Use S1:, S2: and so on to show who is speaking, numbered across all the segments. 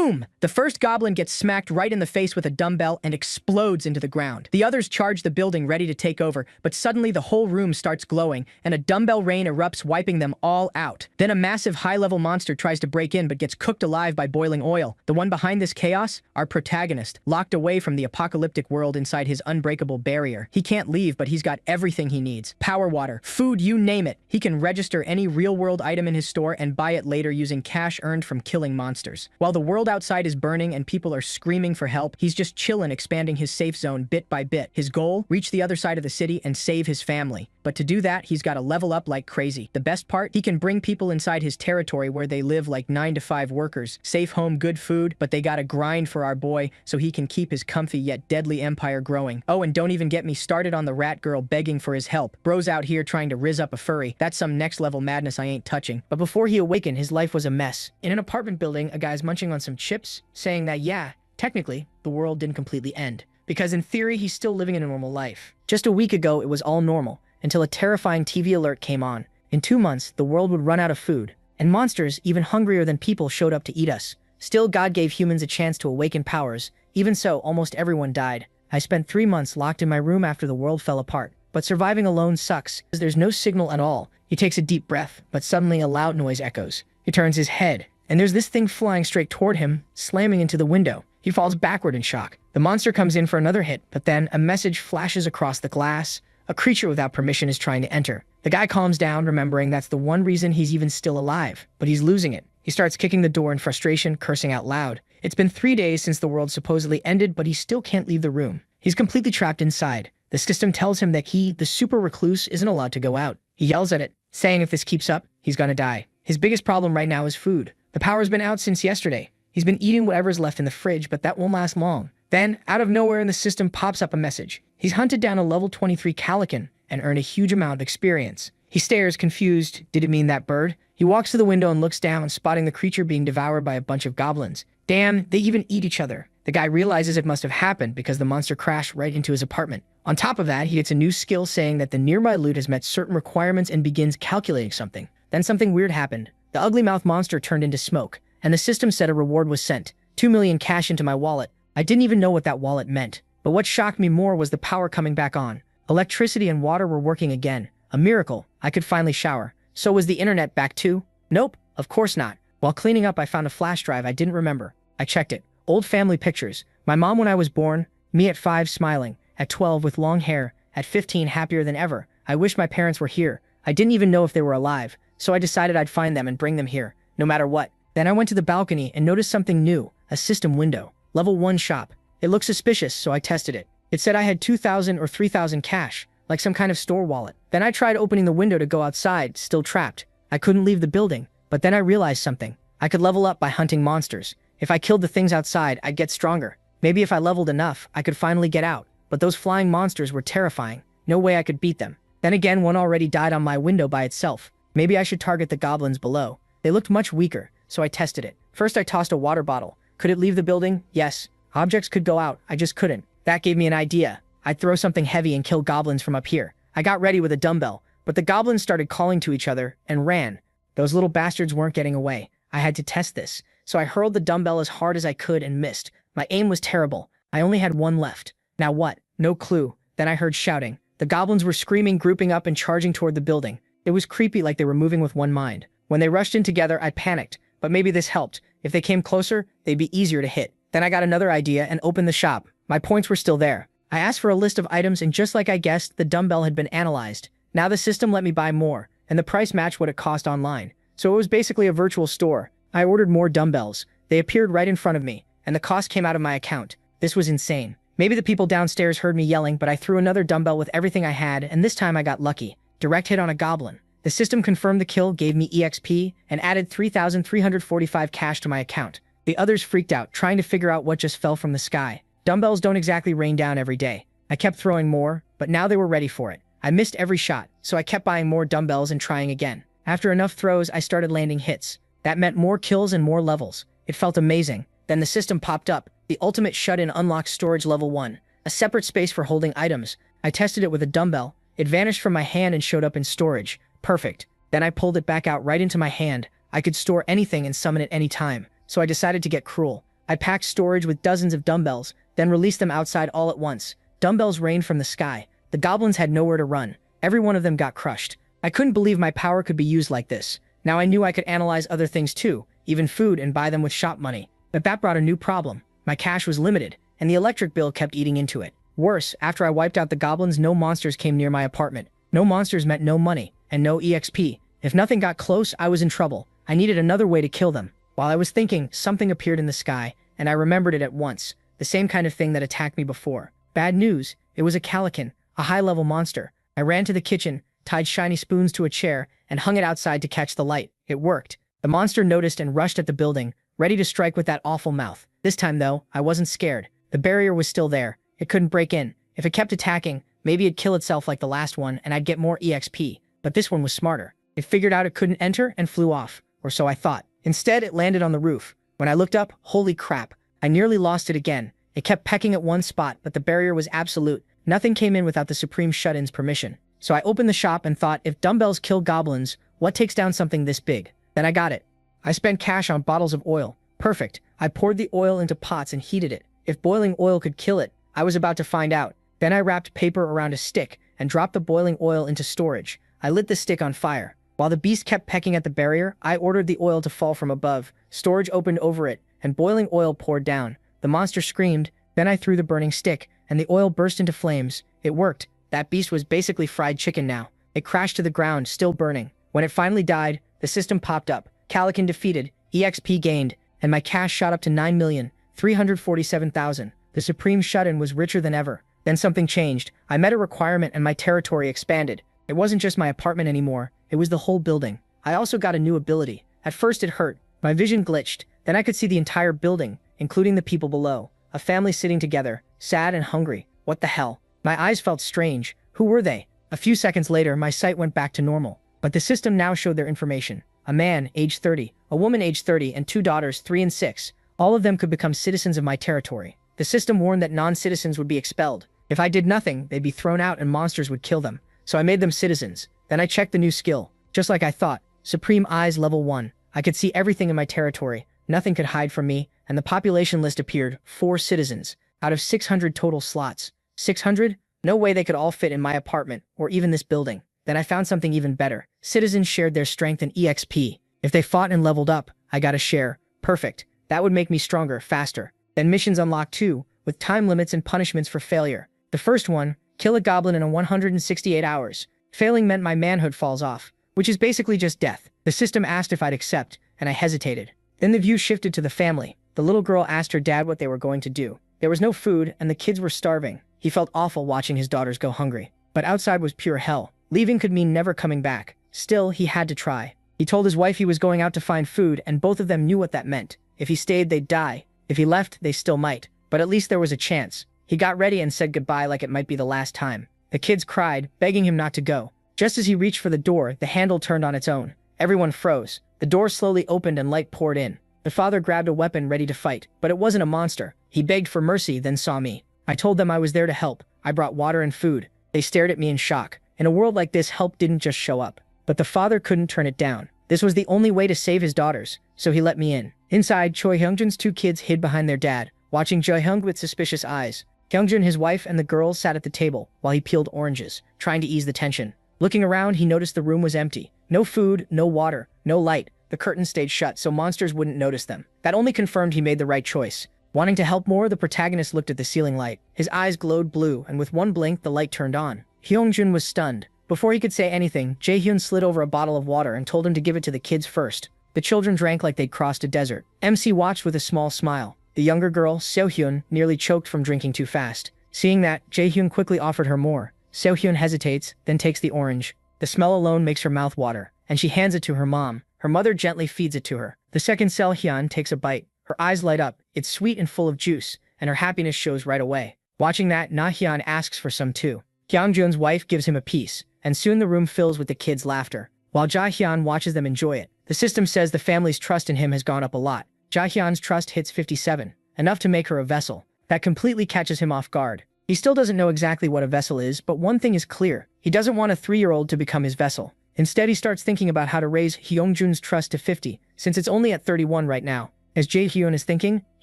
S1: Boom! The first goblin gets smacked right in the face with a dumbbell and explodes into the ground. The others charge the building ready to take over, but suddenly the whole room starts glowing, and a dumbbell rain erupts, wiping them all out. Then a massive high-level monster tries to break in but gets cooked alive by boiling oil. The one behind this chaos? Our protagonist, locked away from the apocalyptic world inside his unbreakable barrier. He can't leave, but he's got everything he needs. Power, water, food, you name it. He can register any real-world item in his store and buy it later using cash earned from killing monsters. While the world outside is burning and people are screaming for help, he's just chillin', expanding his safe zone bit by bit. His goal? Reach the other side of the city and save his family. But to do that, he's got to level up like crazy. The best part? He can bring people inside his territory where they live like 9-to-5 workers. Safe home, good food, but they gotta grind for our boy so he can keep his comfy yet deadly empire growing. Oh, and don't even get me started on the rat girl begging for his help. Bro's out here trying to rizz up a furry. That's some next level madness I ain't touching. But before he awakened, his life was a mess. In an apartment building, a guy's munching on some chips, saying that, yeah, technically, the world didn't completely end. Because in theory, he's still living a normal life. Just a week ago, it was all normal, until a terrifying TV alert came on. In 2 months, the world would run out of food, and monsters, even hungrier than people, showed up to eat us. Still, God gave humans a chance to awaken powers. Even so, almost everyone died. I spent 3 months locked in my room after the world fell apart. But surviving alone sucks, because there's no signal at all. He takes a deep breath, but suddenly a loud noise echoes. He turns his head, and there's this thing flying straight toward him, slamming into the window. He falls backward in shock. The monster comes in for another hit, but then a message flashes across the glass. A creature without permission is trying to enter. The guy calms down, remembering that's the one reason he's even still alive, but he's losing it. He starts kicking the door in frustration, cursing out loud. It's been 3 days since the world supposedly ended, but he still can't leave the room. He's completely trapped inside. The system tells him that he, the super recluse, isn't allowed to go out. He yells at it, saying if this keeps up, he's gonna die. His biggest problem right now is food. The power's been out since yesterday. He's been eating whatever's left in the fridge, but that won't last long. Then, out of nowhere in the system pops up a message. He's hunted down a level 23 Calican and earned a huge amount of experience. He stares, confused. Did it mean that bird? He walks to the window and looks down, spotting the creature being devoured by a bunch of goblins. Damn, they even eat each other. The guy realizes it must have happened because the monster crashed right into his apartment. On top of that, he gets a new skill saying that the nearby loot has met certain requirements and begins calculating something. Then something weird happened. The ugly mouth monster turned into smoke, and the system said a reward was sent. 2 million cash into my wallet. I didn't even know what that wallet meant. But what shocked me more was the power coming back on. Electricity and water were working again. A miracle. I could finally shower. So was the internet back too? Nope, of course not. While cleaning up, I found a flash drive I didn't remember. I checked it. Old family pictures. My mom when I was born, me at 5 smiling, at 12 with long hair, at 15 happier than ever. I wish my parents were here. I didn't even know if they were alive, so I decided I'd find them and bring them here, no matter what. Then I went to the balcony and noticed something new, a system window. Level 1 shop. It looked suspicious, so I tested it. It said I had 2,000 or 3,000 cash, like some kind of store wallet. Then I tried opening the window to go outside, still trapped. I couldn't leave the building, but then I realized something. I could level up by hunting monsters. If I killed the things outside, I'd get stronger. Maybe if I leveled enough, I could finally get out. But those flying monsters were terrifying. No way I could beat them. Then again, one already died on my window by itself. Maybe I should target the goblins below. They looked much weaker, so I tested it. First, I tossed a water bottle. Could it leave the building? Yes. Objects could go out, I just couldn't. That gave me an idea. I'd throw something heavy and kill goblins from up here. I got ready with a dumbbell, but the goblins started calling to each other and ran. Those little bastards weren't getting away. I had to test this, so I hurled the dumbbell as hard as I could and missed. My aim was terrible. I only had one left. Now what? No clue. Then I heard shouting. The goblins were screaming, grouping up and charging toward the building. It was creepy, like they were moving with one mind. When they rushed in together, I panicked, but maybe this helped. If they came closer, they'd be easier to hit. Then I got another idea and opened the shop. My points were still there. I asked for a list of items, and just like I guessed, the dumbbell had been analyzed. Now the system let me buy more, and the price matched what it cost online. So it was basically a virtual store. I ordered more dumbbells. They appeared right in front of me, and the cost came out of my account. This was insane. Maybe the people downstairs heard me yelling, but I threw another dumbbell with everything I had, and this time I got lucky. Direct hit on a goblin. The system confirmed the kill, gave me EXP, and added 3,345 cash to my account. The others freaked out, trying to figure out what just fell from the sky. Dumbbells don't exactly rain down every day. I kept throwing more, but now they were ready for it. I missed every shot, so I kept buying more dumbbells and trying again. After enough throws, I started landing hits. That meant more kills and more levels. It felt amazing. Then the system popped up. The ultimate shut-in unlocked storage level 1. A separate space for holding items. I tested it with a dumbbell. It vanished from my hand and showed up in storage. Perfect. Then I pulled it back out right into my hand. I could store anything and summon it any time. So I decided to get cruel. I packed storage with dozens of dumbbells, then released them outside all at once. Dumbbells rained from the sky. The goblins had nowhere to run. Every one of them got crushed. I couldn't believe my power could be used like this. Now I knew I could analyze other things too, even food, and buy them with shop money. But that brought a new problem. My cash was limited, and the electric bill kept eating into it. Worse, after I wiped out the goblins, no monsters came near my apartment. No monsters meant no money, and no EXP. If nothing got close, I was in trouble. I needed another way to kill them. While I was thinking, something appeared in the sky, and I remembered it at once. The same kind of thing that attacked me before. Bad news. It was a calican, a high-level monster. I ran to the kitchen, tied shiny spoons to a chair, and hung it outside to catch the light. It worked. The monster noticed and rushed at the building, ready to strike with that awful mouth. This time, though, I wasn't scared. The barrier was still there. It couldn't break in. If it kept attacking, maybe it'd kill itself like the last one, and I'd get more EXP. But this one was smarter. It figured out it couldn't enter and flew off. Or so I thought. Instead, it landed on the roof. When I looked up, holy crap, I nearly lost it again. It kept pecking at one spot, but the barrier was absolute. Nothing came in without the Supreme Shut-in's permission. So I opened the shop and thought, if dumbbells kill goblins, what takes down something this big? Then I got it. I spent cash on bottles of oil. Perfect. I poured the oil into pots and heated it. If boiling oil could kill it, I was about to find out. Then I wrapped paper around a stick and dropped the boiling oil into storage. I lit the stick on fire. While the beast kept pecking at the barrier, I ordered the oil to fall from above. Storage opened over it, and boiling oil poured down. The monster screamed. Then I threw the burning stick, and the oil burst into flames. It worked. That beast was basically fried chicken now. It crashed to the ground, still burning. When it finally died, the system popped up. Calican defeated, EXP gained, and my cash shot up to 9,347,000. The Supreme Shut-in was richer than ever. Then something changed. I met a requirement and my territory expanded. It wasn't just my apartment anymore. It was the whole building. I also got a new ability. At first it hurt. My vision glitched. Then I could see the entire building, including the people below. A family sitting together, sad and hungry. What the hell? My eyes felt strange. Who were they? A few seconds later, my sight went back to normal. But the system now showed their information. A man, age 30, a woman, age 30, and two daughters, 3 and 6. All of them could become citizens of my territory. The system warned that non-citizens would be expelled. If I did nothing, they'd be thrown out and monsters would kill them. So I made them citizens. Then I checked the new skill. Just like I thought. Supreme Eyes level 1. I could see everything in my territory. Nothing could hide from me, and the population list appeared. 4 citizens. Out of 600 total slots. 600? No way they could all fit in my apartment, or even this building. Then I found something even better. Citizens shared their strength and EXP. If they fought and leveled up, I got a share. Perfect. That would make me stronger, faster. Then missions unlocked too, with time limits and punishments for failure. The first one, kill a goblin in 168 hours. Failing meant my manhood falls off, which is basically just death. The system asked if I'd accept, and I hesitated. Then the view shifted to the family. The little girl asked her dad what they were going to do. There was no food, and the kids were starving. He felt awful watching his daughters go hungry. But outside was pure hell. Leaving could mean never coming back. Still, he had to try. He told his wife he was going out to find food, and both of them knew what that meant. If he stayed, they'd die. If he left, they still might. But at least there was a chance. He got ready and said goodbye like it might be the last time. The kids cried, begging him not to go. Just as he reached for the door, the handle turned on its own. Everyone froze. The door slowly opened and light poured in. The father grabbed a weapon ready to fight, but it wasn't a monster. He begged for mercy, then saw me. I told them I was there to help. I brought water and food. They stared at me in shock. In a world like this, help didn't just show up. But the father couldn't turn it down. This was the only way to save his daughters, so he let me in. Inside, Choi Hyungjun's 2 kids hid behind their dad, watching Choi Hyung with suspicious eyes. Hyungjun, his wife, and the girls sat at the table while he peeled oranges, trying to ease the tension. Looking around, he noticed the room was empty. No food, no water, no light. The curtains stayed shut so monsters wouldn't notice them. That only confirmed he made the right choice. Wanting to help more, the protagonist looked at the ceiling light. His eyes glowed blue, and with one blink, the light turned on. Hyungjun was stunned. Before he could say anything, Jaehyun slid over a bottle of water and told him to give it to the kids first. The children drank like they'd crossed a desert. MC watched with a small smile. The younger girl, Seohyun, nearly choked from drinking too fast. Seeing that, Jaehyun quickly offered her more. Seohyun hesitates, then takes the orange. The smell alone makes her mouth water, and she hands it to her mom. Her mother gently feeds it to her. The second Seohyun takes a bite. Her eyes light up. It's sweet and full of juice, and her happiness shows right away. Watching that, Nahyun asks for some too. Hyungjun's wife gives him a piece, and soon the room fills with the kids' laughter, while Jaehyun watches them enjoy it. The system says the family's trust in him has gone up a lot. Jaehyun's trust hits 57, enough to make her a vessel. That completely catches him off guard. He still doesn't know exactly what a vessel is, but one thing is clear. He doesn't want a 3-year-old to become his vessel. Instead, he starts thinking about how to raise Hyungjun's trust to 50, since it's only at 31 right now. As Jae-hyun is thinking,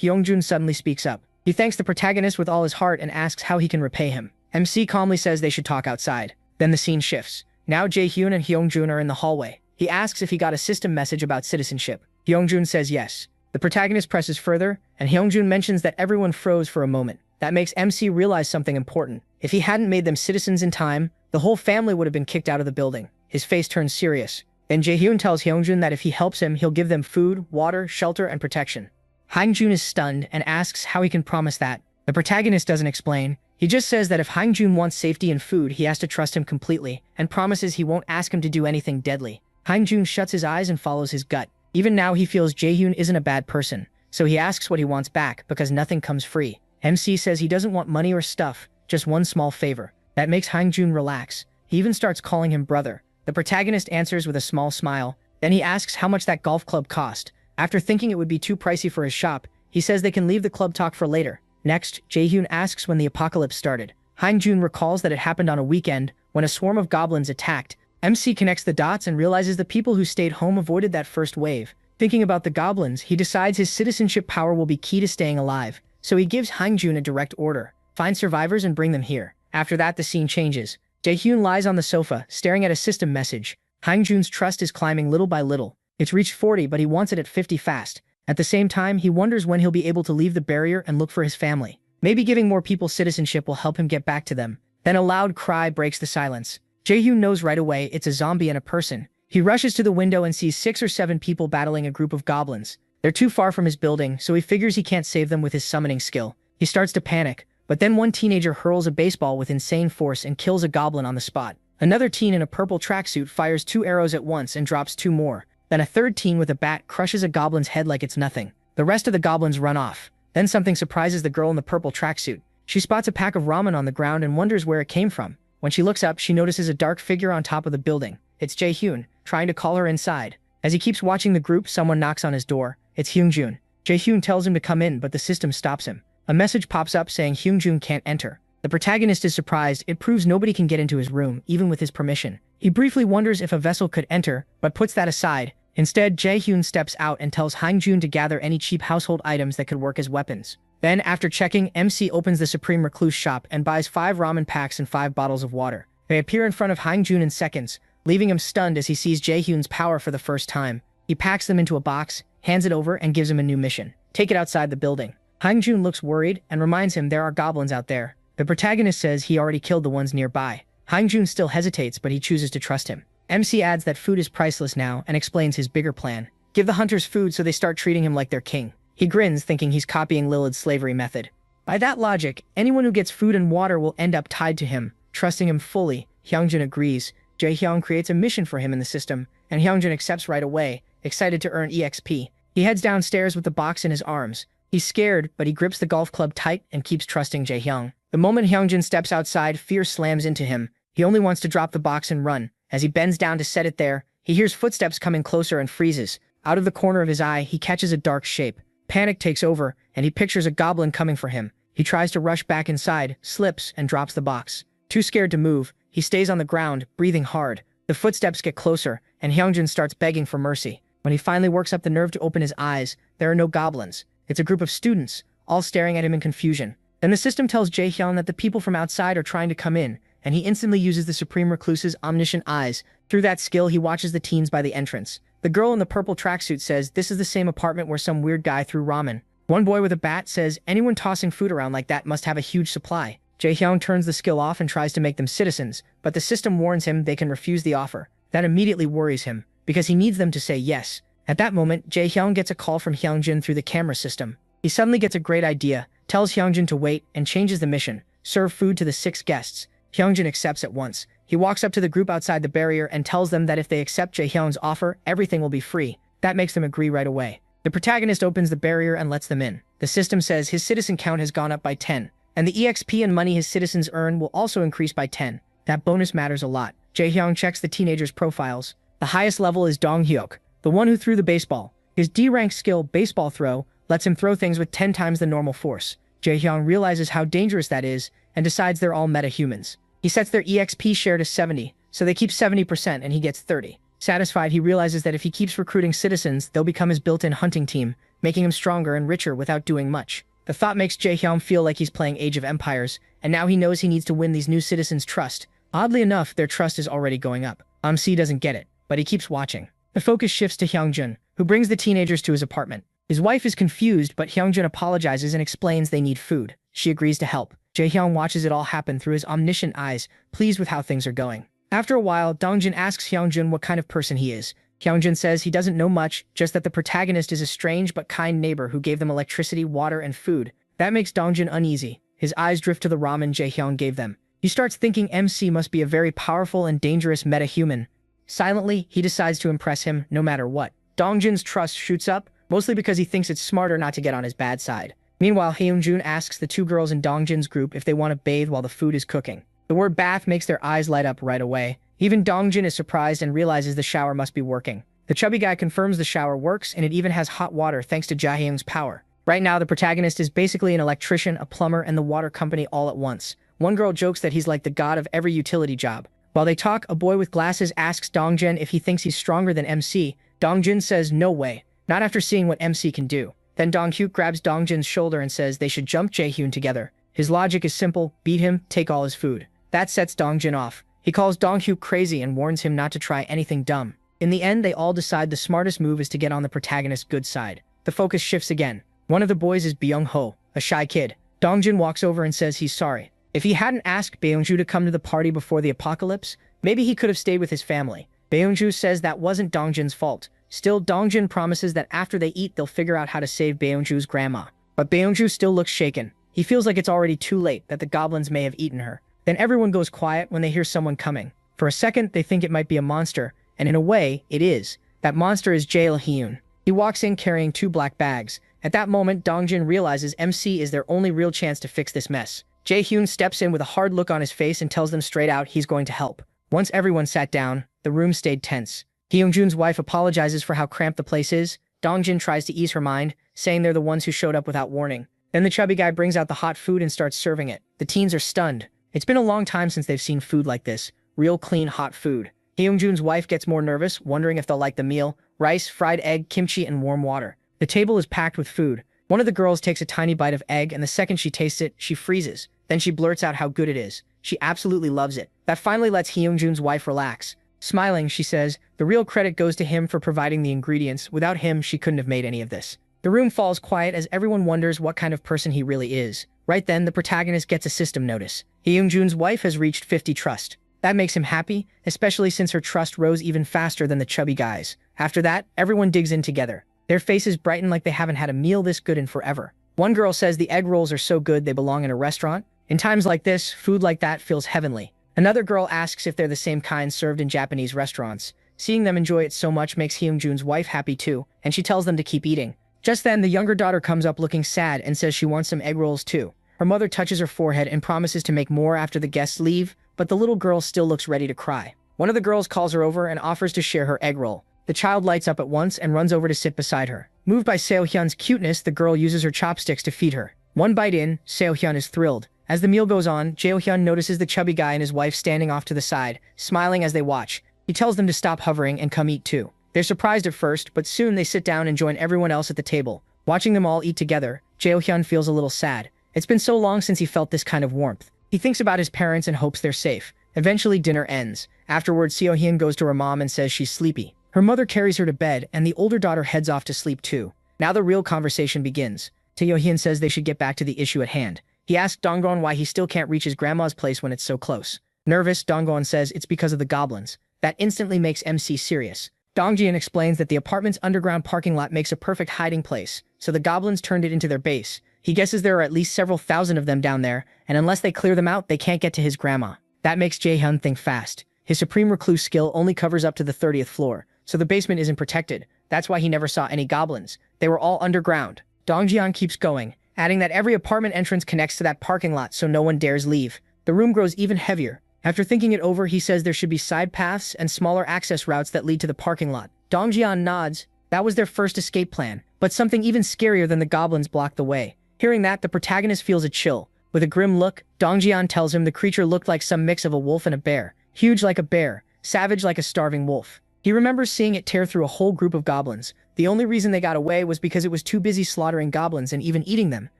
S1: Hyungjun suddenly speaks up. He thanks the protagonist with all his heart and asks how he can repay him. MC calmly says they should talk outside. Then the scene shifts. Now Jae-hyun and Hyungjun are in the hallway. He asks if he got a system message about citizenship. Hyungjun says yes. The protagonist presses further, and Hyungjun mentions that everyone froze for a moment. That makes MC realize something important. If he hadn't made them citizens in time, the whole family would have been kicked out of the building. His face turns serious. Then Jae-hyun tells Hyungjun that if he helps him, he'll give them food, water, shelter, and protection. Hyungjun is stunned and asks how he can promise that. The protagonist doesn't explain. He just says that if Hyungjun wants safety and food, he has to trust him completely, and promises he won't ask him to do anything deadly. Hyungjun shuts his eyes and follows his gut. Even now he feels Jae-hyun isn't a bad person, so he asks what he wants back because nothing comes free. MC says he doesn't want money or stuff, just one small favor. That makes Hyungjun relax. He even starts calling him brother. The protagonist answers with a small smile. Then he asks how much that golf club cost. After thinking it would be too pricey for his shop, he says they can leave the club talk for later. Next, Jae-hyun asks when the apocalypse started. Hyungjun recalls that it happened on a weekend when a swarm of goblins attacked. MC connects the dots and realizes the people who stayed home avoided that first wave. Thinking about the goblins, he decides his citizenship power will be key to staying alive. So he gives Hyungjun a direct order. Find survivors and bring them here. After that, the scene changes. Jae-hyun lies on the sofa, staring at a system message. Hyungjun's trust is climbing little by little. It's reached 40, but he wants it at 50 fast. At the same time, he wonders when he'll be able to leave the barrier and look for his family. Maybe giving more people citizenship will help him get back to them. Then a loud cry breaks the silence. Jae-hyun knows right away it's a zombie and a person. He rushes to the window and sees 6 or 7 people battling a group of goblins. They're too far from his building, so he figures he can't save them with his summoning skill. He starts to panic, but then one teenager hurls a baseball with insane force and kills a goblin on the spot. Another teen in a purple tracksuit fires 2 arrows at once and drops 2 more. Then a third teen with a bat crushes a goblin's head like it's nothing. The rest of the goblins run off. Then something surprises the girl in the purple tracksuit. She spots a pack of ramen on the ground and wonders where it came from. When she looks up, she notices a dark figure on top of the building. It's Jae-hyun, trying to call her inside. As he keeps watching the group, someone knocks on his door. It's Hyungjun. Jae-hyun tells him to come in, but the system stops him. A message pops up saying Hyungjun can't enter. The protagonist is surprised. It proves nobody can get into his room, even with his permission. He briefly wonders if a vessel could enter, but puts that aside. Instead, Jae-hyun steps out and tells Hyungjun to gather any cheap household items that could work as weapons. Then, after checking, MC opens the Supreme Recluse shop and buys 5 ramen packs and 5 bottles of water. They appear in front of Hyungjun in seconds, leaving him stunned as he sees Jae-hyun's power for the first time. He packs them into a box, hands it over, and gives him a new mission. Take it outside the building. Hyungjun looks worried and reminds him there are goblins out there. The protagonist says he already killed the ones nearby. Hyungjun still hesitates, but he chooses to trust him. MC adds that food is priceless now and explains his bigger plan. Give the hunters food so they start treating him like their king. He grins, thinking he's copying Lilith's slavery method. By that logic, anyone who gets food and water will end up tied to him. Trusting him fully, Hyungjun agrees. Jae-hyun creates a mission for him in the system, and Hyungjun accepts right away, excited to earn EXP. He heads downstairs with the box in his arms. He's scared, but he grips the golf club tight and keeps trusting Jae-hyun. The moment Hyungjun steps outside, fear slams into him. He only wants to drop the box and run. As he bends down to set it there, he hears footsteps coming closer and freezes. Out of the corner of his eye, he catches a dark shape. Panic takes over, and he pictures a goblin coming for him. He tries to rush back inside, slips, and drops the box. Too scared to move, he stays on the ground, breathing hard. The footsteps get closer, and Hyungjun starts begging for mercy. When he finally works up the nerve to open his eyes, there are no goblins. It's a group of students, all staring at him in confusion. Then the system tells Jae-hyun that the people from outside are trying to come in, and he instantly uses the Supreme Recluse's omniscient eyes. Through that skill, he watches the teens by the entrance. The girl in the purple tracksuit says this is the same apartment where some weird guy threw ramen. One boy with a bat says anyone tossing food around like that must have a huge supply. Jae-hyun turns the skill off and tries to make them citizens, but the system warns him they can refuse the offer. That immediately worries him, because he needs them to say yes. At that moment, Jae-hyun gets a call from Hyungjun through the camera system. He suddenly gets a great idea, tells Hyungjun to wait, and changes the mission. Serve food to the 6 guests. Hyungjun accepts at once. He walks up to the group outside the barrier and tells them that if they accept Jae-hyun's offer, everything will be free. That makes them agree right away. The protagonist opens the barrier and lets them in. The system says his citizen count has gone up by 10, and the EXP and money his citizens earn will also increase by 10. That bonus matters a lot. Jae-hyun checks the teenagers' profiles. The highest level is Dong-hyuk, the one who threw the baseball. His D-rank skill, baseball throw, lets him throw things with 10 times the normal force. Jae-hyun realizes how dangerous that is and decides they're all meta-humans. He sets their EXP share to 70, so they keep 70% and he gets 30. Satisfied, he realizes that if he keeps recruiting citizens, they'll become his built-in hunting team. making him stronger and richer without doing much. The thought makes Jaehyung feel like he's playing Age of Empires, and now he knows he needs to win these new citizens' trust. Oddly enough, their trust is already going up. Si doesn't get it, but he keeps watching. The focus shifts to Hyungjun, who brings the teenagers to his apartment. His wife is confused, but Hyungjun apologizes and explains they need food. She agrees to help. Jaehyung watches it all happen through his omniscient eyes, pleased with how things are going. After a while, Dongjin asks Hyungjun what kind of person he is. Hyungjun says he doesn't know much, just that the protagonist is a strange but kind neighbor who gave them electricity, water, and food. That makes Dongjin uneasy. His eyes drift to the ramen Jaehyung gave them. He starts thinking MC must be a very powerful and dangerous meta-human. Silently, he decides to impress him no matter what. Dongjin's trust shoots up, mostly because he thinks it's smarter not to get on his bad side. Meanwhile, Hyungjun asks the two girls in Dongjin's group if they want to bathe while the food is cooking. The word bath makes their eyes light up right away. Even Dongjin is surprised and realizes the shower must be working. The chubby guy confirms the shower works, and it even has hot water thanks to Jaehyung's power. Right now, the protagonist is basically an electrician, a plumber, and the water company all at once. One girl jokes that he's like the god of every utility job. While they talk, a boy with glasses asks Dongjin if he thinks he's stronger than MC. Dongjin says no way, not after seeing what MC can do. Then Donghyuk grabs Dongjin's shoulder and says they should jump Jaehyun together. His logic is simple: beat him, take all his food. That sets Dongjin off. He calls Donghyuk crazy and warns him not to try anything dumb. In the end, they all decide the smartest move is to get on the protagonist's good side. The focus shifts again. One of the boys is Byung-ho, a shy kid. Dongjin walks over and says he's sorry. If he hadn't asked Beonju to come to the party before the apocalypse, maybe he could have stayed with his family. Beonju says that wasn't Dongjin's fault. Still, Dongjin promises that after they eat, they'll figure out how to save Beonju's grandma. But Beonju still looks shaken. He feels like it's already too late, that the goblins may have eaten her. Then everyone goes quiet when they hear someone coming. For a second, they think it might be a monster, and in a way, it is. That monster is Jaehyun. He walks in carrying 2 black bags. At that moment, Dongjin realizes MC is their only real chance to fix this mess. Jaehyun steps in with a hard look on his face and tells them straight out he's going to help. Once everyone sat down, the room stayed tense. Hyungjun's wife apologizes for how cramped the place is. Dongjin tries to ease her mind, saying they're the ones who showed up without warning. Then the chubby guy brings out the hot food and starts serving it. The teens are stunned. It's been a long time since they've seen food like this. Real clean, hot food. Hyungjun's wife gets more nervous, wondering if they'll like the meal. Rice, fried egg, kimchi, and warm water. The table is packed with food. One of the girls takes a tiny bite of egg, and the second she tastes it, she freezes. Then she blurts out how good it is. She absolutely loves it. That finally lets Hyungjun's wife relax. Smiling, she says, the real credit goes to him for providing the ingredients. Without him, she couldn't have made any of this. The room falls quiet as everyone wonders what kind of person he really is. Right then, the protagonist gets a system notice. Hyungjun's wife has reached 50 trust. That makes him happy, especially since her trust rose even faster than the chubby guy's. After that, everyone digs in together. Their faces brighten like they haven't had a meal this good in forever. One girl says the egg rolls are so good they belong in a restaurant. In times like this, food like that feels heavenly. Another girl asks if they're the same kind served in Japanese restaurants. Seeing them enjoy it so much makes Hyungjun's wife happy too, and she tells them to keep eating. Just then, the younger daughter comes up looking sad and says she wants some egg rolls too. Her mother touches her forehead and promises to make more after the guests leave, but the little girl still looks ready to cry. One of the girls calls her over and offers to share her egg roll. The child lights up at once and runs over to sit beside her. Moved by Seohyun's cuteness, the girl uses her chopsticks to feed her. One bite in, Seohyun is thrilled. As the meal goes on, Jaehyun notices the chubby guy and his wife standing off to the side, smiling as they watch. He tells them to stop hovering and come eat too. They're surprised at first, but soon they sit down and join everyone else at the table. Watching them all eat together, Jaehyun feels a little sad. It's been so long since he felt this kind of warmth. He thinks about his parents and hopes they're safe. Eventually, dinner ends. Afterwards, Seohyun goes to her mom and says she's sleepy. Her mother carries her to bed, and the older daughter heads off to sleep too. Now the real conversation begins. Seohyun says they should get back to the issue at hand. He asks Donggon why he still can't reach his grandma's place when it's so close. Nervous, Donggon says it's because of the goblins. That instantly makes MC serious. Dongjin explains that the apartment's underground parking lot makes a perfect hiding place, so the goblins turned it into their base. He guesses there are at least several thousand of them down there, and unless they clear them out, they can't get to his grandma. That makes Jaehyun think fast. His Supreme Recluse skill only covers up to the 30th floor, so the basement isn't protected. That's why he never saw any goblins. They were all underground. Dongjian keeps going, adding that every apartment entrance connects to that parking lot so no one dares leave. The room grows even heavier. After thinking it over, he says there should be side paths and smaller access routes that lead to the parking lot. Dongjian nods. That was their first escape plan, but something even scarier than the goblins blocked the way. Hearing that, the protagonist feels a chill. With a grim look, Dongjian tells him the creature looked like some mix of a wolf and a bear. Huge like a bear, savage like a starving wolf. He remembers seeing it tear through a whole group of goblins. The only reason they got away was because it was too busy slaughtering goblins and even eating them.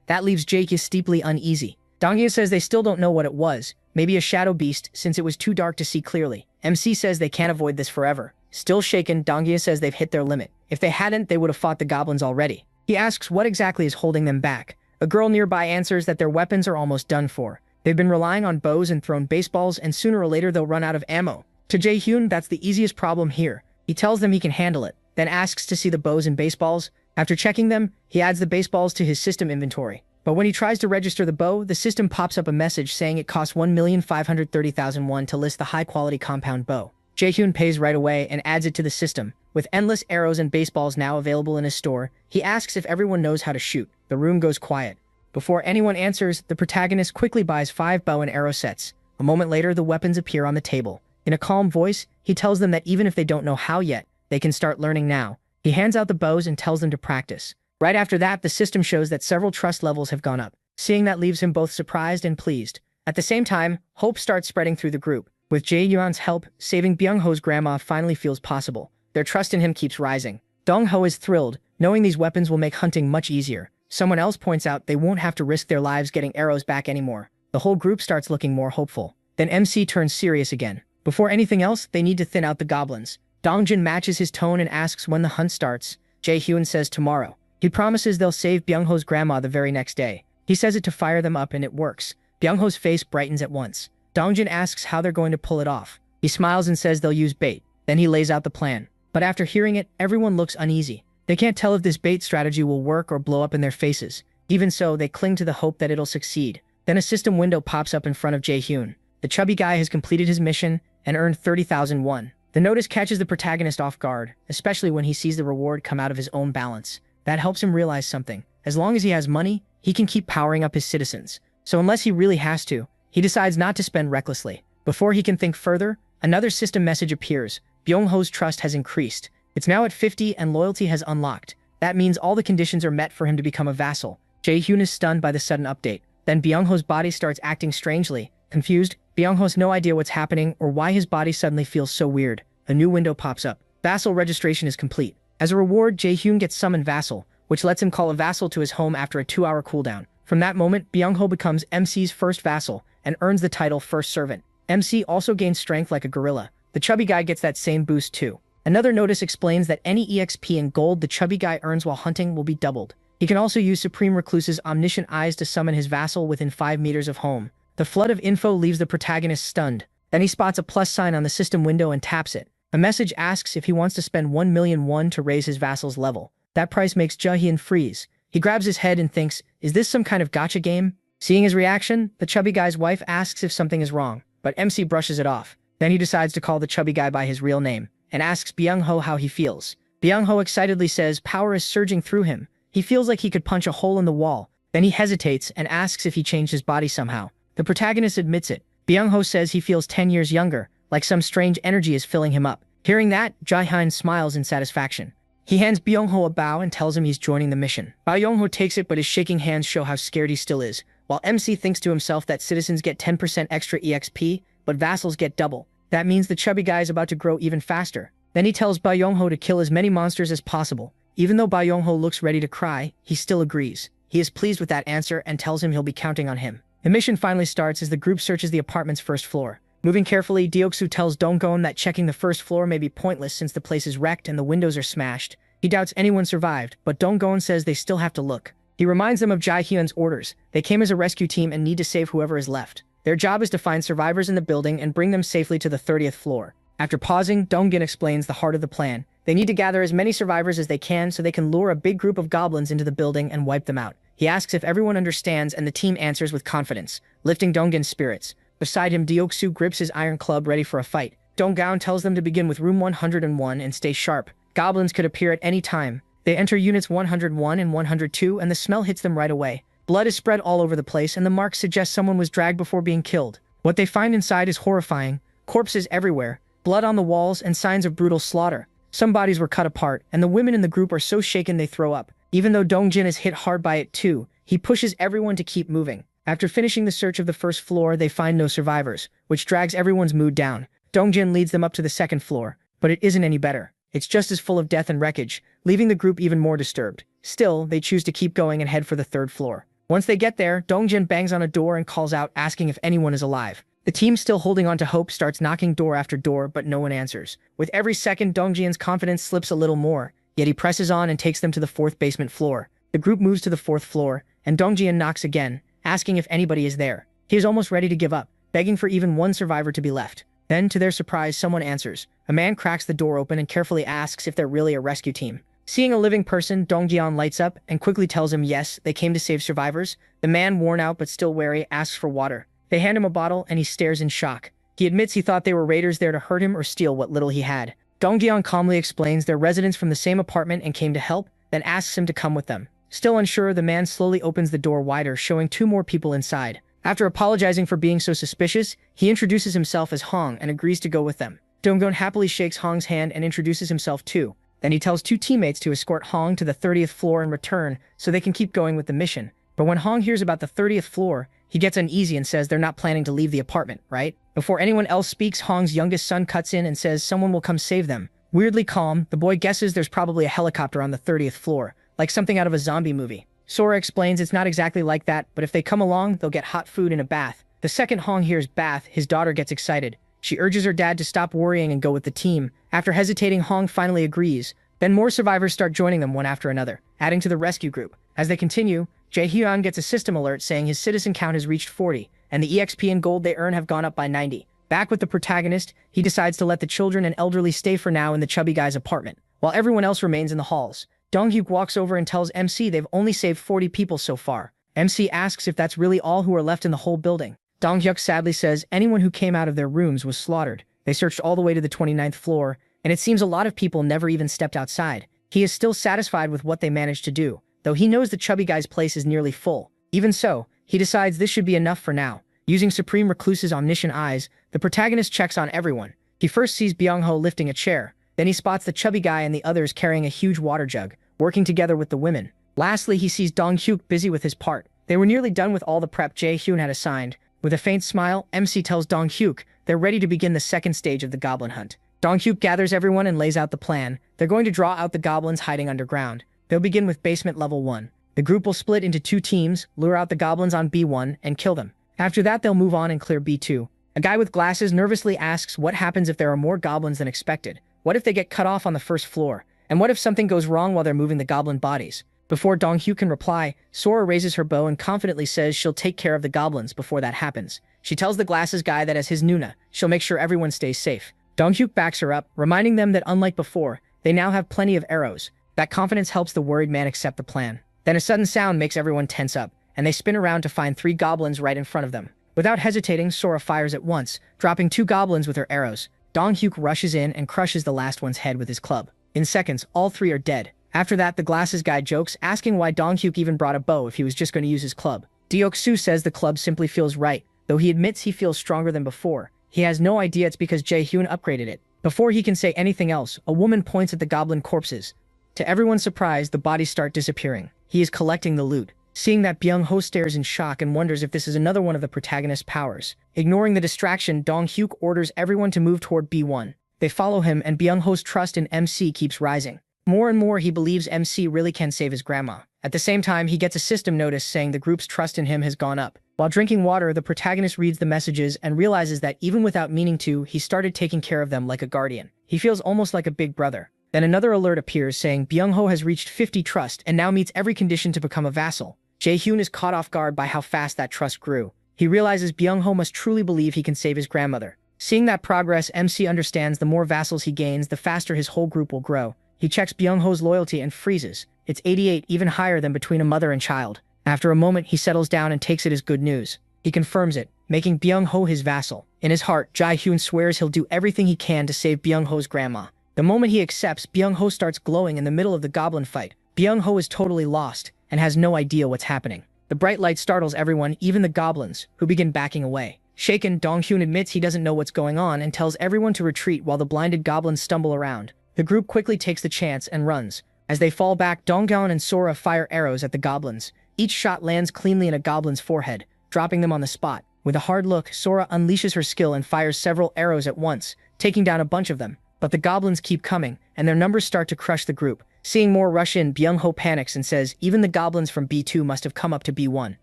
S1: That leaves Jake steeply uneasy. Donghye says they still don't know what it was, maybe a shadow beast since it was too dark to see clearly. MC says they can't avoid this forever. Still shaken, Donghye says they've hit their limit. If they hadn't, they would have fought the goblins already. He asks what exactly is holding them back. A girl nearby answers that their weapons are almost done for. They've been relying on bows and thrown baseballs, and sooner or later they'll run out of ammo. To Jae-hyun, that's the easiest problem here. He tells them he can handle it, then asks to see the bows and baseballs. After checking them, he adds the baseballs to his system inventory. But when he tries to register the bow, the system pops up a message saying it costs 1,530,000 won to list the high-quality compound bow. Jae-hyun pays right away and adds it to the system. With endless arrows and baseballs now available in his store, he asks if everyone knows how to shoot. The room goes quiet. Before anyone answers, the protagonist quickly buys 5 bow and arrow sets. A moment later, the weapons appear on the table. In a calm voice, he tells them that even if they don't know how yet, they can start learning now. He hands out the bows and tells them to practice. Right after that, the system shows that several trust levels have gone up. Seeing that leaves him both surprised and pleased. At the same time, hope starts spreading through the group. With Jae-hyun's help, saving Byung-ho's grandma finally feels possible. Their trust in him keeps rising. Dong-ho is thrilled, knowing these weapons will make hunting much easier. Someone else points out they won't have to risk their lives getting arrows back anymore. The whole group starts looking more hopeful. Then MC turns serious again. Before anything else, they need to thin out the goblins. Dongjin matches his tone and asks when the hunt starts. Jae-hyun says tomorrow. He promises they'll save Byung-ho's grandma the very next day. He says it to fire them up and it works. Byung-ho's face brightens at once. Dongjin asks how they're going to pull it off. He smiles and says they'll use bait. Then he lays out the plan. But after hearing it, everyone looks uneasy. They can't tell if this bait strategy will work or blow up in their faces. Even so, they cling to the hope that it'll succeed. Then a system window pops up in front of Jae-hyun. The chubby guy has completed his mission and earned 30,000 won. The notice catches the protagonist off guard, especially when he sees the reward come out of his own balance. That helps him realize something. As long as he has money, he can keep powering up his citizens. So unless he really has to, he decides not to spend recklessly. Before he can think further, another system message appears. Byung-ho's trust has increased. It's now at 50 and loyalty has unlocked. That means all the conditions are met for him to become a vassal. Jae-hyun is stunned by the sudden update. Then Byung-ho's body starts acting strangely. Confused, Byung-ho has no idea what's happening or why his body suddenly feels so weird. A new window pops up. Vassal registration is complete. As a reward, Jae-hyun gets summoned vassal, which lets him call a vassal to his home after a 2-hour cooldown. From that moment, Byung-ho becomes MC's first vassal and earns the title First Servant. MC also gains strength like a gorilla. The chubby guy gets that same boost too. Another notice explains that any EXP and gold the chubby guy earns while hunting will be doubled. He can also use Supreme Recluse's omniscient eyes to summon his vassal within 5 meters of home. The flood of info leaves the protagonist stunned. Then he spots a plus sign on the system window and taps it. A message asks if he wants to spend 1 million won to raise his vassal's level. That price makes Jae-hyun freeze. He grabs his head and thinks, is this some kind of gacha game? Seeing his reaction, the chubby guy's wife asks if something is wrong, but MC brushes it off. Then he decides to call the chubby guy by his real name and asks Byung-ho how he feels. Byung-ho excitedly says power is surging through him. He feels like he could punch a hole in the wall. Then he hesitates and asks if he changed his body somehow. The protagonist admits it. Byung-ho says he feels 10 years younger, like some strange energy is filling him up. Hearing that, Jae-hyun smiles in satisfaction. He hands Byung-ho a bow and tells him he's joining the mission. Byung-ho takes it, but his shaking hands show how scared he still is, while MC thinks to himself that citizens get 10% extra EXP, but vassals get double. That means the chubby guy is about to grow even faster. Then he tells Byung-ho to kill as many monsters as possible. Even though Byung-ho looks ready to cry, he still agrees. He is pleased with that answer and tells him he'll be counting on him. The mission finally starts as the group searches the apartment's first floor. Moving carefully, Deoksu tells Donggon that checking the first floor may be pointless since the place is wrecked and the windows are smashed. He doubts anyone survived, but Donggon says they still have to look. He reminds them of Jae-hyun's orders. They came as a rescue team and need to save whoever is left. Their job is to find survivors in the building and bring them safely to the 30th floor. After pausing, Donggon explains the heart of the plan. They need to gather as many survivors as they can so they can lure a big group of goblins into the building and wipe them out. He asks if everyone understands and the team answers with confidence, lifting Donggon's spirits. Beside him, Deoksu grips his iron club ready for a fight. Donggon tells them to begin with room 101 and stay sharp. Goblins could appear at any time. They enter units 101 and 102 and the smell hits them right away. Blood is spread all over the place and the marks suggest someone was dragged before being killed. What they find inside is horrifying. Corpses everywhere, blood on the walls and signs of brutal slaughter. Some bodies were cut apart and the women in the group are so shaken they throw up. Even though Dongjin is hit hard by it too, he pushes everyone to keep moving. After finishing the search of the first floor, they find no survivors, which drags everyone's mood down. Dongjin leads them up to the second floor. but it isn't any better. It's just as full of death and wreckage, leaving the group even more disturbed. Still, they choose to keep going and head for the 3rd floor. Once they get there, Dongjin bangs on a door and calls out, asking if anyone is alive. The team, still holding on to hope, starts knocking door after door, but no one answers. With every second, Dongjin's confidence slips a little more, yet he presses on and takes them to the 4th basement floor. The group moves to the 4th floor, and Dongjin knocks again, asking if anybody is there. He is almost ready to give up, begging for even one survivor to be left. Then, to their surprise, someone answers. A man cracks the door open and carefully asks if they're really a rescue team. Seeing a living person, Dongjin lights up and quickly tells him yes, they came to save survivors. The man, worn out but still wary, asks for water. They hand him a bottle and he stares in shock. He admits he thought they were raiders there to hurt him or steal what little he had. Dongjin calmly explains they're residents from the same apartment and came to help, then asks him to come with them. Still unsure, the man slowly opens the door wider, showing 2 more people inside. After apologizing for being so suspicious, he introduces himself as Hong and agrees to go with them. Dongjin happily shakes Hong's hand and introduces himself too. Then he tells 2 teammates to escort Hong to the 30th floor and return so they can keep going with the mission. But when Hong hears about the 30th floor, he gets uneasy and says they're not planning to leave the apartment, right? Before anyone else speaks, Hong's youngest son cuts in and says someone will come save them. Weirdly calm, the boy guesses there's probably a helicopter on the 30th floor, like something out of a zombie movie. Sora explains it's not exactly like that, but if they come along, they'll get hot food and a bath. The second Hong hears bath, his daughter gets excited. She urges her dad to stop worrying and go with the team. After hesitating, Hong finally agrees. Then more survivors start joining them one after another, adding to the rescue group. As they continue, Jae-hyun gets a system alert saying his citizen count has reached 40, and the EXP and gold they earn have gone up by 90. Back with the protagonist, he decides to let the children and elderly stay for now in the chubby guy's apartment, while everyone else remains in the halls. Donghyuk walks over and tells MC they've only saved 40 people so far. MC asks if that's really all who are left in the whole building. Donghyuk sadly says anyone who came out of their rooms was slaughtered. They searched all the way to the 29th floor, and it seems a lot of people never even stepped outside. He is still satisfied with what they managed to do, though he knows the chubby guy's place is nearly full. Even so, he decides this should be enough for now. Using Supreme Recluse's omniscient eyes, the protagonist checks on everyone. He first sees Byung-ho lifting a chair, then he spots the chubby guy and the others carrying a huge water jug, working together with the women. Lastly, he sees Dong-hyuk busy with his part. They were nearly done with all the prep Jae-hyun had assigned. With a faint smile, MC tells Dong-hyuk they're ready to begin the second stage of the goblin hunt. Dong-hyuk gathers everyone and lays out the plan. They're going to draw out the goblins hiding underground. They'll begin with basement level 1. The group will split into 2 teams, lure out the goblins on B1, and kill them. After that, they'll move on and clear B2. A guy with glasses nervously asks what happens if there are more goblins than expected. What if they get cut off on the first floor? And what if something goes wrong while they're moving the goblin bodies? Before Dong-hyuk can reply, Sora raises her bow and confidently says she'll take care of the goblins before that happens. She tells the glasses guy that as his Nuna, she'll make sure everyone stays safe. Dong-hyuk backs her up, reminding them that unlike before, they now have plenty of arrows. That confidence helps the worried man accept the plan. Then a sudden sound makes everyone tense up, and they spin around to find 3 goblins right in front of them. Without hesitating, Sora fires at once, dropping 2 goblins with her arrows. Dong-hyuk rushes in and crushes the last one's head with his club. In seconds, all 3 are dead. After that, the glasses guy jokes, asking why Dong-hyuk even brought a bow if he was just going to use his club. Deok-su says the club simply feels right, though he admits he feels stronger than before. He has no idea it's because Jae-hyun upgraded it. Before he can say anything else, a woman points at the goblin corpses. To everyone's surprise, the bodies start disappearing. He is collecting the loot. Seeing that, Byung-ho stares in shock and wonders if this is another one of the protagonist's powers. Ignoring the distraction, Dong-hyuk orders everyone to move toward B1. They follow him, and Byung-ho's trust in MC keeps rising. More and more, he believes MC really can save his grandma. At the same time, he gets a system notice saying the group's trust in him has gone up. While drinking water, the protagonist reads the messages and realizes that even without meaning to, he started taking care of them like a guardian. He feels almost like a big brother. Then another alert appears saying Byung-ho has reached 50 trust and now meets every condition to become a vassal. Jae-hyun is caught off guard by how fast that trust grew. He realizes Byung-ho must truly believe he can save his grandmother. Seeing that progress, MC understands the more vassals he gains, the faster his whole group will grow. He checks Byung-ho's loyalty and freezes. It's 88, even higher than between a mother and child. After a moment, he settles down and takes it as good news. He confirms it, making Byung-ho his vassal. In his heart, Jae-hyun swears he'll do everything he can to save Byung-ho's grandma. The moment he accepts, Byung-ho starts glowing in the middle of the goblin fight. Byung-ho is totally lost and has no idea what's happening. The bright light startles everyone, even the goblins, who begin backing away. Shaken, Dong-hyun admits he doesn't know what's going on and tells everyone to retreat while the blinded goblins stumble around. The group quickly takes the chance and runs. As they fall back, Donghyun and Sora fire arrows at the goblins. Each shot lands cleanly in a goblin's forehead, dropping them on the spot. With a hard look, Sora unleashes her skill and fires several arrows at once, taking down a bunch of them. But the goblins keep coming, and their numbers start to crush the group. Seeing more rush in, Byung-ho panics and says even the goblins from B2 must have come up to B1.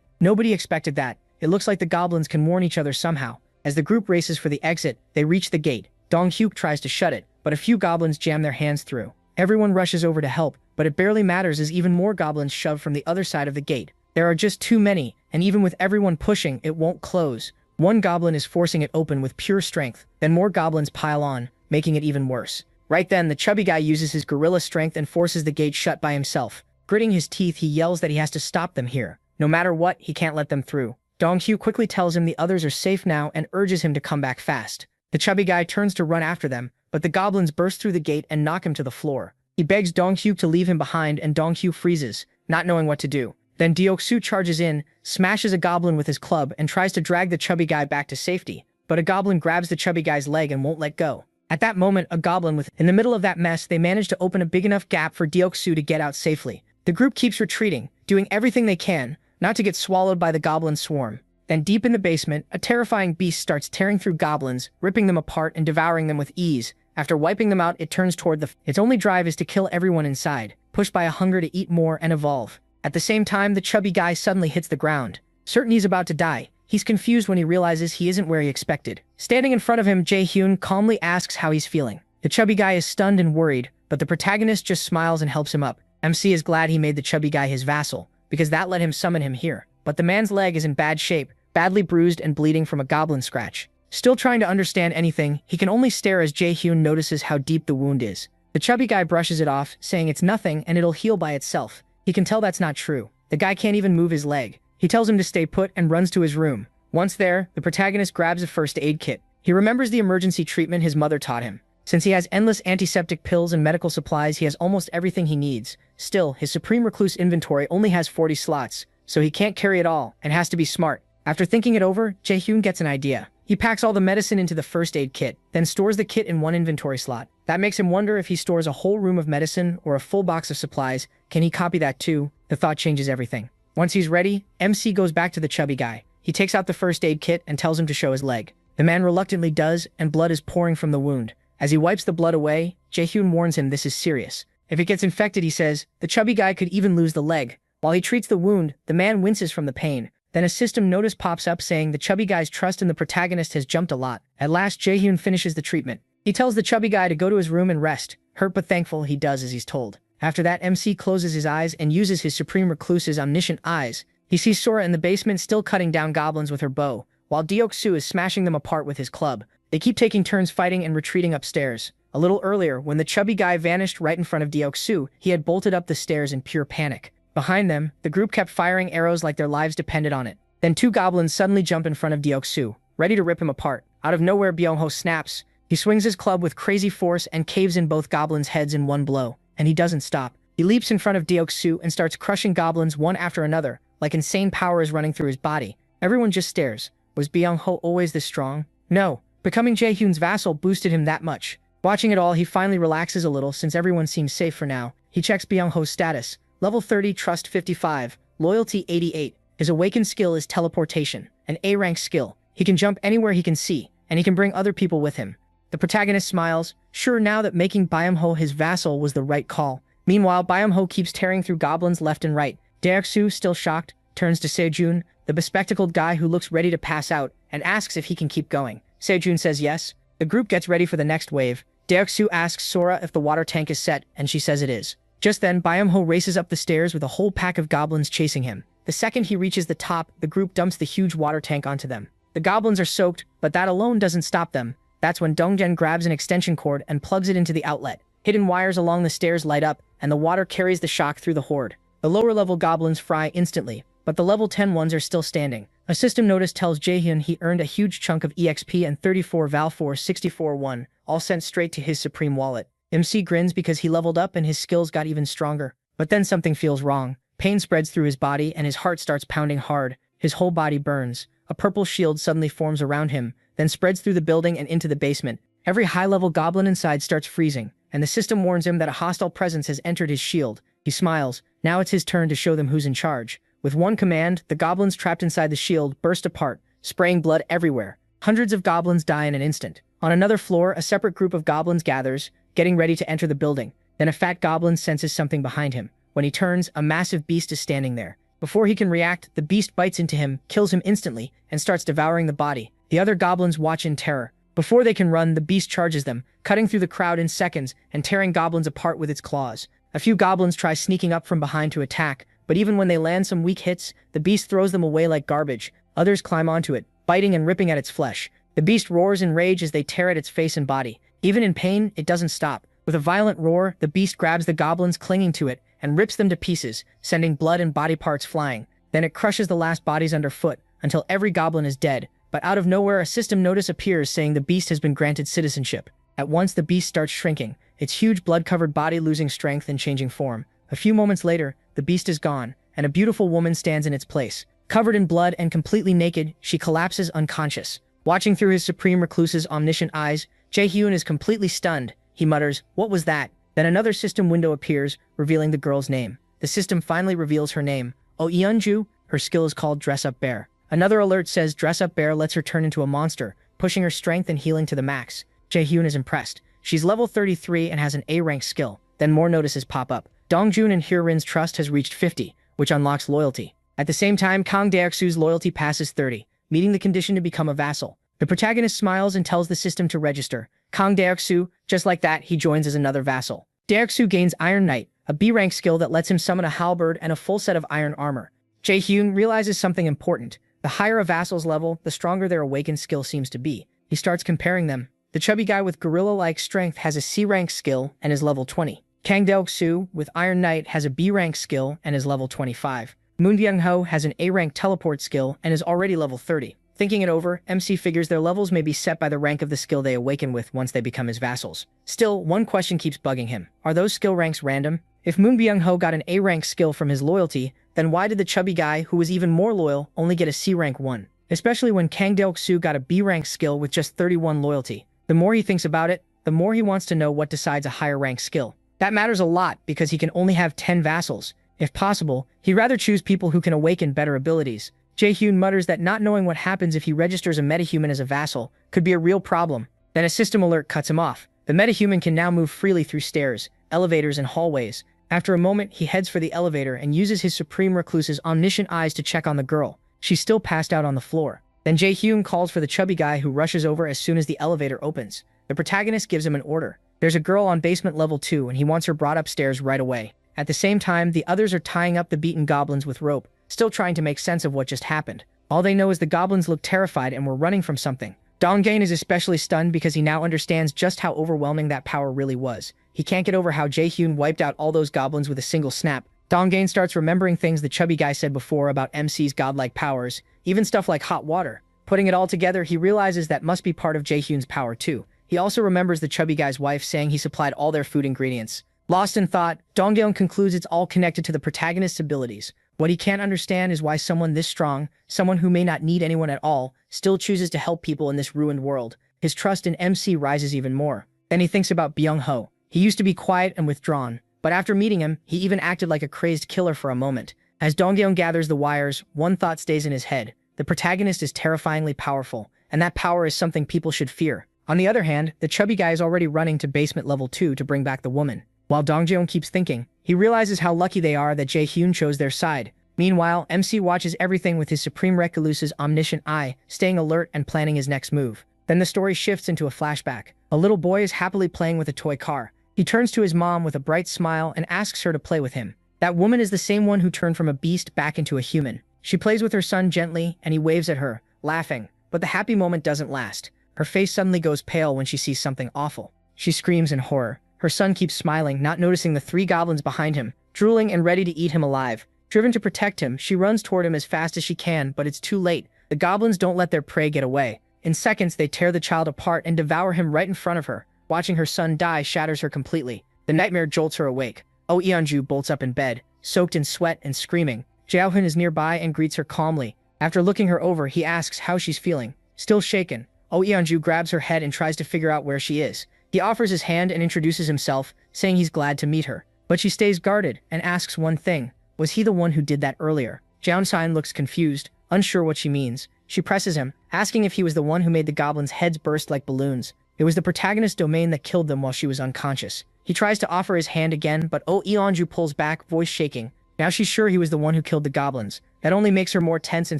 S1: Nobody expected that. It looks like the goblins can warn each other somehow. As the group races for the exit, they reach the gate. Dong-hyuk tries to shut it, but a few goblins jam their hands through. Everyone rushes over to help, but it barely matters as even more goblins shove from the other side of the gate. There are just too many, and even with everyone pushing, it won't close. One goblin is forcing it open with pure strength, then more goblins pile on, making it even worse. Right then, the chubby guy uses his gorilla strength and forces the gate shut by himself. Gritting his teeth, he yells that he has to stop them here. No matter what, he can't let them through. Dong-hyu quickly tells him the others are safe now and urges him to come back fast. The chubby guy turns to run after them, but the goblins burst through the gate and knock him to the floor. He begs Dong-hyu to leave him behind, and Dong-hyu freezes, not knowing what to do. Then Deok-soo charges in, smashes a goblin with his club, and tries to drag the chubby guy back to safety. But a goblin grabs the chubby guy's leg and won't let go. At that moment, a goblin in the middle of that mess, they manage to open a big enough gap for Deok-soo to get out safely. The group keeps retreating, doing everything they can, not to get swallowed by the goblin swarm. Then deep in the basement, a terrifying beast starts tearing through goblins, ripping them apart and devouring them with ease. After wiping them out, it turns toward its only drive is to kill everyone inside, pushed by a hunger to eat more and evolve. At the same time, the chubby guy suddenly hits the ground. Certain he's about to die, he's confused when he realizes he isn't where he expected. Standing in front of him, Jae-hyun calmly asks how he's feeling. The chubby guy is stunned and worried, but the protagonist just smiles and helps him up. MC is glad he made the chubby guy his vassal, because that let him summon him here. But the man's leg is in bad shape, badly bruised and bleeding from a goblin scratch. Still trying to understand anything, he can only stare as Jae-hyun notices how deep the wound is. The chubby guy brushes it off, saying it's nothing and it'll heal by itself. He can tell that's not true. The guy can't even move his leg. He tells him to stay put and runs to his room. Once there, the protagonist grabs a first aid kit. He remembers the emergency treatment his mother taught him. Since he has endless antiseptic pills and medical supplies, he has almost everything he needs. Still, his Supreme Recluse inventory only has 40 slots, so he can't carry it all and has to be smart. After thinking it over, Jae-hyun gets an idea. He packs all the medicine into the first aid kit, then stores the kit in one inventory slot. That makes him wonder if he stores a whole room of medicine or a full box of supplies. Can he copy that too? The thought changes everything. Once he's ready, MC goes back to the chubby guy. He takes out the first aid kit and tells him to show his leg. The man reluctantly does, and blood is pouring from the wound. As he wipes the blood away, Jae-hyun warns him this is serious. If it gets infected, he says, the chubby guy could even lose the leg. While he treats the wound, the man winces from the pain. Then a system notice pops up saying the chubby guy's trust in the protagonist has jumped a lot. At last, Jae-hyun finishes the treatment. He tells the chubby guy to go to his room and rest. Hurt but thankful, he does as he's told. After that, MC closes his eyes and uses his Supreme Recluse's omniscient eyes. He sees Sora in the basement still cutting down goblins with her bow, while Deok-soo is smashing them apart with his club. They keep taking turns fighting and retreating upstairs. A little earlier, when the chubby guy vanished right in front of Deok-soo, he had bolted up the stairs in pure panic. Behind them, the group kept firing arrows like their lives depended on it. Then two goblins suddenly jump in front of Deok-soo, ready to rip him apart. Out of nowhere, Byung-ho snaps. He swings his club with crazy force and caves in both goblins' heads in one blow. And he doesn't stop. He leaps in front of Deok-soo and starts crushing goblins one after another, like insane power is running through his body. Everyone just stares. Was Byung-ho always this strong? No. Becoming Jae-hyun's vassal boosted him that much. Watching it all, he finally relaxes a little since everyone seems safe for now. He checks Byung-ho's status. Level 30, Trust 55, Loyalty 88. His awakened skill is Teleportation, an A-rank skill. He can jump anywhere he can see, and he can bring other people with him. The protagonist smiles, sure now that making Byung-ho his vassal was the right call. Meanwhile, Byung-ho keeps tearing through goblins left and right. Deok-soo, still shocked, turns to Sejun, the bespectacled guy who looks ready to pass out, and asks if he can keep going. Sejun says yes. The group gets ready for the next wave. Deok-soo asks Sora if the water tank is set, and she says it is. Just then, Byung-ho races up the stairs with a whole pack of goblins chasing him. The second he reaches the top, the group dumps the huge water tank onto them. The goblins are soaked, but that alone doesn't stop them. That's when Dongjen grabs an extension cord and plugs it into the outlet. Hidden wires along the stairs light up, and the water carries the shock through the horde. The lower-level goblins fry instantly, but the level 10 ones are still standing. A system notice tells Jae-hyun he earned a huge chunk of EXP and 34 Valfor 64-1, all sent straight to his Supreme Wallet. MC grins because he leveled up and his skills got even stronger. But then something feels wrong. Pain spreads through his body and his heart starts pounding hard. His whole body burns. A purple shield suddenly forms around him, then spreads through the building and into the basement. Every high-level goblin inside starts freezing, and the system warns him that a hostile presence has entered his shield. He smiles. Now it's his turn to show them who's in charge. With one command, the goblins trapped inside the shield burst apart, spraying blood everywhere. Hundreds of goblins die in an instant. On another floor, a separate group of goblins gathers. getting ready to enter the building. Then a fat goblin senses something behind him. When he turns, a massive beast is standing there. Before he can react, the beast bites into him, kills him instantly, and starts devouring the body. The other goblins watch in terror. Before they can run, the beast charges them, cutting through the crowd in seconds and tearing goblins apart with its claws. A few goblins try sneaking up from behind to attack, but even when they land some weak hits, the beast throws them away like garbage. Others climb onto it, biting and ripping at its flesh. The beast roars in rage as they tear at its face and body. Even in pain, it doesn't stop. With a violent roar, the beast grabs the goblins clinging to it and rips them to pieces, sending blood and body parts flying. Then it crushes the last bodies underfoot until every goblin is dead. But out of nowhere, a system notice appears saying the beast has been granted citizenship. At once, the beast starts shrinking, its huge blood-covered body losing strength and changing form. A few moments later, the beast is gone, and a beautiful woman stands in its place. Covered in blood and completely naked, she collapses unconscious. Watching through his Supreme Recluse's omniscient eyes, Jae-hyun is completely stunned. He mutters, "What was that?" Then another system window appears, revealing the girl's name. The system finally reveals her name. Oh Eunju, her skill is called Dress Up Bear. Another alert says Dress Up Bear lets her turn into a monster, pushing her strength and healing to the max. Jae-hyun is impressed. She's level 33 and has an A-rank skill. Then more notices pop up. Dongjun and Hyorin's trust has reached 50, which unlocks loyalty. At the same time, Kang Dae-su's loyalty passes 30, meeting the condition to become a vassal. The protagonist smiles and tells the system to register. Kang Dae-su, just like that, he joins as another vassal. Dae-su gains Iron Knight, a B-rank skill that lets him summon a halberd and a full set of iron armor. Jae-hyun realizes something important. The higher a vassal's level, the stronger their awakened skill seems to be. He starts comparing them. The chubby guy with gorilla-like strength has a C-rank skill and is level 20. Kang Dae-su with Iron Knight has a B-rank skill and is level 25. Moon Byung-ho has an A-rank teleport skill and is already level 30. Thinking it over, MC figures their levels may be set by the rank of the skill they awaken with once they become his vassals. Still, one question keeps bugging him. Are those skill ranks random? If Moon Byung-ho got an A-rank skill from his loyalty, then why did the chubby guy, who was even more loyal, only get a C-rank 1? Especially when Kang Dae-su got a B-rank skill with just 31 loyalty. The more he thinks about it, the more he wants to know what decides a higher rank skill. That matters a lot because he can only have 10 vassals. If possible, he'd rather choose people who can awaken better abilities. Jae-hyun mutters that not knowing what happens if he registers a metahuman as a vassal could be a real problem. Then a system alert cuts him off. The metahuman can now move freely through stairs, elevators, and hallways. After a moment, he heads for the elevator and uses his Supreme Recluse's omniscient eyes to check on the girl. She's still passed out on the floor. Then Jae-hyun calls for the chubby guy who rushes over as soon as the elevator opens. The protagonist gives him an order. There's a girl on basement level 2 and he wants her brought upstairs right away. At the same time, the others are tying up the beaten goblins with rope, still trying to make sense of what just happened. All they know is the goblins look terrified and were running from something. Donggain is especially stunned because he now understands just how overwhelming that power really was. He can't get over how Jae-hyun wiped out all those goblins with a single snap. Donggain starts remembering things the chubby guy said before about MC's godlike powers, even stuff like hot water. Putting it all together, he realizes that must be part of Jae-hyun's power too. He also remembers the chubby guy's wife saying he supplied all their food ingredients. Lost in thought, Dongdae concludes it's all connected to the protagonist's abilities. What he can't understand is why someone this strong, someone who may not need anyone at all, still chooses to help people in this ruined world. His trust in MC rises even more. Then he thinks about Byung-ho. He used to be quiet and withdrawn, but after meeting him, he even acted like a crazed killer for a moment. As Dongdae gathers the wires, one thought stays in his head. The protagonist is terrifyingly powerful, and that power is something people should fear. On the other hand, the chubby guy is already running to basement level 2 to bring back the woman. While Dongjae keeps thinking, he realizes how lucky they are that Jae-hyun chose their side. Meanwhile, MC watches everything with his Supreme Recluse's omniscient eye, staying alert and planning his next move. Then the story shifts into a flashback. A little boy is happily playing with a toy car. He turns to his mom with a bright smile and asks her to play with him. That woman is the same one who turned from a beast back into a human. She plays with her son gently, and he waves at her, laughing. But the happy moment doesn't last. Her face suddenly goes pale when she sees something awful. She screams in horror. Her son keeps smiling, not noticing the 3 goblins behind him, drooling and ready to eat him alive. Driven to protect him, she runs toward him as fast as she can, but it's too late. The goblins don't let their prey get away. In seconds, they tear the child apart and devour him right in front of her. Watching her son die shatters her completely. The nightmare jolts her awake. Oh Eunju bolts up in bed, soaked in sweat and screaming. Jaehoon is nearby and greets her calmly. After looking her over, he asks how she's feeling. Still shaken, Oh Eunju grabs her head and tries to figure out where she is. He offers his hand and introduces himself, saying he's glad to meet her. But she stays guarded and asks one thing. Was he the one who did that earlier? Jaunsan looks confused, unsure what she means. She presses him, asking if he was the one who made the goblins' heads burst like balloons. It was the protagonist's domain that killed them while she was unconscious. He tries to offer his hand again, but Yeonju pulls back, voice shaking. Now she's sure he was the one who killed the goblins. That only makes her more tense and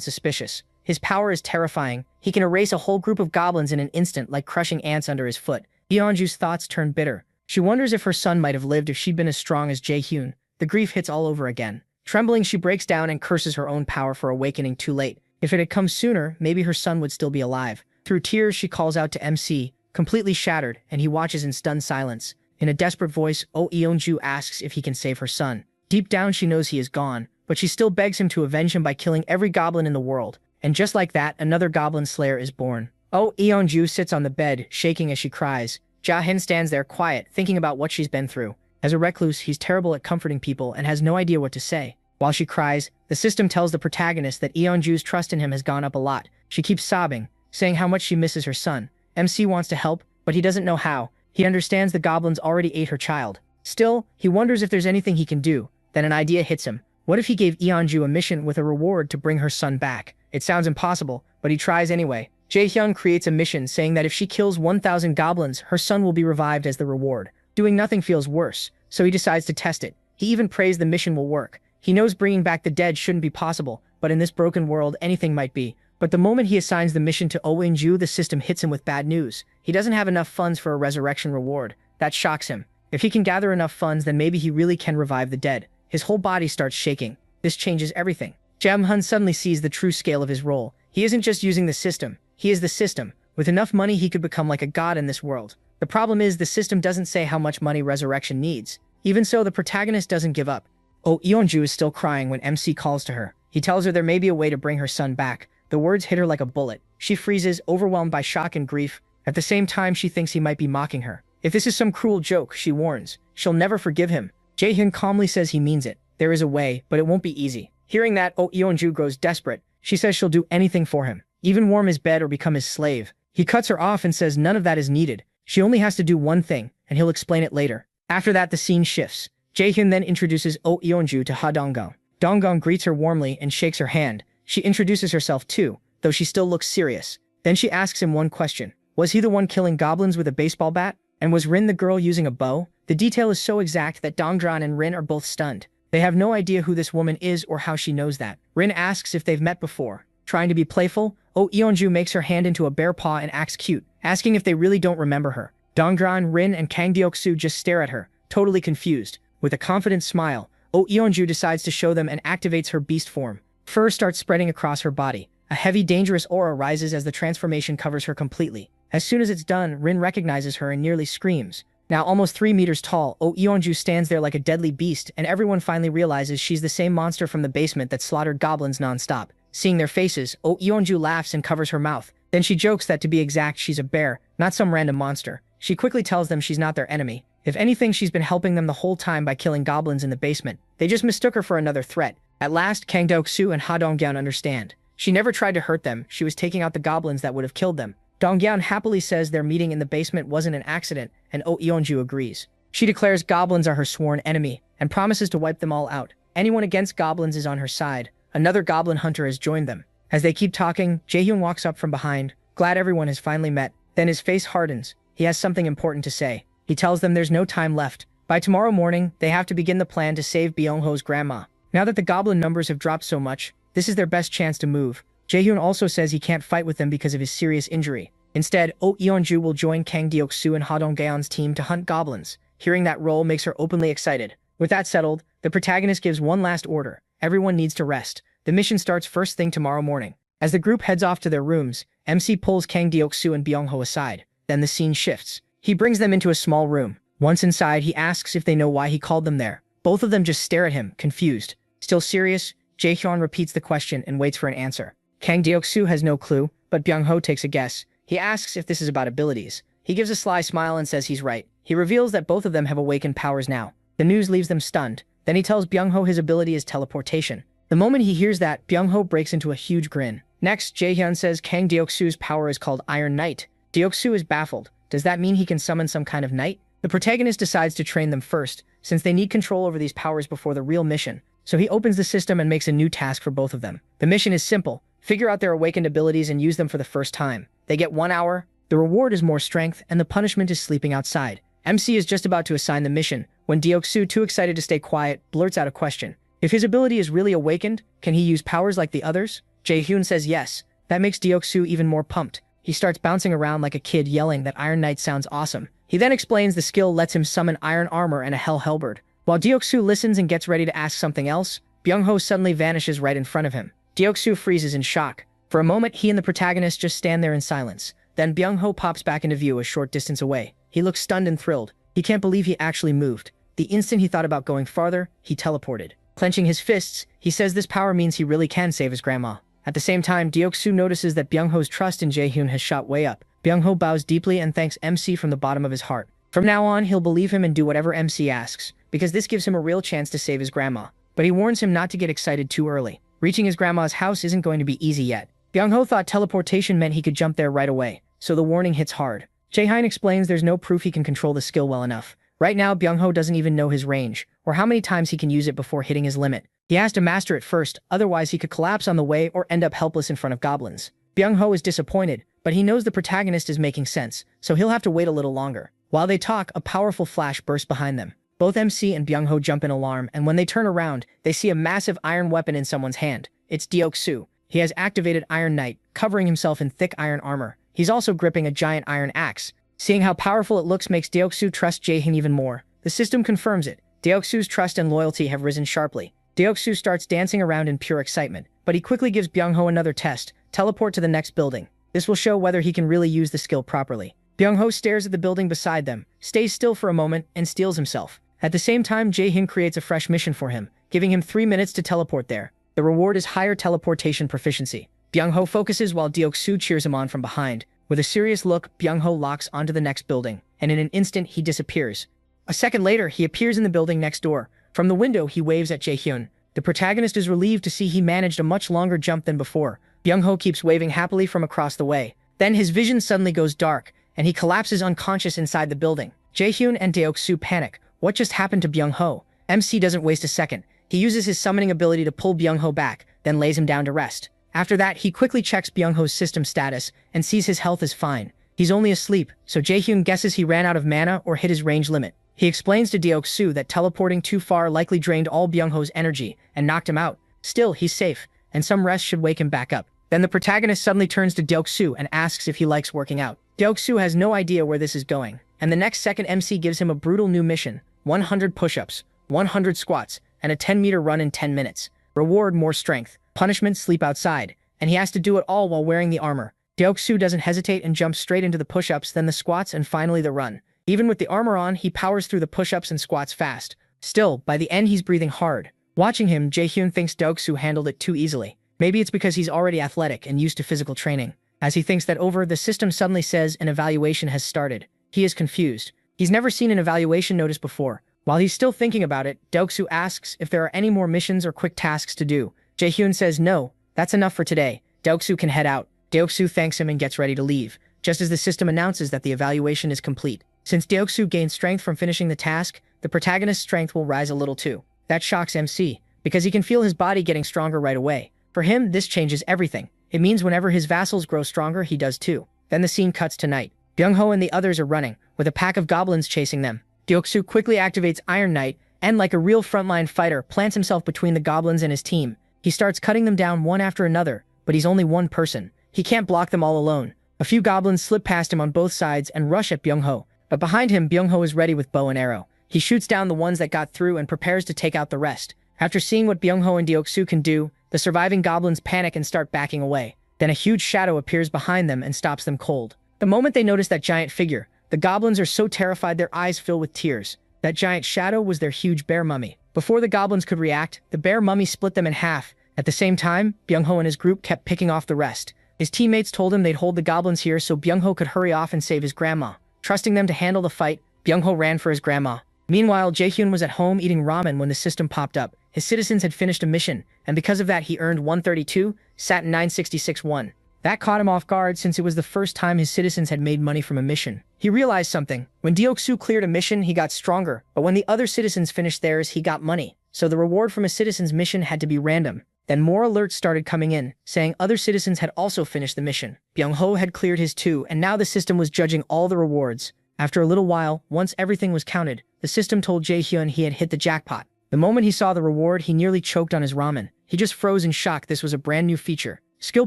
S1: suspicious. His power is terrifying. He can erase a whole group of goblins in an instant, like crushing ants under his foot. Yeonju's thoughts turn bitter. She wonders if her son might have lived if she'd been as strong as Jaehyun. The grief hits all over again. Trembling, she breaks down and curses her own power for awakening too late. If it had come sooner, maybe her son would still be alive. Through tears, she calls out to MC, completely shattered, and he watches in stunned silence. In a desperate voice, Yeonju asks if he can save her son. Deep down, she knows he is gone, but she still begs him to avenge him by killing every goblin in the world. And just like that, another goblin slayer is born. Yeonju sits on the bed, shaking as she cries. Jaehyun stands there quiet, thinking about what she's been through. As a recluse, he's terrible at comforting people and has no idea what to say. While she cries, the system tells the protagonist that Yeonju's trust in him has gone up a lot. She keeps sobbing, saying how much she misses her son. MC wants to help, but he doesn't know how. He understands the goblins already ate her child. Still, he wonders if there's anything he can do. Then an idea hits him. What if he gave Yeonju a mission with a reward to bring her son back? It sounds impossible, but he tries anyway. Jaehyun creates a mission saying that if she kills 1,000 goblins, her son will be revived as the reward. Doing nothing feels worse, so he decides to test it. He even prays the mission will work. He knows bringing back the dead shouldn't be possible, but in this broken world, anything might be. But the moment he assigns the mission to Yeonju, the system hits him with bad news. He doesn't have enough funds for a resurrection reward. That shocks him. If he can gather enough funds, then maybe he really can revive the dead. His whole body starts shaking. This changes everything. Jaehyun suddenly sees the true scale of his role. He isn't just using the system. He is the system. With enough money, he could become like a god in this world. The problem is the system doesn't say how much money resurrection needs. Even so, the protagonist doesn't give up. Yeonju is still crying when MC calls to her. He tells her there may be a way to bring her son back. The words hit her like a bullet. She freezes, overwhelmed by shock and grief. At the same time, she thinks he might be mocking her. If this is some cruel joke, she warns, she'll never forgive him. Jaehyun calmly says he means it. There is a way, but it won't be easy. Hearing that, Yeonju grows desperate. She says she'll do anything for him, even warm his bed or become his slave. He cuts her off and says none of that is needed. She only has to do one thing, and he'll explain it later. After that, the scene shifts. Jaehyun then introduces Yeonju to Donggang. Donggang greets her warmly and shakes her hand. She introduces herself too, though she still looks serious. Then she asks him one question. Was he the one killing goblins with a baseball bat? And was Rin the girl using a bow? The detail is so exact that Dongdran and Rin are both stunned. They have no idea who this woman is or how she knows that. Rin asks if they've met before. Trying to be playful, Yeonju makes her hand into a bear paw and acts cute, asking if they really don't remember her. Dongdran, Rin, and Kang Deoksu just stare at her, totally confused. With a confident smile, Yeonju decides to show them and activates her beast form. Fur starts spreading across her body. A heavy, dangerous aura rises as the transformation covers her completely. As soon as it's done, Rin recognizes her and nearly screams. Now almost 3 meters tall, Yeonju stands there like a deadly beast, and everyone finally realizes she's the same monster from the basement that slaughtered goblins non-stop. Seeing their faces, Yeonju laughs and covers her mouth. Then she jokes that to be exact, she's a bear, not some random monster. She quickly tells them she's not their enemy. If anything, she's been helping them the whole time by killing goblins in the basement. They just mistook her for another threat. At last, Kang Deoksu and Dongyan understand. She never tried to hurt them, she was taking out the goblins that would have killed them. Dongyan happily says their meeting in the basement wasn't an accident, and Yeonju agrees. She declares goblins are her sworn enemy, and promises to wipe them all out. Anyone against goblins is on her side. Another goblin hunter has joined them. As they keep talking, Jaehyun walks up from behind, glad everyone has finally met. Then his face hardens. He has something important to say. He tells them there's no time left. By tomorrow morning, they have to begin the plan to save Byung-ho's grandma. Now that the goblin numbers have dropped so much, this is their best chance to move. Jaehyun also says he can't fight with them because of his serious injury. Instead, Yeonju will join Kang Deoksu and Donggan's team to hunt goblins. Hearing that role makes her openly excited. With that settled, the protagonist gives one last order. Everyone needs to rest. The mission starts first thing tomorrow morning. As the group heads off to their rooms, MC pulls Kang Deoksu and Byung-ho aside. Then the scene shifts. He brings them into a small room. Once inside, he asks if they know why he called them there. Both of them just stare at him, confused. Still serious, Jaehyun repeats the question and waits for an answer. Kang Deoksu has no clue, but Byung-ho takes a guess. He asks if this is about abilities. He gives a sly smile and says he's right. He reveals that both of them have awakened powers now. The news leaves them stunned. Then he tells Byung-ho his ability is teleportation. The moment he hears that, Byung-ho breaks into a huge grin. Next, Jaehyun says Kang Deoksu's power is called Iron Knight. Deoksu is baffled. Does that mean he can summon some kind of knight? The protagonist decides to train them first, since they need control over these powers before the real mission. So he opens the system and makes a new task for both of them. The mission is simple. Figure out their awakened abilities and use them for the first time. They get 1 hour. The reward is more strength, and the punishment is sleeping outside. MC is just about to assign the mission, when Deoksu, too excited to stay quiet, blurts out a question. If his ability is really awakened, can he use powers like the others? Jaehyun says yes. That makes Deoksu even more pumped. He starts bouncing around like a kid yelling that Iron Knight sounds awesome. He then explains the skill lets him summon iron armor and a hell halberd. While Deoksu listens and gets ready to ask something else, Byung-ho suddenly vanishes right in front of him. Deoksu freezes in shock. For a moment, he and the protagonist just stand there in silence. Then Byung-ho pops back into view a short distance away. He looks stunned and thrilled. He can't believe he actually moved. The instant he thought about going farther, he teleported. Clenching his fists, he says this power means he really can save his grandma. At the same time, Deoksu notices that Byung-ho's trust in Jaehyun has shot way up. Byung-ho bows deeply and thanks MC from the bottom of his heart. From now on, he'll believe him and do whatever MC asks, because this gives him a real chance to save his grandma. But he warns him not to get excited too early. Reaching his grandma's house isn't going to be easy yet. Byung-ho thought teleportation meant he could jump there right away, so the warning hits hard. Jaehyun explains there's no proof he can control the skill well enough. Right now, Byung-ho doesn't even know his range, or how many times he can use it before hitting his limit. He has to master it first, otherwise he could collapse on the way or end up helpless in front of goblins. Byung-ho is disappointed, but he knows the protagonist is making sense, so he'll have to wait a little longer. While they talk, a powerful flash bursts behind them. Both MC and Byung-ho jump in alarm, and when they turn around, they see a massive iron weapon in someone's hand. It's Deoksu. He has activated Iron Knight, covering himself in thick iron armor. He's also gripping a giant iron axe. Seeing how powerful it looks makes Deoksu trust Jaehyun even more. The system confirms it. Deoksu's trust and loyalty have risen sharply. Deoksu starts dancing around in pure excitement, but he quickly gives Byung-ho another test: teleport to the next building. This will show whether he can really use the skill properly. Byung-ho stares at the building beside them, stays still for a moment, and steels himself. At the same time, Jaehyun creates a fresh mission for him, giving him 3 minutes to teleport there. The reward is higher teleportation proficiency. Byung-ho focuses while Deoksu cheers him on from behind. With a serious look, Byung-ho locks onto the next building, and in an instant he disappears. A second later, he appears in the building next door. From the window, he waves at Jaehyun. The protagonist is relieved to see he managed a much longer jump than before. Byung-ho keeps waving happily from across the way. Then his vision suddenly goes dark, and he collapses unconscious inside the building. Jaehyun and Deoksu panic. What just happened to Byung-ho? MC doesn't waste a second. He uses his summoning ability to pull Byung-ho back, then lays him down to rest. After that, he quickly checks Byung-ho's system status and sees his health is fine. He's only asleep, so Jaehyun guesses he ran out of mana or hit his range limit. He explains to Deoksu that teleporting too far likely drained all Byung-ho's energy and knocked him out. Still, he's safe, and some rest should wake him back up. Then the protagonist suddenly turns to Deoksu and asks if he likes working out. Deoksu has no idea where this is going, and the next second MC gives him a brutal new mission: 100 push-ups, 100 squats, and a 10-meter run in 10 minutes. Reward: more strength. Punishment: sleep outside. And he has to do it all while wearing the armor. Deoksu doesn't hesitate and jumps straight into the push-ups, then the squats, and finally the run. Even with the armor on, he powers through the push-ups and squats fast. Still, by the end he's breathing hard. Watching him, Jaehyun thinks Deoksu handled it too easily. Maybe it's because he's already athletic and used to physical training. As he thinks that over, the system suddenly says an evaluation has started. He is confused. He's never seen an evaluation notice before. While he's still thinking about it, Deoksu asks if there are any more missions or quick tasks to do. Jaehyun says no, that's enough for today. Deoksu can head out. Deoksu thanks him and gets ready to leave, just as the system announces that the evaluation is complete. Since Deoksu gained strength from finishing the task, the protagonist's strength will rise a little too. That shocks MC, because he can feel his body getting stronger right away. For him, this changes everything. It means whenever his vassals grow stronger, he does too. Then the scene cuts to night. Byung-ho and the others are running, with a pack of goblins chasing them. Deoksu quickly activates Iron Knight, and like a real frontline fighter, plants himself between the goblins and his team. He starts cutting them down one after another, but he's only one person. He can't block them all alone. A few goblins slip past him on both sides and rush at Byung-ho. But behind him, Byung-ho is ready with bow and arrow. He shoots down the ones that got through and prepares to take out the rest. After seeing what Byung-ho and Deoksu can do, the surviving goblins panic and start backing away. Then a huge shadow appears behind them and stops them cold. The moment they notice that giant figure, the goblins are so terrified their eyes fill with tears. That giant shadow was their huge bear mummy. Before the goblins could react, the bear mummy split them in half. At the same time, Byung-ho and his group kept picking off the rest. His teammates told him they'd hold the goblins here so Byung-ho could hurry off and save his grandma. Trusting them to handle the fight, Byung-ho ran for his grandma. Meanwhile, Jaehyun was at home eating ramen when the system popped up. His citizens had finished a mission, and because of that he earned 132, sat 966-1. That caught him off guard since it was the first time his citizens had made money from a mission. He realized something. When Deoksu cleared a mission, he got stronger, but when the other citizens finished theirs, he got money. So the reward from a citizen's mission had to be random. Then more alerts started coming in, saying other citizens had also finished the mission. Byung-ho had cleared his too, and now the system was judging all the rewards. After a little while, once everything was counted, the system told Jae-hyun he had hit the jackpot. The moment he saw the reward, he nearly choked on his ramen. He just froze in shock. This was a brand new feature. Skill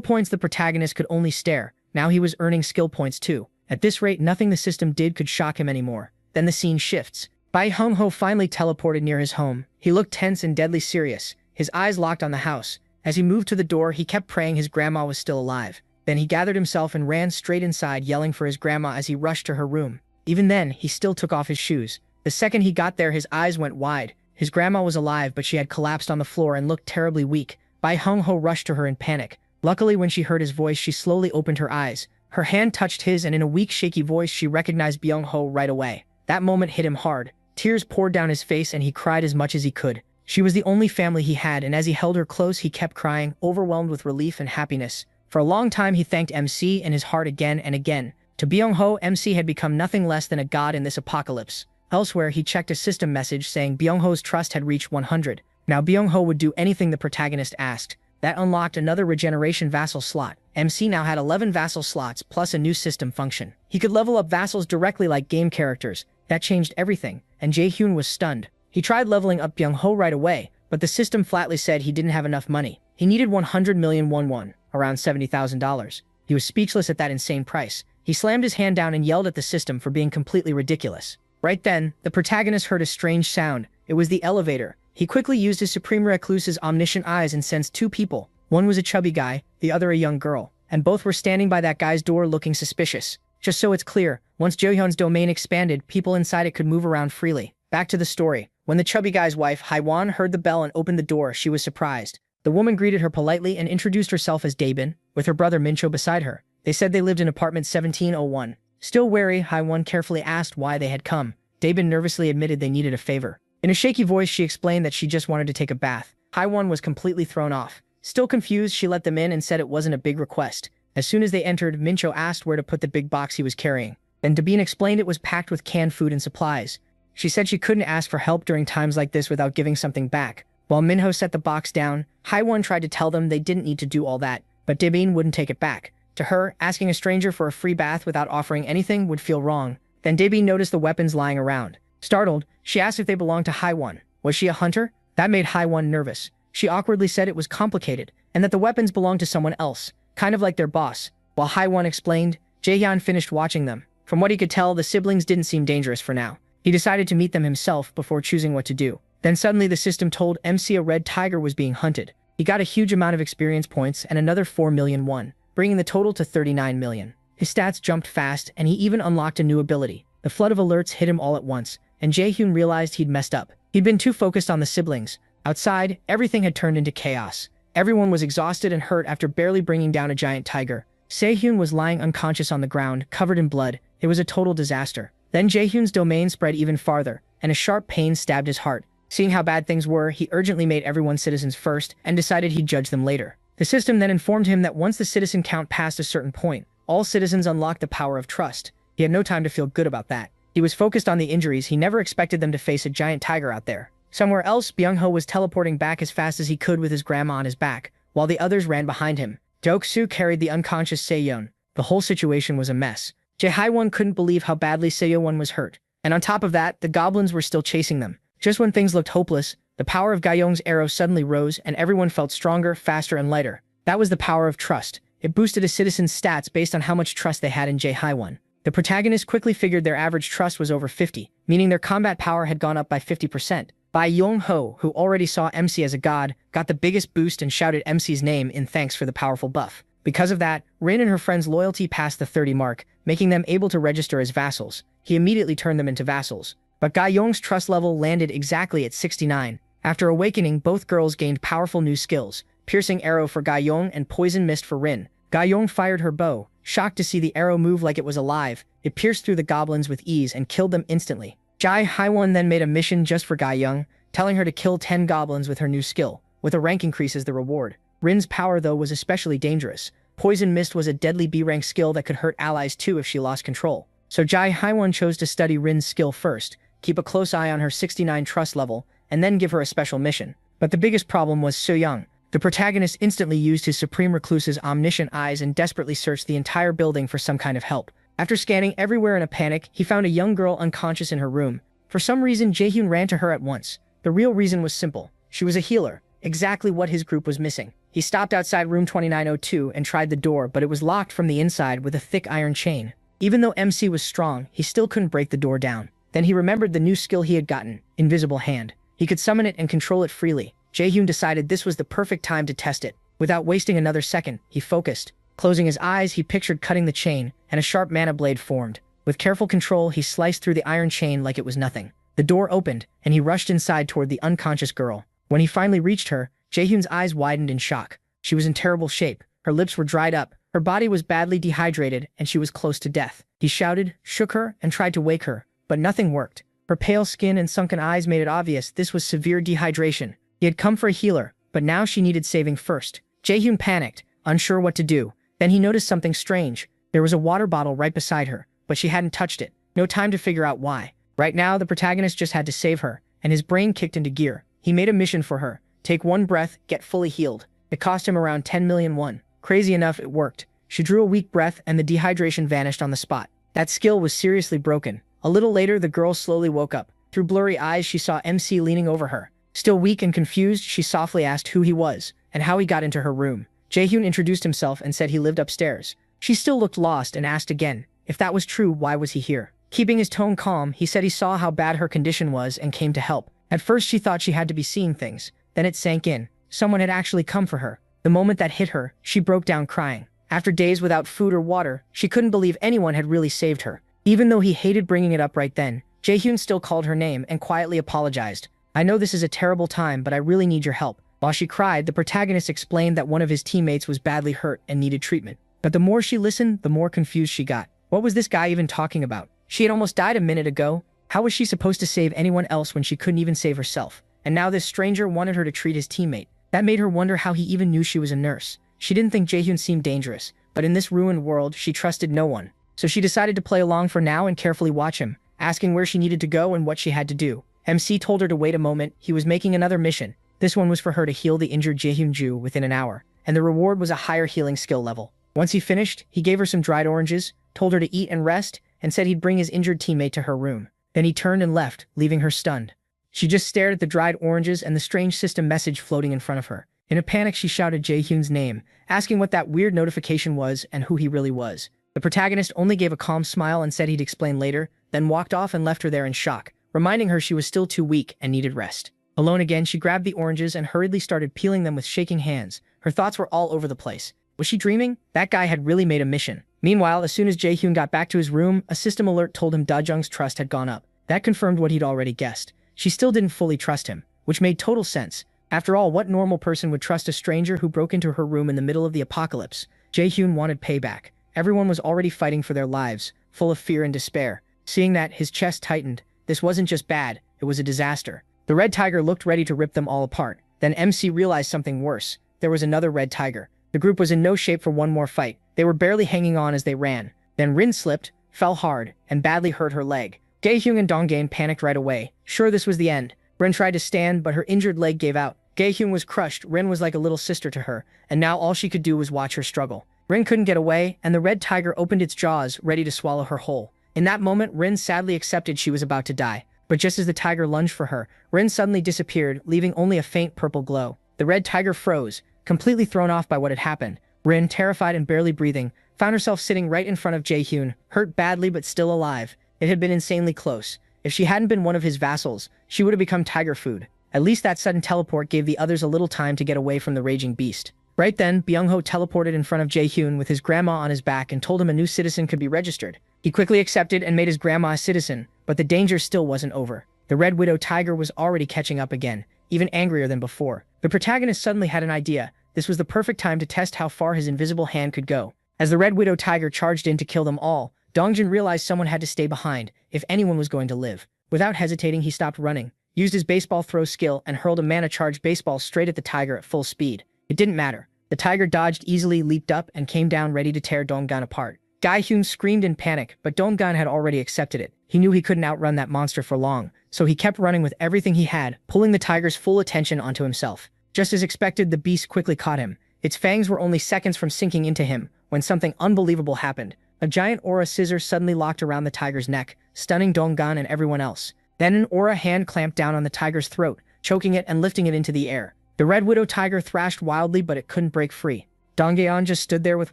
S1: points the protagonist could only stare. Now he was earning skill points too. At this rate, nothing the system did could shock him anymore. Then the scene shifts. Bai Hung-ho finally teleported near his home. He looked tense and deadly serious, his eyes locked on the house. As he moved to the door, he kept praying his grandma was still alive. Then he gathered himself and ran straight inside, yelling for his grandma as he rushed to her room. Even then, he still took off his shoes. The second he got there, his eyes went wide. His grandma was alive, but she had collapsed on the floor and looked terribly weak. Bai Hung-ho rushed to her in panic. Luckily, when she heard his voice, she slowly opened her eyes. Her hand touched his, and in a weak, shaky voice, she recognized Byung-ho right away. That moment hit him hard. Tears poured down his face, and he cried as much as he could. She was the only family he had, and as he held her close, he kept crying, overwhelmed with relief and happiness. For a long time, he thanked MC in his heart again and again. To Byung-ho, MC had become nothing less than a god in this apocalypse. Elsewhere, he checked a system message saying Byung-ho's trust had reached 100. Now Byung-ho would do anything the protagonist asked. That unlocked another regeneration vassal slot. MC now had 11 vassal slots plus a new system function. He could level up vassals directly like game characters. That changed everything, and Jae-hyun was stunned. He tried leveling up Byung-ho right away, but the system flatly said he didn't have enough money. He needed 100 million won, around $70,000. He was speechless at that insane price. He slammed his hand down and yelled at the system for being completely ridiculous. Right then, the protagonist heard a strange sound. It was the elevator. He quickly used his supreme recluse's omniscient eyes and sensed two people. One was a chubby guy, the other a young girl, and both were standing by that guy's door looking suspicious. Just so it's clear, once Jae-hyun's domain expanded, people inside it could move around freely. Back to the story. When the chubby guy's wife, Hye-won, heard the bell and opened the door, she was surprised. The woman greeted her politely and introduced herself as Daebin, with her brother Mincho beside her. They said they lived in apartment 1701. Still wary, Hye-won carefully asked why they had come. Daebin nervously admitted they needed a favor. In a shaky voice, she explained that she just wanted to take a bath. Hye-won was completely thrown off. Still confused, she let them in and said it wasn't a big request. As soon as they entered, Mincho asked where to put the big box he was carrying. Then Daebin explained it was packed with canned food and supplies. She said she couldn't ask for help during times like this without giving something back. While Minho set the box down, Hye-won tried to tell them they didn't need to do all that, but Daebin wouldn't take it back. To her, asking a stranger for a free bath without offering anything would feel wrong. Then Daebin noticed the weapons lying around. Startled, she asked if they belonged to Hye-won. Was she a hunter? That made Hye-won nervous. She awkwardly said it was complicated, and that the weapons belonged to someone else, kind of like their boss. While Hye-won explained, Jae-hyun finished watching them. From what he could tell, the siblings didn't seem dangerous for now. He decided to meet them himself before choosing what to do. Then suddenly the system told MC a red tiger was being hunted. He got a huge amount of experience points and another 4 million won, bringing the total to 39 million. His stats jumped fast, and he even unlocked a new ability. The flood of alerts hit him all at once, and Jae-hyun realized he'd messed up. He'd been too focused on the siblings. Outside, everything had turned into chaos. Everyone was exhausted and hurt after barely bringing down a giant tiger. Sehun was lying unconscious on the ground, covered in blood. It was a total disaster. Then Jae-hyun's domain spread even farther, and a sharp pain stabbed his heart. Seeing how bad things were, he urgently made everyone citizens first and decided he'd judge them later. The system then informed him that once the citizen count passed a certain point, all citizens unlocked the power of trust. He had no time to feel good about that. He was focused on the injuries. He never expected them to face a giant tiger out there. Somewhere else, Byung-ho was teleporting back as fast as he could with his grandma on his back, while the others ran behind him. Deok-soo carried the unconscious Seo-yeon. The whole situation was a mess. Jae-hyun couldn't believe how badly Seo-yeon was hurt. And on top of that, the goblins were still chasing them. Just when things looked hopeless, the power of Ga-young's arrow suddenly rose and everyone felt stronger, faster, and lighter. That was the power of trust. It boosted a citizen's stats based on how much trust they had in Jae-hyun. The protagonist quickly figured their average trust was over 50, meaning their combat power had gone up by 50%. Bai Yong-ho, who already saw MC as a god, got the biggest boost and shouted MC's name in thanks for the powerful buff. Because of that, Rin and her friend's loyalty passed the 30 mark, making them able to register as vassals. He immediately turned them into vassals. But Ga-young's trust level landed exactly at 69. After awakening, both girls gained powerful new skills, piercing arrow for Ga-young and poison mist for Rin. Ga-young fired her bow, shocked to see the arrow move like it was alive. It pierced through the goblins with ease and killed them instantly. Jae-hyun then made a mission just for Ga-young, telling her to kill 10 goblins with her new skill, with a rank increase as the reward. Rin's power, though, was especially dangerous. Poison Mist was a deadly B-rank skill that could hurt allies too if she lost control. So Jae-hyun chose to study Rin's skill first, keep a close eye on her 69 trust level, and then give her a special mission. But the biggest problem was So-young. The protagonist instantly used his Supreme Recluse's omniscient eyes and desperately searched the entire building for some kind of help. After scanning everywhere in a panic, he found a young girl unconscious in her room. For some reason, Jaehyun ran to her at once. The real reason was simple. She was a healer, exactly what his group was missing. He stopped outside room 2902 and tried the door, but it was locked from the inside with a thick iron chain. Even though MC was strong, he still couldn't break the door down. Then he remembered the new skill he had gotten, Invisible Hand. He could summon it and control it freely. Jaehyun decided this was the perfect time to test it. Without wasting another second, he focused. Closing his eyes, he pictured cutting the chain, and a sharp mana blade formed. With careful control, he sliced through the iron chain like it was nothing. The door opened, and he rushed inside toward the unconscious girl. When he finally reached her, Jaehyun's eyes widened in shock. She was in terrible shape. Her lips were dried up. Her body was badly dehydrated, and she was close to death. He shouted, shook her, and tried to wake her, but nothing worked. Her pale skin and sunken eyes made it obvious this was severe dehydration. He had come for a healer, but now she needed saving first. Jaehyun panicked, unsure what to do. Then he noticed something strange. There was a water bottle right beside her, but she hadn't touched it. No time to figure out why. Right now, the protagonist just had to save her, and his brain kicked into gear. He made a mission for her. Take one breath, get fully healed. It cost him around 10 million won. Crazy enough, it worked. She drew a weak breath and the dehydration vanished on the spot. That skill was seriously broken. A little later, the girl slowly woke up. Through blurry eyes, she saw MC leaning over her. Still weak and confused, she softly asked who he was and how he got into her room. Jaehyun introduced himself and said he lived upstairs. She still looked lost and asked again. If that was true, why was he here? Keeping his tone calm, he said he saw how bad her condition was and came to help. At first, she thought she had to be seeing things. Then it sank in. Someone had actually come for her. The moment that hit her, she broke down crying. After days without food or water, she couldn't believe anyone had really saved her. Even though he hated bringing it up right then, Jaehyun still called her name and quietly apologized. I know this is a terrible time, but I really need your help. While she cried, the protagonist explained that one of his teammates was badly hurt and needed treatment. But the more she listened, the more confused she got. What was this guy even talking about? She had almost died a minute ago. How was she supposed to save anyone else when she couldn't even save herself? And now this stranger wanted her to treat his teammate. That made her wonder how he even knew she was a nurse. She didn't think Jaehyun seemed dangerous, but in this ruined world, she trusted no one. So she decided to play along for now and carefully watch him, asking where she needed to go and what she had to do. MC told her to wait a moment. He was making another mission. This one was for her to heal the injured Jaehyun-ju within an hour, and the reward was a higher healing skill level. Once he finished, he gave her some dried oranges, told her to eat and rest, and said he'd bring his injured teammate to her room. Then he turned and left, leaving her stunned. She just stared at the dried oranges and the strange system message floating in front of her. In a panic, she shouted Jaehyun's name, asking what that weird notification was and who he really was. The protagonist only gave a calm smile and said he'd explain later, then walked off and left her there in shock, reminding her she was still too weak and needed rest. Alone again, she grabbed the oranges and hurriedly started peeling them with shaking hands. Her thoughts were all over the place. Was she dreaming? That guy had really made a mission. Meanwhile, as soon as Jaehyun got back to his room, a system alert told him Dajung's trust had gone up. That confirmed what he'd already guessed. She still didn't fully trust him, which made total sense. After all, what normal person would trust a stranger who broke into her room in the middle of the apocalypse? Jaehyun wanted payback. Everyone was already fighting for their lives, full of fear and despair. Seeing that, his chest tightened. This wasn't just bad, it was a disaster. The red tiger looked ready to rip them all apart. Then MC realized something worse. There was another red tiger. The group was in no shape for one more fight. They were barely hanging on as they ran. Then Rin slipped, fell hard, and badly hurt her leg. Jaehyun and Donggain panicked right away. Sure, this was the end. Rin tried to stand, but her injured leg gave out. Jaehyun was crushed. Rin was like a little sister to her, and now all she could do was watch her struggle. Rin couldn't get away, and the red tiger opened its jaws, ready to swallow her whole. In that moment, Rin sadly accepted she was about to die. But just as the tiger lunged for her, Rin suddenly disappeared, leaving only a faint purple glow. The red tiger froze, completely thrown off by what had happened. Rin, terrified and barely breathing, found herself sitting right in front of Jaehyun, hurt badly but still alive. It had been insanely close. If she hadn't been one of his vassals, she would have become tiger food. At least that sudden teleport gave the others a little time to get away from the raging beast. Right then, Byung-ho teleported in front of Jaehyun with his grandma on his back and told him a new citizen could be registered. He quickly accepted and made his grandma a citizen, but the danger still wasn't over. The Red Widow tiger was already catching up again, even angrier than before. The protagonist suddenly had an idea. This was the perfect time to test how far his invisible hand could go. As the Red Widow tiger charged in to kill them all, Dongjin realized someone had to stay behind if anyone was going to live. Without hesitating, he stopped running, used his baseball throw skill, and hurled a mana-charged baseball straight at the tiger at full speed. It didn't matter. The tiger dodged easily, leaped up, and came down ready to tear Donggan apart. Jaehyun screamed in panic, but Donggan had already accepted it. He knew he couldn't outrun that monster for long, so he kept running with everything he had, pulling the tiger's full attention onto himself. Just as expected, the beast quickly caught him. Its fangs were only seconds from sinking into him when something unbelievable happened. A giant aura scissor suddenly locked around the tiger's neck, stunning Donggan and everyone else. Then an aura hand clamped down on the tiger's throat, choking it and lifting it into the air. The Red Widow tiger thrashed wildly, but it couldn't break free. Donggan just stood there with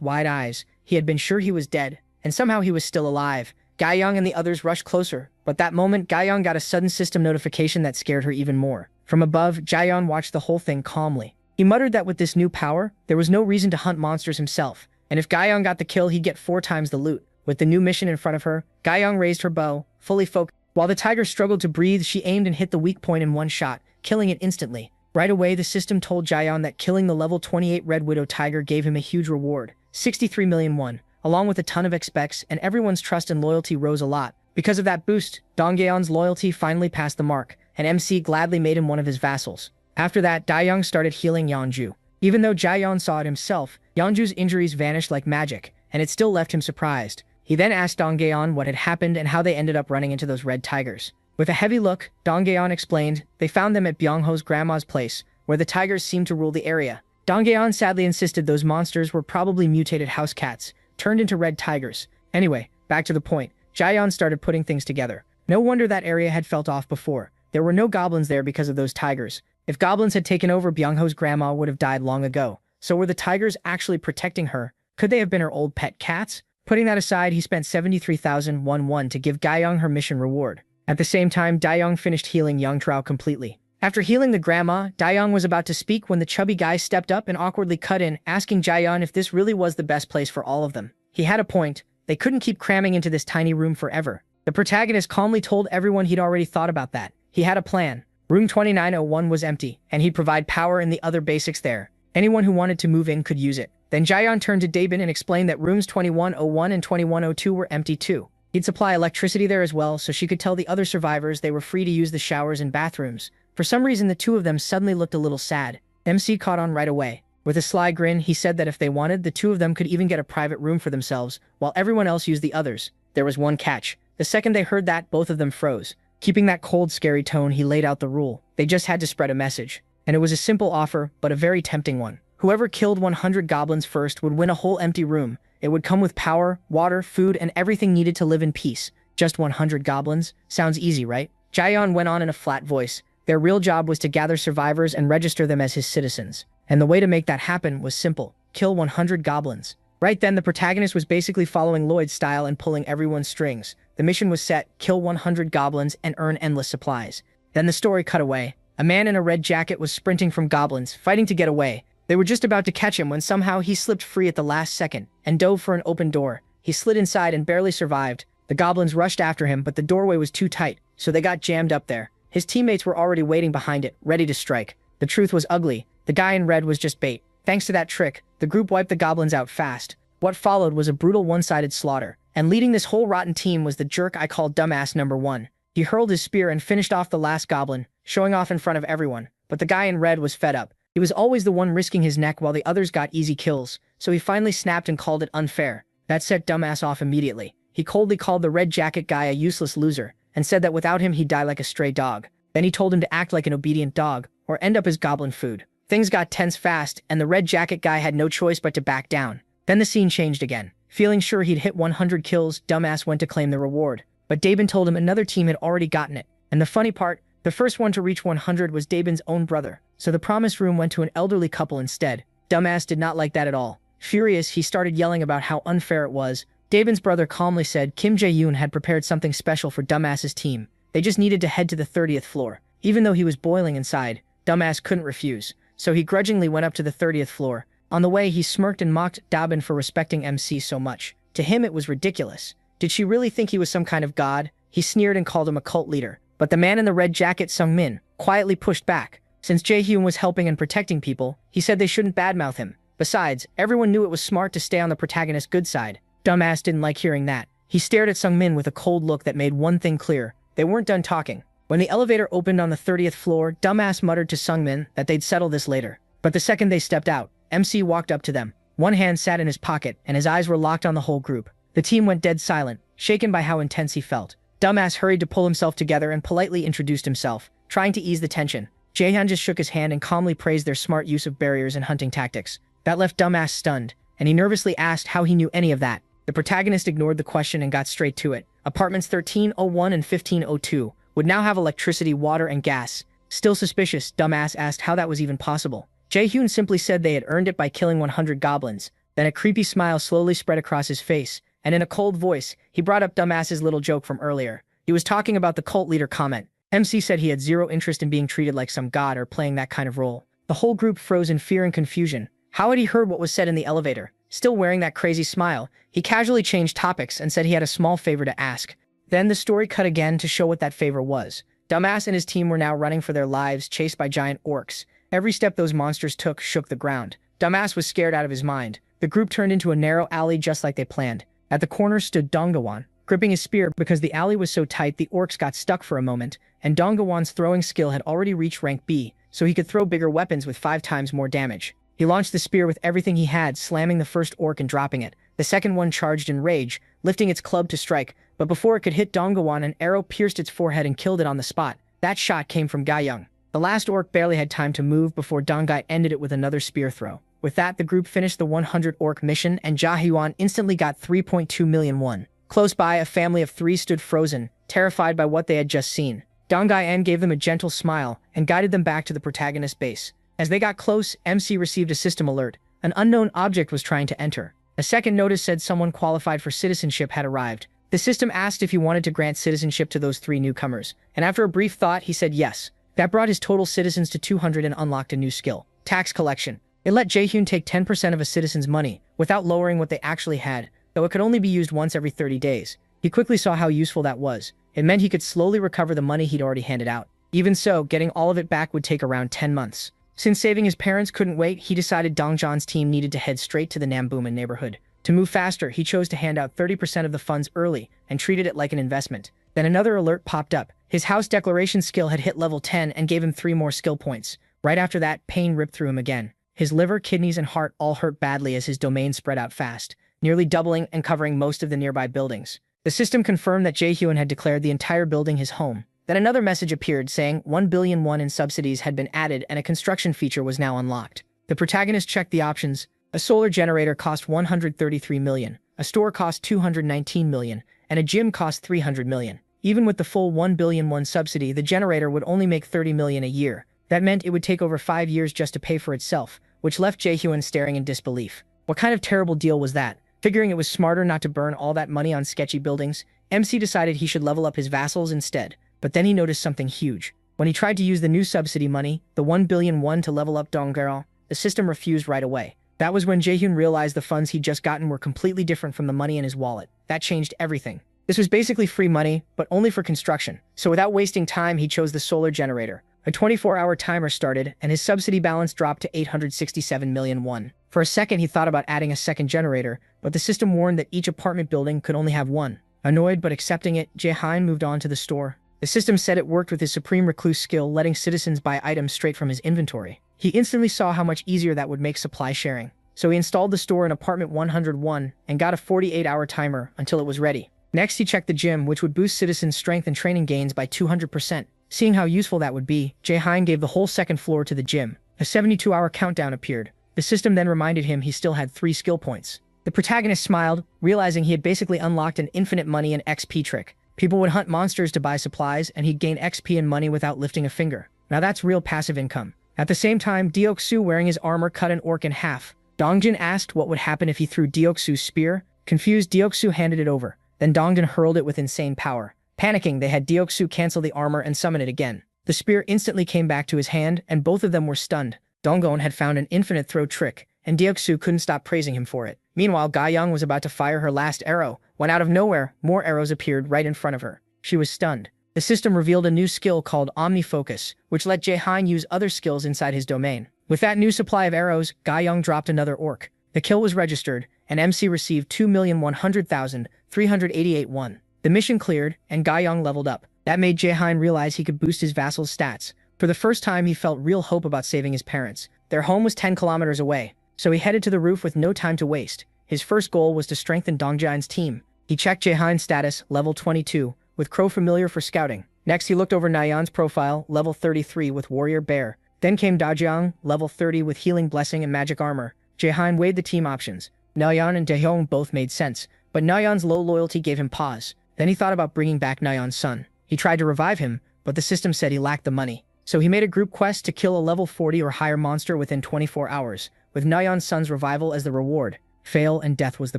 S1: wide eyes. He had been sure he was dead, and somehow he was still alive. Gaiyang and the others rushed closer, but that moment Gaiyang got a sudden system notification that scared her even more. From above, Jaeyeon watched the whole thing calmly. He muttered that with this new power, there was no reason to hunt monsters himself, and if Gaiyang got the kill, he'd get 4 times the loot. With the new mission in front of her, Gaiyang raised her bow, fully focused. While the tiger struggled to breathe, she aimed and hit the weak point in one shot, killing it instantly. Right away, the system told Jaeyeon that killing the level 28 Red Widow tiger gave him a huge reward, 63 million won, along with a ton of expecs, and everyone's trust and loyalty rose a lot. Because of that boost, Dongyeon's loyalty finally passed the mark, and MC gladly made him one of his vassals. After that, Daeyoung started healing Yeonju. Even though Jaeyeon saw it himself, Yeonju's injuries vanished like magic, and it still left him surprised. He then asked Dongyeon what had happened and how they ended up running into those red tigers. With a heavy look, Dongyeon explained they found them at Byungho's grandma's place, where the tigers seemed to rule the area. Dongyeon sadly insisted those monsters were probably mutated house cats, turned into red tigers. Anyway, back to the point, Jaeyeon started putting things together. No wonder that area had felt off before. There were no goblins there because of those tigers. If goblins had taken over, Byungho's grandma would have died long ago. So were the tigers actually protecting her? Could they have been her old pet cats? Putting that aside, he spent 73,000 won to give Gaiyang her mission reward. At the same time, Daeyoung finished healing Yeongtrao completely. After healing the grandma, Daeyoung was about to speak when the chubby guy stepped up and awkwardly cut in, asking Jaeyeon if this really was the best place for all of them. He had a point. They couldn't keep cramming into this tiny room forever. The protagonist calmly told everyone he'd already thought about that. He had a plan. Room 2901 was empty, and he'd provide power and the other basics there. Anyone who wanted to move in could use it. Then Jaeyeon turned to Daebin and explained that rooms 2101 and 2102 were empty too. He'd supply electricity there as well, so she could tell the other survivors they were free to use the showers and bathrooms. For some reason, the two of them suddenly looked a little sad. MC caught on right away. With a sly grin, he said that if they wanted, the two of them could even get a private room for themselves, while everyone else used the others. There was one catch. The second they heard that, both of them froze. Keeping that cold, scary tone, he laid out the rule. They just had to spread a message. And it was a simple offer, but a very tempting one. Whoever killed 100 goblins first would win a whole empty room. It would come with power, water, food, and everything needed to live in peace. Just 100 goblins? Sounds easy, right? Jaeyeon went on in a flat voice. Their real job was to gather survivors and register them as his citizens. And the way to make that happen was simple. Kill 100 goblins. Right then, the protagonist was basically following Lloyd's style and pulling everyone's strings. The mission was set, kill 100 goblins and earn endless supplies. Then the story cut away. A man in a red jacket was sprinting from goblins, fighting to get away. They were just about to catch him when somehow he slipped free at the last second and dove for an open door. He slid inside and barely survived. The goblins rushed after him, but the doorway was too tight, so they got jammed up there. His teammates were already waiting behind it, ready to strike. The truth was ugly. The guy in red was just bait. Thanks to that trick, the group wiped the goblins out fast. What followed was a brutal one-sided slaughter, and leading this whole rotten team was the jerk I called Dumbass Number 1. He hurled his spear and finished off the last goblin, showing off in front of everyone. But the guy in red was fed up. He was always the one risking his neck while the others got easy kills, so he finally snapped and called it unfair. That set Dumbass off immediately. He coldly called the red jacket guy a useless loser, and said that without him he'd die like a stray dog. Then he told him to act like an obedient dog, or end up as goblin food. Things got tense fast, and the red jacket guy had no choice but to back down. Then the scene changed again. Feeling sure he'd hit 100 kills, Dumbass went to claim the reward. But Daebin told him another team had already gotten it. And the funny part, the first one to reach 100 was Daebin's own brother, so the promised room went to an elderly couple instead. Dumbass did not like that at all. Furious, he started yelling about how unfair it was. Daebin's brother calmly said Kim Jae-yoon had prepared something special for Dumbass's team. They just needed to head to the 30th floor. Even though he was boiling inside, Dumbass couldn't refuse, so he grudgingly went up to the 30th floor. On the way, he smirked and mocked Daebin for respecting MC so much. To him, it was ridiculous. Did she really think he was some kind of god? He sneered and called him a cult leader. But the man in the red jacket, Sung-min, quietly pushed back. Since Jae-hyun was helping and protecting people, he said they shouldn't badmouth him. Besides, everyone knew it was smart to stay on the protagonist's good side. Dumbass didn't like hearing that. He stared at Sung-min with a cold look that made one thing clear. They weren't done talking. When the elevator opened on the 30th floor, Dumbass muttered to Sung-min that they'd settle this later. But the second they stepped out, MC walked up to them. One hand sat in his pocket, and his eyes were locked on the whole group. The team went dead silent, shaken by how intense he felt. Dumbass hurried to pull himself together and politely introduced himself, trying to ease the tension. Jaehyun just shook his hand and calmly praised their smart use of barriers and hunting tactics. That left Dumbass stunned, and he nervously asked how he knew any of that. The protagonist ignored the question and got straight to it. Apartments 1301 and 1502 would now have electricity, water, and gas. Still suspicious, Dumbass asked how that was even possible. Jaehyun simply said they had earned it by killing 100 goblins. Then a creepy smile slowly spread across his face, and in a cold voice, he brought up Dumbass's little joke from earlier. He was talking about the cult leader comment. MC said he had zero interest in being treated like some god or playing that kind of role. The whole group froze in fear and confusion. How had he heard what was said in the elevator? Still wearing that crazy smile, he casually changed topics and said he had a small favor to ask. Then the story cut again to show what that favor was. Dumbass and his team were now running for their lives, chased by giant orcs. Every step those monsters took shook the ground. Dumbass was scared out of his mind. The group turned into a narrow alley just like they planned. At the corner stood Dongdaewon, gripping his spear. Because the alley was so tight, the orcs got stuck for a moment, and Dongdaewon's throwing skill had already reached rank B, so he could throw bigger weapons with 5 times more damage. He launched the spear with everything he had, slamming the first orc and dropping it. The second one charged in rage, lifting its club to strike, but before it could hit Dongdaewon, an arrow pierced its forehead and killed it on the spot. That shot came from Gayoung. The last orc barely had time to move before Dongai ended it with another spear throw. With that, the group finished the 100 orc mission, and Jaehyun instantly got 3.2 million won. Close by, a family of 3 stood frozen, terrified by what they had just seen. Dongai-en gave them a gentle smile and guided them back to the protagonist's base. As they got close, MC received a system alert. An unknown object was trying to enter. A second notice said someone qualified for citizenship had arrived. The system asked if he wanted to grant citizenship to those 3 newcomers, and after a brief thought, he said yes. That brought his total citizens to 200 and unlocked a new skill: tax collection. It let Jaehyun take 10% of a citizen's money, without lowering what they actually had, though it could only be used once every 30 days. He quickly saw how useful that was. It meant he could slowly recover the money he'd already handed out. Even so, getting all of it back would take around 10 months. Since saving his parents couldn't wait, he decided Dongjan's team needed to head straight to the Nambuman neighborhood. To move faster, he chose to hand out 30% of the funds early and treated it like an investment. Then another alert popped up. His house declaration skill had hit level 10 and gave him 3 more skill points. Right after that, pain ripped through him again. His liver, kidneys, and heart all hurt badly as his domain spread out fast, nearly doubling and covering most of the nearby buildings. The system confirmed that Jaehyun had declared the entire building his home. Then another message appeared saying 1 billion won in subsidies had been added and a construction feature was now unlocked. The protagonist checked the options. A solar generator cost 133 million, a store cost 219 million, and a gym cost 300 million. Even with the full 1 billion won subsidy, the generator would only make 30 million a year. That meant it would take over 5 years just to pay for itself, which left Jaehyun staring in disbelief. What kind of terrible deal was that? Figuring it was smarter not to burn all that money on sketchy buildings, MC decided he should level up his vassals instead. But then he noticed something huge. When he tried to use the new subsidy money, the 1 billion won to level up Dongdaewon, the system refused right away. That was when Jaehyun realized the funds he'd just gotten were completely different from the money in his wallet. That changed everything. This was basically free money, but only for construction. So without wasting time, he chose the solar generator. A 24-hour timer started, and his subsidy balance dropped to 867 million won. For a second, he thought about adding a second generator, but the system warned that each apartment building could only have one. Annoyed but accepting it, Jaehyun moved on to the store. The system said it worked with his Supreme Recluse skill, letting citizens buy items straight from his inventory. He instantly saw how much easier that would make supply sharing. So he installed the store in apartment 101 and got a 48-hour timer until it was ready. Next, he checked the gym, which would boost citizens' strength and training gains by 200%. Seeing how useful that would be, Jaehyun gave the whole second floor to the gym. A 72-hour countdown appeared. The system then reminded him he still had 3 skill points. The protagonist smiled, realizing he had basically unlocked an infinite money and XP trick. People would hunt monsters to buy supplies, and he'd gain XP and money without lifting a finger. Now that's real passive income. At the same time, Deoksu, wearing his armor, cut an orc in half. Dongjin asked what would happen if he threw Deoksu's spear. Confused, Deoksu handed it over. Then Dongjin hurled it with insane power. Panicking, they had Deoksu cancel the armor and summon it again. The spear instantly came back to his hand, and both of them were stunned. Donggon had found an infinite throw trick, and Deoksu couldn't stop praising him for it. Meanwhile, Gayoung was about to fire her last arrow, when out of nowhere, more arrows appeared right in front of her. She was stunned. The system revealed a new skill called Omnifocus, which let Jaehyun use other skills inside his domain. With that new supply of arrows, Gayoung dropped another orc. The kill was registered, and MC received 2,100,388 won. The mission cleared, and Gayoung leveled up. That made Jaehyun realize he could boost his vassal's stats. For the first time, he felt real hope about saving his parents. Their home was 10 kilometers away, so he headed to the roof with no time to waste. His first goal was to strengthen Dongjin's team. He checked Jaehyun's status, level 22, with Crow Familiar for scouting. Next, he looked over Nayeon's profile, level 33 with Warrior Bear. Then came Dajiang, level 30 with Healing Blessing and Magic Armor. Jaehyun weighed the team options. Nayeon and Daehyung both made sense, but Nayeon's low loyalty gave him pause. Then he thought about bringing back Nayeon's son. He tried to revive him, but the system said he lacked the money. So he made a group quest to kill a level 40 or higher monster within 24 hours, with Nayeon's son's revival as the reward. Fail and death was the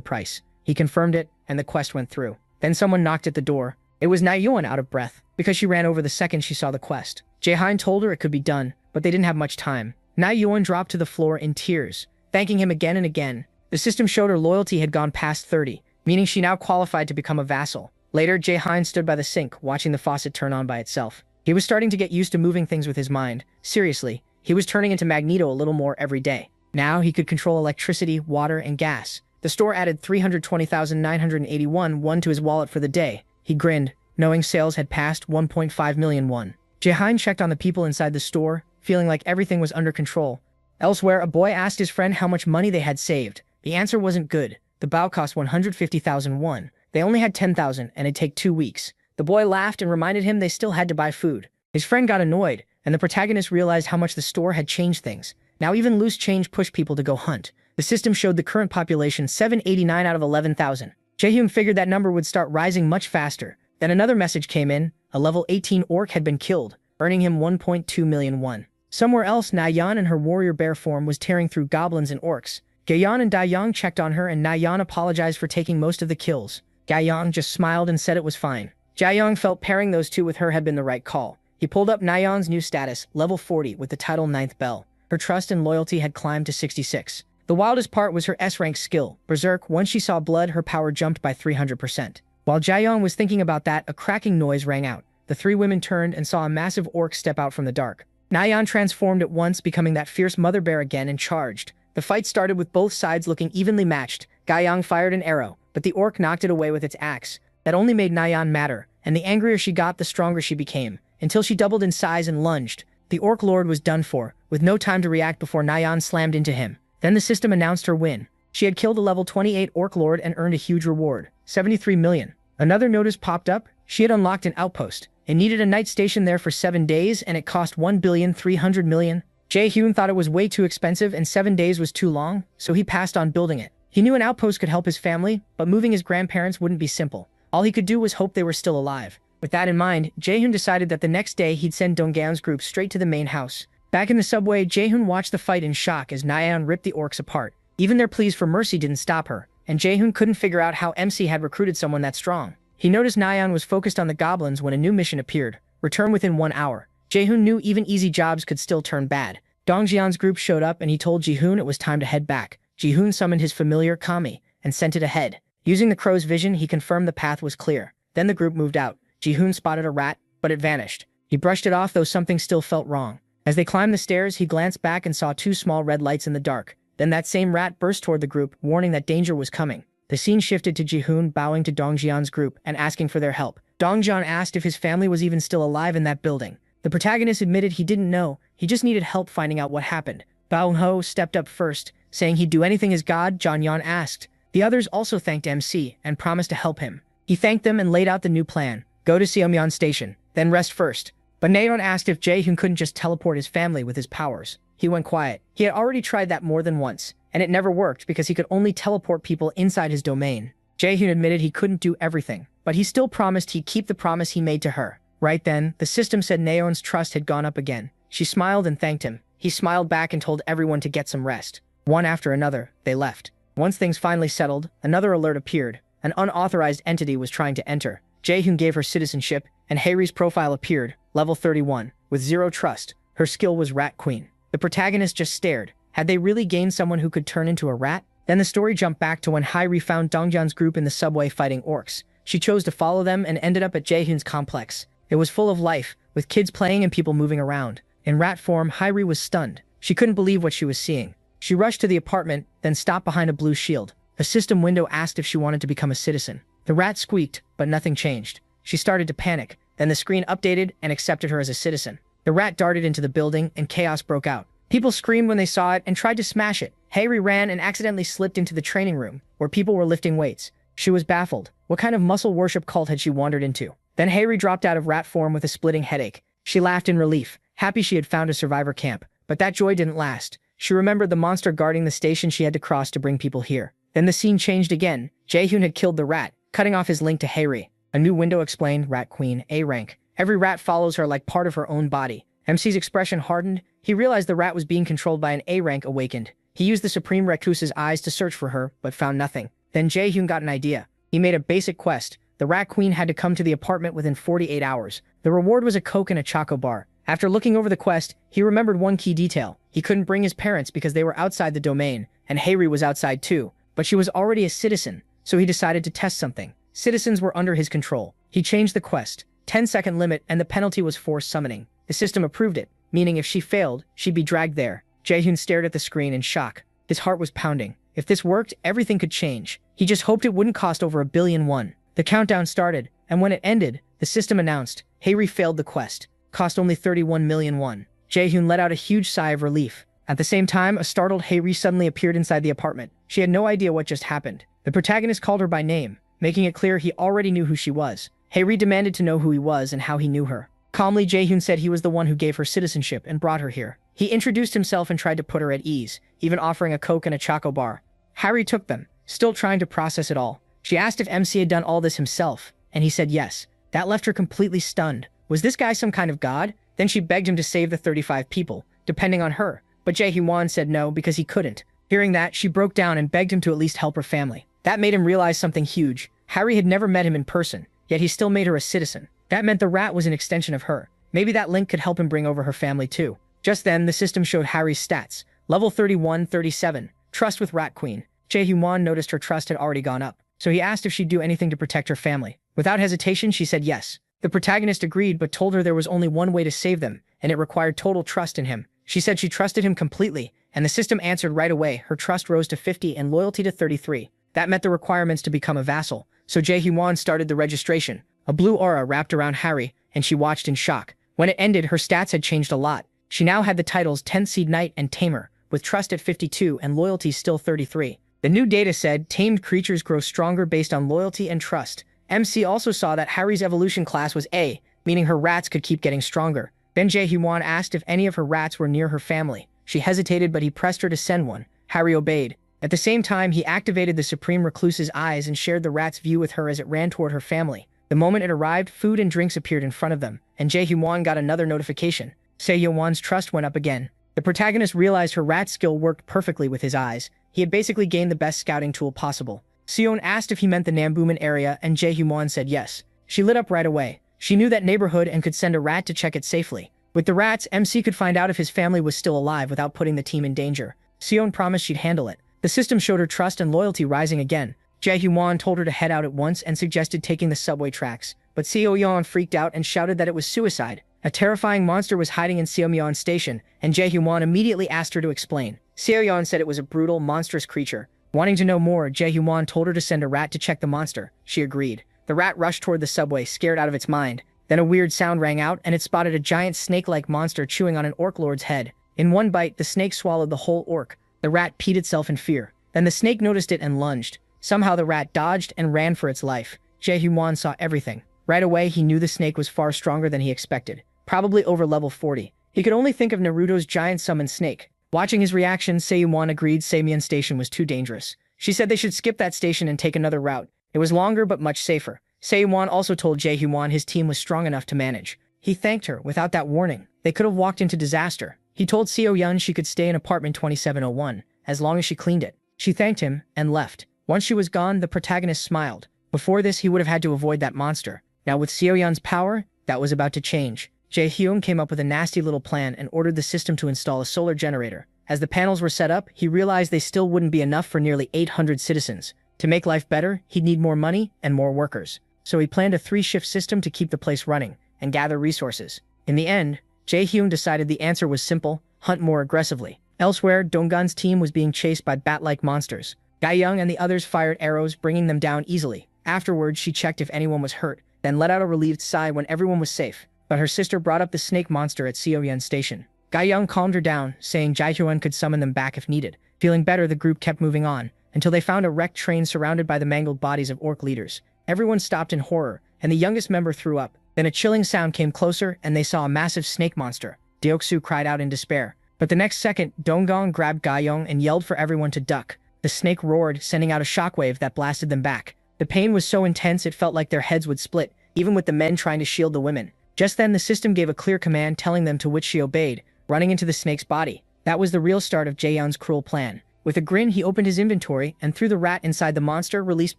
S1: price. He confirmed it, and the quest went through. Then someone knocked at the door. It was Nayeon, out of breath, because she ran over the second she saw the quest. Jaehyun told her it could be done, but they didn't have much time. Nayeon dropped to the floor in tears, thanking him again and again. The system showed her loyalty had gone past 30, meaning she now qualified to become a vassal. Later, Jaehyun stood by the sink, watching the faucet turn on by itself. He was starting to get used to moving things with his mind. Seriously, he was turning into Magneto a little more every day. Now he could control electricity, water, and gas. The store added 320,981 won to his wallet for the day. He grinned, knowing sales had passed 1.5 million won. Jaehyun checked on the people inside the store, feeling like everything was under control. Elsewhere, a boy asked his friend how much money they had saved. The answer wasn't good. The bao cost 150,000 won. They only had 10,000, and it'd take 2 weeks. The boy laughed and reminded him they still had to buy food. His friend got annoyed, and the protagonist realized how much the store had changed things. Now even loose change pushed people to go hunt. The system showed the current population 789 out of 11,000. Jaehyun figured that number would start rising much faster. Then another message came in. A level 18 orc had been killed, earning him 1.2 million won. Somewhere else, Nayeon in her warrior bear form was tearing through goblins and orcs. Gaeyeon and Daehyung checked on her, and Nayeon apologized for taking most of the kills. Gaeyeon just smiled and said it was fine. Jaehyung felt pairing those two with her had been the right call. He pulled up Nayeon's new status, level 40, with the title 9th Belle. Her trust and loyalty had climbed to 66. The wildest part was her S-rank skill, Berserk. Once she saw blood, her power jumped by 300%. While Jaehyung was thinking about that, a cracking noise rang out. The three women turned and saw a massive orc step out from the dark. Nayeon transformed at once, becoming that fierce mother bear again, and charged. The fight started with both sides looking evenly matched. Gaehyung fired an arrow, but the orc knocked it away with its axe. That only made Nayeon madder, and the angrier she got, the stronger she became, until she doubled in size and lunged. The orc lord was done for, with no time to react before Nayeon slammed into him. Then the system announced her win. She had killed a level 28 orc lord and earned a huge reward, 73 million. Another notice popped up. She had unlocked an outpost. It needed a night station there for 7 days, and it cost 1,300,000,000. Jaehyun thought it was way too expensive and 7 days was too long, so he passed on building it. He knew an outpost could help his family, but moving his grandparents wouldn't be simple. All he could do was hope they were still alive. With that in mind, Jaehyun decided that the next day he'd send Donggan's group straight to the main house. Back in the subway, Jaehyun watched the fight in shock as Nayeon ripped the orcs apart. Even their pleas for mercy didn't stop her, and Jaehyun couldn't figure out how MC had recruited someone that strong. He noticed Nayeon was focused on the goblins when a new mission appeared. Return within 1 hour. Jaehyun knew even easy jobs could still turn bad. Dongjian's group showed up and he told Jihoon it was time to head back. Jihoon summoned his familiar Kami and sent it ahead. Using the crow's vision, he confirmed the path was clear. Then the group moved out. Jihoon spotted a rat, but it vanished. He brushed it off, though something still felt wrong. As they climbed the stairs, he glanced back and saw 2 small red lights in the dark. Then that same rat burst toward the group, warning that danger was coming. The scene shifted to Jihoon bowing to Dongjian's group and asking for their help. Dongjian asked if his family was even still alive in that building. The protagonist admitted he didn't know, he just needed help finding out what happened. Bao Ho stepped up first, saying he'd do anything his god, Janyan asked. The others also thanked MC and promised to help him. He thanked them and laid out the new plan. Go to Seomyeon Station, then rest first. But Nayeon asked if Jaehyun couldn't just teleport his family with his powers. He went quiet. He had already tried that more than once, and it never worked because he could only teleport people inside his domain. Jaehyun admitted he couldn't do everything, but he still promised he'd keep the promise he made to her. Right then, the system said Nayeon's trust had gone up again. She smiled and thanked him. He smiled back and told everyone to get some rest. One after another, they left. Once things finally settled, another alert appeared. An unauthorized entity was trying to enter. Jaehyun gave her citizenship, and Haeri's profile appeared, level 31, with 0 trust. Her skill was Rat Queen. The protagonist just stared. Had they really gained someone who could turn into a rat? Then the story jumped back to when Haeri found Dongjian's group in the subway fighting orcs. She chose to follow them and ended up at Jaehyun's complex. It was full of life, with kids playing and people moving around. In rat form, Haeri was stunned. She couldn't believe what she was seeing. She rushed to the apartment, then stopped behind a blue shield. A system window asked if she wanted to become a citizen. The rat squeaked, but nothing changed. She started to panic. Then the screen updated and accepted her as a citizen. The rat darted into the building and chaos broke out. People screamed when they saw it and tried to smash it. Haeri ran and accidentally slipped into the training room, where people were lifting weights. She was baffled. What kind of muscle worship cult had she wandered into? Then Haeri dropped out of rat form with a splitting headache. She laughed in relief, happy she had found a survivor camp. But that joy didn't last. She remembered the monster guarding the station she had to cross to bring people here. Then the scene changed again. Jaehyun had killed the rat, cutting off his link to Haeri. A new window explained, Rat Queen, A rank. Every rat follows her like part of her own body. MC's expression hardened. He realized the rat was being controlled by an A rank awakened. He used the Supreme Recluse's eyes to search for her, but found nothing. Then Jaehyun got an idea. He made a basic quest. The Rat Queen had to come to the apartment within 48 hours. The reward was a Coke and a Choco Bar. After looking over the quest, he remembered one key detail. He couldn't bring his parents because they were outside the domain, and Haeri was outside too. But she was already a citizen, so he decided to test something. Citizens were under his control. He changed the quest. 10-second limit, and the penalty was forced summoning. The system approved it, meaning if she failed, she'd be dragged there. Jaehyun stared at the screen in shock. His heart was pounding. If this worked, everything could change. He just hoped it wouldn't cost over $1 billion. The countdown started, and when it ended, the system announced, Haeri failed the quest. Cost only 31 million won. Jaehyun let out a huge sigh of relief. At the same time, a startled Haeri suddenly appeared inside the apartment. She had no idea what just happened. The protagonist called her by name, making it clear he already knew who she was. Haeri demanded to know who he was and how he knew her. Calmly, Jaehyun said he was the one who gave her citizenship and brought her here. He introduced himself and tried to put her at ease, even offering a Coke and a Choco Bar. Haeri took them, still trying to process it all. She asked if MC had done all this himself, and he said yes. That left her completely stunned. Was this guy some kind of god? Then she begged him to save the 35 people, depending on her. But Jaehyun said no because he couldn't. Hearing that, she broke down and begged him to at least help her family. That made him realize something huge. Haeri had never met him in person, yet he still made her a citizen. That meant the rat was an extension of her. Maybe that link could help him bring over her family too. Just then, the system showed Haeri's stats. Level 31, 37. Trust with Rat Queen. Jaehyun noticed her trust had already gone up, so he asked if she'd do anything to protect her family. Without hesitation, she said yes. The protagonist agreed but told her there was only one way to save them, and it required total trust in him. She said she trusted him completely, and the system answered right away. Her trust rose to 50 and loyalty to 33. That met the requirements to become a vassal, so Jaehyun started the registration. A blue aura wrapped around Haeri, and she watched in shock. When it ended, her stats had changed a lot. She now had the titles 10th Seed Knight and Tamer, with trust at 52 and loyalty still 33. The new data said tamed creatures grow stronger based on loyalty and trust. MC also saw that Haeri's evolution class was A, meaning her rats could keep getting stronger. Then Jaehyun asked if any of her rats were near her family. She hesitated, but he pressed her to send one. Haeri obeyed. At the same time, he activated the Supreme Recluse's eyes and shared the rat's view with her as it ran toward her family. The moment it arrived, food and drinks appeared in front of them, and Jaehyun got another notification. Seo-yeon's trust went up again. The protagonist realized her rat skill worked perfectly with his eyes. He had basically gained the best scouting tool possible. Seon asked if he meant the Nambuman area, and Jaehyun said yes. She lit up right away. She knew that neighborhood and could send a rat to check it safely. With the rats, MC could find out if his family was still alive without putting the team in danger. Seon promised she'd handle it. The system showed her trust and loyalty rising again. Jaehyun told her to head out at once and suggested taking the subway tracks, but Seo-yeon freaked out and shouted that it was suicide. A terrifying monster was hiding in Seomyeon Station, and Jaehyun immediately asked her to explain. Seo-yeon said it was a brutal, monstrous creature. Wanting to know more, Jaehyun told her to send a rat to check the monster. She agreed. The rat rushed toward the subway, scared out of its mind. Then a weird sound rang out, and it spotted a giant snake-like monster chewing on an orc lord's head. In one bite, the snake swallowed the whole orc. The rat peed itself in fear. Then the snake noticed it and lunged. Somehow the rat dodged and ran for its life. Jaehyun saw everything. Right away, he knew the snake was far stronger than he expected. Probably over level 40. He could only think of Naruto's giant summon snake. Watching his reaction, Seo-yeon agreed Seomyeon Station was too dangerous. She said they should skip that station and take another route. It was longer but much safer. Seo-yeon also told Jaehyun his team was strong enough to manage. He thanked her. Without that warning, they could have walked into disaster. He told Seo-yeon she could stay in apartment 2701, as long as she cleaned it. She thanked him and left. Once she was gone, the protagonist smiled. Before this, he would have had to avoid that monster. Now with Seo-yeon's power, that was about to change. Jaehyun came up with a nasty little plan and ordered the system to install a solar generator. As the panels were set up, he realized they still wouldn't be enough for nearly 800 citizens. To make life better, he'd need more money and more workers. So he planned a 3-shift system to keep the place running and gather resources. In the end, Jaehyun decided the answer was simple: hunt more aggressively. Elsewhere, Donggan's team was being chased by bat-like monsters. Ga-young and the others fired arrows, bringing them down easily. Afterwards, she checked if anyone was hurt, then let out a relieved sigh when everyone was safe. But her sister brought up the snake monster at Seomyeon Station. Ga-young calmed her down, saying Jaehyun could summon them back if needed. Feeling better, the group kept moving on, until they found a wrecked train surrounded by the mangled bodies of orc leaders. Everyone stopped in horror, and the youngest member threw up. Then a chilling sound came closer, and they saw a massive snake monster. Deoksu cried out in despair. But the next second, Donggong grabbed Gaiyong and yelled for everyone to duck. The snake roared, sending out a shockwave that blasted them back. The pain was so intense it felt like their heads would split, even with the men trying to shield the women. Just then the system gave a clear command telling them to which she obeyed, running into the snake's body. That was the real start of Jaehyun's cruel plan. With a grin, he opened his inventory and through the rat inside the monster released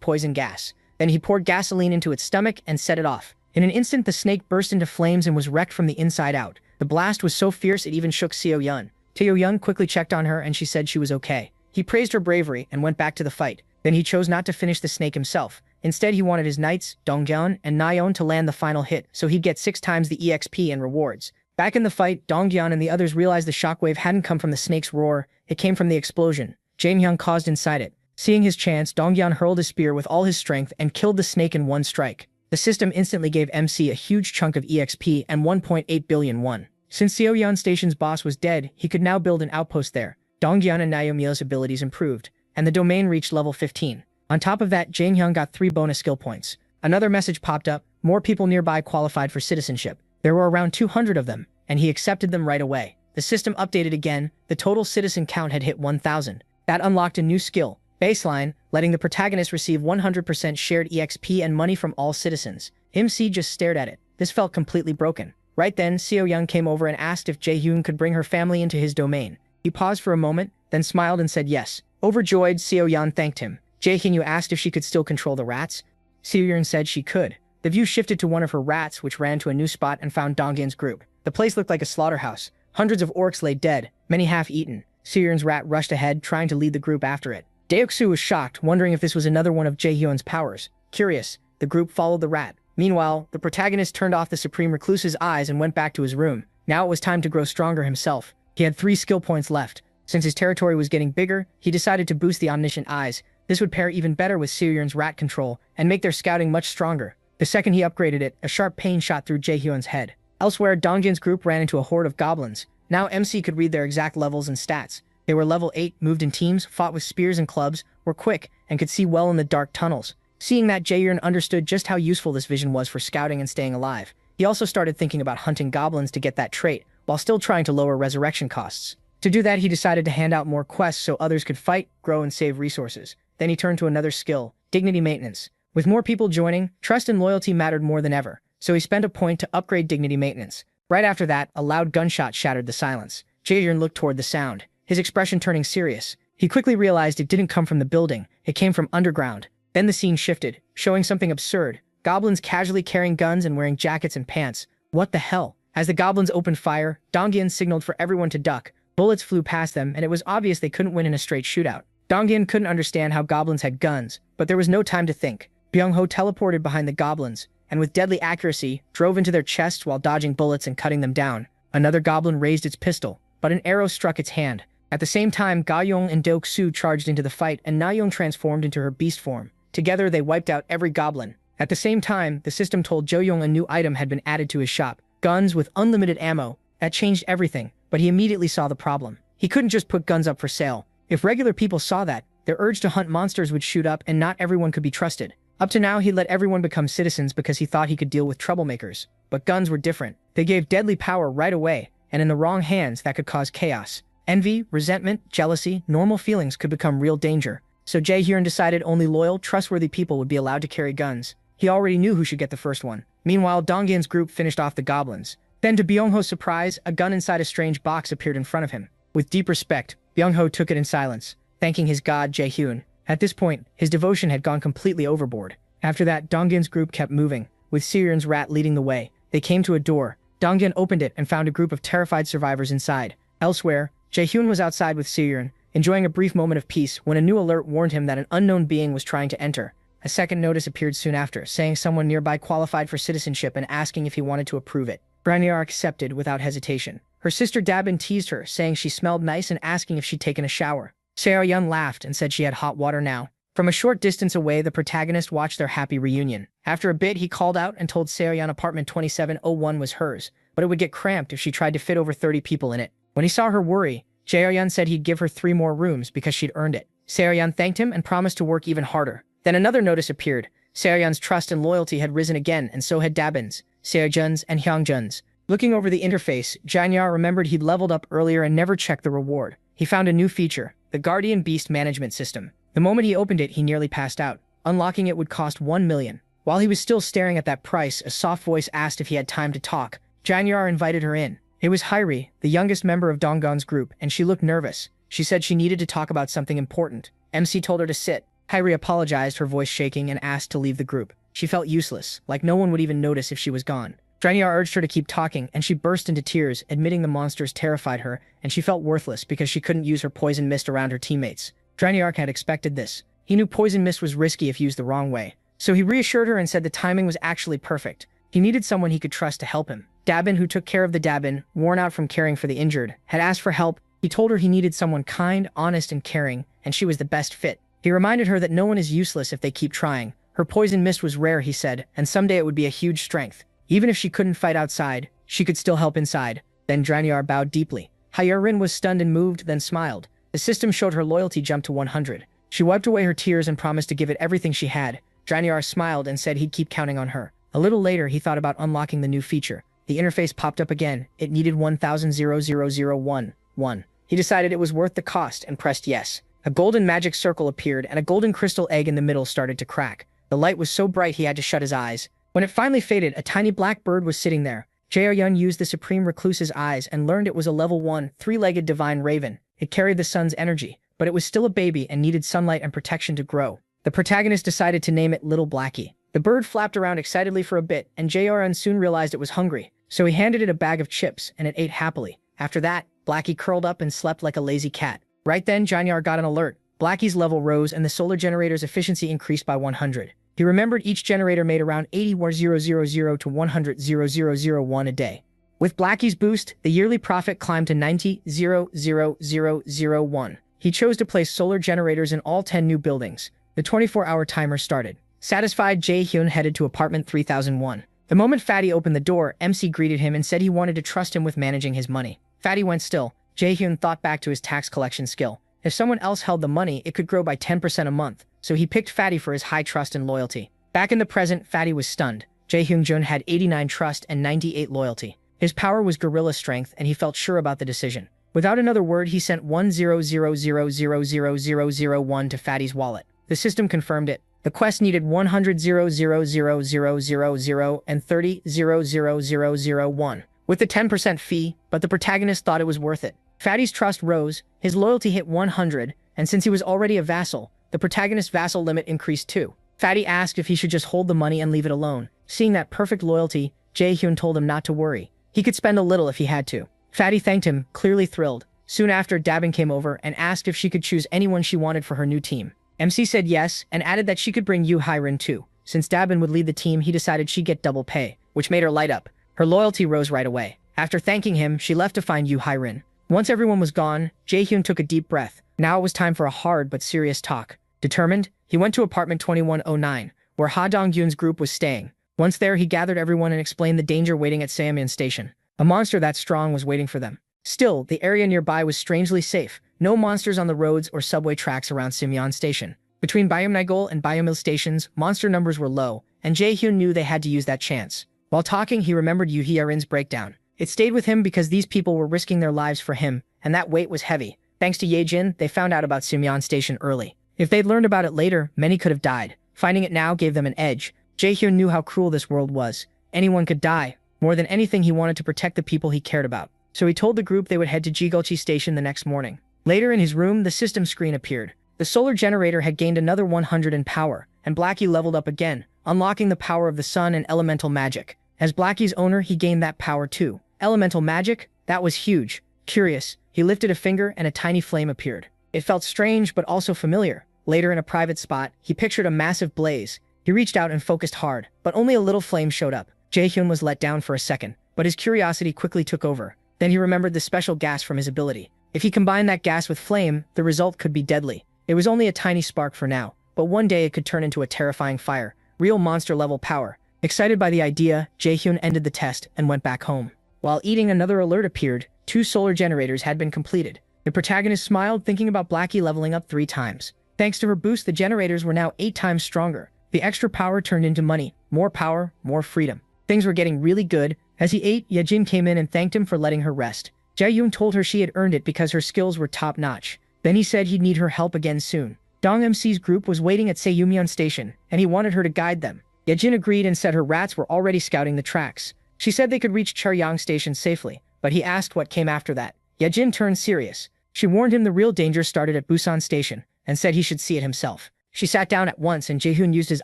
S1: poison gas. Then he poured gasoline into its stomach and set it off. In an instant, the snake burst into flames and was wrecked from the inside out. The blast was so fierce it even shook Seo-yeon. Tae-yeon quickly checked on her and she said she was okay. He praised her bravery and went back to the fight. Then he chose not to finish the snake himself. Instead, he wanted his knights, Dongyeon and Nayeon, to land the final hit, so he'd get 6 times the EXP and rewards. Back in the fight, Dongyeon and the others realized the shockwave hadn't come from the snake's roar, it came from the explosion Jaehyun caused inside it. Seeing his chance, Dongyeon hurled his spear with all his strength and killed the snake in one strike. The system instantly gave MC a huge chunk of EXP and 1.8 billion won. Since Seo-yeon Station's boss was dead, he could now build an outpost there. Dongyeon and Nayeon's abilities improved, and the domain reached level 15. On top of that, Jaehyun got 3 bonus skill points. Another message popped up, more people nearby qualified for citizenship. There were around 200 of them, and he accepted them right away. The system updated again, the total citizen count had hit 1,000. That unlocked a new skill, Baseline, letting the protagonist receive 100% shared EXP and money from all citizens. MC just stared at it. This felt completely broken. Right then, Seo-yeon came over and asked if Jaehyun could bring her family into his domain. He paused for a moment, then smiled and said yes. Overjoyed, Seo-yeon thanked him. Jaehyun asked if she could still control the rats. Seo-yeon said she could. The view shifted to one of her rats, which ran to a new spot and found Dongyeon's group. The place looked like a slaughterhouse. Hundreds of orcs lay dead, many half-eaten. Seo-yeon's rat rushed ahead, trying to lead the group after it. Deoksu was shocked, wondering if this was another one of Jaehyun's powers. Curious, the group followed the rat. Meanwhile, the protagonist turned off the Supreme Recluse's eyes and went back to his room. Now it was time to grow stronger himself. He had 3 skill points left. Since his territory was getting bigger, he decided to boost the Omniscient Eyes. This would pair even better with Seo-yeon's rat control and make their scouting much stronger. The second he upgraded it, a sharp pain shot through Jaehyun's head. Elsewhere, Dongyeon's group ran into a horde of goblins. Now MC could read their exact levels and stats. They were level 8, moved in teams, fought with spears and clubs, were quick, and could see well in the dark tunnels. Seeing that, Jaehyun understood just how useful this vision was for scouting and staying alive. He also started thinking about hunting goblins to get that trait, while still trying to lower resurrection costs. To do that, he decided to hand out more quests so others could fight, grow, and save resources. Then he turned to another skill, dignity maintenance. With more people joining, trust and loyalty mattered more than ever, so he spent a point to upgrade dignity maintenance. Right after that, a loud gunshot shattered the silence. Jaehyun looked toward the sound, his expression turning serious. He quickly realized it didn't come from the building, it came from underground. Then the scene shifted, showing something absurd. Goblins casually carrying guns and wearing jackets and pants. What the hell? As the goblins opened fire, Dongyeon signaled for everyone to duck. Bullets flew past them, and it was obvious they couldn't win in a straight shootout. Dongyeon couldn't understand how goblins had guns, but there was no time to think. Byung-ho teleported behind the goblins, and with deadly accuracy, drove into their chests while dodging bullets and cutting them down. Another goblin raised its pistol, but an arrow struck its hand. At the same time, Gaiyong and Deoksu charged into the fight, and Nayeon transformed into her beast form. Together, they wiped out every goblin. At the same time, the system told Joyoung a new item had been added to his shop. Guns with unlimited ammo. That changed everything, but he immediately saw the problem. He couldn't just put guns up for sale. If regular people saw that, their urge to hunt monsters would shoot up and not everyone could be trusted. Up to now, he let everyone become citizens because he thought he could deal with troublemakers. But guns were different. They gave deadly power right away, and in the wrong hands, that could cause chaos. Envy, resentment, jealousy, normal feelings could become real danger. So Jaehyun decided only loyal, trustworthy people would be allowed to carry guns. He already knew who should get the first one. Meanwhile, Dongyeon's group finished off the goblins. Then to Byung-ho's surprise, a gun inside a strange box appeared in front of him. With deep respect, Byung-ho took it in silence, thanking his god Jaehyun. At this point, his devotion had gone completely overboard. After that, Dongyeon's group kept moving, with Seryun's rat leading the way. They came to a door. Dongyeon opened it and found a group of terrified survivors inside. Elsewhere, Jaehyun was outside with Seryun, enjoying a brief moment of peace when a new alert warned him that an unknown being was trying to enter. A second notice appeared soon after, saying someone nearby qualified for citizenship and asking if he wanted to approve it. Rhaenyra accepted without hesitation. Her sister Dabin teased her, saying she smelled nice and asking if she'd taken a shower. Seo-yeon laughed and said she had hot water now. From a short distance away, the protagonist watched their happy reunion. After a bit, he called out and told Seo-yeon apartment 2701 was hers, but it would get cramped if she tried to fit over 30 people in it. When he saw her worry, Jaehyun said he'd give her 3 more rooms because she'd earned it. Seo-yeon thanked him and promised to work even harder. Then another notice appeared, Seoyeon's trust and loyalty had risen again, and so had Dabin's, Seojun's, and Hyungjun's. Looking over the interface, Janyar remembered he'd leveled up earlier and never checked the reward. He found a new feature, the Guardian Beast Management System. The moment he opened it, he nearly passed out. Unlocking it would cost 1 million. While he was still staring at that price, a soft voice asked if he had time to talk. Janyar invited her in. It was Hyri, the youngest member of Donggon's group, and she looked nervous. She said she needed to talk about something important. MC told her to sit. Hyri apologized, her voice shaking, and asked to leave the group. She felt useless, like no one would even notice if she was gone. Janyar urged her to keep talking, and she burst into tears, admitting the monsters terrified her, and she felt worthless because she couldn't use her poison mist around her teammates. Janyar had expected this. He knew poison mist was risky if used the wrong way. So he reassured her and said the timing was actually perfect. He needed someone he could trust to help him. Dabin, who took care of the Dabin, worn out from caring for the injured, had asked for help. He told her he needed someone kind, honest, and caring, and she was the best fit. He reminded her that no one is useless if they keep trying. Her poison mist was rare, he said, and someday it would be a huge strength. Even if she couldn't fight outside, she could still help inside. Then Janyar bowed deeply. Hyerin was stunned and moved, then smiled. The system showed her loyalty jumped to 100. She wiped away her tears and promised to give it everything she had. Janyar smiled and said he'd keep counting on her. A little later, he thought about unlocking the new feature. The interface popped up again. It needed 1,000,001. He decided it was worth the cost and pressed yes. A golden magic circle appeared and a golden crystal egg in the middle started to crack. The light was so bright he had to shut his eyes. When it finally faded, a tiny black bird was sitting there. Jaehyun used the Supreme Recluse's eyes and learned it was a level 1, 3-legged divine raven. It carried the sun's energy, but it was still a baby and needed sunlight and protection to grow. The protagonist decided to name it Little Blackie. The bird flapped around excitedly for a bit, and Jaehyun soon realized it was hungry. So he handed it a bag of chips, and it ate happily. After that, Blackie curled up and slept like a lazy cat. Right then, Janyar got an alert. Blackie's level rose and the solar generator's efficiency increased by 100. He remembered each generator made around 80,000 to 100,001 a day. With Blackie's boost, the yearly profit climbed to 90,000,001. He chose to place solar generators in all 10 new buildings. The 24-hour timer started. Satisfied, Jaehyun headed to apartment 3001. The moment Fatty opened the door, MC greeted him and said he wanted to trust him with managing his money. Fatty went still. Jaehyun thought back to his tax collection skill. If someone else held the money, it could grow by 10% a month, so he picked Fatty for his high trust and loyalty. Back in the present, Fatty was stunned. Jaehyun had 89 trust and 98 loyalty. His power was gorilla strength, and he felt sure about the decision. Without another word, he sent 100,000,001 to Fatty's wallet. The system confirmed it. The quest needed 100,000,000 and 30,000,001 with the 10% fee, but the protagonist thought it was worth it. Fatty's trust rose, his loyalty hit 100, and since he was already a vassal, the protagonist's vassal limit increased too. Fatty asked if he should just hold the money and leave it alone. Seeing that perfect loyalty, Jaehyun told him not to worry. He could spend a little if he had to. Fatty thanked him, clearly thrilled. Soon after, Dabin came over and asked if she could choose anyone she wanted for her new team. MC said yes, and added that she could bring Yu Hyrin too. Since Dabin would lead the team, he decided she'd get double pay, which made her light up. Her loyalty rose right away. After thanking him, she left to find Yu Hyrin. Once everyone was gone, Jaehyun took a deep breath. Now it was time for a hard but serious talk. Determined, he went to apartment 2109, where Ha Dong-gyun's group was staying. Once there, he gathered everyone and explained the danger waiting at Seomin Station. A monster that strong was waiting for them. Still, the area nearby was strangely safe. No monsters on the roads or subway tracks around Seomin Station. Between Bayumnagol and Bayumil stations, monster numbers were low, and Jaehyun knew they had to use that chance. While talking, he remembered Yu Hyarin's breakdown. It stayed with him because these people were risking their lives for him, and that weight was heavy. Thanks to Yejin, they found out about Seomin Station early. If they'd learned about it later, many could have died. Finding it now gave them an edge. Jaehyun knew how cruel this world was. Anyone could die. More than anything, he wanted to protect the people he cared about. So he told the group they would head to Jigulchi Station the next morning. Later in his room, the system screen appeared. The solar generator had gained another 100 in power, and Blackie leveled up again, unlocking the power of the sun and elemental magic. As Blackie's owner, he gained that power too. Elemental magic? That was huge. Curious, he lifted a finger and a tiny flame appeared. It felt strange but also familiar. Later in a private spot, he pictured a massive blaze. He reached out and focused hard, but only a little flame showed up. Jaehyun was let down for a second, but his curiosity quickly took over. Then he remembered the special gas from his ability. If he combined that gas with flame, the result could be deadly. It was only a tiny spark for now, but one day it could turn into a terrifying fire. Real monster-level power. Excited by the idea, Jaehyun ended the test and went back home. While eating, another alert appeared. 2 solar generators had been completed. The protagonist smiled, thinking about Blackie leveling up 3 times. Thanks to her boost, the generators were now 8 times stronger. The extra power turned into money. More power, more freedom. Things were getting really good. As he ate, Yejin came in and thanked him for letting her rest. Jaehyun told her she had earned it because her skills were top-notch. Then he said he'd need her help again soon. Dong MC's group was waiting at Seiyumyeon Station, and he wanted her to guide them. Yejin agreed and said her rats were already scouting the tracks. She said they could reach Charyang Station safely, but he asked what came after that. Yejin turned serious. She warned him the real danger started at Busan Station, and said he should see it himself. She sat down at once and Jaehyun used his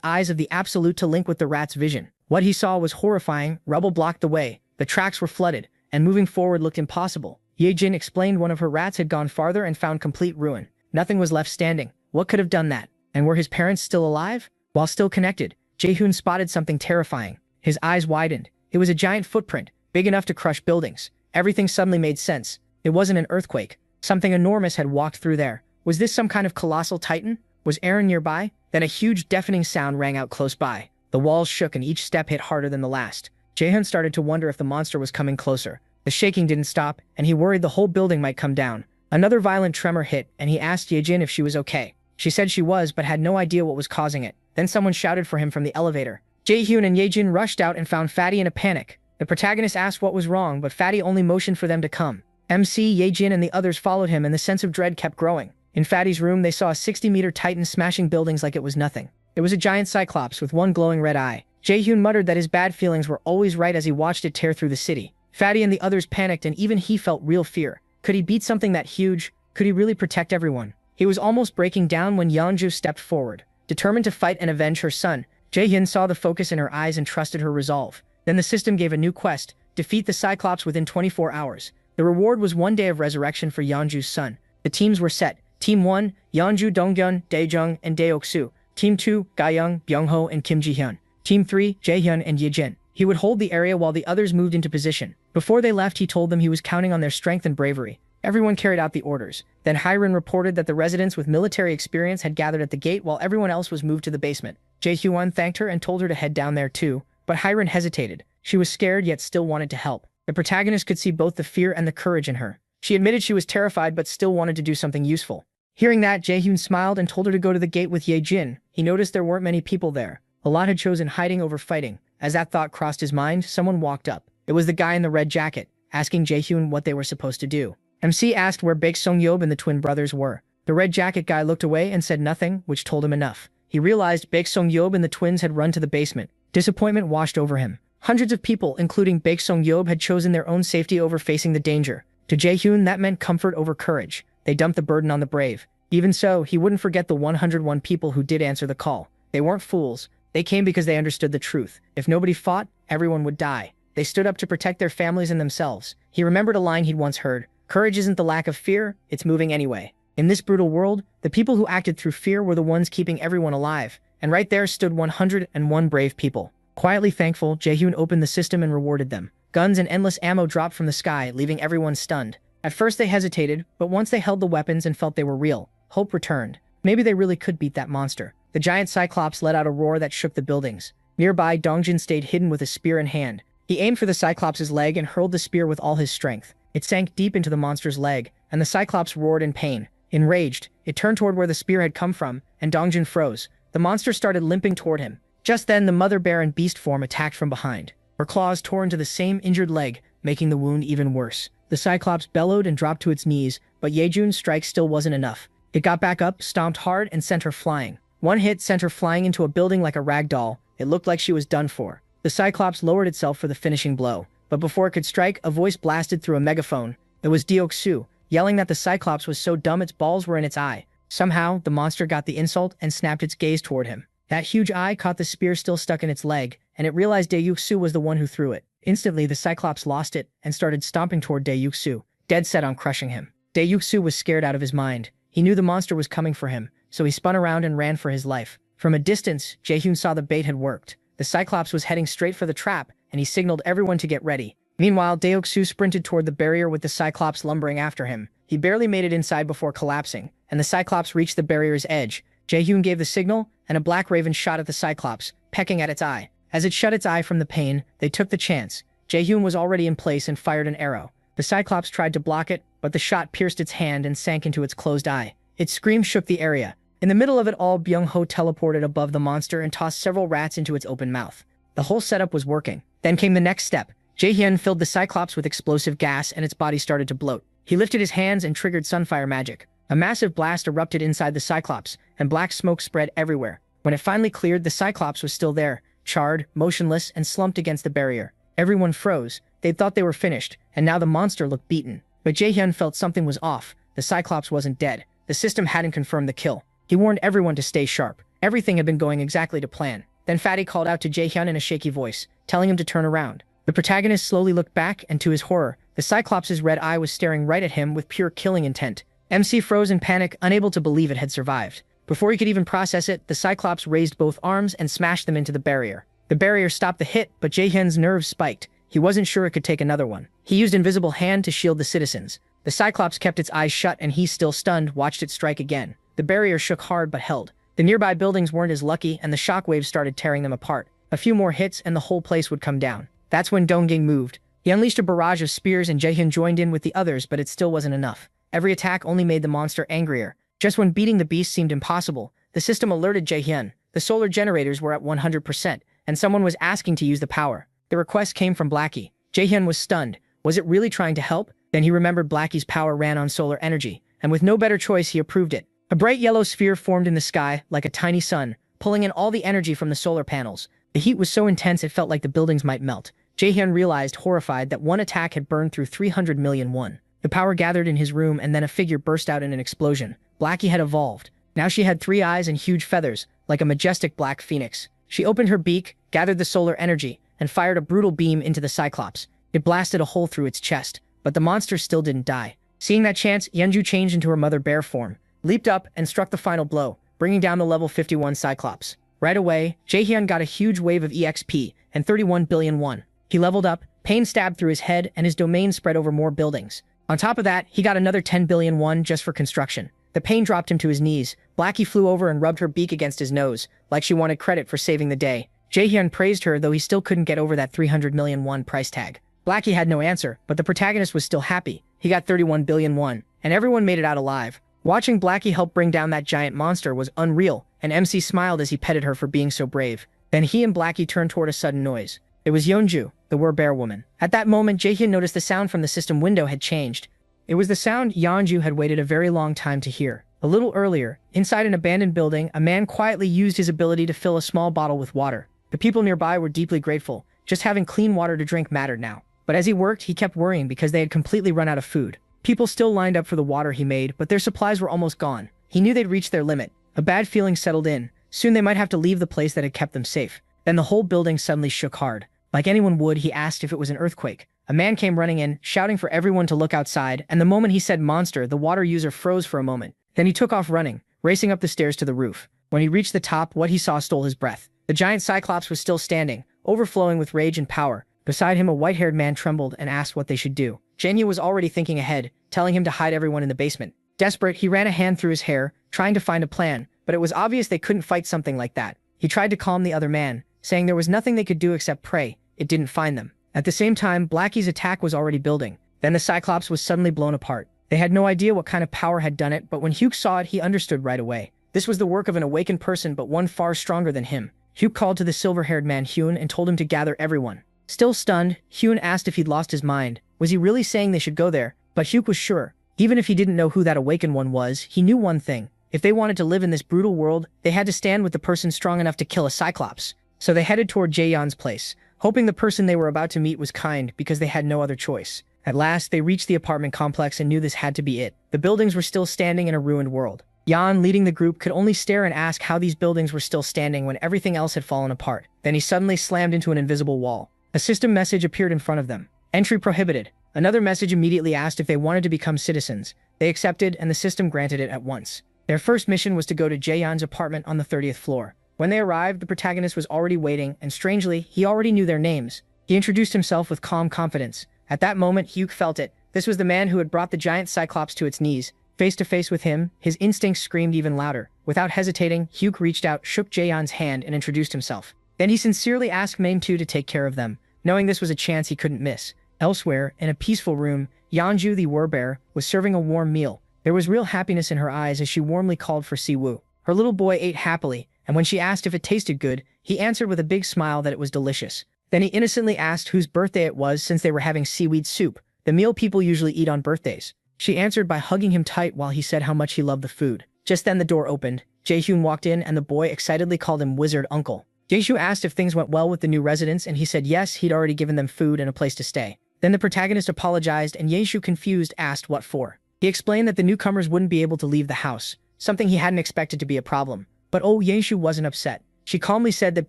S1: eyes of the absolute to link with the rat's vision. What he saw was horrifying. Rubble blocked the way, the tracks were flooded, and moving forward looked impossible. Yejin explained one of her rats had gone farther and found complete ruin. Nothing was left standing. What could have done that? And were his parents still alive? While still connected, Jaehyun spotted something terrifying. His eyes widened. It was a giant footprint, big enough to crush buildings. Everything suddenly made sense. It wasn't an earthquake. Something enormous had walked through there. Was this some kind of colossal titan? Was Aaron nearby? Then a huge deafening sound rang out close by. The walls shook and each step hit harder than the last. Jaehyun started to wonder if the monster was coming closer. The shaking didn't stop, and he worried the whole building might come down. Another violent tremor hit, and he asked Yejin if she was okay. She said she was, but had no idea what was causing it. Then someone shouted for him from the elevator. Jaehyun and Yejin rushed out and found Fatty in a panic. The protagonist asked what was wrong, but Fatty only motioned for them to come. MC, Yejin, and the others followed him, and the sense of dread kept growing. In Fatty's room, they saw a 60-meter titan smashing buildings like it was nothing. It was a giant cyclops with one glowing red eye. Jaehyun muttered that his bad feelings were always right as he watched it tear through the city. Fatty and the others panicked, and even he felt real fear. Could he beat something that huge? Could he really protect everyone? He was almost breaking down when Yeonju stepped forward. Determined to fight and avenge her son, Jaehyun saw the focus in her eyes and trusted her resolve. Then the system gave a new quest: defeat the Cyclops within 24 hours. The reward was 1 day of resurrection for Yeonju's son. The teams were set. Team 1, Yeonju, Donghyun, Daejung, and Daeoksu. Team 2, Gayoung, Byungho, and Kim Jihyun. Team 3, Jaehyun and Yejin. He would hold the area while the others moved into position. Before they left, he told them he was counting on their strength and bravery. Everyone carried out the orders. Then Hyren reported that the residents with military experience had gathered at the gate while everyone else was moved to the basement. Jaehyun thanked her and told her to head down there too, but Hyren hesitated. She was scared yet still wanted to help. The protagonist could see both the fear and the courage in her. She admitted she was terrified but still wanted to do something useful. Hearing that, Jaehyun smiled and told her to go to the gate with Yejin. He noticed there weren't many people there. A lot had chosen hiding over fighting. As that thought crossed his mind, someone walked up. It was the guy in the red jacket, asking Jaehyun what they were supposed to do. MC asked where Baek Sung-yeob and the twin brothers were. The red jacket guy looked away and said nothing, which told him enough. He realized Baek Sung-yeob and the twins had run to the basement. Disappointment washed over him. Hundreds of people, including Baek Sung-yeob, had chosen their own safety over facing the danger. To Jaehyun, that meant comfort over courage. They dumped the burden on the brave. Even so, he wouldn't forget the 101 people who did answer the call. They weren't fools. They came because they understood the truth. If nobody fought, everyone would die. They stood up to protect their families and themselves. He remembered a line he'd once heard: "Courage isn't the lack of fear, it's moving anyway." In this brutal world, the people who acted through fear were the ones keeping everyone alive. And right there stood 101 brave people. Quietly thankful, Jaehyun opened the system and rewarded them. Guns and endless ammo dropped from the sky, leaving everyone stunned. At first they hesitated, but once they held the weapons and felt they were real, hope returned. Maybe they really could beat that monster. The giant Cyclops let out a roar that shook the buildings. Nearby, Dongjin stayed hidden with a spear in hand. He aimed for the Cyclops' leg and hurled the spear with all his strength. It sank deep into the monster's leg, and the Cyclops roared in pain. Enraged, it turned toward where the spear had come from, and Dongjin froze. The monster started limping toward him. Just then, the mother bear in beast form attacked from behind. Her claws tore into the same injured leg, making the wound even worse. The Cyclops bellowed and dropped to its knees, but Yejun's strike still wasn't enough. It got back up, stomped hard, and sent her flying. One hit sent her flying into a building like a rag doll. It looked like she was done for. The Cyclops lowered itself for the finishing blow. But before it could strike, a voice blasted through a megaphone. It was Deoksu, yelling that the Cyclops was so dumb its balls were in its eye. Somehow, the monster got the insult and snapped its gaze toward him. That huge eye caught the spear still stuck in its leg, and it realized Deoksu was the one who threw it. Instantly, the Cyclops lost it and started stomping toward Deoksu, dead set on crushing him. Deoksu was scared out of his mind. He knew the monster was coming for him, so he spun around and ran for his life. From a distance, Jaehyun saw the bait had worked. The Cyclops was heading straight for the trap, and he signaled everyone to get ready. Meanwhile, Deoksu sprinted toward the barrier with the Cyclops lumbering after him. He barely made it inside before collapsing, and the Cyclops reached the barrier's edge. Jaehyun gave the signal, and a black raven shot at the Cyclops, pecking at its eye. As it shut its eye from the pain, they took the chance. Jaehyun was already in place and fired an arrow. The Cyclops tried to block it, but the shot pierced its hand and sank into its closed eye. Its scream shook the area. In the middle of it all, Byung-ho teleported above the monster and tossed several rats into its open mouth. The whole setup was working. Then came the next step. Jae-hyun filled the Cyclops with explosive gas and its body started to bloat. He lifted his hands and triggered Sunfire magic. A massive blast erupted inside the Cyclops, and black smoke spread everywhere. When it finally cleared, the Cyclops was still there, charred, motionless, and slumped against the barrier. Everyone froze. They thought they were finished, and now the monster looked beaten. But Jae-hyun felt something was off. The Cyclops wasn't dead. The system hadn't confirmed the kill. He warned everyone to stay sharp. Everything had been going exactly to plan. Then Fatty called out to Jae-hyun in a shaky voice, telling him to turn around. The protagonist slowly looked back, and to his horror, the Cyclops' red eye was staring right at him with pure killing intent. MC froze in panic, unable to believe it had survived. Before he could even process it, the Cyclops raised both arms and smashed them into the barrier. The barrier stopped the hit, but Jae-hyun's nerves spiked. He wasn't sure it could take another one. He used Invisible Hand to shield the citizens. The Cyclops kept its eyes shut, and he, still stunned, watched it strike again. The barrier shook hard but held. The nearby buildings weren't as lucky, and the shockwaves started tearing them apart. A few more hits and the whole place would come down. That's when Donging moved. He unleashed a barrage of spears and Jae-hyun joined in with the others, but it still wasn't enough. Every attack only made the monster angrier. Just when beating the beast seemed impossible, the system alerted Jae-hyun. The solar generators were at 100%, and someone was asking to use the power. The request came from Blackie. Jae-hyun was stunned. Was it really trying to help? Then he remembered Blackie's power ran on solar energy, and with no better choice he approved it. A bright yellow sphere formed in the sky, like a tiny sun, pulling in all the energy from the solar panels. The heat was so intense it felt like the buildings might melt. Jae-hyun realized, horrified, that one attack had burned through 300 million won. The power gathered in his room, and then a figure burst out in an explosion. Blackie had evolved. Now she had 3 eyes and huge feathers, like a majestic black phoenix. She opened her beak, gathered the solar energy, and fired a brutal beam into the Cyclops. It blasted a hole through its chest, but the monster still didn't die. Seeing that chance, Yeonju changed into her mother bear form, leaped up, and struck the final blow, bringing down the level 51 Cyclops. Right away, Jae-hyun got a huge wave of EXP and 31 billion won. He leveled up, pain stabbed through his head, and his domain spread over more buildings. On top of that, he got another 10 billion won just for construction. The pain dropped him to his knees. Blackie flew over and rubbed her beak against his nose, like she wanted credit for saving the day. Jae-hyun praised her, though he still couldn't get over that 300 million won price tag. Blackie had no answer, but the protagonist was still happy. He got 31 billion won, and everyone made it out alive. Watching Blackie help bring down that giant monster was unreal, and MC smiled as he petted her for being so brave. Then he and Blackie turned toward a sudden noise. It was Yeonju, the were-bear woman. At that moment, Jae-hyun noticed the sound from the system window had changed. It was the sound Yeonju had waited a very long time to hear. A little earlier, inside an abandoned building, a man quietly used his ability to fill a small bottle with water. The people nearby were deeply grateful. Just having clean water to drink mattered now. But as he worked, he kept worrying because they had completely run out of food. People still lined up for the water he made, but their supplies were almost gone. He knew they'd reached their limit. A bad feeling settled in. Soon they might have to leave the place that had kept them safe. Then the whole building suddenly shook hard. Like anyone would, he asked if it was an earthquake. A man came running in, shouting for everyone to look outside, and the moment he said monster, the water user froze for a moment. Then he took off running, racing up the stairs to the roof. When he reached the top, what he saw stole his breath. The giant Cyclops was still standing, overflowing with rage and power. Beside him, a white-haired man trembled and asked what they should do. Jae-hyun was already thinking ahead, telling him to hide everyone in the basement. Desperate, he ran a hand through his hair, trying to find a plan, but it was obvious they couldn't fight something like that. He tried to calm the other man, saying there was nothing they could do except pray. It didn't find them. At the same time, Blackie's attack was already building. Then the Cyclops was suddenly blown apart. They had no idea what kind of power had done it, but when Hyuk saw it, he understood right away. This was the work of an awakened person, but one far stronger than him. Hyuk called to the silver-haired man Hyun and told him to gather everyone. Still stunned, Hyun asked if he'd lost his mind. Was he really saying they should go there? But Hyuk was sure. Even if he didn't know who that awakened one was, he knew one thing. If they wanted to live in this brutal world, they had to stand with the person strong enough to kill a Cyclops. So they headed toward Jae-hyun's place, hoping the person they were about to meet was kind because they had no other choice. At last, they reached the apartment complex and knew this had to be it. The buildings were still standing in a ruined world. Yan, leading the group, could only stare and ask how these buildings were still standing when everything else had fallen apart. Then he suddenly slammed into an invisible wall. A system message appeared in front of them. Entry prohibited. Another message immediately asked if they wanted to become citizens. They accepted, and the system granted it at once. Their first mission was to go to Jae-hyun's apartment on the 30th floor. When they arrived, the protagonist was already waiting, and strangely, he already knew their names. He introduced himself with calm confidence. At that moment, Hyuk felt it. This was the man who had brought the giant Cyclops to its knees. Face to face with him, his instincts screamed even louder. Without hesitating, Hyuk reached out, shook Jae-hyun's hand, and introduced himself. Then he sincerely asked Main-tu to take care of them, knowing this was a chance he couldn't miss. Elsewhere, in a peaceful room, Yeonju the Were-bear was serving a warm meal. There was real happiness in her eyes as she warmly called for Si-woo. Her little boy ate happily, and when she asked if it tasted good, he answered with a big smile that it was delicious. Then he innocently asked whose birthday it was since they were having seaweed soup, the meal people usually eat on birthdays. She answered by hugging him tight while he said how much he loved the food. Just then the door opened. Jaehyun walked in and the boy excitedly called him Wizard Uncle. Jaehyun asked if things went well with the new residents and he said yes, he'd already given them food and a place to stay. Then the protagonist apologized and Jaehyun, confused, asked what for. He explained that the newcomers wouldn't be able to leave the house, something he hadn't expected to be a problem. But Jaehyun wasn't upset. She calmly said that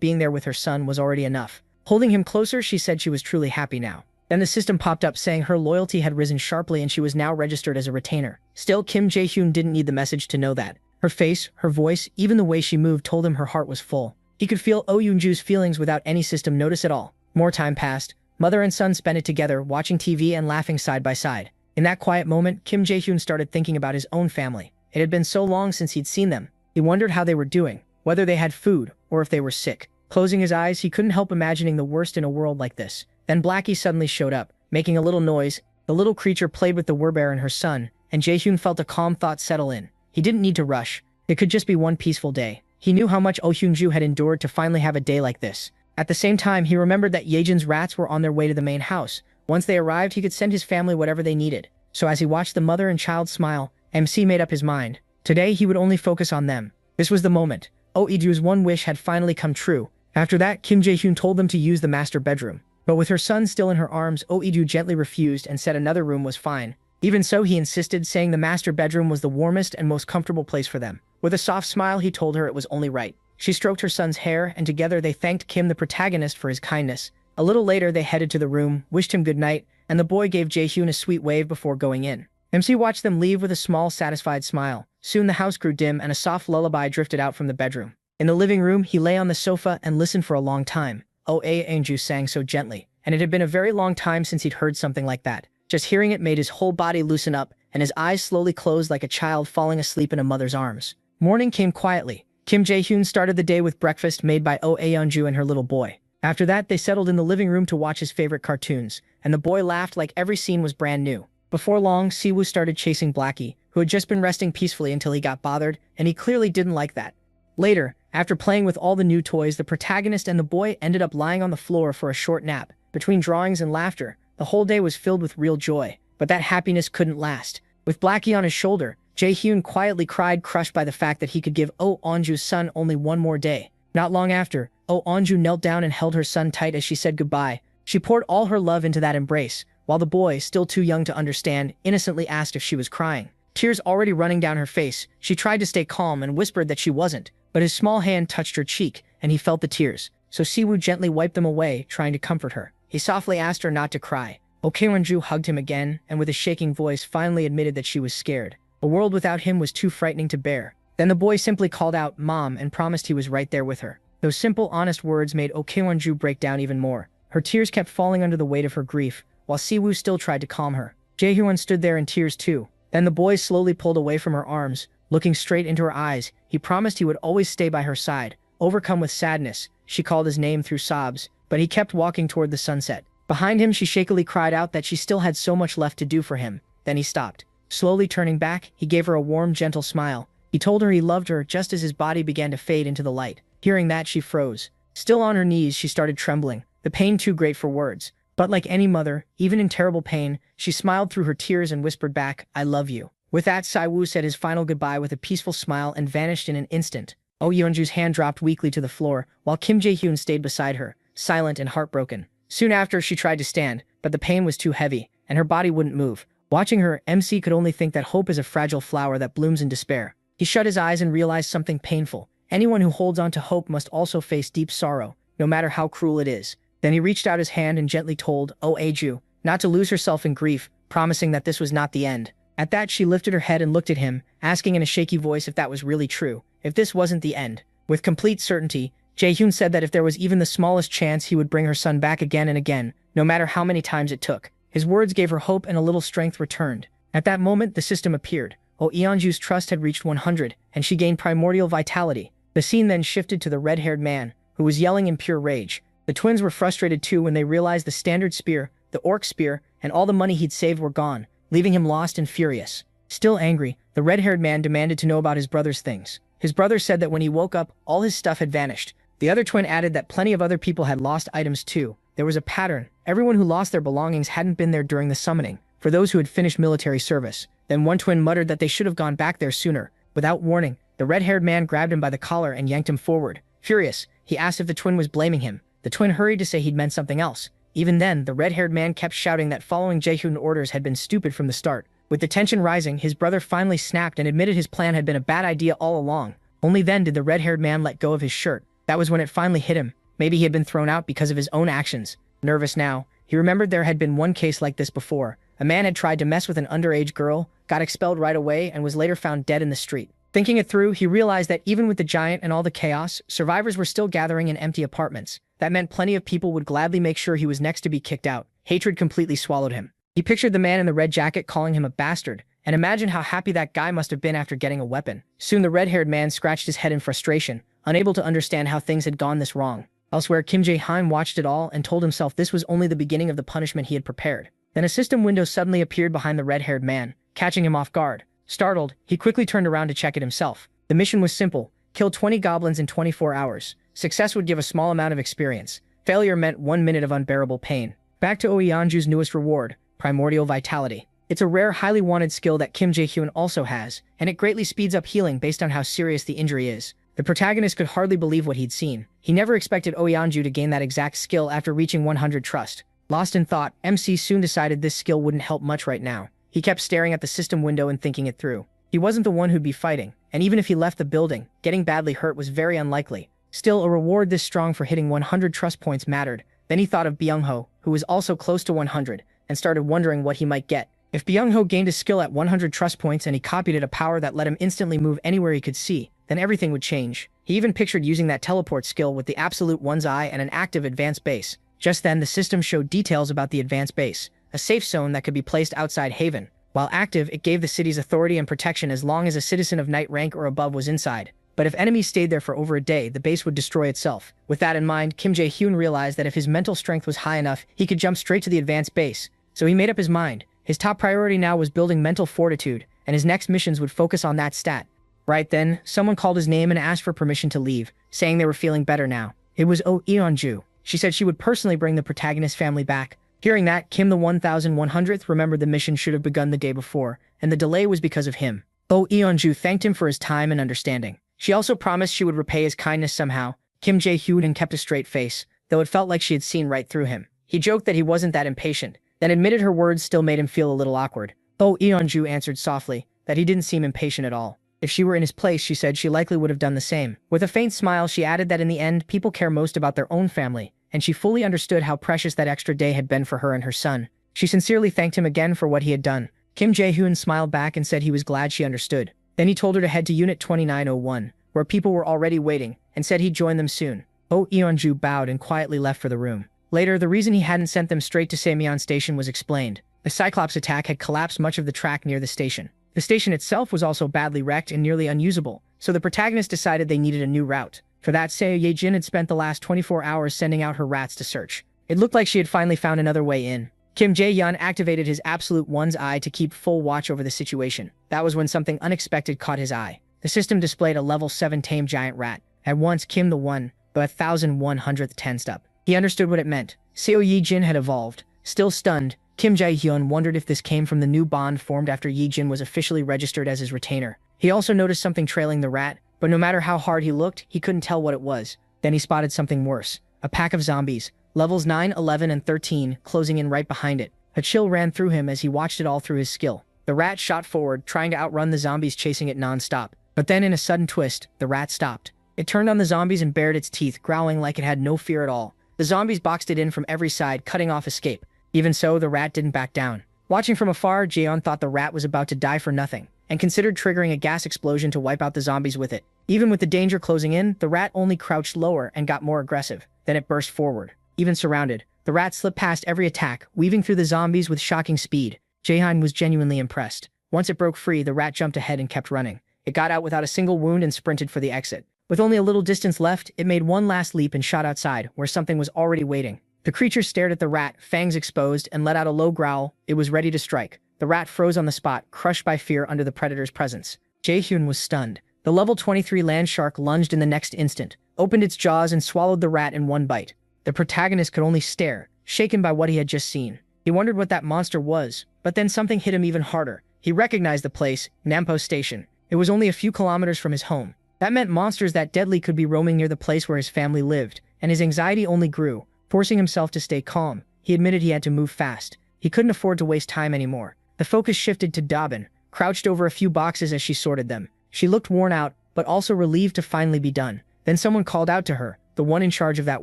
S1: being there with her son was already enough. Holding him closer, she said she was truly happy now. Then the system popped up saying her loyalty had risen sharply and she was now registered as a retainer. Still, Kim Jaehyun didn't need the message to know that. Her face, her voice, even the way she moved told him her heart was full. He could feel Oh Yoonju's feelings without any system notice at all. More time passed. Mother and son spent it together, watching TV and laughing side by side. In that quiet moment, Kim Jaehyun started thinking about his own family. It had been so long since he'd seen them. He wondered how they were doing, whether they had food, or if they were sick. Closing his eyes, he couldn't help imagining the worst in a world like this. Then Blackie suddenly showed up, making a little noise. The little creature played with the werbear and her son, and Jaehyun felt a calm thought settle in. He didn't need to rush. It could just be one peaceful day. He knew how much Oh Hyunju had endured to finally have a day like this. At the same time, he remembered that Yejin's rats were on their way to the main house. Once they arrived, he could send his family whatever they needed. So as he watched the mother and child smile, MC made up his mind. Today, he would only focus on them. This was the moment. Oh Iju's one wish had finally come true. After that, Kim Jaehyun told them to use the master bedroom. But with her son still in her arms, Oh Iju gently refused and said another room was fine. Even so, he insisted, saying the master bedroom was the warmest and most comfortable place for them. With a soft smile, he told her it was only right. She stroked her son's hair, and together they thanked Kim, the protagonist, for his kindness. A little later, they headed to the room, wished him good night, and the boy gave Jaehyun a sweet wave before going in. MC watched them leave with a small, satisfied smile. Soon the house grew dim, and a soft lullaby drifted out from the bedroom. In the living room, he lay on the sofa and listened for a long time. Oh Anju sang so gently, and it had been a very long time since he'd heard something like that. Just hearing it made his whole body loosen up, and his eyes slowly closed like a child falling asleep in a mother's arms. Morning came quietly. Kim Jaehyun started the day with breakfast made by Oh Yeonju and her little boy. After that, they settled in the living room to watch his favorite cartoons, and the boy laughed like every scene was brand new. Before long, Siwoo started chasing Blackie, who had just been resting peacefully until he got bothered, and he clearly didn't like that. Later, after playing with all the new toys, the protagonist and the boy ended up lying on the floor for a short nap. Between drawings and laughter, the whole day was filled with real joy. But that happiness couldn't last. With Blackie on his shoulder, Jaehyun quietly cried, crushed by the fact that he could give Oh Anju's son only one more day. Not long after, Oh Anju knelt down and held her son tight as she said goodbye. She poured all her love into that embrace, while the boy, still too young to understand, innocently asked if she was crying. Tears already running down her face, she tried to stay calm and whispered that she wasn't, but his small hand touched her cheek, and he felt the tears. So Siwoo gently wiped them away, trying to comfort her. He softly asked her not to cry. Oh Kwon-ju hugged him again, and with a shaking voice finally admitted that she was scared. A world without him was too frightening to bear. Then the boy simply called out, "Mom," and promised he was right there with her. Those simple, honest words made Oh Kwon-ju break down even more. Her tears kept falling under the weight of her grief, while Siwoo still tried to calm her. Jaehyun stood there in tears too. Then the boy slowly pulled away from her arms. Looking straight into her eyes, he promised he would always stay by her side. Overcome with sadness, she called his name through sobs, but he kept walking toward the sunset. Behind him, she shakily cried out that she still had so much left to do for him. Then he stopped. Slowly turning back, he gave her a warm, gentle smile. He told her he loved her just as his body began to fade into the light. Hearing that, she froze. Still on her knees, she started trembling, the pain too great for words. But like any mother, even in terrible pain, she smiled through her tears and whispered back, "I love you." With that, Siwoo said his final goodbye with a peaceful smile and vanished in an instant. Oh Yeonju's hand dropped weakly to the floor, while Kim Jaehyun stayed beside her, silent and heartbroken. Soon after, she tried to stand, but the pain was too heavy, and her body wouldn't move. Watching her, MC could only think that hope is a fragile flower that blooms in despair. He shut his eyes and realized something painful. Anyone who holds on to hope must also face deep sorrow, no matter how cruel it is. Then he reached out his hand and gently told Oh Aiju not to lose herself in grief, promising that this was not the end. At that, she lifted her head and looked at him, asking in a shaky voice if that was really true, if this wasn't the end. With complete certainty, Jaehyun said that if there was even the smallest chance, he would bring her son back again and again, no matter how many times it took. His words gave her hope and a little strength returned. At that moment, the system appeared. Oh Yeonju's trust had reached 100, and she gained primordial vitality. The scene then shifted to the red-haired man, who was yelling in pure rage. The twins were frustrated too when they realized the standard spear, the orc spear, and all the money he'd saved were gone, leaving him lost and furious. Still angry, the red-haired man demanded to know about his brother's things. His brother said that when he woke up, all his stuff had vanished. The other twin added that plenty of other people had lost items too. There was a pattern. Everyone who lost their belongings hadn't been there during the summoning, for those who had finished military service. Then one twin muttered that they should have gone back there sooner. Without warning, the red-haired man grabbed him by the collar and yanked him forward. Furious, he asked if the twin was blaming him. The twin hurried to say he'd meant something else. Even then, the red-haired man kept shouting that following Jaehoon's orders had been stupid from the start. With the tension rising, his brother finally snapped and admitted his plan had been a bad idea all along. Only then did the red-haired man let go of his shirt. That was when it finally hit him. Maybe he had been thrown out because of his own actions. Nervous now, he remembered there had been one case like this before. A man had tried to mess with an underage girl, got expelled right away, and was later found dead in the street. Thinking it through, he realized that even with the giant and all the chaos, survivors were still gathering in empty apartments. That meant plenty of people would gladly make sure he was next to be kicked out. Hatred completely swallowed him. He pictured the man in the red jacket calling him a bastard, and imagined how happy that guy must have been after getting a weapon. Soon the red-haired man scratched his head in frustration, unable to understand how things had gone this wrong. Elsewhere, Kim Jae-hyun watched it all and told himself this was only the beginning of the punishment he had prepared. Then a system window suddenly appeared behind the red-haired man, catching him off guard. Startled, he quickly turned around to check it himself. The mission was simple: kill 20 goblins in 24 hours. Success would give a small amount of experience. Failure meant 1 minute of unbearable pain. Back to Oh Yeonju's newest reward, Primordial Vitality. It's a rare, highly wanted skill that Kim Jae-hyun also has, and it greatly speeds up healing based on how serious the injury is. The protagonist could hardly believe what he'd seen. He never expected Oh Yeonju to gain that exact skill after reaching 100 trust. Lost in thought, MC soon decided this skill wouldn't help much right now. He kept staring at the system window and thinking it through. He wasn't the one who'd be fighting, and even if he left the building, getting badly hurt was very unlikely. Still, a reward this strong for hitting 100 trust points mattered. Then he thought of Byung-ho, who was also close to 100, and started wondering what he might get. If Byung-ho gained a skill at 100 trust points and he copied it a power that let him instantly move anywhere he could see, then everything would change. He even pictured using that teleport skill with the absolute one's eye and an active advanced base. Just then, the system showed details about the advanced base, a safe zone that could be placed outside Haven. While active, it gave the city's authority and protection as long as a citizen of knight rank or above was inside. But if enemies stayed there for over a day, the base would destroy itself. With that in mind, Kim Jae-hyun realized that if his mental strength was high enough, he could jump straight to the advanced base. So he made up his mind. His top priority now was building mental fortitude, and his next missions would focus on that stat. Right then, someone called his name and asked for permission to leave, saying they were feeling better now. It was Oh Yeonju. She said she would personally bring the protagonist's family back. Hearing that, Kim the 1100th remembered the mission should have begun the day before, and the delay was because of him. Oh Yeonju thanked him for his time and understanding. She also promised she would repay his kindness somehow. Kim Jae-hyun kept a straight face, though it felt like she had seen right through him. He joked that he wasn't that impatient, then admitted her words still made him feel a little awkward. Oh Yeonju answered softly that he didn't seem impatient at all. If she were in his place, she said she likely would have done the same. With a faint smile, she added that in the end, people care most about their own family, and she fully understood how precious that extra day had been for her and her son. She sincerely thanked him again for what he had done. Kim Jae-hyun smiled back and said he was glad she understood. Then he told her to head to Unit 2901, where people were already waiting, and said he'd join them soon. Oh Yeonju bowed and quietly left for the room. Later, the reason he hadn't sent them straight to Samyeon Station was explained. The Cyclops attack had collapsed much of the track near the station. The station itself was also badly wrecked and nearly unusable, so the protagonist decided they needed a new route. For that, Seo Ye-jin had spent the last 24 hours sending out her rats to search. It looked like she had finally found another way in. Kim Jae-hyun activated his absolute one's eye to keep full watch over the situation. That was when something unexpected caught his eye. The system displayed a level 7 tame giant rat. At once, Kim the 1100th tensed up. He understood what it meant. Seo Ye-jin had evolved. Still stunned, Kim Jae-hyun wondered if this came from the new bond formed after Ye-jin was officially registered as his retainer. He also noticed something trailing the rat, but no matter how hard he looked, he couldn't tell what it was. Then he spotted something worse. A pack of zombies, levels 9, 11, and 13, closing in right behind it. A chill ran through him as he watched it all through his skill. The rat shot forward, trying to outrun the zombies chasing it non-stop. But then in a sudden twist, the rat stopped. It turned on the zombies and bared its teeth, growling like it had no fear at all. The zombies boxed it in from every side, cutting off escape. Even so, the rat didn't back down. Watching from afar, Jaeon thought the rat was about to die for nothing, and considered triggering a gas explosion to wipe out the zombies with it. Even with the danger closing in, the rat only crouched lower and got more aggressive. Then it burst forward. Even surrounded, the rat slipped past every attack, weaving through the zombies with shocking speed. Jaehyun was genuinely impressed. Once it broke free, the rat jumped ahead and kept running. It got out without a single wound and sprinted for the exit. With only a little distance left, it made one last leap and shot outside, where something was already waiting. The creature stared at the rat, fangs exposed, and let out a low growl. It was ready to strike. The rat froze on the spot, crushed by fear under the predator's presence. Jaehyun was stunned. The level 23 land shark lunged in the next instant, opened its jaws and swallowed the rat in one bite. The protagonist could only stare, shaken by what he had just seen. He wondered what that monster was, but then something hit him even harder. He recognized the place, Nampo Station. It was only a few kilometers from his home. That meant monsters that deadly could be roaming near the place where his family lived, and his anxiety only grew. Forcing himself to stay calm, he admitted he had to move fast. He couldn't afford to waste time anymore. The focus shifted to Dobbin, crouched over a few boxes as she sorted them. She looked worn out, but also relieved to finally be done. Then someone called out to her, the one in charge of that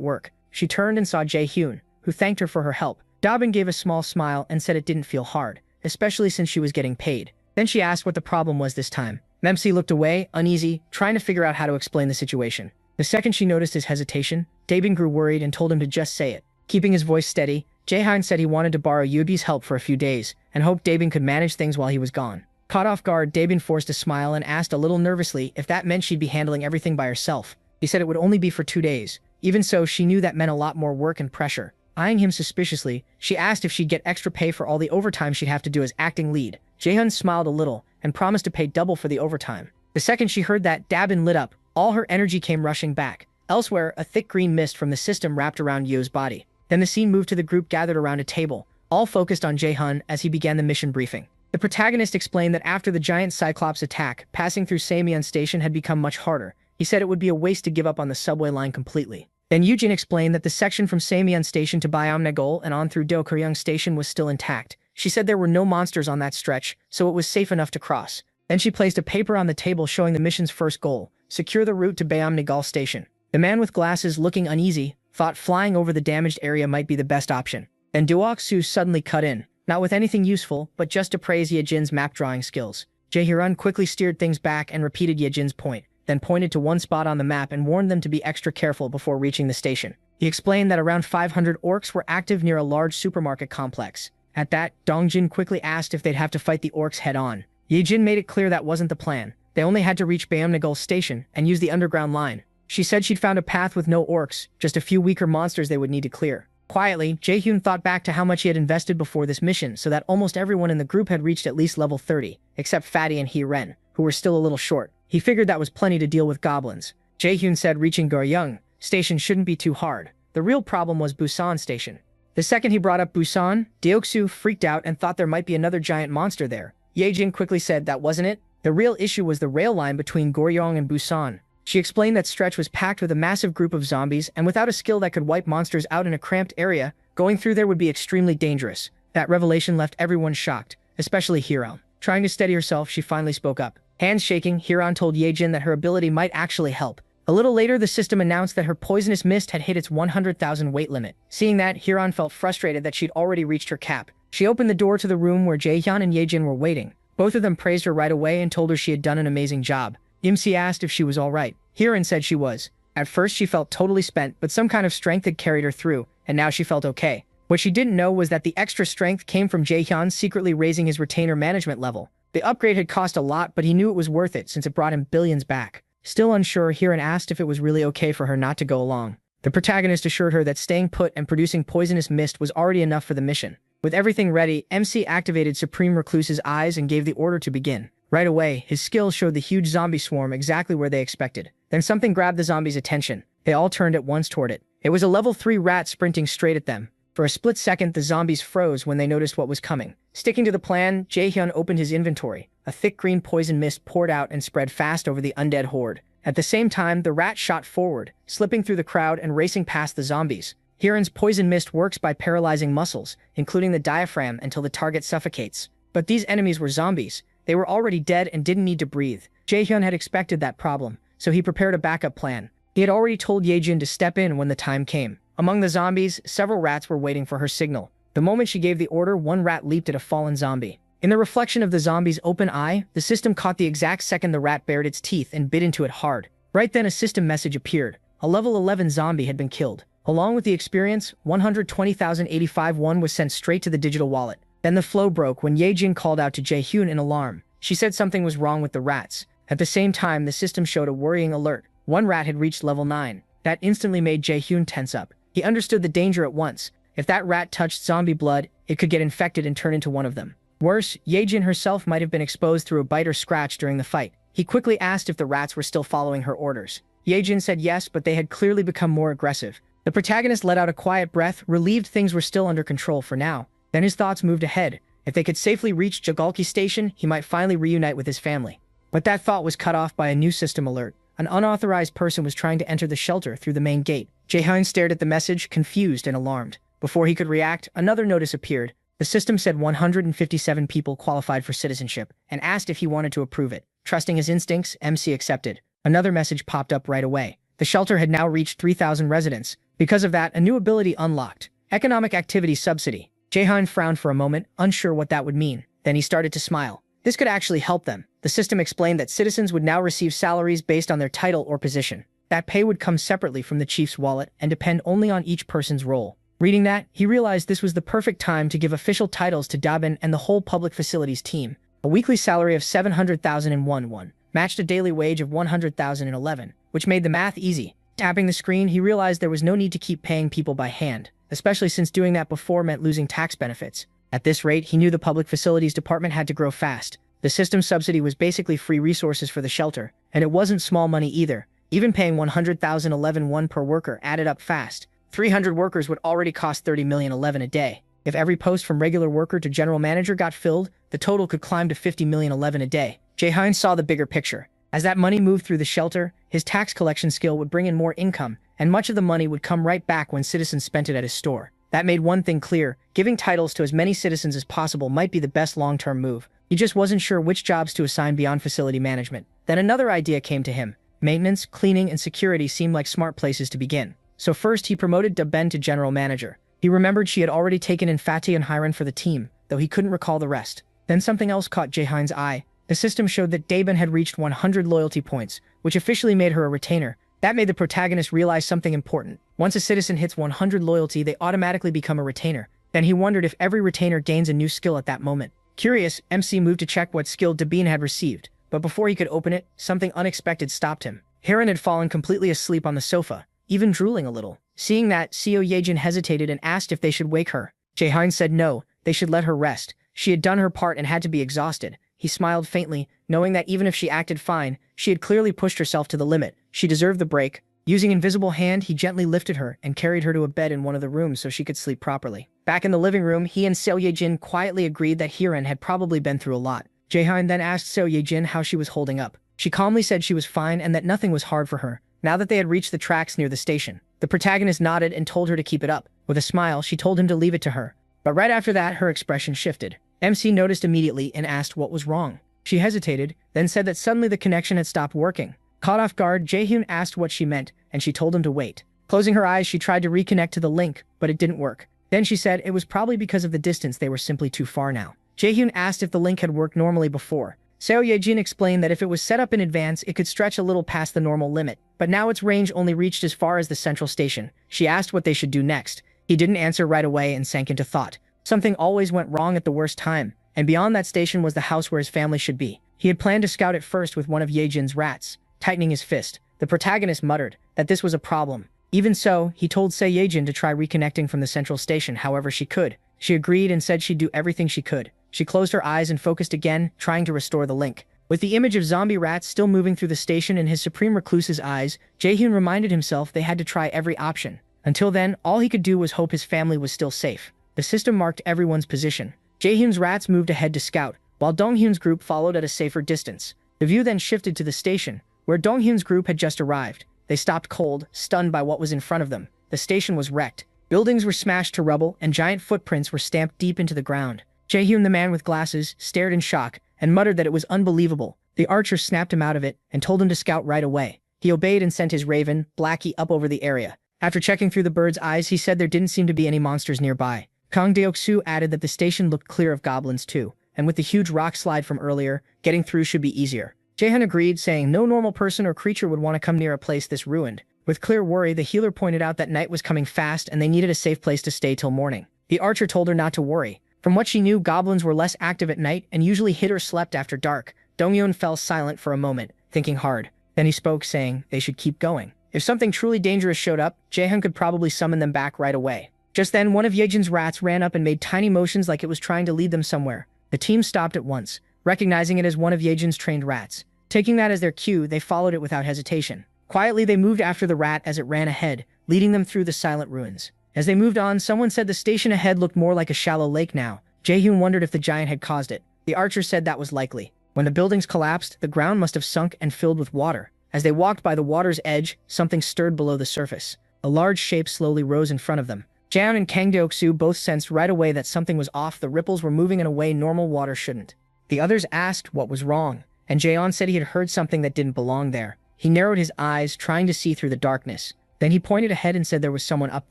S1: work. She turned and saw Jae-hyun, who thanked her for her help. Dobbin gave a small smile and said it didn't feel hard, especially since she was getting paid. Then she asked what the problem was this time. Memsi looked away, uneasy, trying to figure out how to explain the situation. The second she noticed his hesitation, Dabin grew worried and told him to just say it. Keeping his voice steady, Jae-hyun said he wanted to borrow Yubi's help for a few days, and hoped Dabin could manage things while he was gone. Caught off guard, Dabin forced a smile and asked a little nervously if that meant she'd be handling everything by herself. He said it would only be for 2 days. Even so, she knew that meant a lot more work and pressure. Eyeing him suspiciously, she asked if she'd get extra pay for all the overtime she'd have to do as acting lead. Jae-hyun smiled a little and promised to pay double for the overtime. The second she heard that, Dabin lit up. All her energy came rushing back. Elsewhere, a thick green mist from the system wrapped around Yo's body. Then the scene moved to the group gathered around a table, all focused on Jae-hyun as he began the mission briefing. The protagonist explained that after the giant Cyclops attack, passing through Samyeon Station had become much harder. He said it would be a waste to give up on the subway line completely. Then Yujin explained that the section from Samyeon Station to Byeomnagol and on through Do-Kuryong Station was still intact. She said there were no monsters on that stretch, so it was safe enough to cross. Then she placed a paper on the table showing the mission's first goal, secure the route to Byeomnagol Station. The man with glasses, looking uneasy, thought flying over the damaged area might be the best option. Then Duok-soo suddenly cut in, not with anything useful, but just to praise Yejin's map drawing skills. Jae-hyun quickly steered things back and repeated Yejin's point, then pointed to one spot on the map and warned them to be extra careful before reaching the station. He explained that around 500 orcs were active near a large supermarket complex. At that, Dongjin quickly asked if they'd have to fight the orcs head-on. Yejin made it clear that wasn't the plan. They only had to reach Byeomnagol Station and use the underground line. She said she'd found a path with no orcs, just a few weaker monsters they would need to clear. Quietly, Jae-hyun thought back to how much he had invested before this mission so that almost everyone in the group had reached at least level 30, except Fatty and Hee-ren, who were still a little short. He figured that was plenty to deal with goblins. Jae-hyun said reaching Goryeo Station shouldn't be too hard. The real problem was Busan Station. The second he brought up Busan, Deoksu freaked out and thought there might be another giant monster there. Yejin quickly said that wasn't it. The real issue was the rail line between Goryeo and Busan. She explained that stretch was packed with a massive group of zombies, and without a skill that could wipe monsters out in a cramped area, going through there would be extremely dangerous. That revelation left everyone shocked, especially Hiran. Trying to steady herself, she finally spoke up. Hands shaking, Hiran told Yejin that her ability might actually help. A little later, the system announced that her poisonous mist had hit its 100,000 weight limit. Seeing that, Hiran felt frustrated that she'd already reached her cap. She opened the door to the room where Jae-hyun and Yejin were waiting. Both of them praised her right away and told her she had done an amazing job. Imsi asked if she was alright. Hiran said she was. At first she felt totally spent, but some kind of strength had carried her through, and now she felt okay. What she didn't know was that the extra strength came from Jae-hyun secretly raising his retainer management level. The upgrade had cost a lot, but he knew it was worth it since it brought him billions back. Still unsure, Hiran asked if it was really okay for her not to go along. The protagonist assured her that staying put and producing poisonous mist was already enough for the mission. With everything ready, MC activated Supreme Recluse's eyes and gave the order to begin. Right away, his skills showed the huge zombie swarm exactly where they expected. Then something grabbed the zombies' attention. They all turned at once toward it. It was a level 3 rat sprinting straight at them. For a split second, the zombies froze when they noticed what was coming. Sticking to the plan, Jae-hyun opened his inventory. A thick green poison mist poured out and spread fast over the undead horde. At the same time, the rat shot forward, slipping through the crowd and racing past the zombies. Hiran's poison mist works by paralyzing muscles, including the diaphragm, until the target suffocates. But these enemies were zombies. They were already dead and didn't need to breathe. Jae-hyun had expected that problem, so he prepared a backup plan. He had already told Yejin to step in when the time came. Among the zombies, several rats were waiting for her signal. The moment she gave the order, one rat leaped at a fallen zombie. In the reflection of the zombie's open eye, the system caught the exact second the rat bared its teeth and bit into it hard. Right then a system message appeared. A level 11 zombie had been killed. Along with the experience, 120,085 won was sent straight to the digital wallet. Then the flow broke when Yejin called out to Jae-hyun in alarm. She said something was wrong with the rats. At the same time, the system showed a worrying alert. One rat had reached level 9. That instantly made Jae-hyun tense up. He understood the danger at once. If that rat touched zombie blood, it could get infected and turn into one of them. Worse, Yejin herself might have been exposed through a bite or scratch during the fight. He quickly asked if the rats were still following her orders. Yejin said yes, but they had clearly become more aggressive. The protagonist let out a quiet breath, relieved things were still under control for now. Then his thoughts moved ahead. If they could safely reach Jagalki Station, he might finally reunite with his family. But that thought was cut off by a new system alert. An unauthorized person was trying to enter the shelter through the main gate. Jaehyun stared at the message, confused and alarmed. Before he could react, another notice appeared. The system said 157 people qualified for citizenship, and asked if he wanted to approve it. Trusting his instincts, MC accepted. Another message popped up right away. The shelter had now reached 3,000 residents. Because of that, a new ability unlocked. Economic Activity Subsidy. Jaehyun frowned for a moment, unsure what that would mean. Then he started to smile. This could actually help them. The system explained that citizens would now receive salaries based on their title or position. That pay would come separately from the chief's wallet and depend only on each person's role. Reading that, he realized this was the perfect time to give official titles to Dabin and the whole public facilities team. A weekly salary of 700,001 won, matched a daily wage of 100,011, which made the math easy. Tapping the screen, he realized there was no need to keep paying people by hand, especially since doing that before meant losing tax benefits. At this rate, he knew the public facilities department had to grow fast. The system's subsidy was basically free resources for the shelter, and it wasn't small money either. Even paying 100,011 won per worker added up fast. 300 workers would already cost 30,011,011 a day. If every post from regular worker to general manager got filled, the total could climb to 50,011,011 a day. Jaehyun saw the bigger picture. As that money moved through the shelter, his tax collection skill would bring in more income, and much of the money would come right back when citizens spent it at his store. That made one thing clear: giving titles to as many citizens as possible might be the best long-term move. He just wasn't sure which jobs to assign beyond facility management. Then another idea came to him. Maintenance, cleaning, and security seemed like smart places to begin. So first, he promoted Daben to general manager. He remembered she had already taken in Fatih and Hiran for the team, though he couldn't recall the rest. Then something else caught Jaehyun's eye. The system showed that Daben had reached 100 loyalty points, which officially made her a retainer. That made the protagonist realize something important. Once a citizen hits 100 loyalty, they automatically become a retainer. Then he wondered if every retainer gains a new skill at that moment. Curious, MC moved to check what skill Dabin had received, but before he could open it, something unexpected stopped him. Hiran had fallen completely asleep on the sofa, even drooling a little. Seeing that, Seo Yejin hesitated and asked if they should wake her. Jaehyun said no, they should let her rest. She had done her part and had to be exhausted. He smiled faintly, knowing that even if she acted fine, she had clearly pushed herself to the limit. She deserved the break. Using invisible hand, he gently lifted her and carried her to a bed in one of the rooms so she could sleep properly. Back in the living room, he and Seo Yejin quietly agreed that Hiran had probably been through a lot. Jaehyun then asked Seo Yejin how she was holding up. She calmly said she was fine and that nothing was hard for her. Now that they had reached the tracks near the station, the protagonist nodded and told her to keep it up. With a smile, she told him to leave it to her. But right after that, her expression shifted. MC noticed immediately and asked what was wrong. She hesitated, then said that suddenly the connection had stopped working. Caught off guard, Jaehyun asked what she meant, and she told him to wait. Closing her eyes, she tried to reconnect to the link, but it didn't work. Then she said it was probably because of the distance, they were simply too far now. Jaehyun asked if the link had worked normally before. Seo Yejin explained that if it was set up in advance, it could stretch a little past the normal limit, but now its range only reached as far as the central station. She asked what they should do next. He didn't answer right away and sank into thought. Something always went wrong at the worst time, and beyond that station was the house where his family should be. He had planned to scout it first with one of Yejin's rats. Tightening his fist, the protagonist muttered that this was a problem. Even so, he told Seo Yejin to try reconnecting from the central station however she could. She agreed and said she'd do everything she could. She closed her eyes and focused again, trying to restore the link. With the image of zombie rats still moving through the station in his supreme recluse's eyes, Jaehyun reminded himself they had to try every option. Until then, all he could do was hope his family was still safe. The system marked everyone's position. Jaehyun's rats moved ahead to scout, while Donghyun's group followed at a safer distance. The view then shifted to the station, where Donghyun's group had just arrived. They stopped cold, stunned by what was in front of them. The station was wrecked. Buildings were smashed to rubble, and giant footprints were stamped deep into the ground. Jaehyun, the man with glasses, stared in shock, and muttered that it was unbelievable. The archer snapped him out of it, and told him to scout right away. He obeyed and sent his raven, Blackie, up over the area. After checking through the bird's eyes, he said there didn't seem to be any monsters nearby. Kang Deoksu added that the station looked clear of goblins too, and with the huge rock slide from earlier, getting through should be easier. Jaehyun agreed, saying no normal person or creature would want to come near a place this ruined. With clear worry, the healer pointed out that night was coming fast and they needed a safe place to stay till morning. The archer told her not to worry. From what she knew, goblins were less active at night and usually hid or slept after dark. Donghyun fell silent for a moment, thinking hard. Then he spoke, saying they should keep going. If something truly dangerous showed up, Jaehyun could probably summon them back right away. Just then, one of Yejin's rats ran up and made tiny motions like it was trying to lead them somewhere. The team stopped at once, recognizing it as one of Yejin's trained rats. Taking that as their cue, they followed it without hesitation. Quietly, they moved after the rat as it ran ahead, leading them through the silent ruins. As they moved on, someone said the station ahead looked more like a shallow lake now. Jaehyun wondered if the giant had caused it. The archer said that was likely. When the buildings collapsed, the ground must have sunk and filled with water. As they walked by the water's edge, something stirred below the surface. A large shape slowly rose in front of them. Jaehyun and Kang Deok-soo both sensed right away that something was off. The ripples were moving in a way normal water shouldn't. The others asked what was wrong, and Jaehyun said he had heard something that didn't belong there. He narrowed his eyes, trying to see through the darkness. Then he pointed ahead and said there was someone up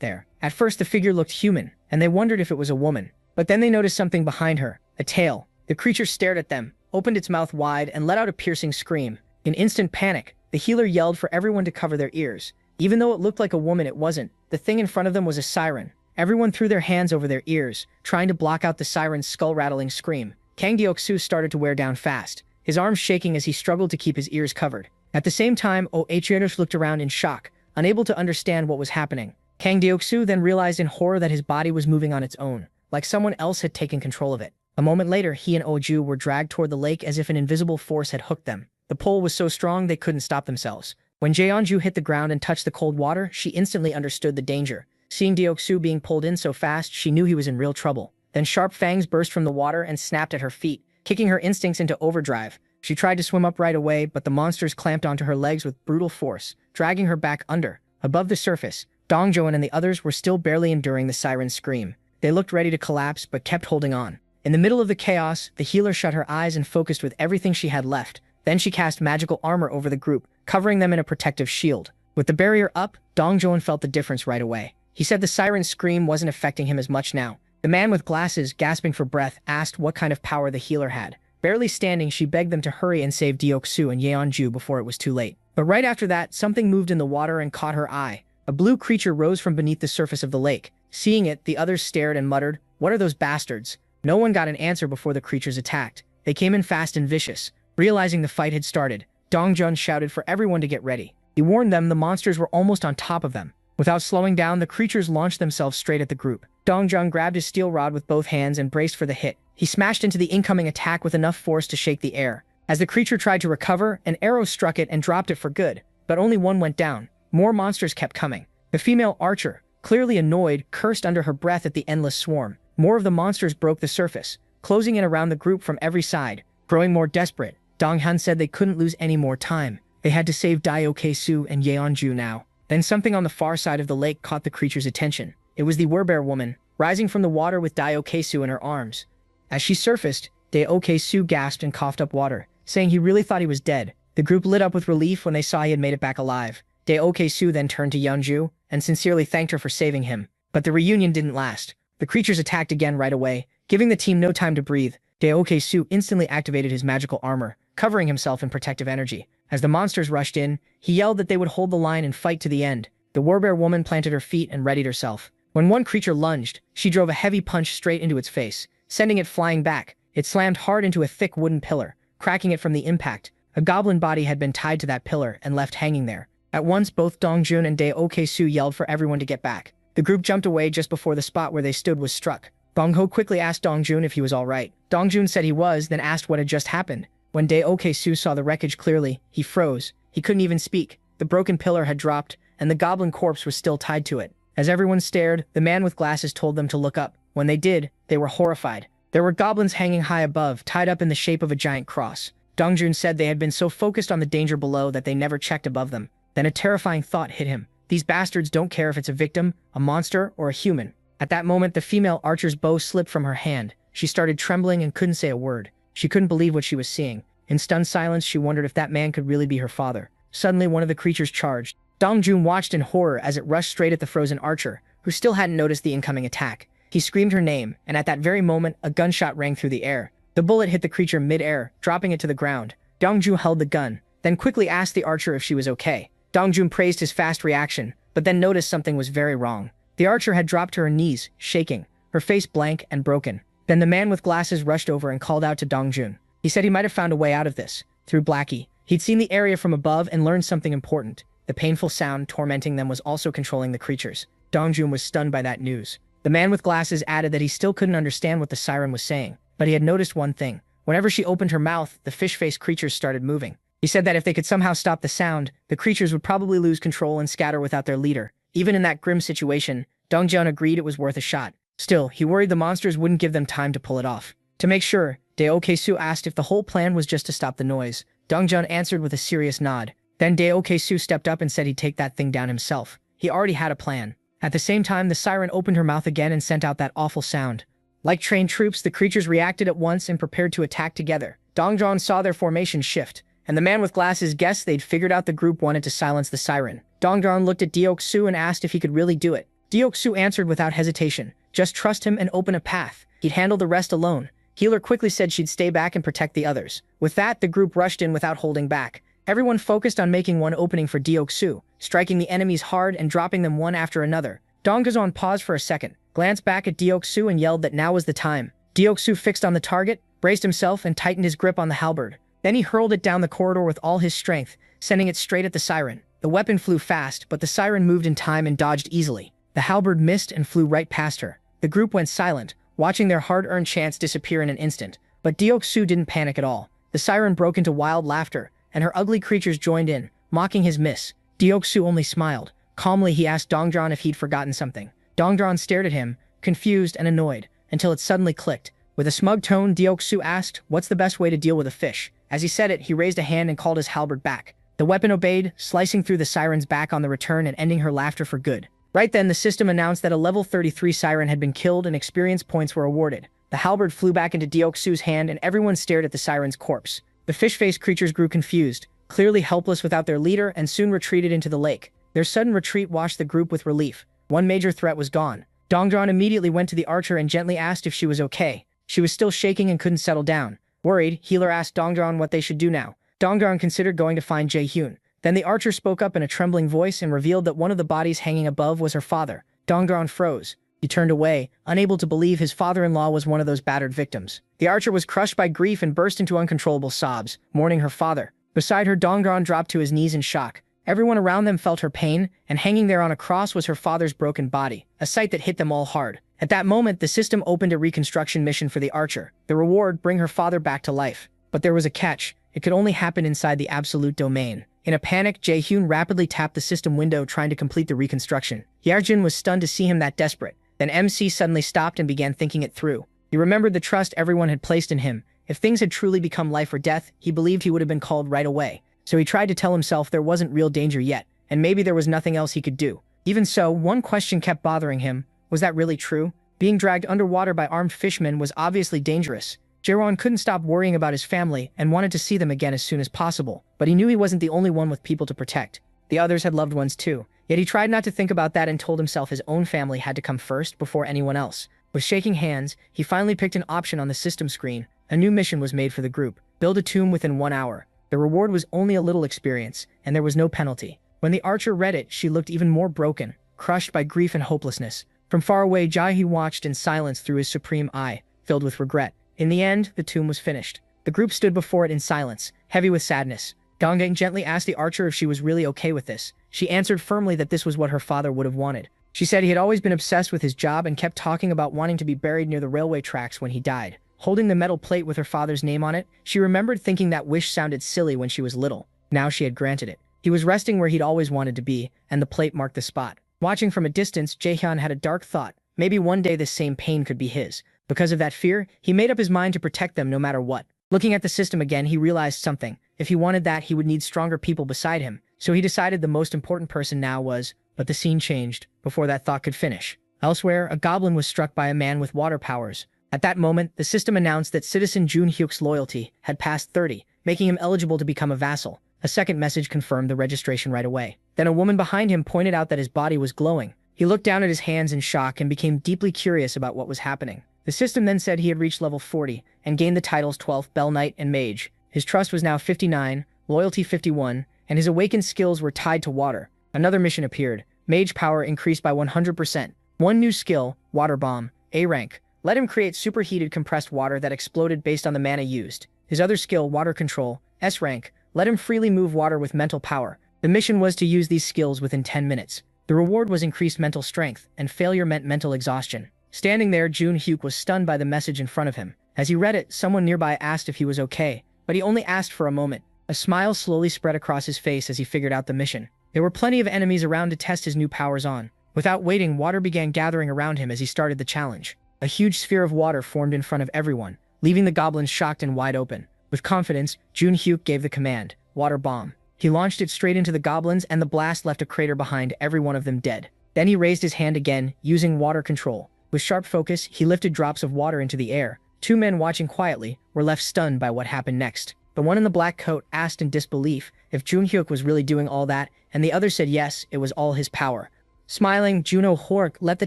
S1: there. At first the figure looked human, and they wondered if it was a woman. But then they noticed something behind her, a tail. The creature stared at them, opened its mouth wide, and let out a piercing scream. In instant panic, the healer yelled for everyone to cover their ears. Even though it looked like a woman, it wasn't. The thing in front of them was a siren. Everyone threw their hands over their ears, trying to block out the siren's skull-rattling scream. Kang Deok-soo started to wear down fast, his arms shaking as he struggled to keep his ears covered. At the same time, Aecharus looked around in shock, unable to understand what was happening. Kang Deok-soo then realized in horror that his body was moving on its own, like someone else had taken control of it. A moment later, he and Oju were dragged toward the lake as if an invisible force had hooked them. The pull was so strong they couldn't stop themselves. When Jeonju hit the ground and touched the cold water, she instantly understood the danger. Seeing Deok-soo being pulled in so fast, she knew he was in real trouble. Then sharp fangs burst from the water and snapped at her feet, kicking her instincts into overdrive. She tried to swim up right away, but the monsters clamped onto her legs with brutal force, dragging her back under. Above the surface, Dongjoon and the others were still barely enduring the siren's scream. They looked ready to collapse, but kept holding on. In the middle of the chaos, the healer shut her eyes and focused with everything she had left. Then she cast magical armor over the group, covering them in a protective shield. With the barrier up, Dongjoon felt the difference right away. He said the siren's scream wasn't affecting him as much now. The man with glasses, gasping for breath, asked what kind of power the healer had. Barely standing, she begged them to hurry and save Deok-soo and Yeonju before it was too late. But right after that, something moved in the water and caught her eye. A blue creature rose from beneath the surface of the lake. Seeing it, the others stared and muttered, "What are those bastards?" No one got an answer before the creatures attacked. They came in fast and vicious. Realizing the fight had started, Dongjun shouted for everyone to get ready. He warned them the monsters were almost on top of them. Without slowing down, the creatures launched themselves straight at the group. Dongjun grabbed his steel rod with both hands and braced for the hit. He smashed into the incoming attack with enough force to shake the air. As the creature tried to recover, an arrow struck it and dropped it for good, but only one went down. More monsters kept coming. The female archer, clearly annoyed, cursed under her breath at the endless swarm. More of the monsters broke the surface, closing in around the group from every side. Growing more desperate, Donghan said they couldn't lose any more time. They had to save Daioke-soo and Yeonju now. Then something on the far side of the lake caught the creature's attention. It was the werbear woman, rising from the water with Daioke-soo in her arms. As she surfaced, Daioke-soo gasped and coughed up water, saying he really thought he was dead. The group lit up with relief when they saw he had made it back alive. Daioke-soo then turned to Yeonju and sincerely thanked her for saving him. But the reunion didn't last. The creatures attacked again right away, giving the team no time to breathe. Daioke-soo instantly activated his magical armor, covering himself in protective energy. As the monsters rushed in, he yelled that they would hold the line and fight to the end. The werbear woman planted her feet and readied herself. When one creature lunged, she drove a heavy punch straight into its face, sending it flying back. It slammed hard into a thick wooden pillar, cracking it from the impact. A goblin body had been tied to that pillar and left hanging there. At once, both Dongjun and Daioke-soo yelled for everyone to get back. The group jumped away just before the spot where they stood was struck. Bongho quickly asked Dongjun if he was all right. Dongjun said he was, then asked what had just happened. When Daioke-soo saw the wreckage clearly, he froze. He couldn't even speak. The broken pillar had dropped, and the goblin corpse was still tied to it. As everyone stared, the man with glasses told them to look up. When they did, they were horrified. There were goblins hanging high above, tied up in the shape of a giant cross. Dongjun said they had been so focused on the danger below that they never checked above them. Then a terrifying thought hit him. These bastards don't care if it's a victim, a monster, or a human. At that moment, the female archer's bow slipped from her hand. She started trembling and couldn't say a word. She couldn't believe what she was seeing. In stunned silence, she wondered if that man could really be her father. Suddenly, one of the creatures charged. Dongjun watched in horror as it rushed straight at the frozen archer, who still hadn't noticed the incoming attack. He screamed her name, and at that very moment, a gunshot rang through the air. The bullet hit the creature mid-air, dropping it to the ground. Dongjun held the gun, then quickly asked the archer if she was okay. Dongjun praised his fast reaction, but then noticed something was very wrong. The archer had dropped to her knees, shaking, her face blank and broken. Then the man with glasses rushed over and called out to Dongjun. He said he might have found a way out of this, through Blackie. He'd seen the area from above and learned something important. The painful sound tormenting them was also controlling the creatures. Dongjun was stunned by that news. The man with glasses added that he still couldn't understand what the siren was saying, but he had noticed one thing. Whenever she opened her mouth, the fish-faced creatures started moving. He said that if they could somehow stop the sound, the creatures would probably lose control and scatter without their leader. Even in that grim situation, Dongjun agreed it was worth a shot. Still, he worried the monsters wouldn't give them time to pull it off. To make sure, Daokesu asked if the whole plan was just to stop the noise. Dongjun answered with a serious nod. Then Daokesu stepped up and said he'd take that thing down himself. He already had a plan. At the same time, the siren opened her mouth again and sent out that awful sound. Like trained troops, the creatures reacted at once and prepared to attack together. Dongjun saw their formation shift, and the man with glasses guessed they'd figured out the group wanted to silence the siren. Dongjun looked at Deoksu and asked if he could really do it. Deoksu answered without hesitation. Just trust him and open a path. He'd handle the rest alone. Healer quickly said she'd stay back and protect the others. With that, the group rushed in without holding back. Everyone focused on making one opening for Deoksu, striking the enemies hard and dropping them one after another. Dongjun paused for a second, glanced back at Deoksu and yelled that now was the time. Deoksu fixed on the target, braced himself and tightened his grip on the halberd. Then he hurled it down the corridor with all his strength, sending it straight at the siren. The weapon flew fast, but the siren moved in time and dodged easily. The halberd missed and flew right past her. The group went silent, watching their hard-earned chance disappear in an instant. But Deoksu didn't panic at all. The siren broke into wild laughter, and her ugly creatures joined in, mocking his miss. Deoksu only smiled. Calmly, he asked Dongjun if he'd forgotten something. Dongjun stared at him, confused and annoyed, until it suddenly clicked. With a smug tone, Deoksu asked, "What's the best way to deal with a fish?" As he said it, he raised a hand and called his halberd back. The weapon obeyed, slicing through the siren's back on the return and ending her laughter for good. Right then, the system announced that a level 33 siren had been killed and experience points were awarded. The halberd flew back into Deoksu's hand and everyone stared at the siren's corpse. The fish-faced creatures grew confused, clearly helpless without their leader, and soon retreated into the lake. Their sudden retreat washed the group with relief. One major threat was gone. Dongjun immediately went to the archer and gently asked if she was okay. She was still shaking and couldn't settle down. Worried, Healer asked Dongjun what they should do now. Dongjun considered going to find Jaehyun. Then the archer spoke up in a trembling voice and revealed that one of the bodies hanging above was her father. Dongjun froze. He turned away, unable to believe his father-in-law was one of those battered victims. The archer was crushed by grief and burst into uncontrollable sobs, mourning her father. Beside her, Dongjun dropped to his knees in shock. Everyone around them felt her pain, and hanging there on a cross was her father's broken body, a sight that hit them all hard. At that moment, the system opened a reconstruction mission for the archer. The reward, bring her father back to life. But there was a catch. It could only happen inside the absolute domain. In a panic, Jaehyun rapidly tapped the system window trying to complete the reconstruction. Yarjin was stunned to see him that desperate. Then MC suddenly stopped and began thinking it through. He remembered the trust everyone had placed in him. If things had truly become life or death, he believed he would have been called right away. So he tried to tell himself there wasn't real danger yet, and maybe there was nothing else he could do. Even so, one question kept bothering him. Was that really true? Being dragged underwater by armed fishmen was obviously dangerous. Jaewon couldn't stop worrying about his family and wanted to see them again as soon as possible, but he knew he wasn't the only one with people to protect. The others had loved ones too. Yet he tried not to think about that and told himself his own family had to come first before anyone else. With shaking hands, he finally picked an option on the system screen. A new mission was made for the group. Build a tomb within 1 hour. The reward was only a little experience, and there was no penalty. When the archer read it, she looked even more broken, crushed by grief and hopelessness. From far away, Jaehyun watched in silence through his supreme eye, filled with regret. In the end, the tomb was finished. The group stood before it in silence, heavy with sadness. Dongjun gently asked the archer if she was really okay with this. She answered firmly that this was what her father would have wanted. She said he had always been obsessed with his job and kept talking about wanting to be buried near the railway tracks when he died. Holding the metal plate with her father's name on it, she remembered thinking that wish sounded silly when she was little. Now she had granted it. He was resting where he'd always wanted to be, and the plate marked the spot. Watching from a distance, Jaehyun had a dark thought. Maybe one day this same pain could be his. Because of that fear, he made up his mind to protect them no matter what. Looking at the system again, he realized something. If he wanted that, he would need stronger people beside him. So he decided the most important person now was... But the scene changed before that thought could finish. Elsewhere, a goblin was struck by a man with water powers. At that moment, the system announced that citizen Jun Hyuk's loyalty had passed 30, making him eligible to become a vassal. A second message confirmed the registration right away. Then a woman behind him pointed out that his body was glowing. He looked down at his hands in shock and became deeply curious about what was happening. The system then said he had reached level 40 and gained the titles 12th, Bell Knight, and Mage. His trust was now 59, loyalty 51, and his awakened skills were tied to water. Another mission appeared. Mage power increased by 100%. One new skill, Water Bomb, A rank, let him create superheated compressed water that exploded based on the mana used. His other skill, Water Control, S rank, let him freely move water with mental power. The mission was to use these skills within 10 minutes. The reward was increased mental strength, and failure meant mental exhaustion. Standing there, Jun Hyuk was stunned by the message in front of him. As he read it, someone nearby asked if he was okay, but he only asked for a moment. A smile slowly spread across his face as he figured out the mission. There were plenty of enemies around to test his new powers on. Without waiting, water began gathering around him as he started the challenge. A huge sphere of water formed in front of everyone, leaving the goblins shocked and wide open. With confidence, Junhyuk gave the command, "Water bomb." He launched it straight into the goblins, and the blast left a crater behind every one of them dead. Then he raised his hand again, using water control. With sharp focus, he lifted drops of water into the air. Two men watching quietly were left stunned by what happened next. The one in the black coat asked in disbelief if Junhyuk was really doing all that, and the other said yes, it was all his power. Smiling, Juno Hork let the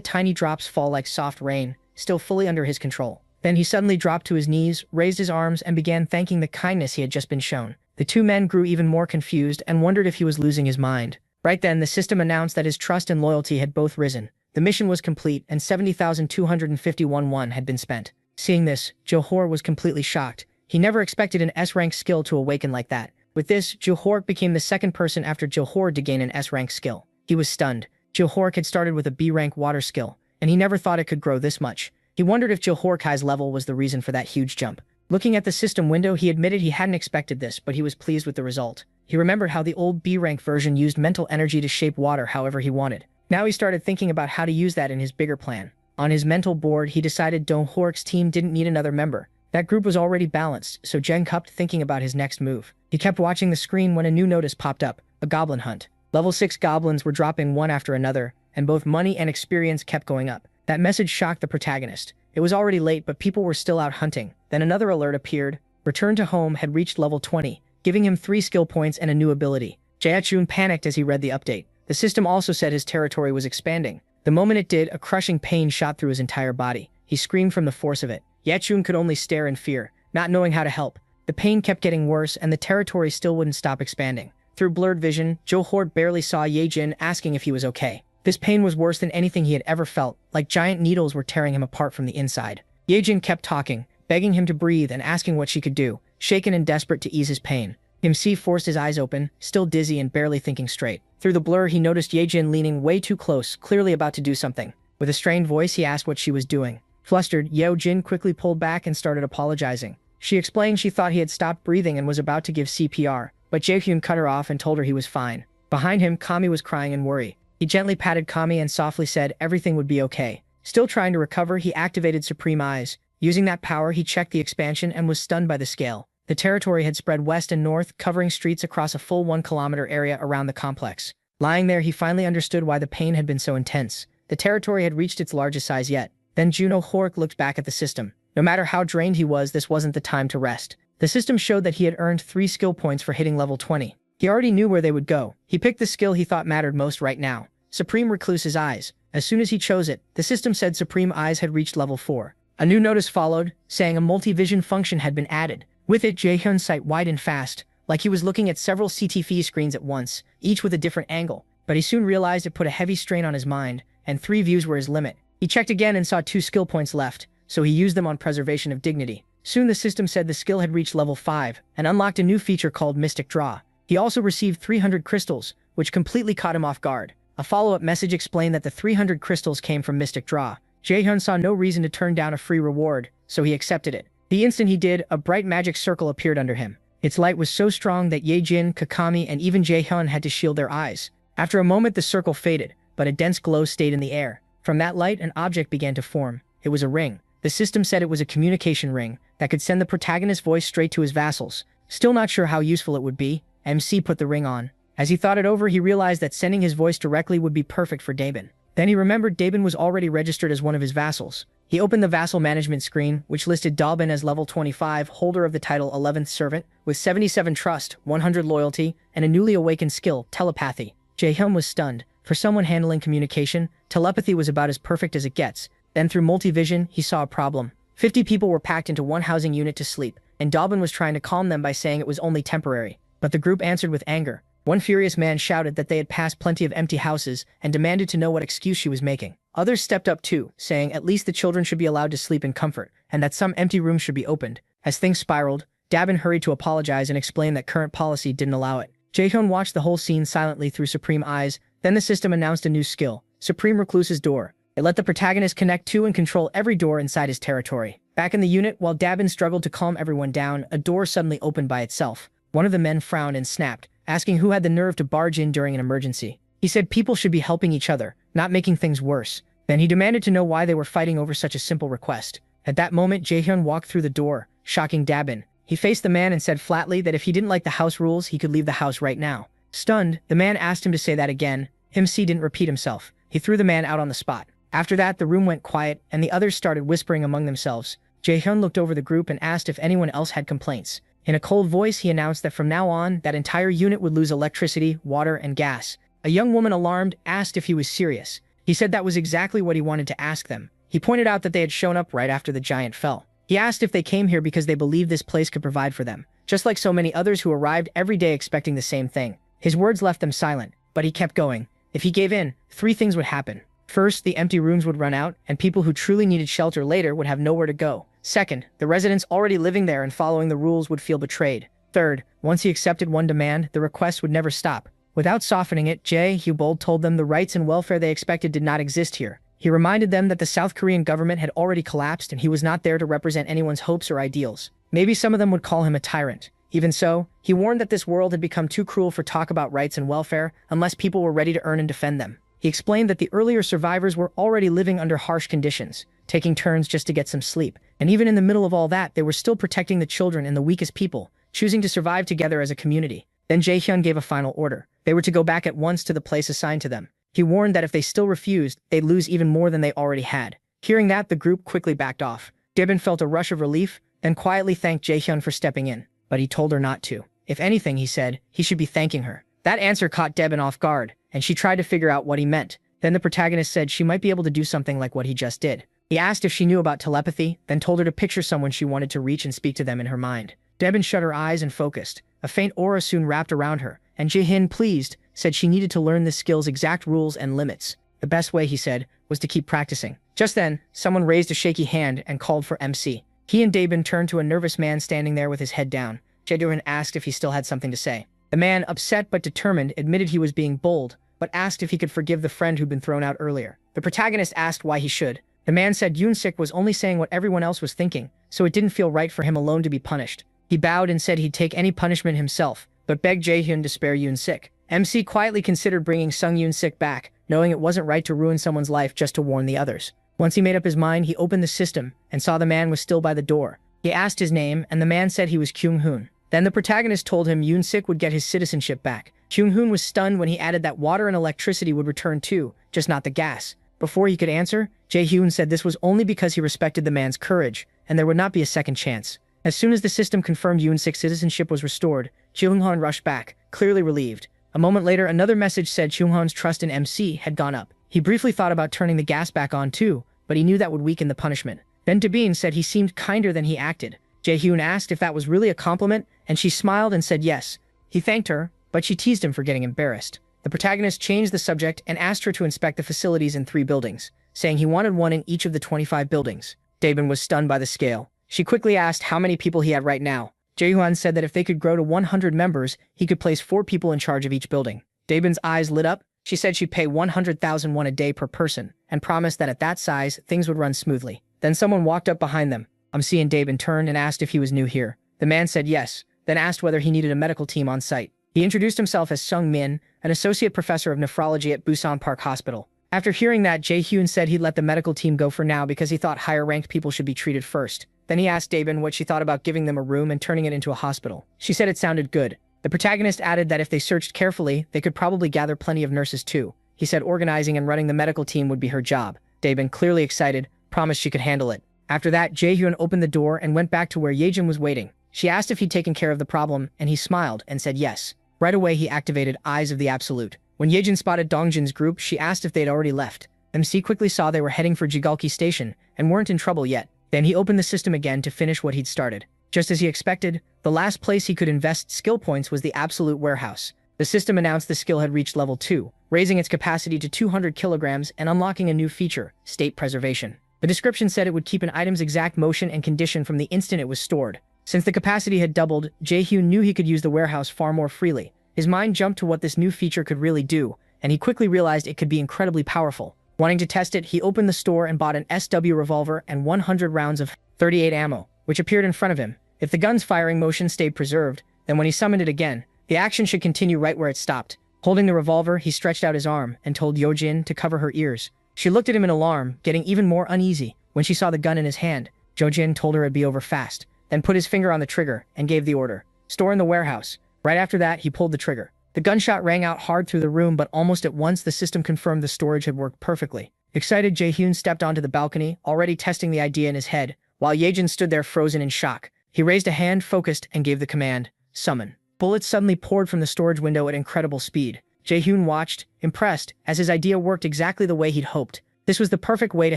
S1: tiny drops fall like soft rain, still fully under his control. Then he suddenly dropped to his knees, raised his arms, and began thanking the kindness he had just been shown. The two men grew even more confused and wondered if he was losing his mind. Right then, the system announced that his trust and loyalty had both risen. The mission was complete, and 70,251 won had been spent. Seeing this, Johor was completely shocked. He never expected an S-rank skill to awaken like that. With this, Johor became the second person after Johor to gain an S-rank skill. He was stunned. Johor had started with a B-rank water skill, and he never thought it could grow this much. He wondered if Johor's level was the reason for that huge jump. Looking at the system window, he admitted he hadn't expected this, but he was pleased with the result. He remembered how the old B-rank version used mental energy to shape water however he wanted. Now he started thinking about how to use that in his bigger plan. On his mental board, he decided Johor's team didn't need another member. That group was already balanced, so Jen kept thinking about his next move. He kept watching the screen when a new notice popped up, a goblin hunt. Level 6 goblins were dropping one after another, and both money and experience kept going up. That message shocked the protagonist. It was already late, but people were still out hunting. Then another alert appeared. Return to home had reached level 20, giving him 3 skill points and a new ability. Jaechun panicked as he read the update. The system also said his territory was expanding. The moment it did, a crushing pain shot through his entire body. He screamed from the force of it. Yechun could only stare in fear, not knowing how to help. The pain kept getting worse, and the territory still wouldn't stop expanding. Through blurred vision, Johor barely saw Yejin, asking if he was okay. This pain was worse than anything he had ever felt, like giant needles were tearing him apart from the inside. Yejin kept talking, begging him to breathe and asking what she could do, shaken and desperate to ease his pain. MC forced his eyes open, still dizzy and barely thinking straight. Through the blur, he noticed Yejin leaning way too close, clearly about to do something. With a strained voice, he asked what she was doing. Flustered, Yeo-jin quickly pulled back and started apologizing. She explained she thought he had stopped breathing and was about to give CPR, but Jaehyun cut her off and told her he was fine. Behind him, Kami was crying in worry. He gently patted Kami and softly said everything would be okay. Still trying to recover, he activated Supreme Eyes. Using that power, he checked the expansion and was stunned by the scale. The territory had spread west and north, covering streets across a full 1-kilometer area around the complex. Lying there, he finally understood why the pain had been so intense. The territory had reached its largest size yet. Then Juno Hork looked back at the system. No matter how drained he was, this wasn't the time to rest. The system showed that he had earned 3 skill points for hitting level 20. He already knew where they would go. He picked the skill he thought mattered most right now. Supreme Recluse's Eyes. As soon as he chose it, the system said Supreme Eyes had reached level 4. A new notice followed, saying a multi-vision function had been added. With it, Jaehyun's sight widened fast, like he was looking at several CTV screens at once, each with a different angle. But he soon realized it put a heavy strain on his mind, and 3 views were his limit. He checked again and saw 2 skill points left, so he used them on Preservation of Dignity. Soon the system said the skill had reached level 5, and unlocked a new feature called Mystic Draw. He also received 300 crystals, which completely caught him off guard. A follow-up message explained that the 300 crystals came from Mystic Draw. Jaehyun saw no reason to turn down a free reward, so he accepted it. The instant he did, a bright magic circle appeared under him. Its light was so strong that Yejin, Kakami, and even Jaehyun had to shield their eyes. After a moment, the circle faded, but a dense glow stayed in the air. From that light, an object began to form. It was a ring. The system said it was a communication ring that could send the protagonist's voice straight to his vassals. Still not sure how useful it would be, MC put the ring on. As he thought it over, he realized that sending his voice directly would be perfect for Dabin. Then he remembered Dabin was already registered as one of his vassals. He opened the vassal management screen, which listed Dalbin as level 25, holder of the title 11th Servant, with 77 trust, 100 loyalty, and a newly awakened skill, telepathy. Jaehyun was stunned. For someone handling communication, telepathy was about as perfect as it gets. Then through multivision, he saw a problem. 50 people were packed into one housing unit to sleep, and Dalbin was trying to calm them by saying it was only temporary. But the group answered with anger. One furious man shouted that they had passed plenty of empty houses and demanded to know what excuse she was making. Others stepped up too, saying at least the children should be allowed to sleep in comfort, and that some empty rooms should be opened. As things spiraled, Dabin hurried to apologize and explain that current policy didn't allow it. Jaehyun watched the whole scene silently through Supreme Eyes. Then the system announced a new skill, Supreme Recluse's Door. It let the protagonist connect to and control every door inside his territory. Back in the unit, while Dabin struggled to calm everyone down, a door suddenly opened by itself. One of the men frowned and snapped, asking who had the nerve to barge in during an emergency. He said people should be helping each other, not making things worse. Then he demanded to know why they were fighting over such a simple request. At that moment, Jaehyun walked through the door, shocking Dabin. He faced the man and said flatly that if he didn't like the house rules, he could leave the house right now. Stunned, the man asked him to say that again. MC didn't repeat himself. He threw the man out on the spot. After that, the room went quiet, and the others started whispering among themselves. Jaehyun looked over the group and asked if anyone else had complaints. In a cold voice, he announced that from now on, that entire unit would lose electricity, water, and gas. A young woman, alarmed, asked if he was serious. He said that was exactly what he wanted to ask them. He pointed out that they had shown up right after the giant fell. He asked if they came here because they believed this place could provide for them, just like so many others who arrived every day expecting the same thing. His words left them silent, but he kept going. If he gave in, 3 things would happen. First, the empty rooms would run out, and people who truly needed shelter later would have nowhere to go. Second, the residents already living there and following the rules would feel betrayed. Third, once he accepted one demand, the request would never stop. Without softening it, Jae-hyun told them the rights and welfare they expected did not exist here. He reminded them that the South Korean government had already collapsed and he was not there to represent anyone's hopes or ideals. Maybe some of them would call him a tyrant. Even so, he warned that this world had become too cruel for talk about rights and welfare unless people were ready to earn and defend them. He explained that the earlier survivors were already living under harsh conditions, taking turns just to get some sleep. And even in the middle of all that, they were still protecting the children and the weakest people, choosing to survive together as a community. Then Jaehyun gave a final order. They were to go back at once to the place assigned to them. He warned that if they still refused, they'd lose even more than they already had. Hearing that, the group quickly backed off. Dabin felt a rush of relief, then quietly thanked Jaehyun for stepping in. But he told her not to. If anything, he said, he should be thanking her. That answer caught Dabin off guard, and she tried to figure out what he meant. Then the protagonist said she might be able to do something like what he just did. He asked if she knew about telepathy, then told her to picture someone she wanted to reach and speak to them in her mind. Dabin shut her eyes and focused. A faint aura soon wrapped around her, and Jaehyun, pleased, said she needed to learn this skill's exact rules and limits. The best way, he said, was to keep practicing. Just then, someone raised a shaky hand and called for MC. He and Dabin turned to a nervous man standing there with his head down. Jaehyun asked if he still had something to say. The man, upset but determined, admitted he was being bold, but asked if he could forgive the friend who'd been thrown out earlier. The protagonist asked why he should. The man said Yoon-sik was only saying what everyone else was thinking, so it didn't feel right for him alone to be punished. He bowed and said he'd take any punishment himself, but begged Jaehyun to spare Yoon-sik. MC quietly considered bringing Sung Yoon-sik back, knowing it wasn't right to ruin someone's life just to warn the others. Once he made up his mind, he opened the system and saw the man was still by the door. He asked his name, and the man said he was Kyung-hoon. Then the protagonist told him Yoon-sik would get his citizenship back. Kyung-hoon was stunned when he added that water and electricity would return too, just not the gas. Before he could answer, Jae-hyun said this was only because he respected the man's courage, and there would not be a second chance. As soon as the system confirmed Yoon-sik's citizenship was restored, Kyung-hoon rushed back, clearly relieved. A moment later, another message said Kyung-hoon's trust in MC had gone up. He briefly thought about turning the gas back on too, but he knew that would weaken the punishment. Then Dabin said he seemed kinder than he acted. Jae-hyun asked if that was really a compliment, and she smiled and said yes. He thanked her, but she teased him for getting embarrassed. The protagonist changed the subject and asked her to inspect the facilities in 3 buildings, saying he wanted one in each of the 25 buildings. Dabin was stunned by the scale. She quickly asked how many people he had right now. Jae-hyun said that if they could grow to 100 members, he could place 4 people in charge of each building. Dabin's eyes lit up. She said she'd pay 100,000 won a day per person, and promised that at that size, things would run smoothly. Then someone walked up behind them. MC and Dabin turned and asked if he was new here. The man said yes, then asked whether he needed a medical team on site. He introduced himself as Sung Min, an associate professor of nephrology at Busan Park Hospital. After hearing that, Jae-hyun said he'd let the medical team go for now because he thought higher-ranked people should be treated first. Then he asked Dabin what she thought about giving them a room and turning it into a hospital. She said it sounded good. The protagonist added that if they searched carefully, they could probably gather plenty of nurses too. He said organizing and running the medical team would be her job. Dabin, clearly excited, promised she could handle it. After that, Jae-hyun opened the door and went back to where Yejin was waiting. She asked if he'd taken care of the problem, and he smiled and said yes. Right away, he activated Eyes of the Absolute. When Yejin spotted Dongjin's group, she asked if they'd already left. MC quickly saw they were heading for Jigalki Station and weren't in trouble yet. Then he opened the system again to finish what he'd started. Just as he expected, the last place he could invest skill points was the Absolute Warehouse. The system announced the skill had reached level 2, raising its capacity to 200 kilograms and unlocking a new feature, State Preservation. The description said it would keep an item's exact motion and condition from the instant it was stored. Since the capacity had doubled, Jae-hyun knew he could use the warehouse far more freely. His mind jumped to what this new feature could really do, and he quickly realized it could be incredibly powerful. Wanting to test it, he opened the store and bought an SW revolver and 100 rounds of .38 ammo, which appeared in front of him. If the gun's firing motion stayed preserved, Then when he summoned it again, the action should continue right where it stopped. Holding the revolver, he stretched out his arm and told Yojin to cover her ears. She looked at him in alarm, getting even more uneasy. When she saw the gun in his hand, Yojin told her it'd be over fast, then put his finger on the trigger and gave the order. Store in the warehouse. Right after that, he pulled the trigger. The gunshot rang out hard through the room, but almost at once the system confirmed the storage had worked perfectly. Excited, Jae-hyun stepped onto the balcony, already testing the idea in his head, while Yejin stood there frozen in shock. He raised a hand, focused, and gave the command, summon. Bullets suddenly poured from the storage window at incredible speed. Jae-hyun watched, impressed, as his idea worked exactly the way he'd hoped. This was the perfect way to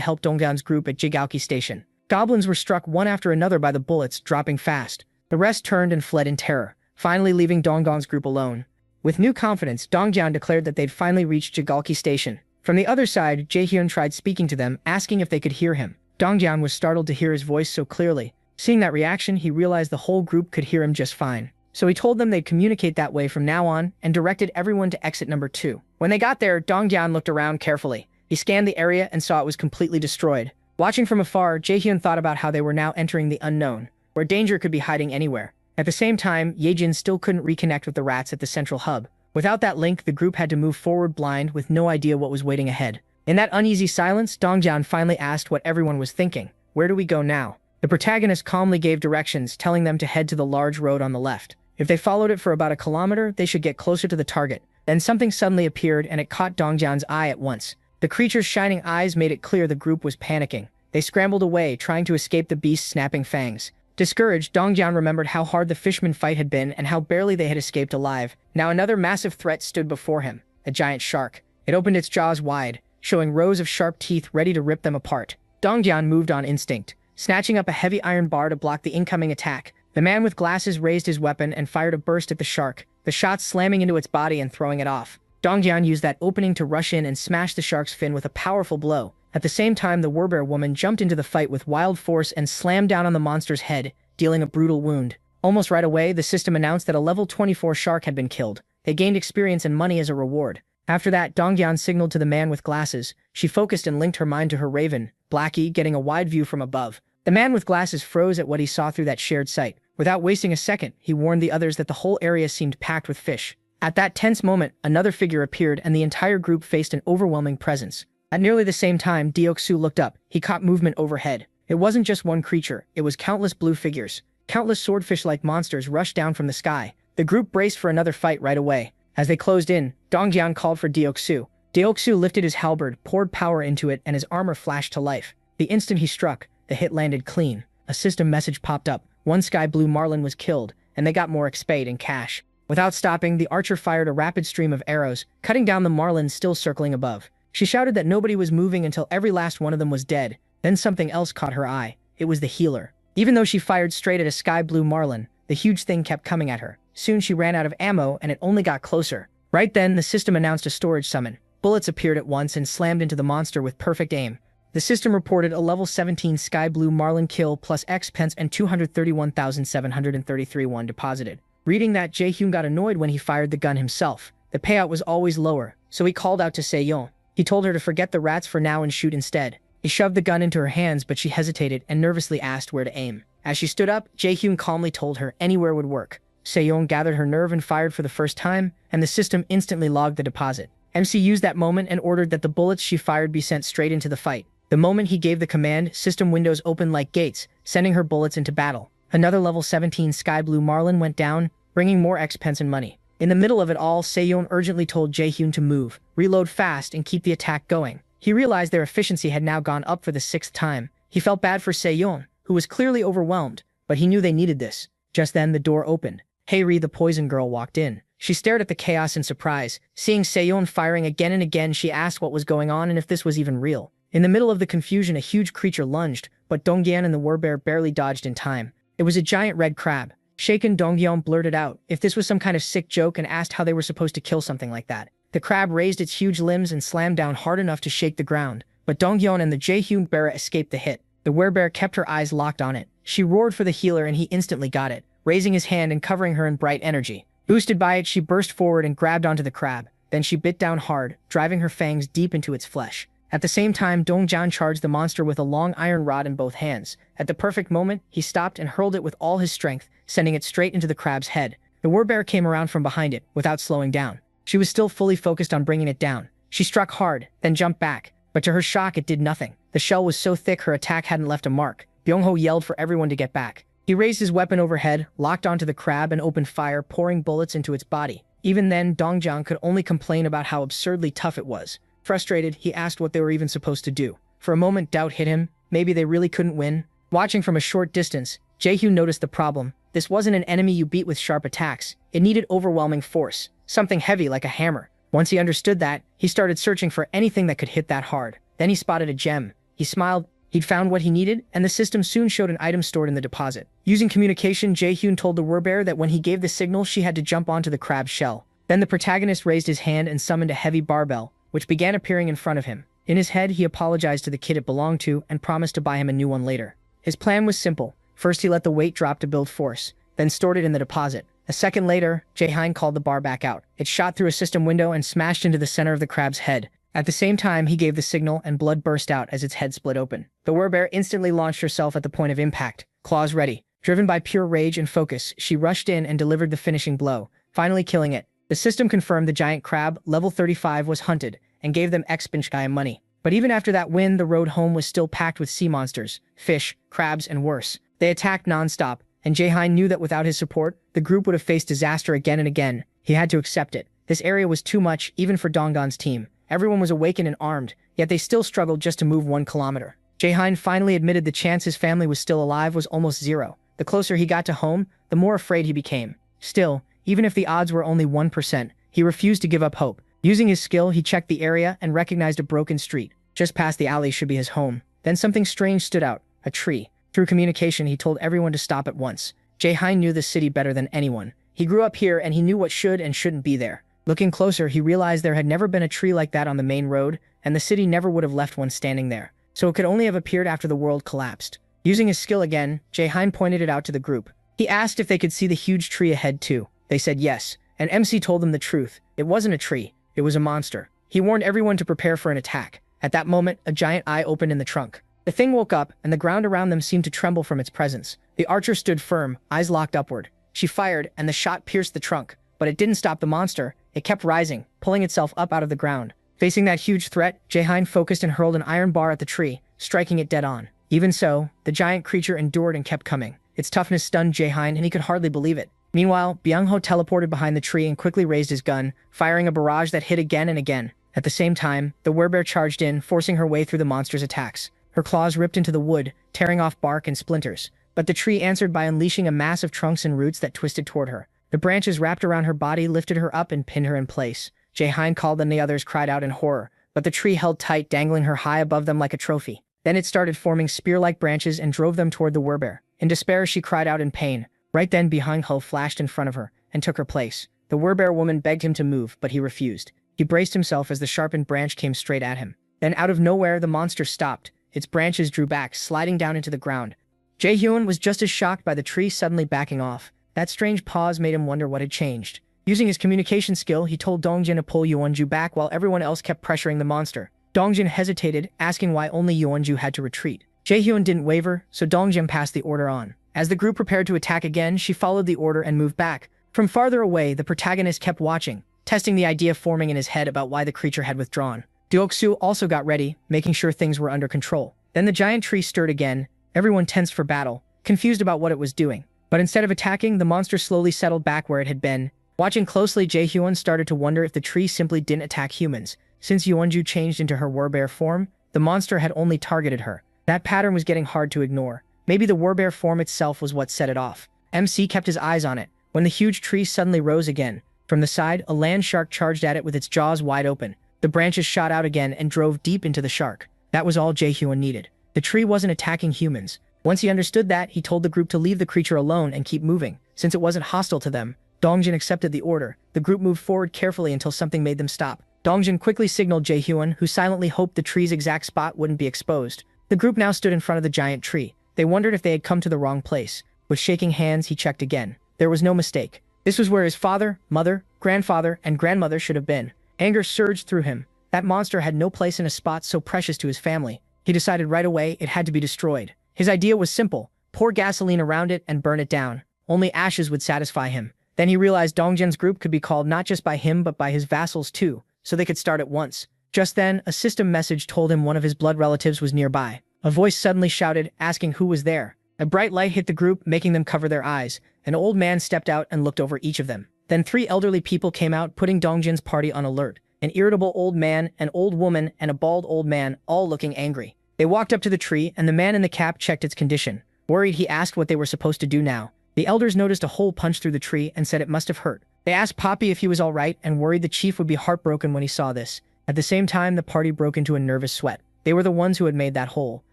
S1: help Donggan's group at Jigaoki Station. Goblins were struck one after another by the bullets, dropping fast. The rest turned and fled in terror, finally leaving Donggan's group alone. With new confidence, Dongjian declared that they'd finally reached Jigaoki Station. From the other side, Jae-hyun tried speaking to them, asking if they could hear him. Dongjian was startled to hear his voice so clearly. Seeing that reaction, he realized the whole group could hear him just fine. So he told them they'd communicate that way from now on and directed everyone to exit number 2. When they got there, Dongjian looked around carefully. He scanned the area and saw it was completely destroyed. Watching from afar, Jae-hyun thought about how they were now entering the unknown, where danger could be hiding anywhere. At the same time, Yejin still couldn't reconnect with the rats at the central hub. Without that link, the group had to move forward blind with no idea what was waiting ahead. In that uneasy silence, Dongjian finally asked what everyone was thinking. Where do we go now? The protagonist calmly gave directions, telling them to head to the large road on the left. If they followed it for about a kilometer, they should get closer to the target. Then something suddenly appeared and it caught Dongjian's eye at once. The creature's shining eyes made it clear the group was panicking. They scrambled away, trying to escape the beast's snapping fangs. Discouraged, Dongjian remembered how hard the fishman fight had been and how barely they had escaped alive. Now another massive threat stood before him, a giant shark. It opened its jaws wide, showing rows of sharp teeth ready to rip them apart. Dongjian moved on instinct, snatching up a heavy iron bar to block the incoming attack. The man with glasses raised his weapon and fired a burst at the shark, the shot slamming into its body and throwing it off. Dongjian used that opening to rush in and smash the shark's fin with a powerful blow. At the same time, the werbear woman jumped into the fight with wild force and slammed down on the monster's head, dealing a brutal wound. Almost right away, the system announced that a level 24 shark had been killed. They gained experience and money as a reward. After that, Dongjian signaled to the man with glasses. She focused and linked her mind to her raven, Blackie, getting a wide view from above. The man with glasses froze at what he saw through that shared sight. Without wasting a second, he warned the others that the whole area seemed packed with fish. At that tense moment, another figure appeared and the entire group faced an overwhelming presence. At nearly the same time, Deoksu looked up. He caught movement overhead. It wasn't just one creature, it was countless blue figures. Countless swordfish-like monsters rushed down from the sky. The group braced for another fight right away. As they closed in, Dongjian called for Deoksu. Deoksu lifted his halberd, poured power into it, and his armor flashed to life. The instant he struck, the hit landed clean. A system message popped up. One sky blue marlin was killed, and they got more XP in cash. Without stopping, the archer fired a rapid stream of arrows, cutting down the marlins still circling above. She shouted that nobody was moving until every last one of them was dead. Then something else caught her eye. It was the healer. Even though she fired straight at a sky blue marlin, the huge thing kept coming at her. Soon she ran out of ammo and it only got closer. Right then, the system announced a storage summon. Bullets appeared at once and slammed into the monster with perfect aim. The system reported a level 17 sky blue marlin kill plus XP and 231,733 won deposited. Reading that, Jae-hyun got annoyed when he fired the gun himself. The payout was always lower, so he called out to Seyeon. He told her to forget the rats for now and shoot instead. He shoved the gun into her hands, but she hesitated and nervously asked where to aim. As she stood up, Jae-hyun calmly told her anywhere would work. Seyeon gathered her nerve and fired for the first time, and the system instantly logged the deposit. MC used that moment and ordered that the bullets she fired be sent straight into the fight. The moment he gave the command, system windows opened like gates, sending her bullets into battle. Another level 17 sky blue marlin went down, bringing more XP and money. In the middle of it all, Seyeon urgently told Jae-hyun to move, reload fast, and keep the attack going. He realized their efficiency had now gone up for the 6th time. He felt bad for Seyeon, who was clearly overwhelmed, but he knew they needed this. Just then, the door opened. Haeri, the poison girl, walked in. She stared at the chaos in surprise. Seeing Seyeon firing again and again, she asked what was going on and if this was even real. In the middle of the confusion, a huge creature lunged, but Dongyan and the werbear barely dodged in time. It was a giant red crab. Shaken, Dongyeon blurted out if this was some kind of sick joke and asked how they were supposed to kill something like that. The crab raised its huge limbs and slammed down hard enough to shake the ground, but Dongyeon and the Jae-hyun bearer escaped the hit. The werebear kept her eyes locked on it. She roared for the healer and he instantly got it, raising his hand and covering her in bright energy. Boosted by it, she burst forward and grabbed onto the crab. Then she bit down hard, driving her fangs deep into its flesh. At the same time, Dongjian charged the monster with a long iron rod in both hands. At the perfect moment, he stopped and hurled it with all his strength, sending it straight into the crab's head. The warbear came around from behind it, without slowing down. She was still fully focused on bringing it down. She struck hard, then jumped back, but to her shock it did nothing. The shell was so thick her attack hadn't left a mark. Byung-ho yelled for everyone to get back. He raised his weapon overhead, locked onto the crab and opened fire, pouring bullets into its body. Even then, Dongjang could only complain about how absurdly tough it was. Frustrated, he asked what they were even supposed to do. For a moment, doubt hit him. Maybe they really couldn't win. Watching from a short distance, Jae-hyun noticed the problem. This wasn't an enemy you beat with sharp attacks. It needed overwhelming force, something heavy like a hammer. Once he understood that, he started searching for anything that could hit that hard. Then he spotted a gem. He smiled. He'd found what he needed, and the system soon showed an item stored in the deposit. Using communication, Jae-hyun told the warbear that when he gave the signal, she had to jump onto the crab's shell. Then the protagonist raised his hand and summoned a heavy barbell, which began appearing in front of him. In his head, he apologized to the kid it belonged to and promised to buy him a new one later. His plan was simple. First, he let the weight drop to build force, then stored it in the deposit. A second later, Jae-hyun called the bar back out. It shot through a system window and smashed into the center of the crab's head. At the same time, he gave the signal and blood burst out as its head split open. The warbear instantly launched herself at the point of impact, claws ready. Driven by pure rage and focus, she rushed in and delivered the finishing blow, finally killing it. The system confirmed the giant crab, level 35, was hunted, and gave them exponential money. But even after that win, the road home was still packed with sea monsters, fish, crabs, and worse. They attacked non-stop, and Jae-hyun knew that without his support, the group would have faced disaster again and again. He had to accept it. This area was too much, even for Donggan's team. Everyone was awakened and armed, yet they still struggled just to move 1 kilometer. Jae-hyun finally admitted the chance his family was still alive was almost zero. The closer he got to home, the more afraid he became. Still, even if the odds were only 1%, he refused to give up hope. Using his skill, he checked the area and recognized a broken street. Just past the alley should be his home. Then something strange stood out, a tree. Through communication, he told everyone to stop at once. Jae-hyun knew the city better than anyone. He grew up here and he knew what should and shouldn't be there. Looking closer, he realized there had never been a tree like that on the main road, and the city never would have left one standing there. So it could only have appeared after the world collapsed. Using his skill again, Jae-hyun pointed it out to the group. He asked if they could see the huge tree ahead too. They said yes, and MC told them the truth. It wasn't a tree, it was a monster. He warned everyone to prepare for an attack. At that moment, a giant eye opened in the trunk. The thing woke up, and the ground around them seemed to tremble from its presence. The archer stood firm, eyes locked upward. She fired, and the shot pierced the trunk. But it didn't stop the monster. It kept rising, pulling itself up out of the ground. Facing that huge threat, Jae-hyun focused and hurled an iron bar at the tree, striking it dead on. Even so, the giant creature endured and kept coming. Its toughness stunned Jae-hyun, and he could hardly believe it. Meanwhile, Byung-ho teleported behind the tree and quickly raised his gun, firing a barrage that hit again and again. At the same time, the werebear charged in, forcing her way through the monster's attacks. Her claws ripped into the wood, tearing off bark and splinters. But the tree answered by unleashing a mass of trunks and roots that twisted toward her. The branches wrapped around her body, lifted her up, and pinned her in place. Jae-hyun called and the others cried out in horror, but the tree held tight, dangling her high above them like a trophy. Then it started forming spear-like branches and drove them toward the werebear. In despair, she cried out in pain. Right then, Byung-ho flashed in front of her and took her place. The werebear woman begged him to move, but he refused. He braced himself as the sharpened branch came straight at him. Then out of nowhere, the monster stopped. Its branches drew back, sliding down into the ground. Jae-hyun was just as shocked by the tree suddenly backing off. That strange pause made him wonder what had changed. Using his communication skill, he told Dongjin to pull Yeonju back while everyone else kept pressuring the monster. Dongjin hesitated, asking why only Yeonju had to retreat. Jae-hyun didn't waver, so Dongjin passed the order on. As the group prepared to attack again, she followed the order and moved back. From farther away, the protagonist kept watching, testing the idea forming in his head about why the creature had withdrawn. Deoksu also got ready, making sure things were under control. Then the giant tree stirred again, everyone tensed for battle, confused about what it was doing. But instead of attacking, the monster slowly settled back where it had been. Watching closely, Jae-hyun started to wonder if the tree simply didn't attack humans. Since Yeonju changed into her werebear form, the monster had only targeted her. That pattern was getting hard to ignore. Maybe the werebear form itself was what set it off. MC kept his eyes on it, when the huge tree suddenly rose again. From the side, a land shark charged at it with its jaws wide open. The branches shot out again and drove deep into the shark. That was all Jae-hyun needed. The tree wasn't attacking humans. Once he understood that, he told the group to leave the creature alone and keep moving. Since it wasn't hostile to them, Dongjin accepted the order. The group moved forward carefully until something made them stop. Dongjin quickly signaled Jae-hyun, who silently hoped the tree's exact spot wouldn't be exposed. The group now stood in front of the giant tree. They wondered if they had come to the wrong place. With shaking hands, he checked again. There was no mistake. This was where his father, mother, grandfather, and grandmother should have been. Anger surged through him. That monster had no place in a spot so precious to his family. He decided right away it had to be destroyed. His idea was simple. Pour gasoline around it and burn it down. Only ashes would satisfy him. Then he realized Dongjin's group could be called not just by him but by his vassals too, so they could start at once. Just then, a system message told him one of his blood relatives was nearby. A voice suddenly shouted, asking who was there. A bright light hit the group, making them cover their eyes. An old man stepped out and looked over each of them. Then 3 elderly people came out, putting Dongjin's party on alert. An irritable old man, an old woman, and a bald old man, all looking angry. They walked up to the tree, and the man in the cap checked its condition. Worried, he asked what they were supposed to do now. The elders noticed a hole punched through the tree and said it must have hurt. They asked Poppy if he was all right and worried the chief would be heartbroken when he saw this. At the same time, the party broke into a nervous sweat. They were the ones who had made that hole.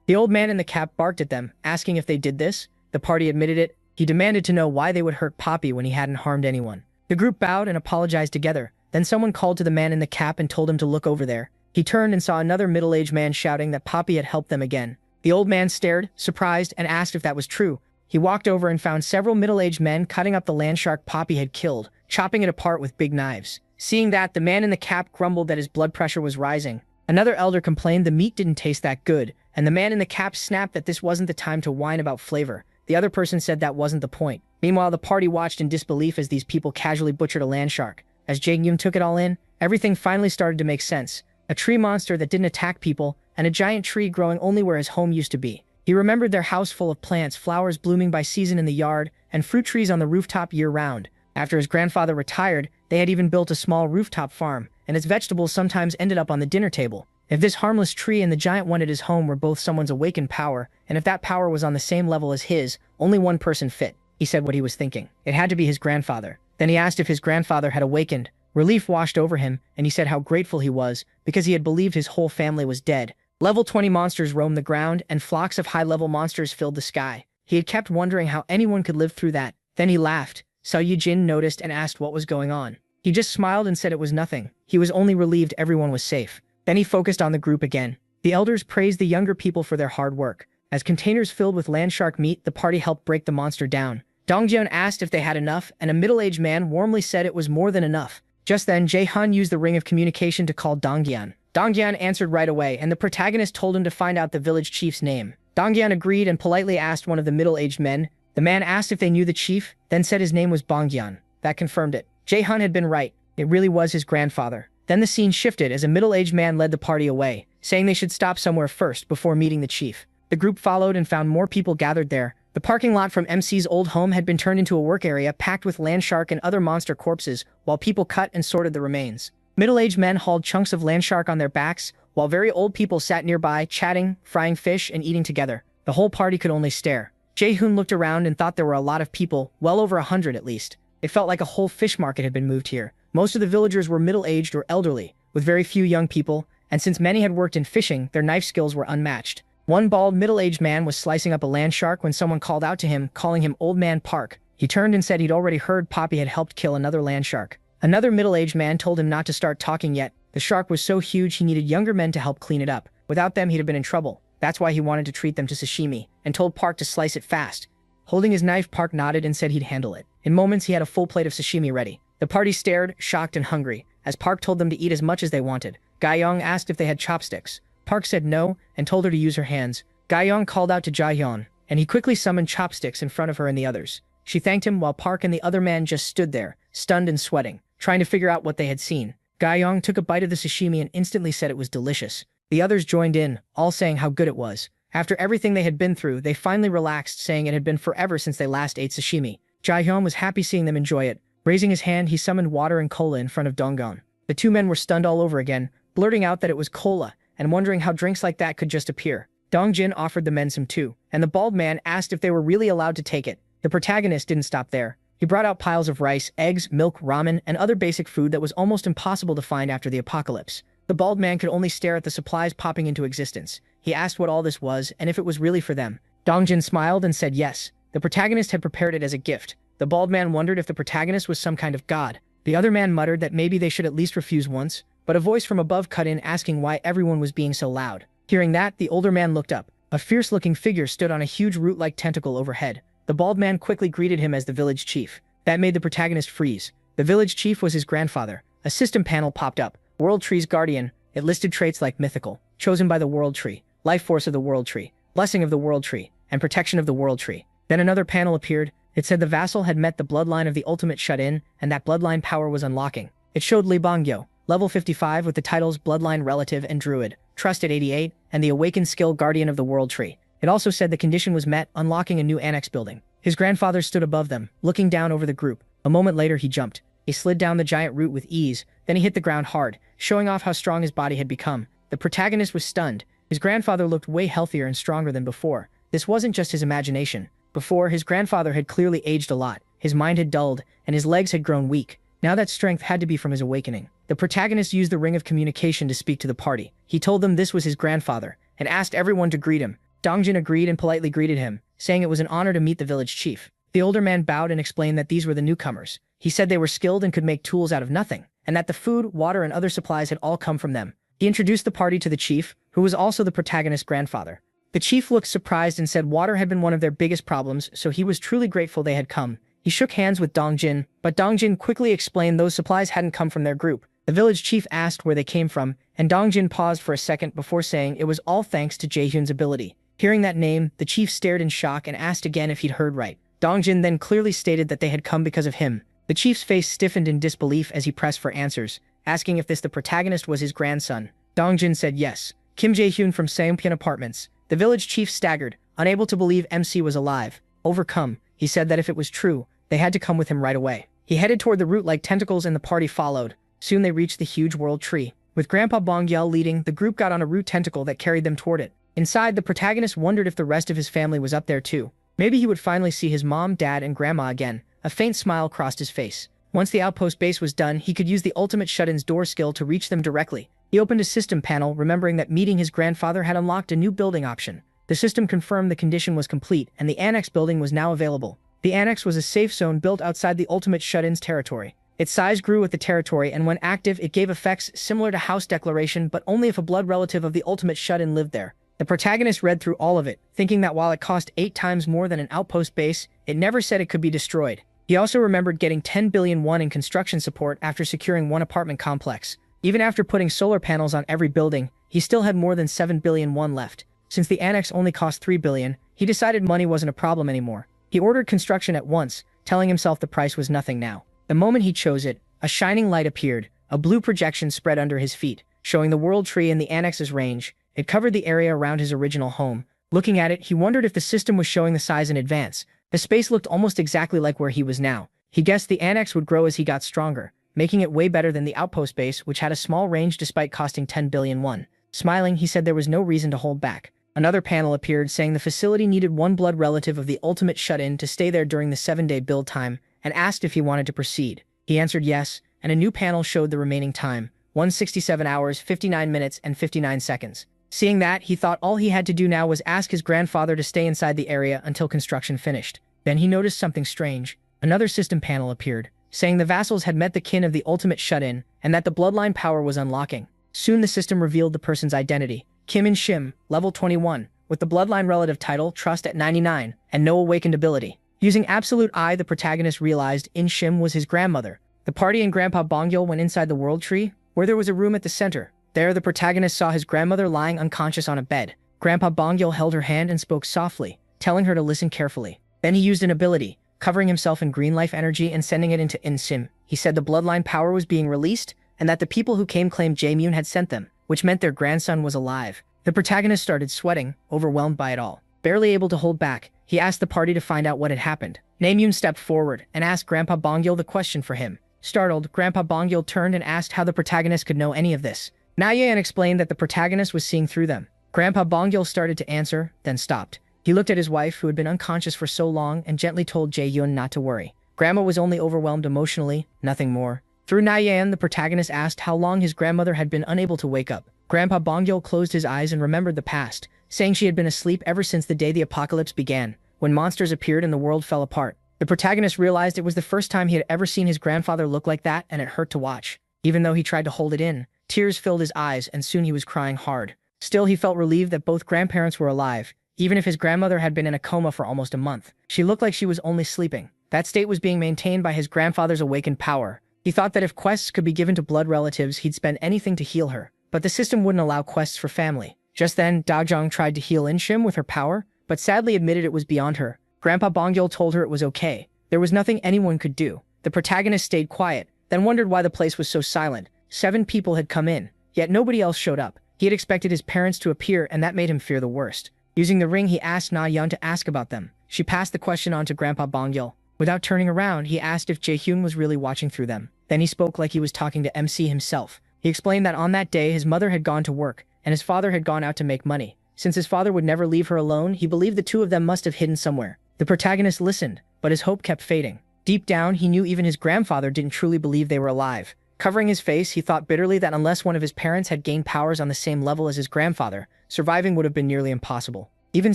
S1: The old man in the cap barked at them, asking if they did this. The party admitted it. He demanded to know why they would hurt Poppy when he hadn't harmed anyone. The group bowed and apologized together. Then someone called to the man in the cap and told him to look over there. He turned and saw another middle-aged man shouting that Poppy had helped them again. The old man stared, surprised, and asked if that was true. He walked over and found several middle-aged men cutting up the land shark Poppy had killed, chopping it apart with big knives. Seeing that, the man in the cap grumbled that his blood pressure was rising. Another elder complained the meat didn't taste that good, and the man in the cap snapped that this wasn't the time to whine about flavor. The other person said that wasn't the point. Meanwhile, the party watched in disbelief as these people casually butchered a land shark. As Jae-gyum took it all in, everything finally started to make sense. A tree monster that didn't attack people, and a giant tree growing only where his home used to be. He remembered their house full of plants, flowers blooming by season in the yard, and fruit trees on the rooftop year-round. After his grandfather retired, they had even built a small rooftop farm, and its vegetables sometimes ended up on the dinner table. If this harmless tree and the giant one at his home were both someone's awakened power, and if that power was on the same level as his, only one person fit. He said what he was thinking. It had to be his grandfather. Then he asked if his grandfather had awakened. Relief washed over him, and he said how grateful he was, because he had believed his whole family was dead. Level 20 monsters roamed the ground, and flocks of high-level monsters filled the sky. He had kept wondering how anyone could live through that. Then he laughed. Seo Yi-jin noticed and asked what was going on. He just smiled and said it was nothing. He was only relieved everyone was safe. Then he focused on the group again. The elders praised the younger people for their hard work. As containers filled with land shark meat, the party helped break the monster down. Dongjin asked if they had enough, and a middle-aged man warmly said it was more than enough. Just then, Jae-hun used the ring of communication to call Dongjin. Dongjin answered right away, and the protagonist told him to find out the village chief's name. Dongjin agreed and politely asked one of the middle-aged men. The man asked if they knew the chief, then said his name was Bonggyan. That confirmed it. Jae-hun had been right. It really was his grandfather. Then the scene shifted as a middle-aged man led the party away, saying they should stop somewhere first before meeting the chief. The group followed and found more people gathered there. The parking lot from MC's old home had been turned into a work area packed with land shark and other monster corpses, while people cut and sorted the remains. Middle-aged men hauled chunks of land shark on their backs, while very old people sat nearby, chatting, frying fish, and eating together. The whole party could only stare. Jae-hoon looked around and thought there were a lot of people, well over 100 at least. It felt like a whole fish market had been moved here. Most of the villagers were middle-aged or elderly, with very few young people, and since many had worked in fishing, their knife skills were unmatched. One bald, middle-aged man was slicing up a land shark when someone called out to him, calling him Old Man Park. He turned and said he'd already heard Poppy had helped kill another land shark. Another middle-aged man told him not to start talking yet. The shark was so huge he needed younger men to help clean it up. Without them, he'd have been in trouble. That's why he wanted to treat them to sashimi, and told Park to slice it fast. Holding his knife, Park nodded and said he'd handle it. In moments, he had a full plate of sashimi ready. The party stared, shocked and hungry, as Park told them to eat as much as they wanted. Ga-young asked if they had chopsticks. Park said no, and told her to use her hands. Ga-young called out to Jae-hyun, and he quickly summoned chopsticks in front of her and the others. She thanked him while Park and the other man just stood there, stunned and sweating, trying to figure out what they had seen. Ga-young took a bite of the sashimi and instantly said it was delicious. The others joined in, all saying how good it was. After everything they had been through, they finally relaxed, saying it had been forever since they last ate sashimi. Jae-hyun was happy seeing them enjoy it. Raising his hand, he summoned water and cola in front of Donggon. The two men were stunned all over again, blurting out that it was cola, and wondering how drinks like that could just appear. Dongjin offered the men some too, and the bald man asked if they were really allowed to take it. The protagonist didn't stop there. He brought out piles of rice, eggs, milk, ramen, and other basic food that was almost impossible to find after the apocalypse. The bald man could only stare at the supplies popping into existence. He asked what all this was, and if it was really for them. Dongjin smiled and said yes. The protagonist had prepared it as a gift. The bald man wondered if the protagonist was some kind of god. The other man muttered that maybe they should at least refuse once, but a voice from above cut in asking why everyone was being so loud. Hearing that, the older man looked up. A fierce-looking figure stood on a huge root-like tentacle overhead. The bald man quickly greeted him as the village chief. That made the protagonist freeze. The village chief was his grandfather. A system panel popped up. World Tree's guardian. It listed traits like mythical, chosen by the World Tree, life force of the World Tree, blessing of the World Tree, and protection of the World Tree. Then another panel appeared. It said the vassal had met the bloodline of the ultimate shut-in, and that bloodline power was unlocking. It showed Li Bangyo, level 55 with the titles Bloodline Relative and Druid, Trust at 88, and the Awakened Skill Guardian of the World Tree. It also said the condition was met, unlocking a new annex building. His grandfather stood above them, looking down over the group. A moment later he jumped. He slid down the giant root with ease, then he hit the ground hard, showing off how strong his body had become. The protagonist was stunned. His grandfather looked way healthier and stronger than before. This wasn't just his imagination. Before, his grandfather had clearly aged a lot. His mind had dulled, and his legs had grown weak. Now that strength had to be from his awakening. The protagonist used the ring of communication to speak to the party. He told them this was his grandfather, and asked everyone to greet him. Dongjin agreed and politely greeted him, saying it was an honor to meet the village chief. The older man bowed and explained that these were the newcomers. He said they were skilled and could make tools out of nothing, and that the food, water, and other supplies had all come from them. He introduced the party to the chief, who was also the protagonist's grandfather. The chief looked surprised and said water had been one of their biggest problems, so he was truly grateful they had come. He shook hands with Dongjin, but Dongjin quickly explained those supplies hadn't come from their group. The village chief asked where they came from, and Dongjin paused for a second before saying it was all thanks to Jaehyun's ability. Hearing that name, the chief stared in shock and asked again if he'd heard right. Dongjin then clearly stated that they had come because of him. The chief's face stiffened in disbelief as he pressed for answers, asking if the protagonist was his grandson. Dongjin said yes. Kim Jaehyun from Saeungpyeon Apartments. The village chief staggered, unable to believe MC was alive. Overcome, he said that if it was true, they had to come with him right away. He headed toward the root like tentacles and the party followed. Soon they reached the huge world tree. With Grandpa Bongyel leading, the group got on a root tentacle that carried them toward it. Inside, the protagonist wondered if the rest of his family was up there too. Maybe he would finally see his mom, dad, and grandma again. A faint smile crossed his face. Once the outpost base was done, he could use the ultimate shut-in's door skill to reach them directly. He opened a system panel, remembering that meeting his grandfather had unlocked a new building option. The system confirmed the condition was complete, and the annex building was now available. The annex was a safe zone built outside the ultimate shut-in's territory. Its size grew with the territory, and when active, it gave effects similar to House Declaration, but only if a blood relative of the ultimate shut-in lived there. The protagonist read through all of it, thinking that while it cost 8 times more than an outpost base, it never said it could be destroyed. He also remembered getting 10 billion won in construction support after securing one apartment complex. Even after putting solar panels on every building, he still had more than 7 billion won left. Since the annex only cost 3 billion, he decided money wasn't a problem anymore. He ordered construction at once, telling himself the price was nothing now. The moment he chose it, a shining light appeared. A blue projection spread under his feet, showing the world tree and the annex's range. It covered the area around his original home. Looking at it, he wondered if the system was showing the size in advance. The space looked almost exactly like where he was now. He guessed the annex would grow as he got stronger, making it way better than the outpost base, which had a small range despite costing 10 billion won. Smiling, he said there was no reason to hold back. Another panel appeared saying the facility needed one blood relative of the ultimate shut-in to stay there during the 7-day build time, and asked if he wanted to proceed. He answered yes, and a new panel showed the remaining time, 167 hours, 59 minutes, and 59 seconds. Seeing that, he thought all he had to do now was ask his grandfather to stay inside the area until construction finished. Then he noticed something strange. Another system panel appeared, saying the vassals had met the kin of the ultimate shut-in, and that the bloodline power was unlocking. Soon the system revealed the person's identity. Kim In-shim, level 21, with the bloodline relative title, Trust at 99, and no awakened ability. Using Absolute Eye, the protagonist realized In-shim was his grandmother. The party and Grandpa Bongyul went inside the world tree, where there was a room at the center. There, the protagonist saw his grandmother lying unconscious on a bed. Grandpa Bongyul held her hand and spoke softly, telling her to listen carefully. Then he used an ability, covering himself in green life energy and sending it into In-shim. He said the bloodline power was being released, and that the people who came claimed Jae-myun had sent them, which meant their grandson was alive. The protagonist started sweating, overwhelmed by it all. Barely able to hold back, he asked the party to find out what had happened. Jae-myun stepped forward and asked Grandpa Bongyul the question for him. Startled, Grandpa Bongyul turned and asked how the protagonist could know any of this. Nayeon explained that the protagonist was seeing through them. Grandpa Bongyul started to answer, then stopped. He looked at his wife, who had been unconscious for so long, and gently told Jae-yoon not to worry. Grandma was only overwhelmed emotionally, nothing more. Through Nayeon, the protagonist asked how long his grandmother had been unable to wake up. Grandpa Bongyul closed his eyes and remembered the past, saying she had been asleep ever since the day the apocalypse began, when monsters appeared and the world fell apart. The protagonist realized it was the first time he had ever seen his grandfather look like that, and it hurt to watch. Even though he tried to hold it in, tears filled his eyes, and soon he was crying hard. Still, he felt relieved that both grandparents were alive, even if his grandmother had been in a coma for almost a month. She looked like she was only sleeping. That state was being maintained by his grandfather's awakened power. He thought that if quests could be given to blood relatives, he'd spend anything to heal her. But the system wouldn't allow quests for family. Just then, Dajong tried to heal In-shim with her power, but sadly admitted it was beyond her. Grandpa Bongyul told her it was okay. There was nothing anyone could do. The protagonist stayed quiet, then wondered why the place was so silent. 7 people had come in, yet nobody else showed up. He had expected his parents to appear, and that made him fear the worst. Using the ring, he asked Na Yun to ask about them. She passed the question on to Grandpa Bongyul. Without turning around, he asked if Jaehyun was really watching through them. Then he spoke like he was talking to MC himself. He explained that on that day, his mother had gone to work, and his father had gone out to make money. Since his father would never leave her alone, he believed the two of them must have hidden somewhere. The protagonist listened, but his hope kept fading. Deep down, he knew even his grandfather didn't truly believe they were alive. Covering his face, he thought bitterly that unless one of his parents had gained powers on the same level as his grandfather, surviving would have been nearly impossible. Even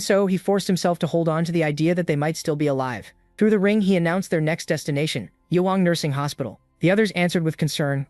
S1: so, he forced himself to hold on to the idea that they might still be alive. Through the ring, he announced their next destination, Yewang Nursing Hospital. The others answered with concern,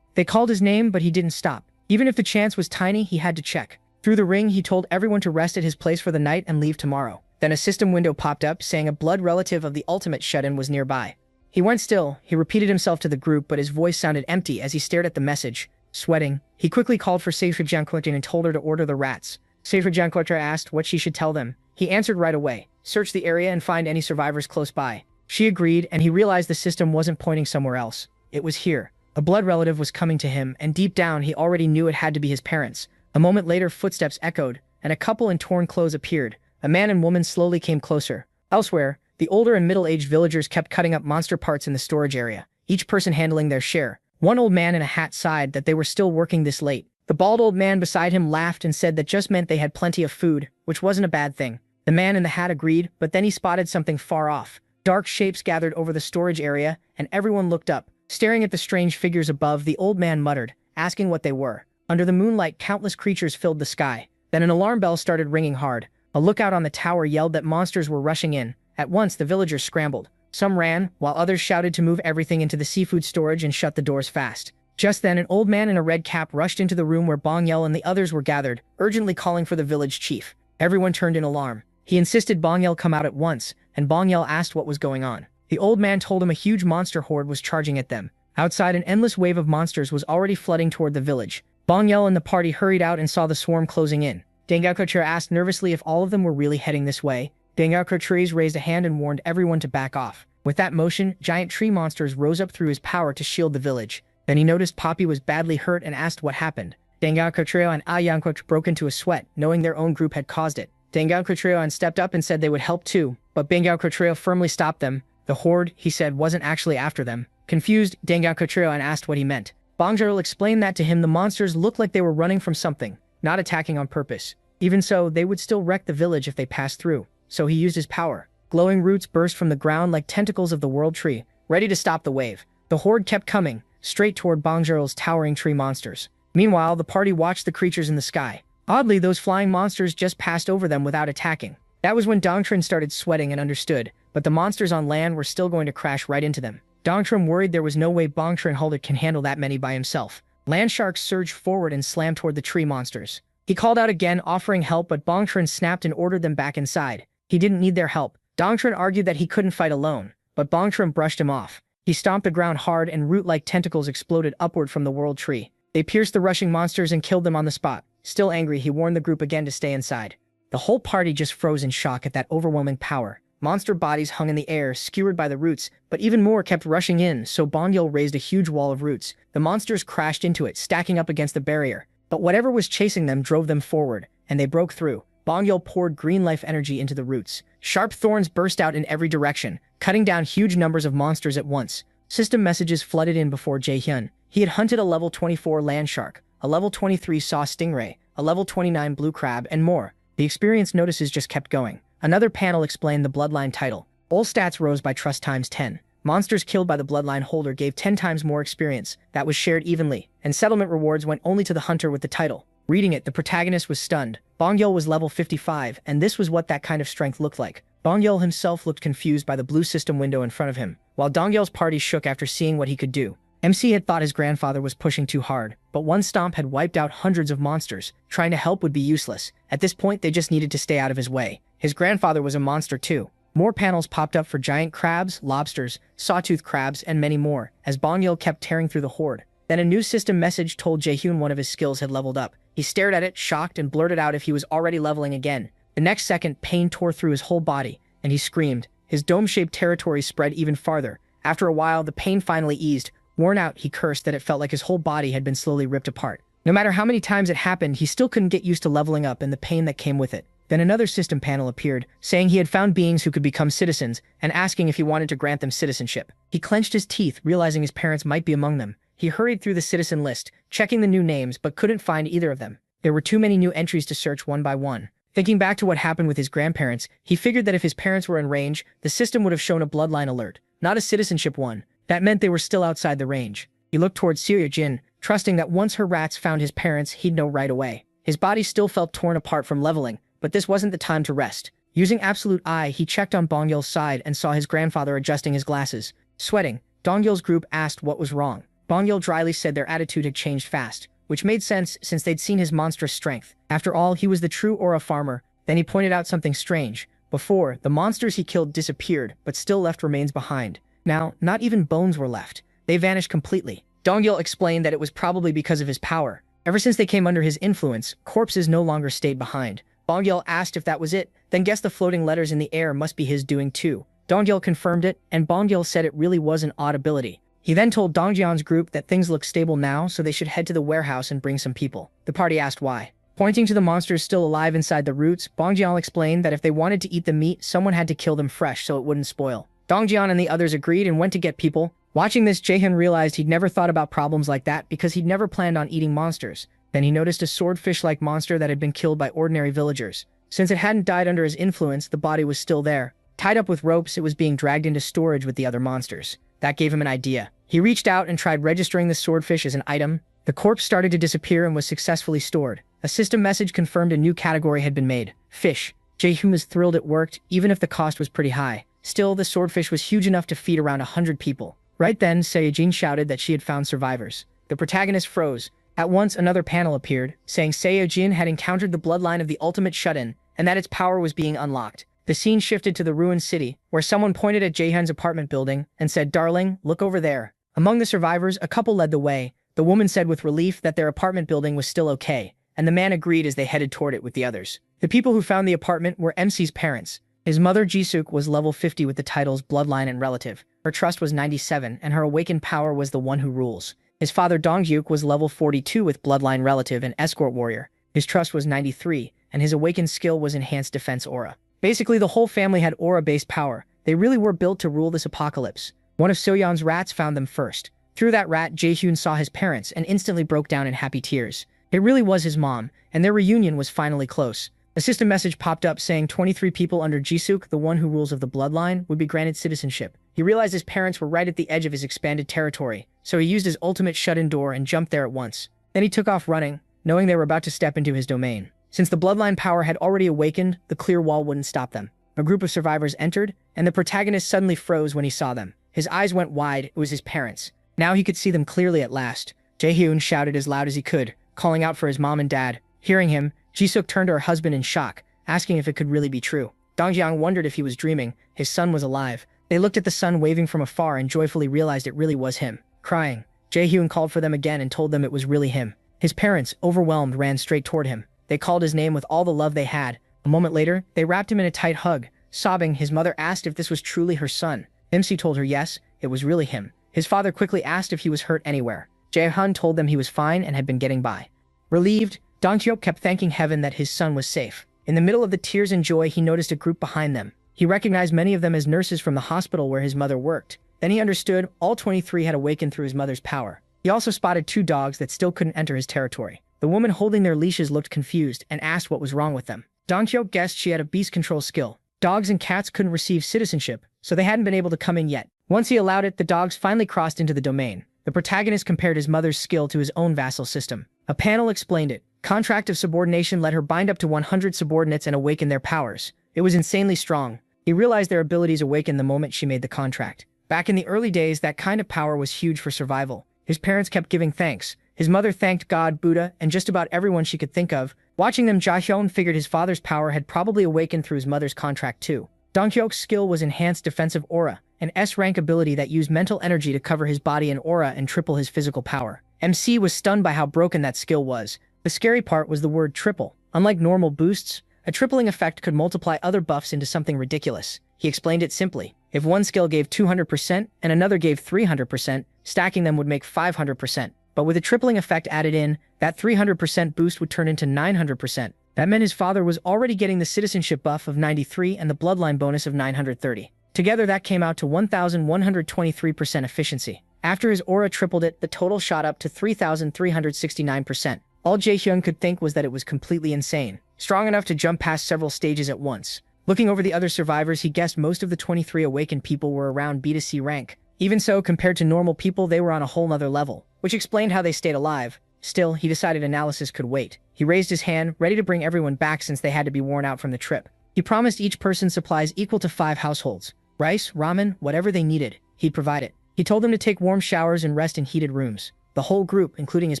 S1: They called his name, but he didn't stop. Even if the chance was tiny, he had to check. Through the ring, he told everyone to rest at his place for the night and leave tomorrow. Then a system window popped up, saying a blood relative of the ultimate shut-in was nearby. He went still. He repeated himself to the group, but his voice sounded empty as he stared at the message. Sweating, he quickly called for Seyfried Jianklertin and told her to order the rats. Seyfried Jianklertin asked what she should tell them. He answered right away. Search the area and find any survivors close by. She agreed, and he realized the system wasn't pointing somewhere else. It was here. A blood relative was coming to him, and deep down he already knew it had to be his parents. A moment later, footsteps echoed, and a couple in torn clothes appeared. A man and woman slowly came closer. Elsewhere, the older and middle-aged villagers kept cutting up monster parts in the storage area, each person handling their share. One old man in a hat sighed that they were still working this late. The bald old man beside him laughed and said that just meant they had plenty of food, which wasn't a bad thing. The man in the hat agreed, but then he spotted something far off. Dark shapes gathered over the storage area, and everyone looked up. Staring at the strange figures above, the old man muttered, asking what they were. Under the moonlight, countless creatures filled the sky. Then an alarm bell started ringing hard. A lookout on the tower yelled that monsters were rushing in. At once, the villagers scrambled. Some ran, while others shouted to move everything into the seafood storage and shut the doors fast. Just then, an old man in a red cap rushed into the room where Bongyul and the others were gathered, urgently calling for the village chief. Everyone turned in alarm. He insisted Bongyul come out at once, and Bongyul asked what was going on. The old man told him a huge monster horde was charging at them. Outside, an endless wave of monsters was already flooding toward the village. Bongyul and the party hurried out and saw the swarm closing in. Dengao asked nervously if all of them were really heading this way. Dengao raised a hand and warned everyone to back off. With that motion, giant tree monsters rose up through his power to shield the village. Then he noticed Poppy was badly hurt and asked what happened. Dengao and Ayanko broke into a sweat, knowing their own group had caused it. Dengao stepped up and said they would help too, but Dengao firmly stopped them. The horde, he said, wasn't actually after them. Confused, Dengao asked what he meant. Bongjul explained that to him the monsters looked like they were running from something, not attacking on purpose. Even so, they would still wreck the village if they passed through. So he used his power. Glowing roots burst from the ground like tentacles of the world tree, ready to stop the wave. The horde kept coming, straight toward Bongjul's towering tree monsters. Meanwhile, the party watched the creatures in the sky. Oddly, those flying monsters just passed over them without attacking. That was when Dongtrin started sweating and understood, but the monsters on land were still going to crash right into them. Dongtrin worried there was no way Bongtrin Hulder can handle that many by himself. Land sharks surged forward and slammed toward the tree monsters. He called out again, offering help, but Bongtrin snapped and ordered them back inside. He didn't need their help. Dongtrin argued that he couldn't fight alone, but Bongtrin brushed him off. He stomped the ground hard and root-like tentacles exploded upward from the world tree. They pierced the rushing monsters and killed them on the spot. Still angry, he warned the group again to stay inside. The whole party just froze in shock at that overwhelming power. Monster bodies hung in the air, skewered by the roots, but even more kept rushing in, so Bongyul raised a huge wall of roots. The monsters crashed into it, stacking up against the barrier. But whatever was chasing them drove them forward, and they broke through. Bongyul poured green life energy into the roots. Sharp thorns burst out in every direction, cutting down huge numbers of monsters at once. System messages flooded in before Jaehyun. He had hunted a level 24 land shark, a level 23 saw stingray, a level 29 blue crab, and more. The experience notices just kept going. Another panel explained the bloodline title. All stats rose by trust times 10. Monsters killed by the bloodline holder gave 10 times more experience. That was shared evenly, and settlement rewards went only to the hunter with the title. Reading it, the protagonist was stunned. Bongyul was level 55, and this was what that kind of strength looked like. Bongyul himself looked confused by the blue system window in front of him, while Dongyul's party shook after seeing what he could do. MC had thought his grandfather was pushing too hard, but one stomp had wiped out hundreds of monsters. Trying to help would be useless. At this point, they just needed to stay out of his way. His grandfather was a monster too. More panels popped up for giant crabs, lobsters, sawtooth crabs, and many more, as Bongyul kept tearing through the horde. Then a new system message told Jaehyun one of his skills had leveled up. He stared at it, shocked, and blurted out if he was already leveling again. The next second, pain tore through his whole body, and he screamed. His dome-shaped territory spread even farther. After a while, the pain finally eased. Worn out, he cursed that it felt like his whole body had been slowly ripped apart. No matter how many times it happened, he still couldn't get used to leveling up and the pain that came with it. Then another system panel appeared, saying he had found beings who could become citizens, and asking if he wanted to grant them citizenship. He clenched his teeth, realizing his parents might be among them. He hurried through the citizen list, checking the new names, but couldn't find either of them. There were too many new entries to search one by one. Thinking back to what happened with his grandparents, he figured that if his parents were in range, the system would have shown a bloodline alert, not a citizenship one. That meant they were still outside the range. He looked towards Seo-jin, trusting that once her rats found his parents, he'd know right away. His body still felt torn apart from leveling, but this wasn't the time to rest. Using Absolute Eye, he checked on Bongyul's side and saw his grandfather adjusting his glasses. Sweating, Dongyul's group asked what was wrong. Bongyul dryly said their attitude had changed fast, which made sense since they'd seen his monstrous strength. After all, he was the true aura farmer. Then he pointed out something strange. Before, the monsters he killed disappeared, but still left remains behind. Now, not even bones were left. They vanished completely. Dongyul explained that it was probably because of his power. Ever since they came under his influence, corpses no longer stayed behind. Bongyul asked if that was it, then guessed the floating letters in the air must be his doing too. Dongyul confirmed it, and Bongyul said it really was an odd ability. He then told Dongjion's group that things look stable now, so they should head to the warehouse and bring some people. The party asked why. Pointing to the monsters still alive inside the roots, Bongjian explained that if they wanted to eat the meat, someone had to kill them fresh so it wouldn't spoil. Dongjian and the others agreed and went to get people. Watching this, Jaehyun realized he'd never thought about problems like that because he'd never planned on eating monsters. Then he noticed a swordfish-like monster that had been killed by ordinary villagers. Since it hadn't died under his influence, the body was still there. Tied up with ropes, it was being dragged into storage with the other monsters. That gave him an idea. He reached out and tried registering the swordfish as an item. The corpse started to disappear and was successfully stored. A system message confirmed a new category had been made. Fish. Jaehyun was thrilled it worked, even if the cost was pretty high. Still, the swordfish was huge enough to feed around 100 people. Right then, Seo-jin shouted that she had found survivors. The protagonist froze. At once, another panel appeared, saying Seo-jin had encountered the bloodline of the ultimate shut-in, and that its power was being unlocked. The scene shifted to the ruined city, where someone pointed at Jaehyun's apartment building and said, "Darling, look over there." Among the survivors, a couple led the way. The woman said with relief that their apartment building was still okay, and the man agreed as they headed toward it with the others. The people who found the apartment were MC's parents. His mother Jisuk was level 50 with the titles Bloodline and Relative. Her trust was 97, and her awakened power was the one who rules. His father Donghyuk was level 42 with Bloodline Relative and Escort Warrior. His trust was 93, and his awakened skill was Enhanced Defense Aura. Basically, the whole family had aura-based power. They really were built to rule this apocalypse. One of Soyeon's rats found them first. Through that rat, Jaehyun saw his parents and instantly broke down in happy tears. It really was his mom, and their reunion was finally close. A system message popped up saying 23 people under Jisuk, the one who rules of the bloodline, would be granted citizenship. He realized his parents were right at the edge of his expanded territory, so he used his ultimate shut-in door and jumped there at once. Then he took off running, knowing they were about to step into his domain. Since the bloodline power had already awakened, the clear wall wouldn't stop them. A group of survivors entered, and the protagonist suddenly froze when he saw them. His eyes went wide. It was his parents. Now he could see them clearly at last. Jaehyun shouted as loud as he could, calling out for his mom and dad. Hearing him, Jisuk turned to her husband in shock, asking if it could really be true. Dongjiang wondered if he was dreaming. His son was alive. They looked at the sun waving from afar and joyfully realized it really was him. Crying, Jaehyun called for them again and told them it was really him. His parents, overwhelmed, ran straight toward him. They called his name with all the love they had. A moment later, they wrapped him in a tight hug. Sobbing, his mother asked if this was truly her son. MC told her yes, it was really him. His father quickly asked if he was hurt anywhere. Jaehyun told them he was fine and had been getting by. Relieved, Donghyuk kept thanking heaven that his son was safe. In the middle of the tears and joy, he noticed a group behind them. He recognized many of them as nurses from the hospital where his mother worked. Then he understood all 23 had awakened through his mother's power. He also spotted 2 dogs that still couldn't enter his territory. The woman holding their leashes looked confused and asked what was wrong with them. Donghyuk guessed she had a beast control skill. Dogs and cats couldn't receive citizenship, so they hadn't been able to come in yet. Once he allowed it, the dogs finally crossed into the domain. The protagonist compared his mother's skill to his own vassal system. A panel explained it. Contract of subordination let her bind up to 100 subordinates and awaken their powers. It was insanely strong. He realized their abilities awakened the moment she made the contract. Back in the early days, that kind of power was huge for survival. His parents kept giving thanks. His mother thanked God, Buddha, and just about everyone she could think of. Watching them, Jaehyun figured his father's power had probably awakened through his mother's contract too. Donghyuk's skill was Enhanced Defensive Aura, an S-rank ability that used mental energy to cover his body and aura and triple his physical power. MC was stunned by how broken that skill was. The scary part was the word triple. Unlike normal boosts, A tripling effect could multiply other buffs into something ridiculous. He explained it simply. If one skill gave 200% and another gave 300%, stacking them would make 500%. But with a tripling effect added in, that 300% boost would turn into 900%. That meant his father was already getting the citizenship buff of 93 and the bloodline bonus of 930. Together that came out to 1,123% efficiency. After his aura tripled it, the total shot up to 3,369%. All Jaehyun could think was that it was completely insane. Strong enough to jump past several stages at once. Looking over the other survivors, he guessed most of the 23 awakened people were around B to C rank. Even so, compared to normal people, they were on a whole nother level, which explained how they stayed alive. Still, he decided analysis could wait. He raised his hand, ready to bring everyone back since they had to be worn out from the trip. He promised each person supplies equal to 5 households. Rice, ramen, whatever they needed, he'd provide it. He told them to take warm showers and rest in heated rooms. The whole group, including his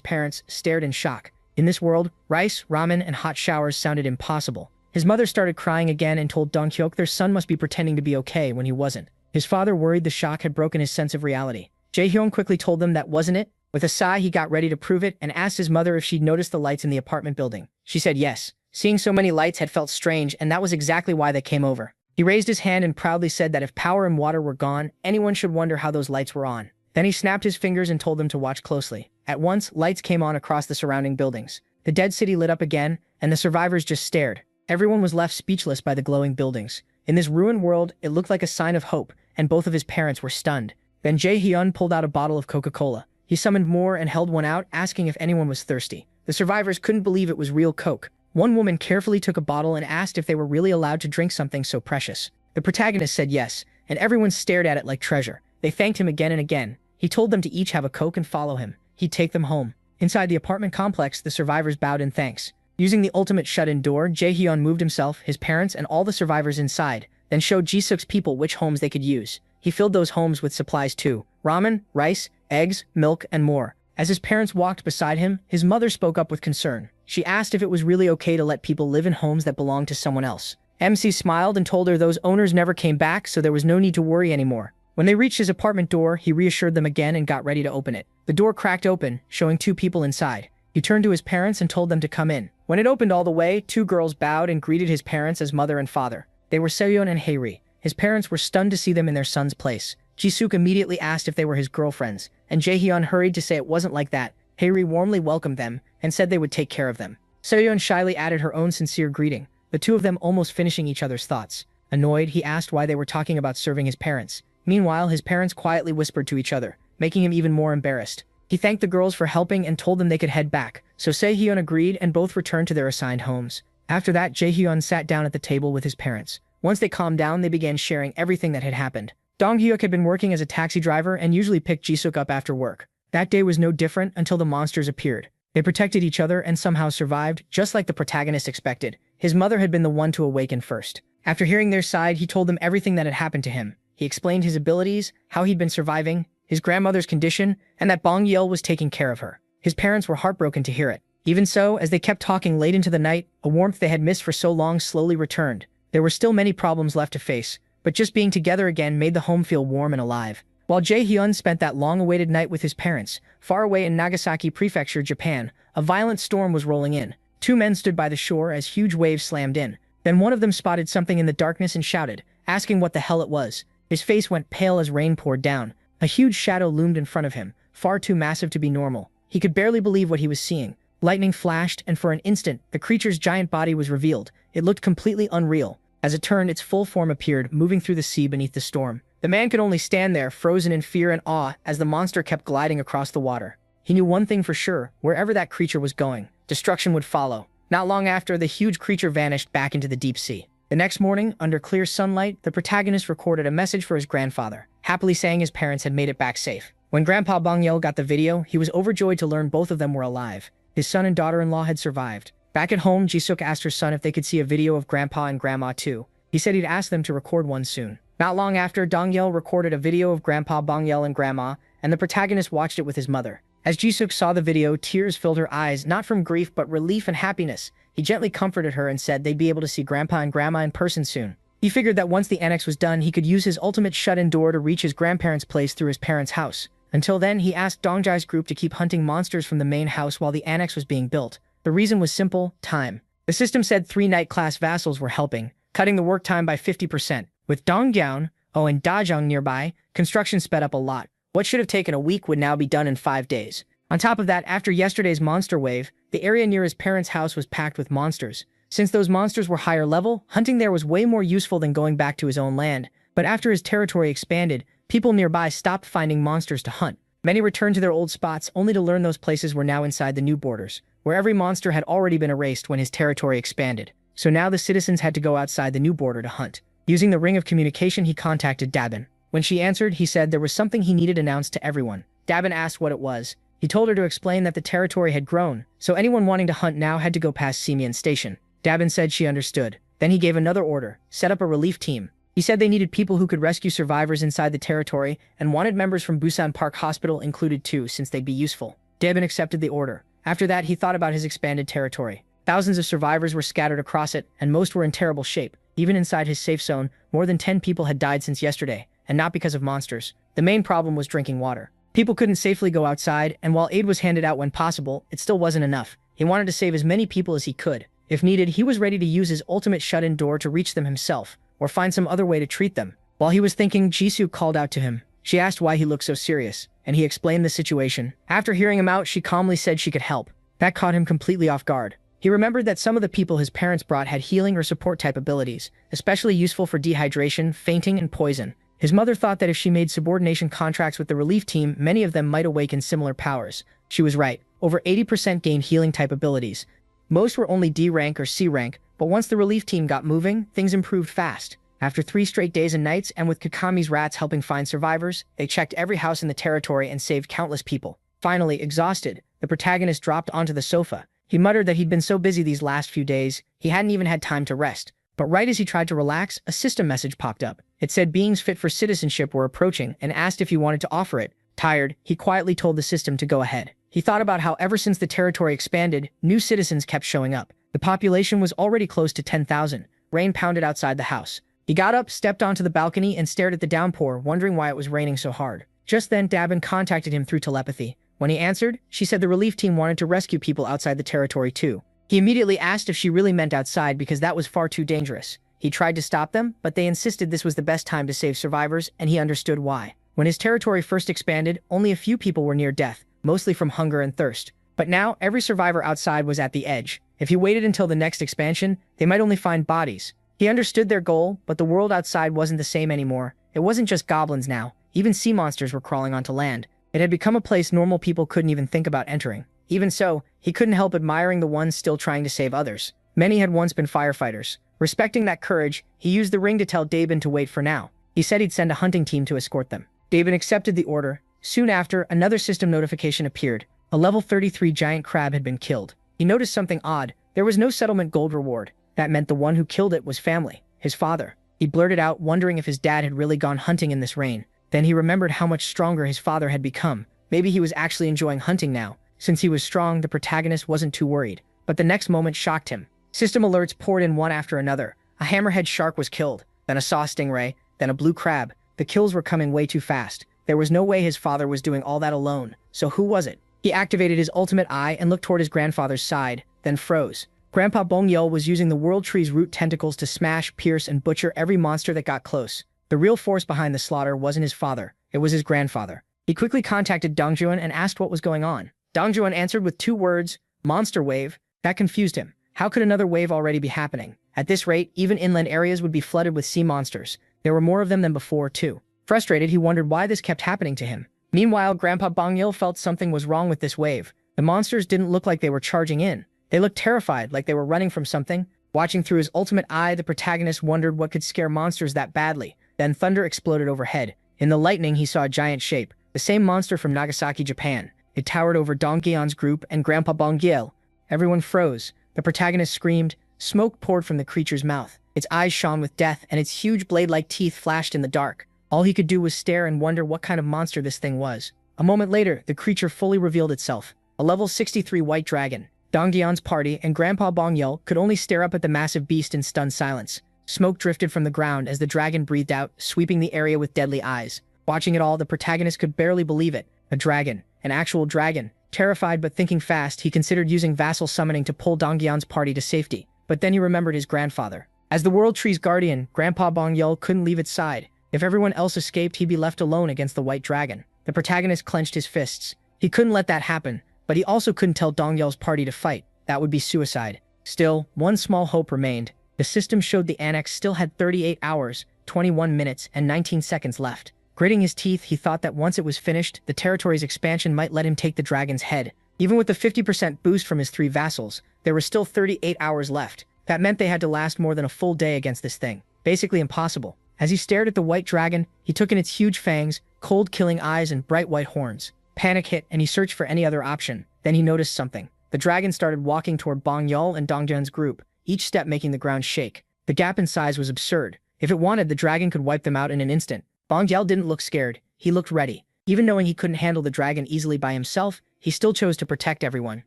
S1: parents, stared in shock. In this world, rice, ramen, and hot showers sounded impossible. His mother started crying again and told Donghyuk their son must be pretending to be okay when he wasn't. His father worried the shock had broken his sense of reality. Jaehyun quickly told them that wasn't it. With a sigh, he got ready to prove it and asked his mother if she'd noticed the lights in the apartment building. She said yes. Seeing so many lights had felt strange, and that was exactly why they came over. He raised his hand and proudly said that if power and water were gone, anyone should wonder how those lights were on. Then he snapped his fingers and told them to watch closely. At once, lights came on across the surrounding buildings. The dead city lit up again, and the survivors just stared. Everyone was left speechless by the glowing buildings. In this ruined world, it looked like a sign of hope, and both of his parents were stunned. Then Jaehyun pulled out a bottle of Coca-Cola. He summoned more and held one out, asking if anyone was thirsty. The survivors couldn't believe it was real Coke. One woman carefully took a bottle and asked if they were really allowed to drink something so precious. The protagonist said yes, and everyone stared at it like treasure. They thanked him again and again. He told them to each have a Coke and follow him. He'd take them home. Inside the apartment complex, the survivors bowed in thanks. Using the ultimate shut-in door, Jaehyun moved himself, his parents, and all the survivors inside, then showed Jisuk's people which homes they could use. He filled those homes with supplies too. Ramen, rice, eggs, milk, and more. As his parents walked beside him, his mother spoke up with concern. She asked if it was really okay to let people live in homes that belonged to someone else. MC smiled and told her those owners never came back, so there was no need to worry anymore. When they reached his apartment door, he reassured them again and got ready to open it. The door cracked open, showing 2 people inside. He turned to his parents and told them to come in. When it opened all the way, 2 girls bowed and greeted his parents as mother and father. They were Seoyeon and Haeri. His parents were stunned to see them in their son's place. Jisuk immediately asked if they were his girlfriends, and Jaehyun hurried to say it wasn't like that. Haeri warmly welcomed them and said they would take care of them. Seoyeon shyly added her own sincere greeting, the 2 of them almost finishing each other's thoughts. Annoyed, he asked why they were talking about serving his parents. Meanwhile, his parents quietly whispered to each other, making him even more embarrassed. He thanked the girls for helping and told them they could head back, so Seohyun agreed and both returned to their assigned homes. After that, Jaehyun sat down at the table with his parents. Once they calmed down, they began sharing everything that had happened. Donghyuk had been working as a taxi driver and usually picked Jisuk up after work. That day was no different until the monsters appeared. They protected each other and somehow survived, just like the protagonist expected. His mother had been the one to awaken first. After hearing their side, he told them everything that had happened to him. He explained his abilities, how he'd been surviving, his grandmother's condition, and that Bong Yil was taking care of her. His parents were heartbroken to hear it. Even so, as they kept talking late into the night, a warmth they had missed for so long slowly returned. There were still many problems left to face, but just being together again made the home feel warm and alive. While Jaehyun spent that long-awaited night with his parents, far away in Nagasaki Prefecture, Japan, a violent storm was rolling in. 2 men stood by the shore as huge waves slammed in. Then one of them spotted something in the darkness and shouted, asking what the hell it was. His face went pale as rain poured down. A huge shadow loomed in front of him, far too massive to be normal. He could barely believe what he was seeing. Lightning flashed, and for an instant, the creature's giant body was revealed. It looked completely unreal. As it turned, its full form appeared, moving through the sea beneath the storm. The man could only stand there, frozen in fear and awe, as the monster kept gliding across the water. He knew one thing for sure: wherever that creature was going, destruction would follow. Not long after, the huge creature vanished back into the deep sea. The next morning, under clear sunlight, the protagonist recorded a message for his grandfather, happily saying his parents had made it back safe. When Grandpa Bong Yil got the video, he was overjoyed to learn both of them were alive. His son and daughter-in-law had survived. Back at home, Jisuk asked her son if they could see a video of Grandpa and Grandma too. He said he'd ask them to record one soon. Not long after, Dong Yil recorded a video of Grandpa Bong Yil and Grandma, and the protagonist watched it with his mother. As Jisuk saw the video, tears filled her eyes, not from grief but relief and happiness. He gently comforted her and said they'd be able to see Grandpa and Grandma in person soon. He figured that once the annex was done, he could use his ultimate shut-in door to reach his grandparents' place through his parents' house. Until then, he asked Dongjai's group to keep hunting monsters from the main house while the annex was being built. The reason was simple: time. The system said 3 night-class vassals were helping, cutting the work time by 50%. With Donggyang, and Dajang nearby, construction sped up a lot. What should have taken a week would now be done in 5 days. On top of that, after yesterday's monster wave, the area near his parents' house was packed with monsters. Since those monsters were higher level, hunting there was way more useful than going back to his own land. But after his territory expanded, people nearby stopped finding monsters to hunt. Many returned to their old spots only to learn those places were now inside the new borders, where every monster had already been erased when his territory expanded. So now the citizens had to go outside the new border to hunt. Using the ring of communication, he contacted Dabin. When she answered, he said there was something he needed announced to everyone. Dabin asked what it was. He told her to explain that the territory had grown, so anyone wanting to hunt now had to go past Simeon Station. Dabin said she understood. Then he gave another order, set up a relief team. He said they needed people who could rescue survivors inside the territory and wanted members from Busan Park Hospital included too, since they'd be useful. Dabin accepted the order. After that, he thought about his expanded territory. Thousands of survivors were scattered across it, and most were in terrible shape. Even inside his safe zone, more than 10 people had died since yesterday, and not because of monsters. The main problem was drinking water. People couldn't safely go outside, and while aid was handed out when possible, it still wasn't enough. He wanted to save as many people as he could. If needed, he was ready to use his ultimate shut-in door to reach them himself, or find some other way to treat them. While he was thinking, Jisoo called out to him. She asked why he looked so serious, and he explained the situation. After hearing him out, she calmly said she could help. That caught him completely off guard. He remembered that some of the people his parents brought had healing or support type abilities, especially useful for dehydration, fainting, and poison. His mother thought that if she made subordination contracts with the relief team, many of them might awaken similar powers. She was right. Over 80% gained healing type abilities. Most were only D rank or C rank, but once the relief team got moving, things improved fast. After 3 straight days and nights, and with Kakami's rats helping find survivors, they checked every house in the territory and saved countless people. Finally, exhausted, the protagonist dropped onto the sofa. He muttered that he'd been so busy these last few days, he hadn't even had time to rest. But right as he tried to relax, a system message popped up. It said beings fit for citizenship were approaching and asked if he wanted to offer it. Tired, he quietly told the system to go ahead. He thought about how ever since the territory expanded, new citizens kept showing up. The population was already close to 10,000. Rain pounded outside the house. He got up, stepped onto the balcony, and stared at the downpour, wondering why it was raining so hard. Just then, Dabin contacted him through telepathy. When he answered, she said the relief team wanted to rescue people outside the territory too. He immediately asked if she really meant outside because that was far too dangerous. He tried to stop them, but they insisted this was the best time to save survivors, and he understood why. When his territory first expanded, only a few people were near death, mostly from hunger and thirst. But now, every survivor outside was at the edge. If he waited until the next expansion, they might only find bodies. He understood their goal, but the world outside wasn't the same anymore. It wasn't just goblins now. Even sea monsters were crawling onto land. It had become a place normal people couldn't even think about entering. Even so, he couldn't help admiring the ones still trying to save others. Many had once been firefighters. Respecting that courage, he used the ring to tell Dabin to wait for now. He said he'd send a hunting team to escort them. Dabin accepted the order. Soon after, another system notification appeared. A level 33 giant crab had been killed. He noticed something odd. There was no settlement gold reward. That meant the one who killed it was family, his father. He blurted out, wondering if his dad had really gone hunting in this rain. Then he remembered how much stronger his father had become. Maybe he was actually enjoying hunting now. Since he was strong, the protagonist wasn't too worried. But the next moment shocked him. System alerts poured in one after another. A hammerhead shark was killed, then a saw stingray, then a blue crab. The kills were coming way too fast. There was no way his father was doing all that alone. So who was it? He activated his ultimate eye and looked toward his grandfather's side, then froze. Grandpa Bongyel was using the world tree's root tentacles to smash, pierce, and butcher every monster that got close. The real force behind the slaughter wasn't his father, it was his grandfather. He quickly contacted Dongjuan and asked what was going on. Dongjuan answered with 2 words, monster wave. That confused him. How could another wave already be happening? At this rate, even inland areas would be flooded with sea monsters. There were more of them than before, too. Frustrated, he wondered why this kept happening to him. Meanwhile, Grandpa Bongyil felt something was wrong with this wave. The monsters didn't look like they were charging in. They looked terrified, like they were running from something. Watching through his ultimate eye, the protagonist wondered what could scare monsters that badly. Then thunder exploded overhead. In the lightning, he saw a giant shape. The same monster from Nagasaki, Japan. It towered over Donggyon's group and Grandpa Bongyil. Everyone froze. The protagonist screamed. Smoke poured from the creature's mouth. Its eyes shone with death, and its huge blade-like teeth flashed in the dark. All he could do was stare and wonder what kind of monster this thing was. A moment later, the creature fully revealed itself. A level 63 white dragon. Donggyon's party and Grandpa Bongyel could only stare up at the massive beast in stunned silence. Smoke drifted from the ground as the dragon breathed out, sweeping the area with deadly eyes. Watching it all, the protagonist could barely believe it. A dragon. An actual dragon. Terrified but thinking fast, he considered using vassal summoning to pull Donggyon's party to safety. but then he remembered his grandfather. As the World Tree's guardian, Grandpa Bongyul couldn't leave its side. If everyone else escaped, he'd be left alone against the White Dragon. The protagonist clenched his fists. He couldn't let that happen, but he also couldn't tell Dongyul's party to fight. That would be suicide. Still, one small hope remained. The system showed the annex still had 38 hours, 21 minutes, and 19 seconds left. Gritting his teeth, he thought that once it was finished, the territory's expansion might let him take the dragon's head. Even with the 50% boost from his 3 vassals, there were still 38 hours left. That meant they had to last more than a full day against this thing. Basically impossible. As he stared at the white dragon, he took in its huge fangs, cold killing eyes, and bright white horns. Panic hit, and he searched for any other option. Then he noticed something. The dragon started walking toward Bongyul and Dongjun's group, each step making the ground shake. The gap in size was absurd. If it wanted, the dragon could wipe them out in an instant. Bongyul didn't look scared. He looked ready. Even knowing he couldn't handle the dragon easily by himself, he still chose to protect everyone.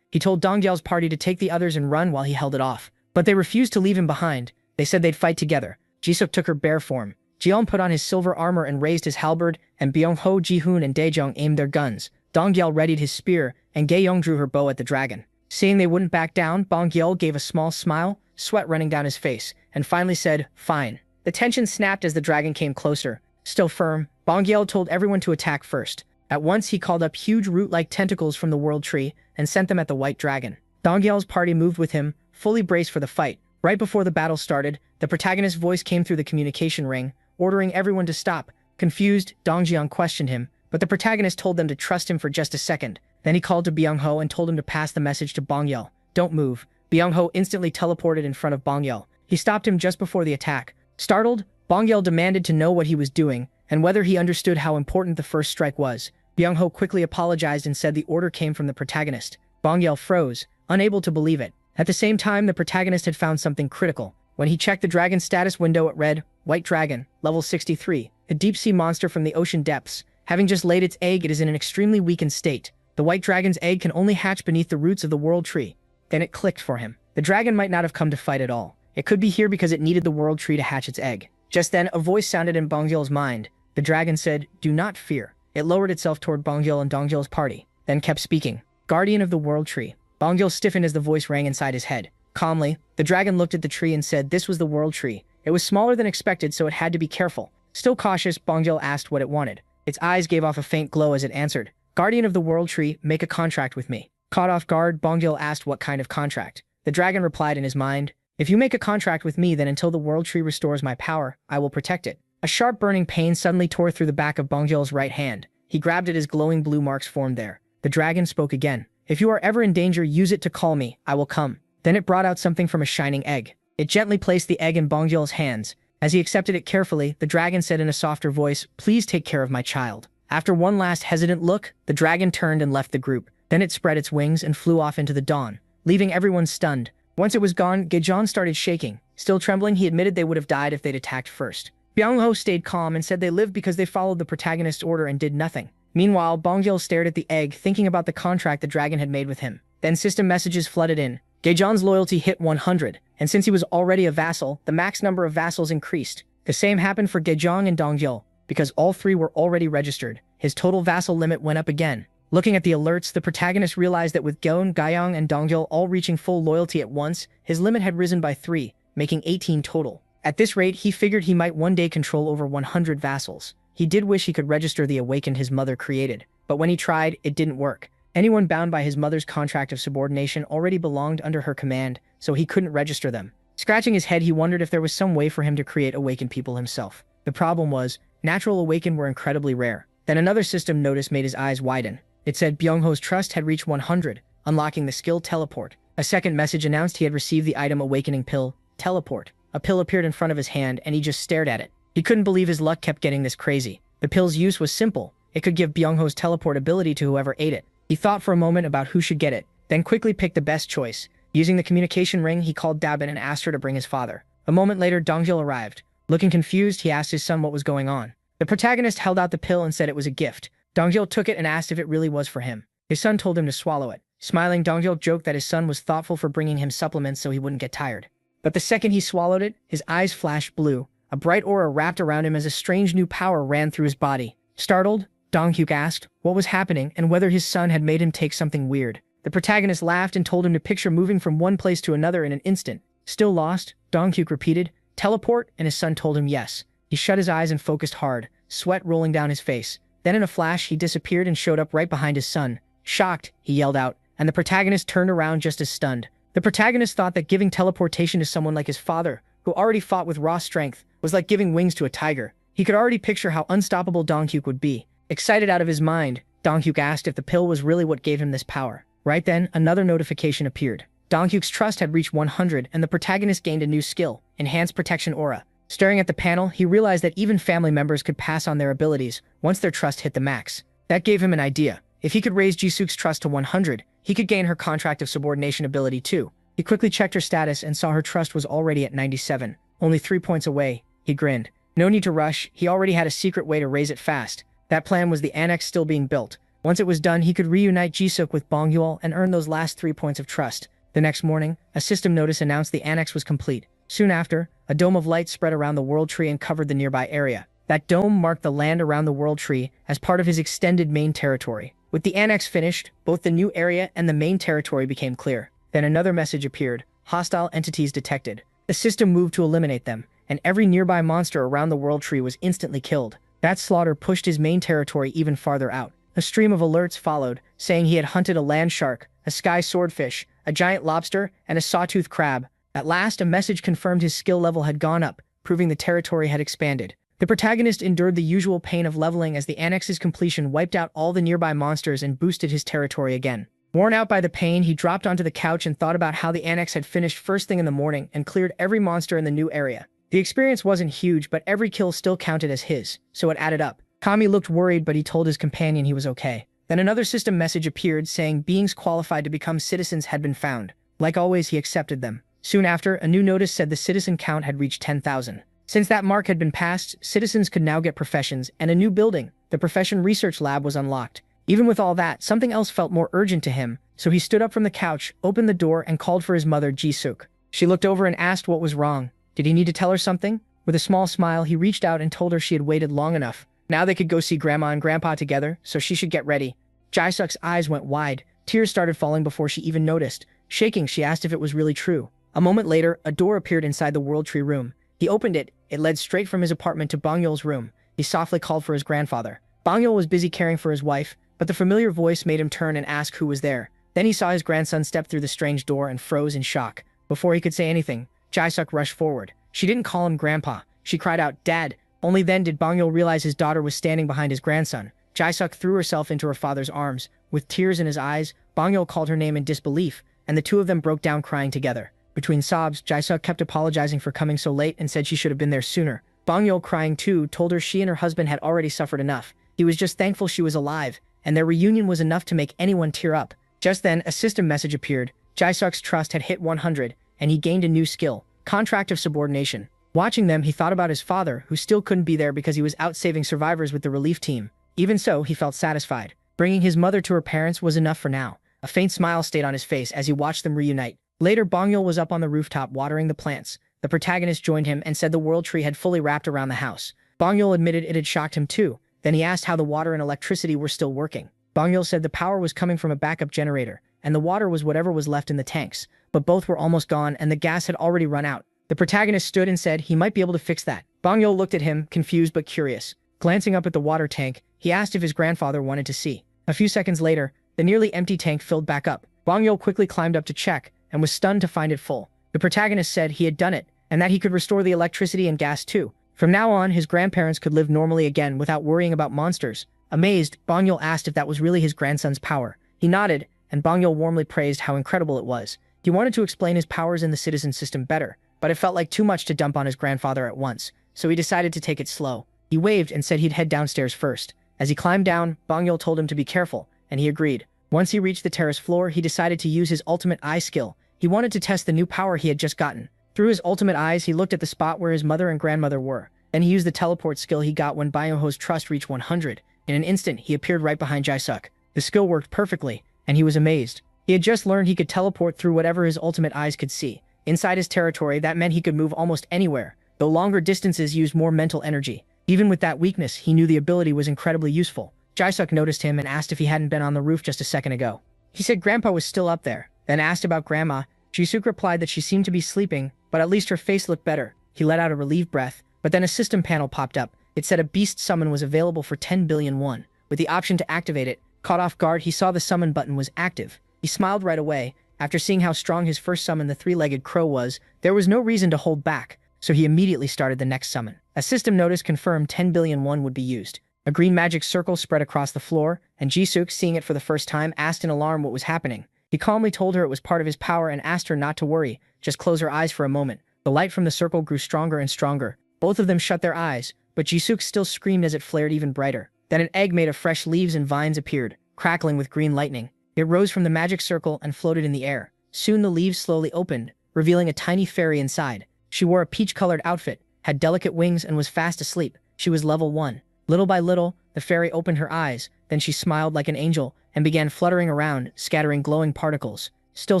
S1: He told Dongjul's party to take the others and run while he held it off. But they refused to leave him behind. They said they'd fight together. Jisuk took her bear form. Jeon put on his silver armor and raised his halberd, and Byung-ho, Ji-hoon, and Daejong aimed their guns. Dongyul readied his spear, and Gaeyong drew her bow at the dragon. Seeing they wouldn't back down, Bongyul gave a small smile, sweat running down his face, and finally said, "Fine." The tension snapped as the dragon came closer. Still firm, Bongyul told everyone to attack first. At once, he called up huge root-like tentacles from the World Tree and sent them at the White Dragon. Dongyul's party moved with him, fully braced for the fight. Right before the battle started, the protagonist's voice came through the communication ring, ordering everyone to stop. Confused, Dongjiang questioned him, but the protagonist told them to trust him for just a second. Then he called to Byung-ho and told him to pass the message to Bongyul. "Don't move." Byung-ho instantly teleported in front of Bongyul. He stopped him just before the attack. Startled, Bongyul demanded to know what he was doing, and whether he understood how important the first strike was. Byung-ho quickly apologized and said the order came from the protagonist. Bongyul froze, unable to believe it. At the same time, the protagonist had found something critical. When he checked the dragon's status window, it read, "White Dragon, level 63, a deep-sea monster from the ocean depths. Having just laid its egg, it is in an extremely weakened state. The white dragon's egg can only hatch beneath the roots of the World Tree." Then it clicked for him. The dragon might not have come to fight at all. It could be here because it needed the World Tree to hatch its egg. Just then, a voice sounded in Bongyul's mind. The dragon said, "Do not fear." It lowered itself toward Bongyul and Dongjul's party, then kept speaking. "Guardian of the World Tree." Bongyul stiffened as the voice rang inside his head. Calmly, the dragon looked at the tree and said this was the World Tree. It was smaller than expected, so it had to be careful. Still cautious, Bongyul asked what it wanted. Its eyes gave off a faint glow as it answered, "Guardian of the World Tree, make a contract with me." Caught off guard, Bongyul asked what kind of contract. The dragon replied in his mind, "If you make a contract with me, then until the World Tree restores my power, I will protect it." A sharp burning pain suddenly tore through the back of Bongyul's right hand. He grabbed it as glowing blue marks formed there. The dragon spoke again. "If you are ever in danger, use it to call me. I will come." Then it brought out something from a shining egg. It gently placed the egg in Bongyul's hands. As he accepted it carefully, the dragon said in a softer voice, "Please take care of my child." After one last hesitant look, the dragon turned and left the group. Then it spread its wings and flew off into the dawn, leaving everyone stunned. Once it was gone, Gaejon started shaking. Still trembling, he admitted they would have died if they'd attacked first. Byung-ho stayed calm and said they lived because they followed the protagonist's order and did nothing. Meanwhile, Bongyul stared at the egg, thinking about the contract the dragon had made with him. Then system messages flooded in. Gaejon's loyalty hit 100, and since he was already a vassal, the max number of vassals increased. The same happened for Gaejong and Dongjul. Because all three were already registered, his total vassal limit went up again. Looking at the alerts, the protagonist realized that with Geon, Gaeyong, and Dongjul all reaching full loyalty at once, his limit had risen by 3, making 18 total. At this rate, he figured he might one day control over 100 vassals. He did wish he could register the awakened his mother created, but when he tried, it didn't work. Anyone bound by his mother's contract of subordination already belonged under her command, so he couldn't register them. Scratching his head, he wondered if there was some way for him to create awakened people himself. The problem was, natural awakened were incredibly rare. Then another system notice made his eyes widen. It said Byung-ho's trust had reached 100, unlocking the skill Teleport. A second message announced he had received the item Awakening Pill, Teleport. A pill appeared in front of his hand, and he just stared at it. He couldn't believe his luck kept getting this crazy. The pill's use was simple. It could give Byung-ho's teleport ability to whoever ate it. He thought for a moment about who should get it, then quickly picked the best choice. Using the communication ring, he called Dabin and asked her to bring his father. A moment later, Dongjul arrived. Looking confused, he asked his son what was going on. The protagonist held out the pill and said it was a gift. Dongjul took it and asked if it really was for him. His son told him to swallow it. Smiling, Dongjul joked that his son was thoughtful for bringing him supplements so he wouldn't get tired. But the second he swallowed it, his eyes flashed blue. A bright aura wrapped around him as a strange new power ran through his body. Startled, Donghyuk asked what was happening and whether his son had made him take something weird. The protagonist laughed and told him to picture moving from one place to another in an instant. Still lost? Donghyuk repeated. Teleport? And his son told him yes. He shut his eyes and focused hard, sweat rolling down his face. Then in a flash, he disappeared and showed up right behind his son. Shocked, he yelled out, and the protagonist turned around just as stunned. The protagonist thought that giving teleportation to someone like his father, who already fought with raw strength, was like giving wings to a tiger. He could already picture how unstoppable Donghyuk would be. Excited out of his mind, Donghyuk asked if the pill was really what gave him this power. Right then, another notification appeared. Donghyuk's trust had reached 100 and the protagonist gained a new skill, Enhanced Protection Aura. Staring at the panel, he realized that even family members could pass on their abilities once their trust hit the max. That gave him an idea. If he could raise Jisuk's trust to 100, he could gain her Contract of Subordination ability too. He quickly checked her status and saw her trust was already at 97, only 3 points away. He grinned. No need to rush, he already had a secret way to raise it fast. That plan was the annex still being built. Once it was done, he could reunite Jisuk with Bongyul and earn those last 3 points of trust. The next morning, a system notice announced the annex was complete. Soon after, a dome of light spread around the World Tree and covered the nearby area. That dome marked the land around the World Tree as part of his extended main territory. With the annex finished, both the new area and the main territory became clear. Then another message appeared. Hostile entities detected. The system moved to eliminate them, and every nearby monster around the World Tree was instantly killed. That slaughter pushed his main territory even farther out. A stream of alerts followed, saying he had hunted a land shark, a sky swordfish, a giant lobster, and a sawtooth crab. At last, a message confirmed his skill level had gone up, proving the territory had expanded. The protagonist endured the usual pain of leveling as the annex's completion wiped out all the nearby monsters and boosted his territory again. Worn out by the pain, he dropped onto the couch and thought about how the annex had finished first thing in the morning and cleared every monster in the new area. The experience wasn't huge, but every kill still counted as his, so it added up. Kami looked worried, but he told his companion he was okay. Then another system message appeared saying beings qualified to become citizens had been found. Like always, he accepted them. Soon after, a new notice said the citizen count had reached 10,000. Since that mark had been passed, citizens could now get professions and a new building. The profession research lab was unlocked. Even with all that, something else felt more urgent to him, so he stood up from the couch, opened the door, and called for his mother, Jisuk. She looked over and asked what was wrong. Did he need to tell her something? With a small smile, he reached out and told her she had waited long enough. Now they could go see Grandma and Grandpa together, so she should get ready. Jisuk's eyes went wide. Tears started falling before she even noticed. Shaking, she asked if it was really true. A moment later, a door appeared inside the World Tree room. He opened it. It led straight from his apartment to Bongyul's room. He softly called for his grandfather. Bongyul was busy caring for his wife, but the familiar voice made him turn and ask who was there. Then he saw his grandson step through the strange door and froze in shock. Before he could say anything, Jisuk rushed forward. She didn't call him Grandpa. She cried out, "Dad!" Only then did Bongyul realize his daughter was standing behind his grandson. Jisuk threw herself into her father's arms. With tears in his eyes, Bongyul called her name in disbelief, and the two of them broke down crying together. Between sobs, Jisuk kept apologizing for coming so late and said she should have been there sooner. Bongyul, crying too, told her she and her husband had already suffered enough. He was just thankful she was alive, and their reunion was enough to make anyone tear up. Just then, a system message appeared. Jisuk's trust had hit 100, and he gained a new skill, Contract of Subordination. Watching them, he thought about his father, who still couldn't be there because he was out saving survivors with the relief team. Even so, he felt satisfied. Bringing his mother to her parents was enough for now. A faint smile stayed on his face as he watched them reunite. Later, Bongyul was up on the rooftop watering the plants. The protagonist joined him and said the World Tree had fully wrapped around the house. Bongyul admitted it had shocked him too. Then he asked how the water and electricity were still working. Bongyul said the power was coming from a backup generator, and the water was whatever was left in the tanks. But both were almost gone and the gas had already run out. The protagonist stood and said he might be able to fix that. Bongyul looked at him, confused but curious. Glancing up at the water tank, he asked if his grandfather wanted to see. A few seconds later, the nearly empty tank filled back up. Bongyul quickly climbed up to check, and was stunned to find it full. The protagonist said he had done it, and that he could restore the electricity and gas too. From now on, his grandparents could live normally again without worrying about monsters. Amazed, Bongyul asked if that was really his grandson's power. He nodded, and Bongyul warmly praised how incredible it was. He wanted to explain his powers in the citizen system better, but it felt like too much to dump on his grandfather at once, so he decided to take it slow. He waved and said he'd head downstairs first. As he climbed down, Bongyul told him to be careful, and he agreed. Once he reached the terrace floor, he decided to use his ultimate eye skill. He wanted to test the new power he had just gotten. Through his ultimate eyes, he looked at the spot where his mother and grandmother were. Then he used the teleport skill he got when Byoho's trust reached 100. In an instant, he appeared right behind Jisuk. The skill worked perfectly, and he was amazed. He had just learned he could teleport through whatever his ultimate eyes could see. Inside his territory, that meant he could move almost anywhere, though longer distances used more mental energy. Even with that weakness, he knew the ability was incredibly useful. Jisuk noticed him and asked if he hadn't been on the roof just a second ago. He said Grandpa was still up there, then asked about Grandma. Jisuk replied that she seemed to be sleeping, but at least her face looked better. He let out a relieved breath, but then a system panel popped up. It said a beast summon was available for 10 billion won. With the option to activate it, caught off guard, he saw the summon button was active. He smiled right away. After seeing how strong his first summon, the three-legged crow, was, there was no reason to hold back, so he immediately started the next summon. A system notice confirmed 10 billion won would be used. A green magic circle spread across the floor, and Jisuk, seeing it for the first time, asked in alarm what was happening. He calmly told her it was part of his power and asked her not to worry, just close her eyes for a moment. The light from the circle grew stronger and stronger. Both of them shut their eyes, but Jisuk still screamed as it flared even brighter. Then an egg made of fresh leaves and vines appeared, crackling with green lightning. It rose from the magic circle and floated in the air. Soon the leaves slowly opened, revealing a tiny fairy inside. She wore a peach-colored outfit, had delicate wings, and was fast asleep. She was level 1. Little by little, the fairy opened her eyes, then she smiled like an angel and began fluttering around, scattering glowing particles. Still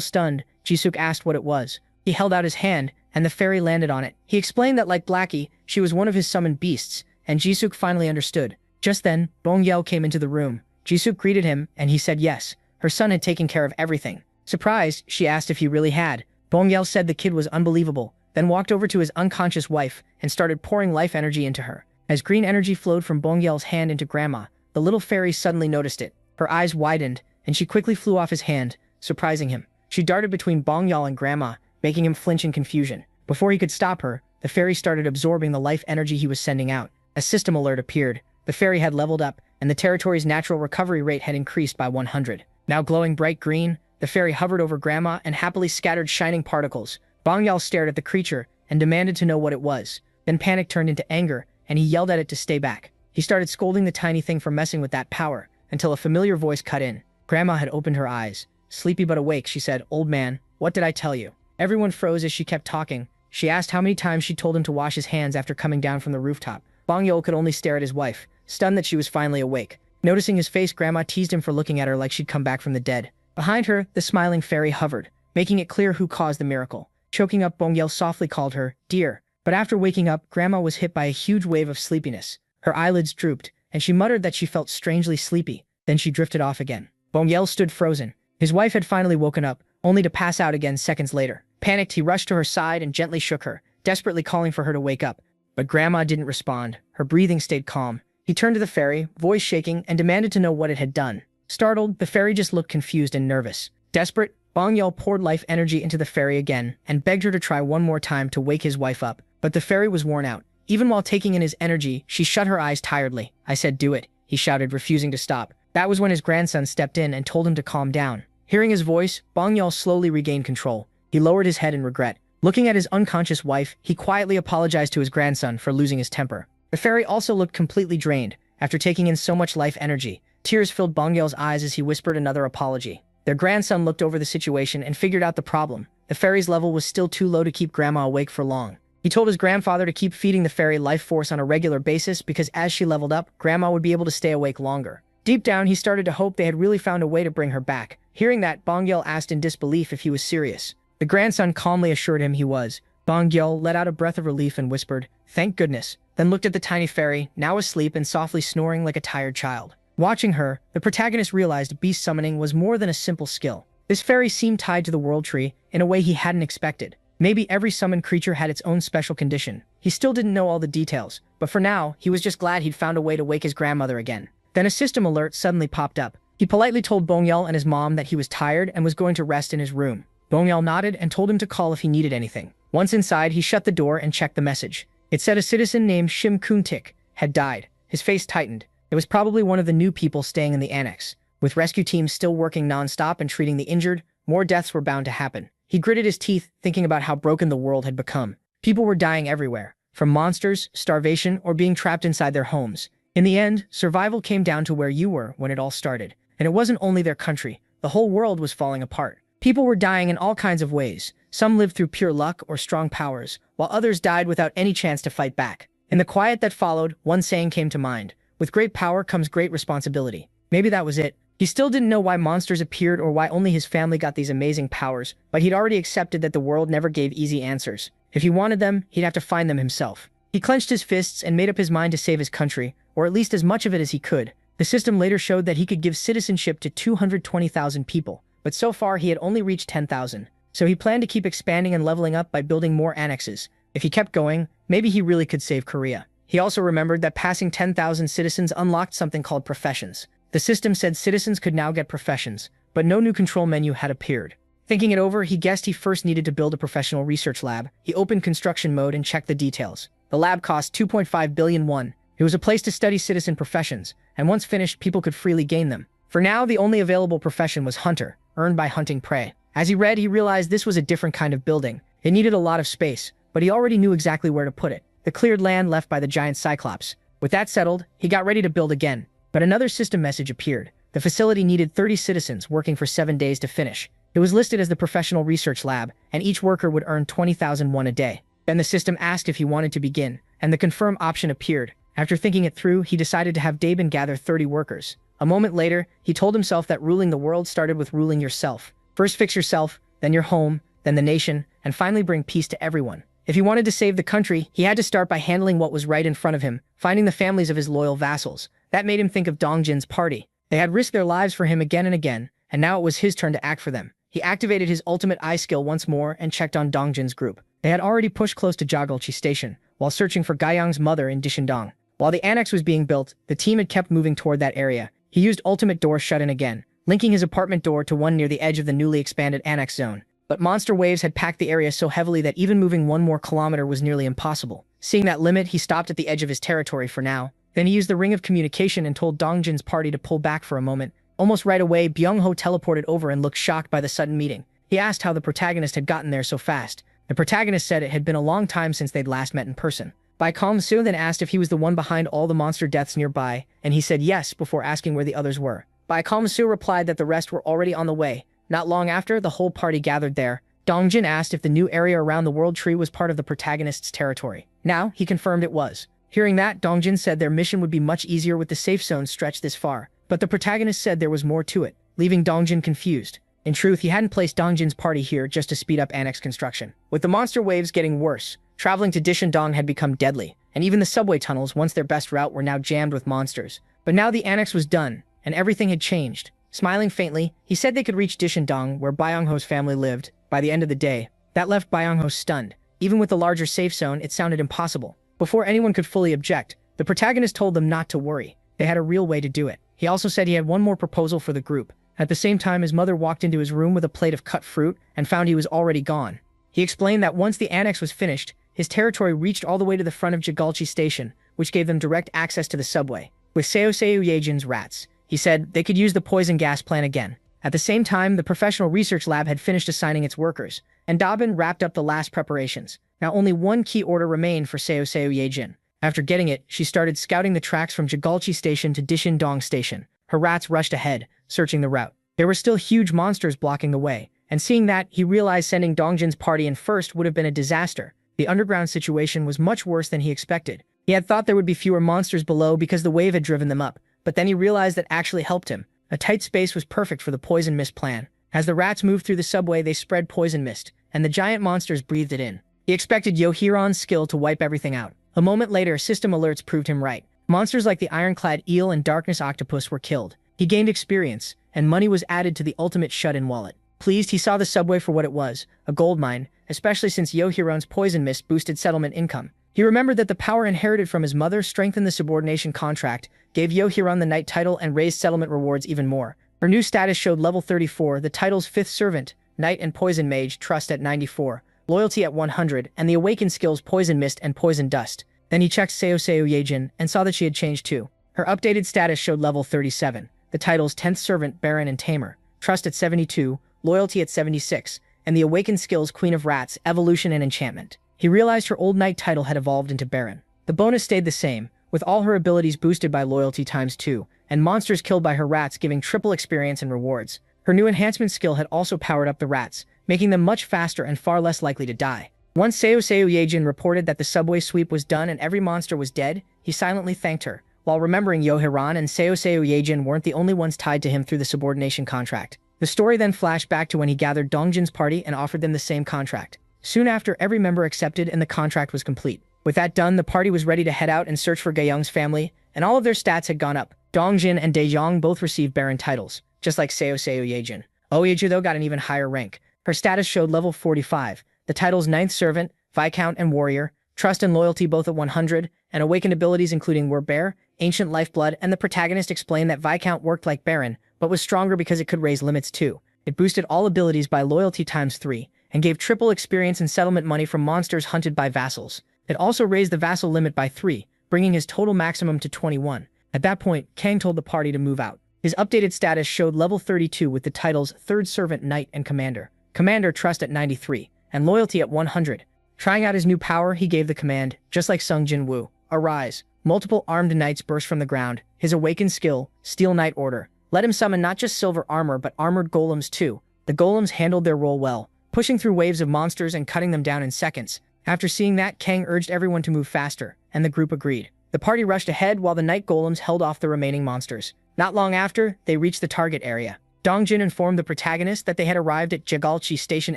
S1: stunned, Jisuk asked what it was. He held out his hand, and the fairy landed on it. He explained that, like Blackie, she was one of his summoned beasts, and Jisuk finally understood. Just then, Bongyel came into the room. Jisuk greeted him, and he said yes. Her son had taken care of everything. Surprised, she asked if he really had. Bongyel said the kid was unbelievable, then walked over to his unconscious wife and started pouring life energy into her. As green energy flowed from Bongyel's hand into Grandma, the little fairy suddenly noticed it. Her eyes widened, and she quickly flew off his hand, surprising him. She darted between Bongyel and Grandma, making him flinch in confusion. Before he could stop her, the fairy started absorbing the life energy he was sending out. A system alert appeared. The fairy had leveled up, and the territory's natural recovery rate had increased by 100. Now glowing bright green, the fairy hovered over Grandma and happily scattered shining particles. Bongyel stared at the creature and demanded to know what it was. Then panic turned into anger, and he yelled at it to stay back. He started scolding the tiny thing for messing with that power, until a familiar voice cut in. Grandma had opened her eyes. Sleepy but awake, she said, "Old man, what did I tell you?" Everyone froze as she kept talking. She asked how many times she told him to wash his hands after coming down from the rooftop. Bongyel could only stare at his wife, stunned that she was finally awake. Noticing his face, Grandma teased him for looking at her like she'd come back from the dead. Behind her, the smiling fairy hovered, making it clear who caused the miracle. Choking up, Bongyel softly called her, "Dear." But after waking up, Grandma was hit by a huge wave of sleepiness. Her eyelids drooped, and she muttered that she felt strangely sleepy. Then she drifted off again. Bongyel stood frozen. His wife had finally woken up, only to pass out again seconds later. Panicked, he rushed to her side and gently shook her, desperately calling for her to wake up. But Grandma didn't respond. Her breathing stayed calm. He turned to the fairy, voice shaking, and demanded to know what it had done. Startled, the fairy just looked confused and nervous. Desperate, Bongyel poured life energy into the fairy again and begged her to try one more time to wake his wife up. But the fairy was worn out. Even while taking in his energy, she shut her eyes tiredly. "I said do it," he shouted, refusing to stop. That was when his grandson stepped in and told him to calm down. Hearing his voice, Bongyel slowly regained control. He lowered his head in regret. Looking at his unconscious wife, he quietly apologized to his grandson for losing his temper. The fairy also looked completely drained after taking in so much life energy. Tears filled Bongyel's eyes as he whispered another apology. Their grandson looked over the situation and figured out the problem. The fairy's level was still too low to keep Grandma awake for long. He told his grandfather to keep feeding the fairy life force on a regular basis because as she leveled up, Grandma would be able to stay awake longer. Deep down, he started to hope they had really found a way to bring her back. Hearing that, Bongyel asked in disbelief if he was serious. The grandson calmly assured him he was. Bongyel let out a breath of relief and whispered, "Thank goodness," then looked at the tiny fairy, now asleep and softly snoring like a tired child. Watching her, the protagonist realized beast summoning was more than a simple skill. This fairy seemed tied to the world tree in a way he hadn't expected. Maybe every summoned creature had its own special condition. He still didn't know all the details, but for now, he was just glad he'd found a way to wake his grandmother again. Then a system alert suddenly popped up. He politely told Bongyel and his mom that he was tired and was going to rest in his room. Bongyel nodded and told him to call if he needed anything. Once inside, he shut the door and checked the message. It said a citizen named Shim Kuntik had died. His face tightened. It was probably one of the new people staying in the annex. With rescue teams still working non-stop and treating the injured, more deaths were bound to happen. He gritted his teeth, thinking about how broken the world had become. People were dying everywhere, from monsters, starvation, or being trapped inside their homes. In the end, survival came down to where you were when it all started. And it wasn't only their country. The whole world was falling apart. People were dying in all kinds of ways. Some lived through pure luck or strong powers, while others died without any chance to fight back. In the quiet that followed, one saying came to mind. With great power comes great responsibility. Maybe that was it. He still didn't know why monsters appeared or why only his family got these amazing powers, but he'd already accepted that the world never gave easy answers. If he wanted them, he'd have to find them himself. He clenched his fists and made up his mind to save his country, or at least as much of it as he could. The system later showed that he could give citizenship to 220,000 people, but so far he had only reached 10,000. So he planned to keep expanding and leveling up by building more annexes. If he kept going, maybe he really could save Korea. He also remembered that passing 10,000 citizens unlocked something called professions. The system said citizens could now get professions, but no new control menu had appeared. Thinking it over, he guessed he first needed to build a professional research lab. He opened construction mode and checked the details. The lab cost 2.5 billion won. It was a place to study citizen professions, and once finished, people could freely gain them. For now, the only available profession was hunter, earned by hunting prey. As he read, he realized this was a different kind of building. It needed a lot of space, but he already knew exactly where to put it. The cleared land left by the giant Cyclops. With that settled, he got ready to build again. But another system message appeared. The facility needed 30 citizens working for 7 days to finish. It was listed as the professional research lab, and each worker would earn 20,000 won a day. Then the system asked if he wanted to begin, and the confirm option appeared. After thinking it through, he decided to have Daben gather 30 workers. A moment later, he told himself that ruling the world started with ruling yourself. First fix yourself, then your home, then the nation, and finally bring peace to everyone. If he wanted to save the country, he had to start by handling what was right in front of him, finding the families of his loyal vassals. That made him think of Dongjin's party. They had risked their lives for him again and again, and now it was his turn to act for them. He activated his ultimate eye skill once more and checked on Dongjin's group. They had already pushed close to Jagolchi Station, while searching for Gaiyang's mother in Dishindong. While the annex was being built, the team had kept moving toward that area. He used ultimate door shut-in again, linking his apartment door to one near the edge of the newly expanded annex zone. But monster waves had packed the area so heavily that even moving 1 more kilometer was nearly impossible. Seeing that limit, he stopped at the edge of his territory for now. Then he used the ring of communication and told Dongjin's party to pull back for a moment. Almost right away, Byung-ho teleported over and looked shocked by the sudden meeting. He asked how the protagonist had gotten there so fast. The protagonist said it had been a long time since they'd last met in person. Bai Kong-soo then asked if he was the one behind all the monster deaths nearby, and he said yes before asking where the others were. Bai Kong-soo replied that the rest were already on the way. Not long after, the whole party gathered there. Dongjin asked if the new area around the World Tree was part of the protagonist's territory. Now, he confirmed it was. Hearing that, Dongjin said their mission would be much easier with the safe zone stretched this far. But the protagonist said there was more to it, leaving Dongjin confused. In truth, he hadn't placed Dongjin's party here just to speed up annex construction. With the monster waves getting worse, traveling to Dishindong had become deadly, and even the subway tunnels, once their best route, were now jammed with monsters. But now the annex was done, and everything had changed. Smiling faintly, he said they could reach Dishindong, where Byung-ho's family lived, by the end of the day. That left Byung-ho stunned. Even with the larger safe zone, it sounded impossible. Before anyone could fully object, the protagonist told them not to worry. They had a real way to do it. He also said he had one more proposal for the group. At the same time, his mother walked into his room with a plate of cut fruit and found he was already gone. He explained that once the annex was finished, his territory reached all the way to the front of Jagolchi Station, which gave them direct access to the subway. With Seoseo Yejin's rats, he said they could use the poison gas plant again. At the same time, the professional research lab had finished assigning its workers, and Dabin wrapped up the last preparations. Now only one key order remained for Seoseo Yejin. After getting it, she started scouting the tracks from Jagolchi Station to Dishindong Station. Her rats rushed ahead, searching the route. There were still huge monsters blocking the way, and seeing that, he realized sending Dongjin's party in first would have been a disaster. The underground situation was much worse than he expected. He had thought there would be fewer monsters below because the wave had driven them up, but then he realized that actually helped him. A tight space was perfect for the poison mist plan. As the rats moved through the subway, they spread poison mist, and the giant monsters breathed it in. He expected Yohiron's skill to wipe everything out. A moment later, system alerts proved him right. Monsters like the ironclad eel and darkness octopus were killed. He gained experience, and money was added to the ultimate shut-in wallet. Pleased, he saw the subway for what it was, a gold mine, especially since Yohiron's poison mist boosted settlement income. He remembered that the power inherited from his mother strengthened the subordination contract, gave Yohiron the knight title, and raised settlement rewards even more. Her new status showed level 34, the title's 5th servant, knight and poison mage, trust at 94, loyalty at 100, and the awakened skills poison mist and poison dust. Then he checked Seoseo Yejin and saw that she had changed too. Her updated status showed level 37, the title's 10th servant, baron and tamer, trust at 72, loyalty at 76, and the awakened skills queen of rats, evolution and enchantment. He realized her old knight title had evolved into baron. The bonus stayed the same, with all her abilities boosted by loyalty ×2, and monsters killed by her rats giving triple experience and rewards. Her new enhancement skill had also powered up the rats, making them much faster and far less likely to die. Once Seoseo Yejin reported that the subway sweep was done and every monster was dead, he silently thanked her, while remembering Yohiron and Seoseo Yejin weren't the only ones tied to him through the subordination contract. The story then flashed back to when he gathered Dongjin's party and offered them the same contract. Soon after, every member accepted and the contract was complete. With that done, the party was ready to head out and search for Gayoung's family, and all of their stats had gone up. Dongjin and Daeyong both received baron titles, just like Seoseo Yejin. Oyeju though got an even higher rank. Her status showed level 45, the titles Ninth Servant, Viscount, and Warrior, Trust and Loyalty both at 100, and awakened abilities including Were Bear, Ancient Lifeblood, and the protagonist explained that Viscount worked like Baron, but was stronger because it could raise limits too. It boosted all abilities by loyalty times 3, and gave triple experience and settlement money from monsters hunted by vassals. It also raised the vassal limit by 3, bringing his total maximum to 21. At that point, Kang told the party to move out. His updated status showed level 32 with the titles Third Servant, Knight, and Commander. Commander Trust at 93, and Loyalty at 100. Trying out his new power, he gave the command, just like Sung Jin Woo, Arise. Multiple armed knights burst from the ground. His awakened skill, Steel Knight Order, let him summon not just silver armor but armored golems too. The golems handled their role well, pushing through waves of monsters and cutting them down in seconds. After seeing that, Kang urged everyone to move faster, and the group agreed. The party rushed ahead while the night golems held off the remaining monsters. Not long after, they reached the target area. Dongjin informed the protagonist that they had arrived at Jagalchi Station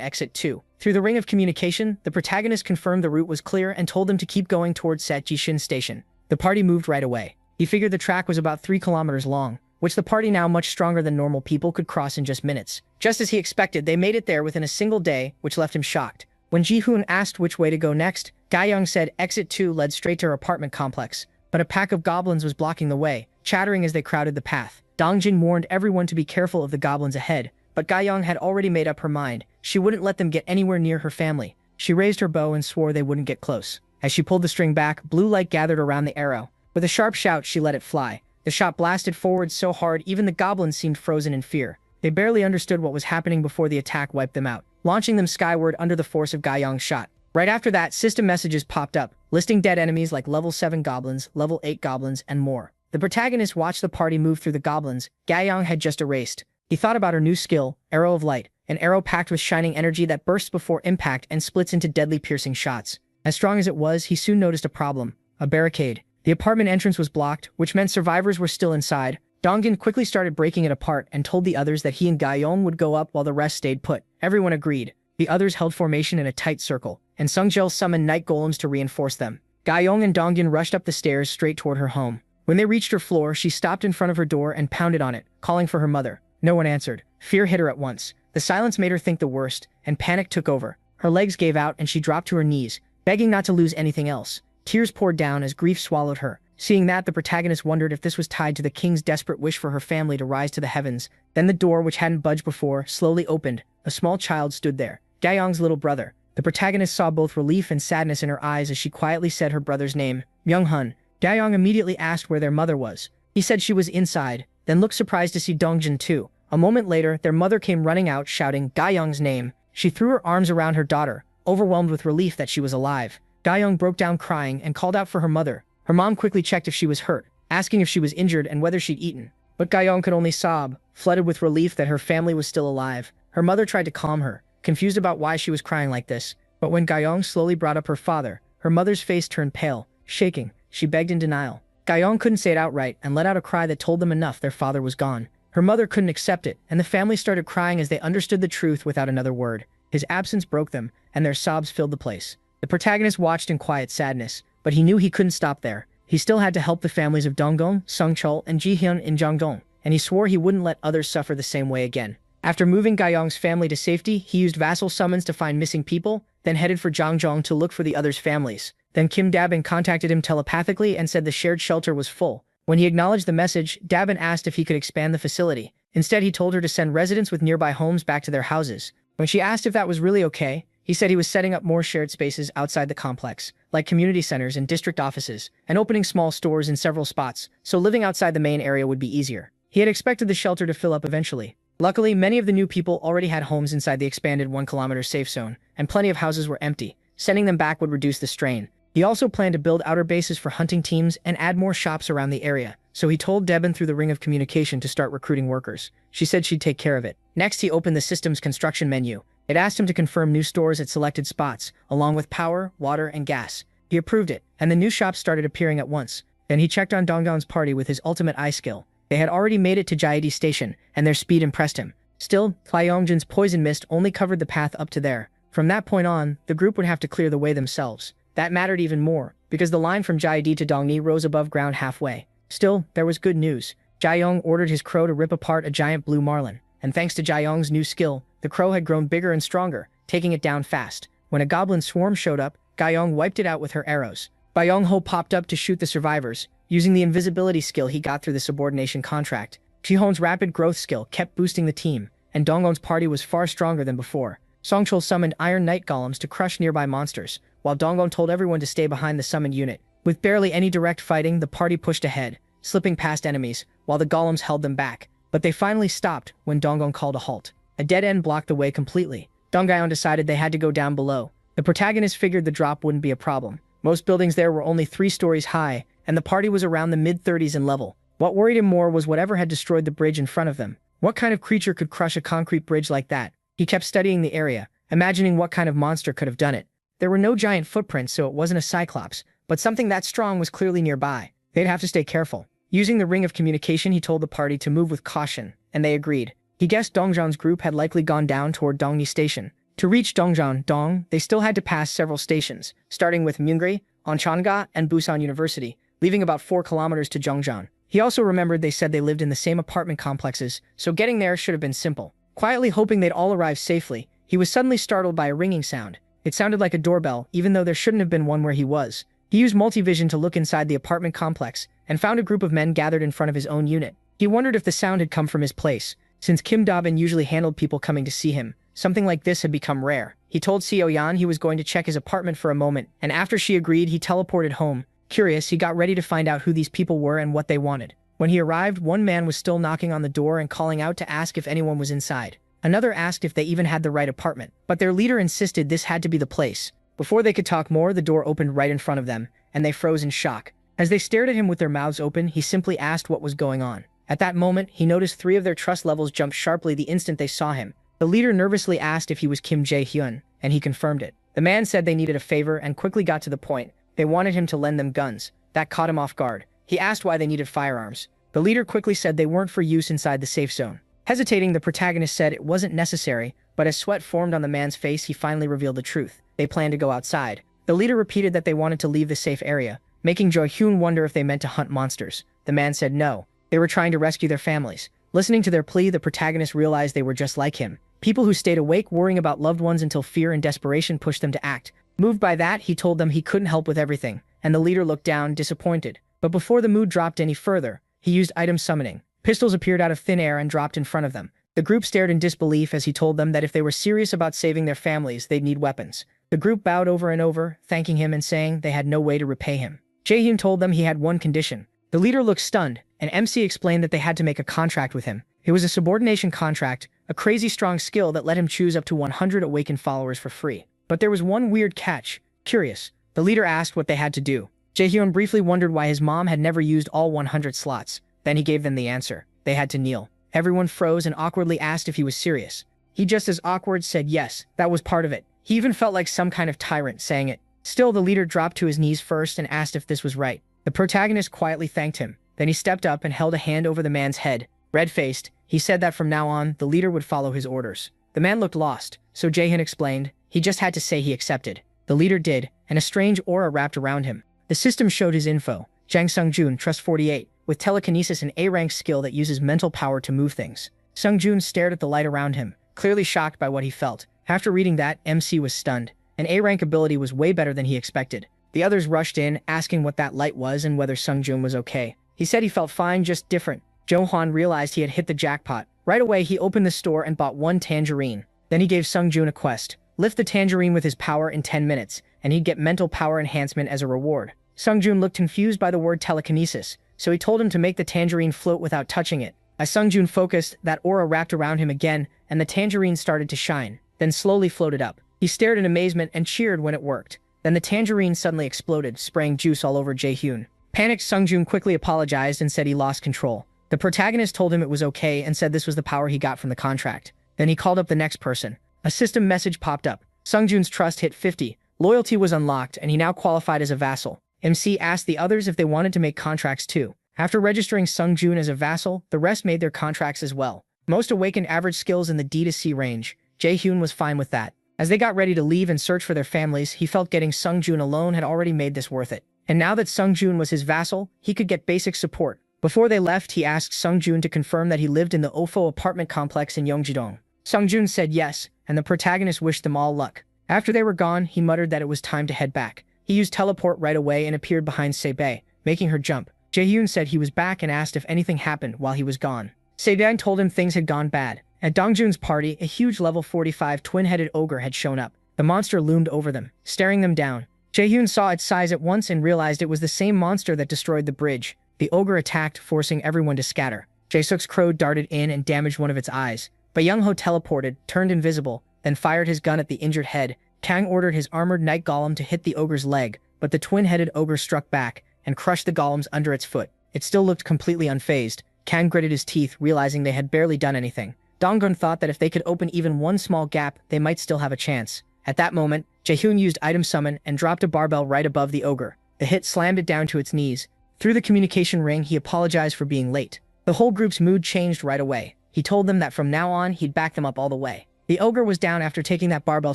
S1: Exit 2. Through the ring of communication, the protagonist confirmed the route was clear and told them to keep going towards Satjishin Station. The party moved right away. He figured the track was about 3 kilometers long, which the party, now much stronger than normal people, could cross in just minutes. Just as he expected, they made it there within a single day, which left him shocked. When Ji-hoon asked which way to go next, Ga-young said Exit 2 led straight to her apartment complex, but a pack of goblins was blocking the way, chattering as they crowded the path. Dongjin warned everyone to be careful of the goblins ahead, but Ga-young had already made up her mind. She wouldn't let them get anywhere near her family. She raised her bow and swore they wouldn't get close. As she pulled the string back, blue light gathered around the arrow. With a sharp shout, she let it fly. The shot blasted forward so hard even the goblins seemed frozen in fear. They barely understood what was happening before the attack wiped them out, launching them skyward under the force of Ga-young's shot. Right after that, system messages popped up, listing dead enemies like level 7 goblins, level 8 goblins, and more. The protagonist watched the party move through the goblins Ga-young had just erased. He thought about her new skill, Arrow of Light, an arrow packed with shining energy that bursts before impact and splits into deadly piercing shots. As strong as it was, he soon noticed a problem: a barricade. The apartment entrance was blocked, which meant survivors were still inside. Dongjin quickly started breaking it apart and told the others that he and Ga-young would go up while the rest stayed put. Everyone agreed. The others held formation in a tight circle, and Sungjil summoned night golems to reinforce them. Ga-young and Dongjin rushed up the stairs straight toward her home. When they reached her floor, she stopped in front of her door and pounded on it, calling for her mother. No one answered. Fear hit her at once. The silence made her think the worst, and panic took over. Her legs gave out and she dropped to her knees, begging not to lose anything else. Tears poured down as grief swallowed her. Seeing that, the protagonist wondered if this was tied to the king's desperate wish for her family to rise to the heavens. Then the door, which hadn't budged before, slowly opened. A small child stood there. Ga-young's little brother. The protagonist saw both relief and sadness in her eyes as she quietly said her brother's name, Myung-hun. Ga-young immediately asked where their mother was. He said she was inside, then looked surprised to see Dongjin too. A moment later, their mother came running out shouting Ga-young's name. She threw her arms around her daughter, overwhelmed with relief that she was alive. Ga-young broke down crying and called out for her mother. Her mom quickly checked if she was hurt, asking if she was injured and whether she'd eaten. But Ga-young could only sob, flooded with relief that her family was still alive. Her mother tried to calm her, confused about why she was crying like this. But when Ga-young slowly brought up her father, her mother's face turned pale, shaking. She begged in denial. Ga-young couldn't say it outright and let out a cry that told them enough: their father was gone. Her mother couldn't accept it, and the family started crying as they understood the truth without another word. His absence broke them, and their sobs filled the place. The protagonist watched in quiet sadness, but he knew he couldn't stop there. He still had to help the families of Donggong, Sungchul, and Jihyun in Jeongdong, and he swore he wouldn't let others suffer the same way again. After moving Ga-young's family to safety, he used vassal summons to find missing people, then headed for Jeongdong to look for the others' families. Then Kim Dabin contacted him telepathically and said the shared shelter was full. When he acknowledged the message, Dabin asked if he could expand the facility. Instead, he told her to send residents with nearby homes back to their houses. When she asked if that was really okay, he said he was setting up more shared spaces outside the complex, like community centers and district offices, and opening small stores in several spots, so living outside the main area would be easier. He had expected the shelter to fill up eventually. Luckily, many of the new people already had homes inside the expanded 1-kilometer safe zone, and plenty of houses were empty. Sending them back would reduce the strain. He also planned to build outer bases for hunting teams and add more shops around the area, so he told Debin through the ring of communication to start recruiting workers. She said she'd take care of it. Next, he opened the system's construction menu. It asked him to confirm new stores at selected spots, along with power, water, and gas. He approved it, and the new shops started appearing at once. Then he checked on Donggong's party with his ultimate eye skill. They had already made it to Jaedi Station, and their speed impressed him. Still, Hyeongjin's poison mist only covered the path up to there. From that point on, the group would have to clear the way themselves. That mattered even more, because the line from Jaedi to Dongni rose above ground halfway. Still, there was good news. Jaeyoung ordered his crow to rip apart a giant blue marlin, and thanks to Jaeyoung's new skill, The crow had grown bigger and stronger, taking it down fast. When a goblin swarm showed up, Gaiyong wiped it out with her arrows. Byung-ho popped up to shoot the survivors, using the invisibility skill he got through the subordination contract. Jihon's rapid growth skill kept boosting the team, and Dongwon's party was far stronger than before. Songchul summoned Iron Knight golems to crush nearby monsters, while Dongwon told everyone to stay behind the summoned unit. With barely any direct fighting, the party pushed ahead, slipping past enemies, while the golems held them back. But they finally stopped when Dongwon called a halt. A dead end blocked the way completely. Donggaeon decided they had to go down below. The protagonist figured the drop wouldn't be a problem. Most buildings there were only 3 stories high, and the party was around the mid-30s in level. What worried him more was whatever had destroyed the bridge in front of them. What kind of creature could crush a concrete bridge like that? He kept studying the area, imagining what kind of monster could have done it. There were no giant footprints, so it wasn't a cyclops, but something that strong was clearly nearby. They'd have to stay careful. Using the ring of communication, he told the party to move with caution, and they agreed. He guessed Dongzhan's group had likely gone down toward Dongni Station. To reach Dong, they still had to pass several stations, starting with Myungri, Onchanga, and Busan University, leaving about 4 kilometers to Zhongzhan. He also remembered they said they lived in the same apartment complexes, so getting there should have been simple. Quietly hoping they'd all arrive safely, he was suddenly startled by a ringing sound. It sounded like a doorbell, even though there shouldn't have been one where he was. He used multivision to look inside the apartment complex, and found a group of men gathered in front of his own unit. He wondered if the sound had come from his place. Since Kim Dobin usually handled people coming to see him, something like this had become rare. He told Seo Yan he was going to check his apartment for a moment, and after she agreed, he teleported home. Curious, he got ready to find out who these people were and what they wanted. When he arrived, one man was still knocking on the door and calling out to ask if anyone was inside. Another asked if they even had the right apartment, but their leader insisted this had to be the place. Before they could talk more, the door opened right in front of them, and they froze in shock. As they stared at him with their mouths open, he simply asked what was going on. At that moment, he noticed 3 of their trust levels jumped sharply the instant they saw him. The leader nervously asked if he was Kim Jae-hyun, and he confirmed it. The man said they needed a favor and quickly got to the point. They wanted him to lend them guns. That caught him off guard. He asked why they needed firearms. The leader quickly said they weren't for use inside the safe zone. Hesitating, the protagonist said it wasn't necessary, but as sweat formed on the man's face, he finally revealed the truth. They planned to go outside. The leader repeated that they wanted to leave the safe area, making Jo-hyun wonder if they meant to hunt monsters. The man said no. They were trying to rescue their families. Listening to their plea, the protagonist realized they were just like him. People who stayed awake worrying about loved ones until fear and desperation pushed them to act. Moved by that, he told them he couldn't help with everything, and the leader looked down, disappointed. But before the mood dropped any further, he used item summoning. Pistols appeared out of thin air and dropped in front of them. The group stared in disbelief as he told them that if they were serious about saving their families, they'd need weapons. The group bowed over and over, thanking him and saying they had no way to repay him. Jaehyun told them he had one condition. The leader looked stunned, and MC explained that they had to make a contract with him. It was a subordination contract, a crazy strong skill that let him choose up to 100 awakened followers for free. But there was one weird catch. Curious, the leader asked what they had to do. Jaehyun briefly wondered why his mom had never used all 100 slots. Then he gave them the answer. They had to kneel. Everyone froze and awkwardly asked if he was serious. He just as awkward said yes, that was part of it. He even felt like some kind of tyrant saying it. Still, the leader dropped to his knees first and asked if this was right. The protagonist quietly thanked him. Then he stepped up and held a hand over the man's head. Red-faced, he said that from now on, the leader would follow his orders. The man looked lost, so Jaehyun explained. He just had to say he accepted. The leader did, and a strange aura wrapped around him. The system showed his info. Jang Sung-jun, Trust 48, with telekinesis and A-rank skill that uses mental power to move things. Sung-jun stared at the light around him, clearly shocked by what he felt. After reading that, MC was stunned. An A-rank ability was way better than he expected. The others rushed in, asking what that light was and whether Sung-jun was okay. He said he felt fine, just different. Jo-hwan realized he had hit the jackpot. Right away, he opened the store and bought 1 tangerine. Then he gave Sung-jun a quest. Lift the tangerine with his power in 10 minutes, and he'd get mental power enhancement as a reward. Sung-jun looked confused by the word telekinesis, so he told him to make the tangerine float without touching it. As Sung-jun focused, that aura wrapped around him again, and the tangerine started to shine, then slowly floated up. He stared in amazement and cheered when it worked. Then the tangerine suddenly exploded, spraying juice all over Jaehyun. Panicked, Sung-jun quickly apologized and said he lost control. The protagonist told him it was okay and said this was the power he got from the contract. Then he called up the next person. A system message popped up. Sung-jun's trust hit 50. Loyalty was unlocked, and he now qualified as a vassal. MC asked the others if they wanted to make contracts too. After registering Sung-jun as a vassal, the rest made their contracts as well. Most awakened average skills in the D to C range. Jaehyun was fine with that. As they got ready to leave and search for their families, he felt getting Sung-jun alone had already made this worth it. And now that Sung-jun was his vassal, he could get basic support. Before they left, he asked Sung-jun to confirm that he lived in the Ofo apartment complex in Yeongjidong. Sungjun said yes, and the protagonist wished them all luck. After they were gone, he muttered that it was time to head back. He used teleport right away and appeared behind Sebe, making her jump. Jaehyun said he was back and asked if anything happened while he was gone. Sebe told him things had gone bad. At Dongjun's party, a huge level 45 twin-headed ogre had shown up. The monster loomed over them, staring them down. Jaehyun saw its size at once and realized it was the same monster that destroyed the bridge. The ogre attacked, forcing everyone to scatter. Jae-suk's crow darted in and damaged one of its eyes. But Young-ho teleported, turned invisible, then fired his gun at the injured head. Kang ordered his armored night golem to hit the ogre's leg, but the twin-headed ogre struck back and crushed the golems under its foot. It still looked completely unfazed. Kang gritted his teeth, realizing they had barely done anything. Donggun thought that if they could open even one small gap, they might still have a chance. At that moment, Jaehyun used item summon and dropped a barbell right above the ogre. The hit slammed it down to its knees. Through the communication ring, he apologized for being late. The whole group's mood changed right away. He told them that from now on, he'd back them up all the way. The ogre was down after taking that barbell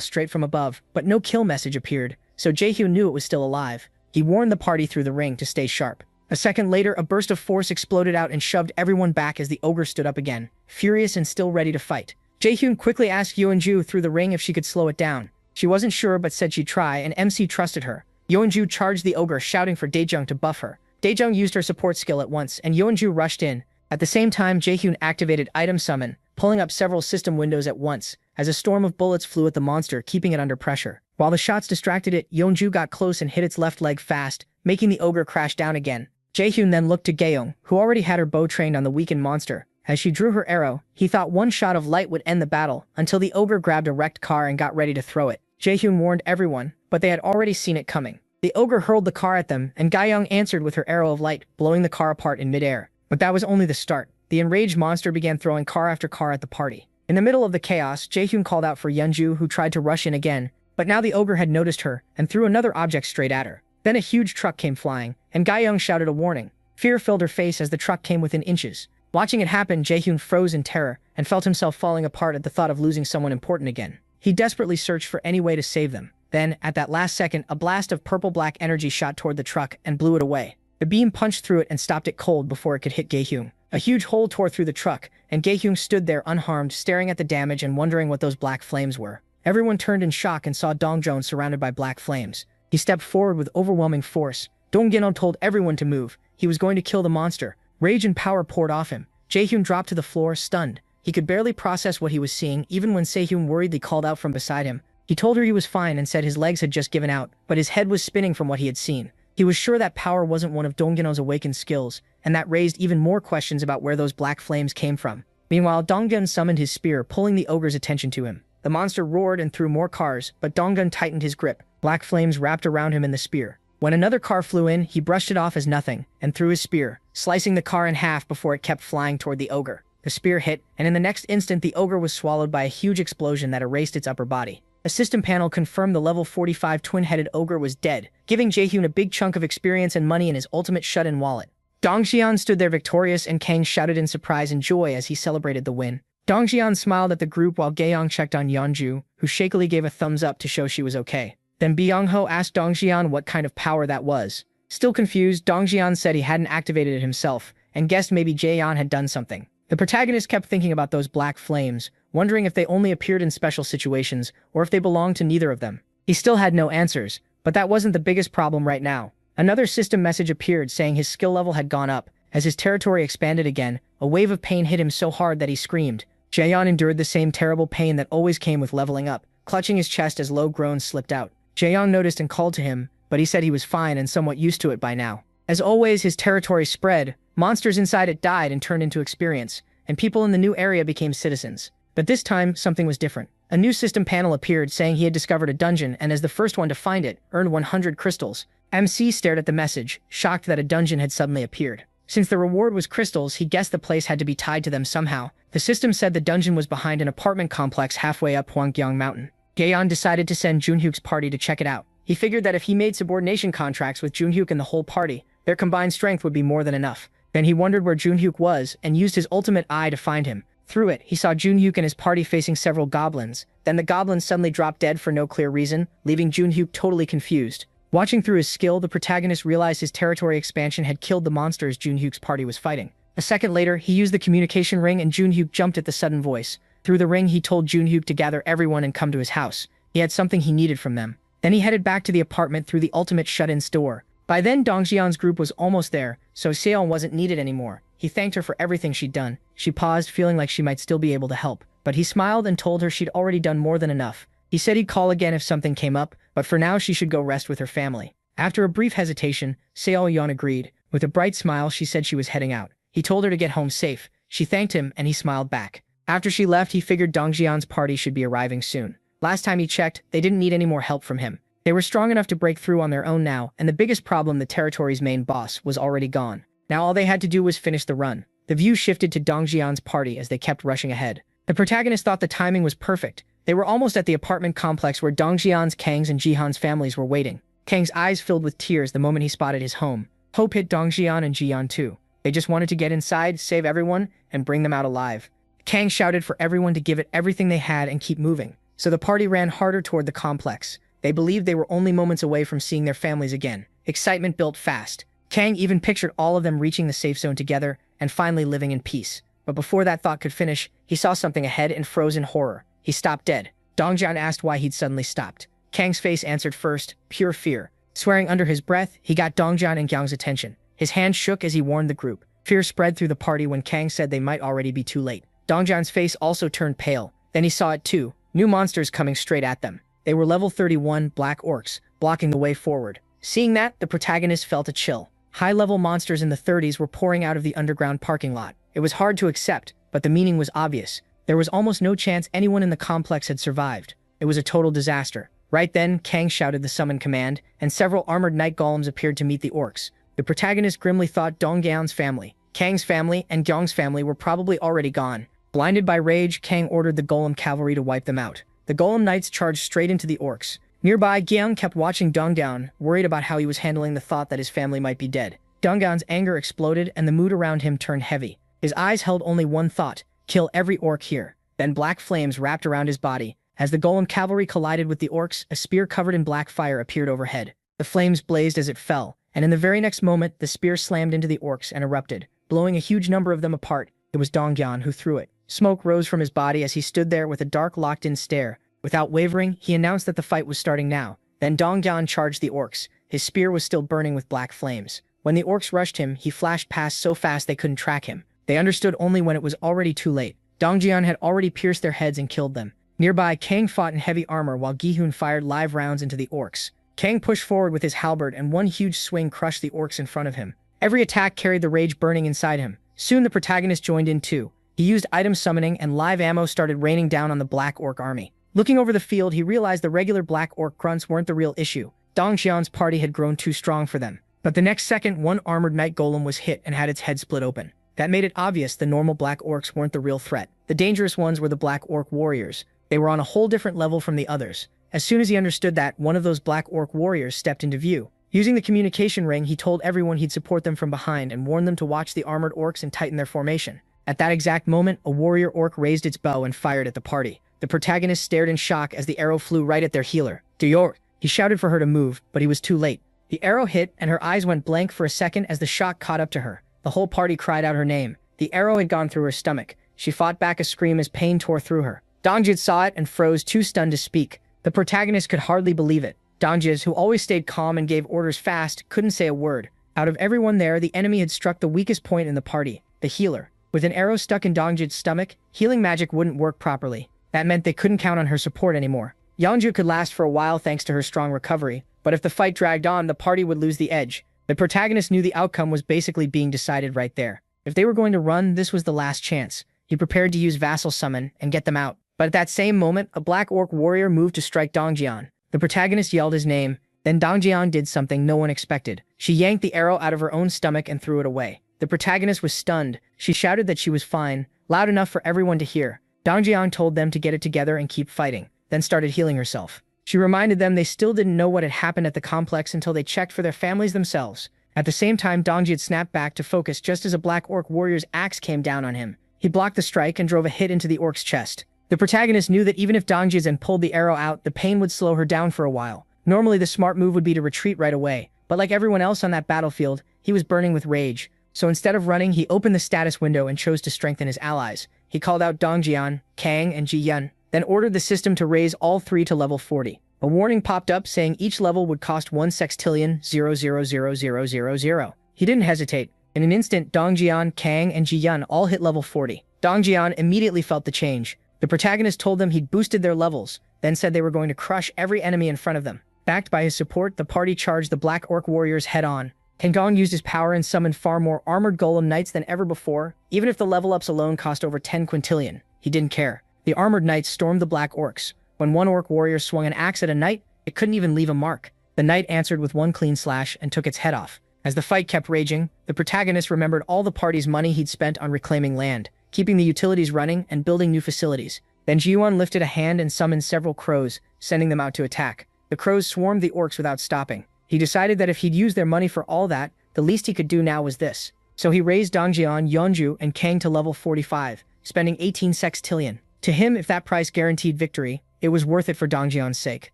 S1: straight from above, but no kill message appeared, so Jaehyun knew it was still alive. He warned the party through the ring to stay sharp. A second later, a burst of force exploded out and shoved everyone back as the ogre stood up again, furious and still ready to fight. Jaehyun quickly asked Yeonju through the ring if she could slow it down. She wasn't sure but said she'd try, and MC trusted her. Yeonju charged the ogre, shouting for Daejung to buff her. Daejung used her support skill at once, and Yeonju rushed in. At the same time, Jaehyun activated item summon, pulling up several system windows at once, as a storm of bullets flew at the monster, keeping it under pressure. While the shots distracted it, Yeonju got close and hit its left leg fast, making the ogre crash down again. Jaehyun then looked to Gaeyoung, who already had her bow trained on the weakened monster. As she drew her arrow, he thought one shot of light would end the battle, until the ogre grabbed a wrecked car and got ready to throw it. Jaehyun warned everyone, but they had already seen it coming. The ogre hurled the car at them, and Gaeyoung answered with her arrow of light, blowing the car apart in midair. But that was only the start. The enraged monster began throwing car after car at the party. In the middle of the chaos, Jaehyun called out for Yeonju, who tried to rush in again, but now the ogre had noticed her and threw another object straight at her. Then a huge truck came flying, and Gaeyoung shouted a warning. Fear filled her face as the truck came within inches. Watching it happen, Jaehyun froze in terror and felt himself falling apart at the thought of losing someone important again. He desperately searched for any way to save them. Then, at that last second, a blast of purple-black energy shot toward the truck and blew it away. The beam punched through it and stopped it cold before it could hit Gaehyung. A huge hole tore through the truck, and Gaehyung stood there unharmed, staring at the damage and wondering what those black flames were. Everyone turned in shock and saw Dongjeon surrounded by black flames. He stepped forward with overwhelming force. Dongyeon told everyone to move. He was going to kill the monster. Rage and power poured off him. Jaehyun dropped to the floor, stunned. He could barely process what he was seeing, even when Sehun worriedly called out from beside him. He told her he was fine and said his legs had just given out, but his head was spinning from what he had seen. He was sure that power wasn't one of Dongyeon's awakened skills, and that raised even more questions about where those black flames came from. Meanwhile, Dongyeon summoned his spear, pulling the ogre's attention to him. The monster roared and threw more cars, but Dongyeon tightened his grip. Black flames wrapped around him in the spear. When another car flew in, he brushed it off as nothing, and threw his spear, slicing the car in half before it kept flying toward the ogre. The spear hit, and in the next instant the ogre was swallowed by a huge explosion that erased its upper body. A system panel confirmed the level 45 twin-headed ogre was dead, giving Jaehyun a big chunk of experience and money in his ultimate shut-in wallet. Dongxian stood there victorious, and Kang shouted in surprise and joy as he celebrated the win. Dongxian smiled at the group while Gaeyoung checked on Yeonju, who shakily gave a thumbs up to show she was okay. Then Byung-ho asked Dongxian what kind of power that was. Still confused, Dongxian said he hadn't activated it himself, and guessed maybe Jaehyun had done something. The protagonist kept thinking about those black flames, wondering if they only appeared in special situations, or if they belonged to neither of them. He still had no answers, but that wasn't the biggest problem right now. Another system message appeared saying his skill level had gone up. As his territory expanded again, a wave of pain hit him so hard that he screamed. Jaehyun endured the same terrible pain that always came with leveling up, clutching his chest as low groans slipped out. Jaehyun noticed and called to him, but he said he was fine and somewhat used to it by now. As always, his territory spread, monsters inside it died and turned into experience, and people in the new area became citizens. But this time, something was different. A new system panel appeared saying he had discovered a dungeon and as the first one to find it, earned 100 crystals. MC stared at the message, shocked that a dungeon had suddenly appeared. Since the reward was crystals, he guessed the place had to be tied to them somehow. The system said the dungeon was behind an apartment complex halfway up Hwanggyang Mountain. Gaeyeon decided to send Junhyuk's party to check it out. He figured that if he made subordination contracts with Junhyuk and the whole party, their combined strength would be more than enough. Then he wondered where Junhyuk was and used his ultimate eye to find him. Through it, he saw Junhyuk and his party facing several goblins. Then the goblins suddenly dropped dead for no clear reason, leaving Junhyuk totally confused. Watching through his skill, the protagonist realized his territory expansion had killed the monsters Junhyuk's party was fighting. A second later, he used the communication ring and Junhyuk jumped at the sudden voice. Through the ring, he told Junhyuk to gather everyone and come to his house. He had something he needed from them. Then he headed back to the apartment through the ultimate shut-in door. By then, Dongjian's group was almost there, so Seon wasn't needed anymore. He thanked her for everything she'd done. She paused, feeling like she might still be able to help. But he smiled and told her she'd already done more than enough. He said he'd call again if something came up, but for now she should go rest with her family. After a brief hesitation, Seol-yeon agreed. With a bright smile, she said she was heading out. He told her to get home safe. She thanked him, and he smiled back. After she left, he figured Dongjian's party should be arriving soon. Last time he checked, they didn't need any more help from him. They were strong enough to break through on their own now, and the biggest problem, the territory's main boss, was already gone. Now all they had to do was finish the run. The view shifted to Dongjian's party as they kept rushing ahead. The protagonist thought the timing was perfect. They were almost at the apartment complex where Dongjian's, Kang's, and Jihan's families were waiting. Kang's eyes filled with tears the moment he spotted his home. Hope hit Dongjian and Jihan too. They just wanted to get inside, save everyone, and bring them out alive. Kang shouted for everyone to give it everything they had and keep moving. So the party ran harder toward the complex. They believed they were only moments away from seeing their families again. Excitement built fast. Kang even pictured all of them reaching the safe zone together and finally living in peace. But before that thought could finish, he saw something ahead and froze in horror. He stopped dead. Dongjian asked why he'd suddenly stopped. Kang's face answered first, pure fear. Swearing under his breath, he got Dongjian and Gyang's attention. His hand shook as he warned the group. Fear spread through the party when Kang said they might already be too late. Dongjian's face also turned pale. Then he saw it too. New monsters coming straight at them. They were level 31 black orcs, blocking the way forward. Seeing that, the protagonist felt a chill. High-level monsters in the 30s were pouring out of the underground parking lot. It was hard to accept, but the meaning was obvious. There was almost no chance anyone in the complex had survived. It was a total disaster. Right then, Kang shouted the summon command, and several armored night golems appeared to meet the orcs. The protagonist grimly thought Dongjian's family, Kang's family, and Gyang's family were probably already gone. Blinded by rage, Kang ordered the golem cavalry to wipe them out. The golem knights charged straight into the orcs. Nearby, Gyang kept watching Dongjian, worried about how he was handling the thought that his family might be dead. Dongjian's anger exploded, and the mood around him turned heavy. His eyes held only one thought: kill every orc here. Then black flames wrapped around his body. As the golem cavalry collided with the orcs, a spear covered in black fire appeared overhead. The flames blazed as it fell, and in the very next moment, the spear slammed into the orcs and erupted, blowing a huge number of them apart. It was Dongjian who threw it. Smoke rose from his body as he stood there with a dark, locked-in stare. Without wavering, he announced that the fight was starting now. Then Dongjian charged the orcs. His spear was still burning with black flames. When the orcs rushed him, he flashed past so fast they couldn't track him. They understood only when it was already too late. Dongjian had already pierced their heads and killed them. Nearby, Kang fought in heavy armor while Gi-hun fired live rounds into the orcs. Kang pushed forward with his halberd and one huge swing crushed the orcs in front of him. Every attack carried the rage burning inside him. Soon the protagonist joined in too. He used item summoning and live ammo started raining down on the black orc army. Looking over the field, he realized the regular black orc grunts weren't the real issue. Dongjian's party had grown too strong for them. But the next second, one armored night golem was hit and had its head split open. That made it obvious the normal black orcs weren't the real threat. The dangerous ones were the black orc warriors. They were on a whole different level from the others. As soon as he understood that, one of those black orc warriors stepped into view. Using the communication ring, he told everyone he'd support them from behind and warned them to watch the armored orcs and tighten their formation. At that exact moment, a warrior orc raised its bow and fired at the party. The protagonist stared in shock as the arrow flew right at their healer. Dior! He shouted for her to move, but he was too late. The arrow hit, and her eyes went blank for a second as the shock caught up to her. The whole party cried out her name. The arrow had gone through her stomach. She fought back a scream as pain tore through her. Dongjit saw it and froze, too stunned to speak. The protagonist could hardly believe it. Dongjit, who always stayed calm and gave orders fast, couldn't say a word. Out of everyone there, the enemy had struck the weakest point in the party, the healer. With an arrow stuck in Dongjit's stomach, healing magic wouldn't work properly. That meant they couldn't count on her support anymore. Yeonju could last for a while thanks to her strong recovery, but if the fight dragged on, the party would lose the edge. The protagonist knew the outcome was basically being decided right there. If they were going to run, this was the last chance. He prepared to use Vassal Summon and get them out. But at that same moment, a black orc warrior moved to strike Dongjian. The protagonist yelled his name. Then Dongjian did something no one expected. She yanked the arrow out of her own stomach and threw it away. The protagonist was stunned. She shouted that she was fine, loud enough for everyone to hear. Dongjian told them to get it together and keep fighting, then started healing herself. She reminded them they still didn't know what had happened at the complex until they checked for their families themselves. At the same time, Dongjit snapped back to focus just as a black orc warrior's axe came down on him. He blocked the strike and drove a hit into the orc's chest. The protagonist knew that even if Dongjit pulled the arrow out, the pain would slow her down for a while. Normally, the smart move would be to retreat right away, but like everyone else on that battlefield, he was burning with rage. So instead of running, he opened the status window and chose to strengthen his allies. He called out Dongjian, Kang, and Ji Yun, then ordered the system to raise all three to level 40. A warning popped up saying each level would cost 1 sextillion 0000000. He didn't hesitate. In an instant, Dongjian, Kang, and Ji Yun all hit level 40. Dongjian immediately felt the change. The protagonist told them he'd boosted their levels, then said they were going to crush every enemy in front of them. Backed by his support, the party charged the Black Orc warriors head-on. Kangong used his power and summoned far more armored golem knights than ever before, even if the level-ups alone cost over 10 quintillion. He didn't care. The armored knights stormed the Black Orcs. When one orc warrior swung an axe at a knight, it couldn't even leave a mark. The knight answered with one clean slash and took its head off. As the fight kept raging, the protagonist remembered all the party's money he'd spent on reclaiming land, keeping the utilities running, and building new facilities. Then Ji-Yuan lifted a hand and summoned several crows, sending them out to attack. The crows swarmed the orcs without stopping. He decided that if he'd used their money for all that, the least he could do now was this. So he raised Dongjian, Yeonju, and Kang to level 45, spending 18 sextillion. To him, if that price guaranteed victory, it was worth it for Dongjian's sake.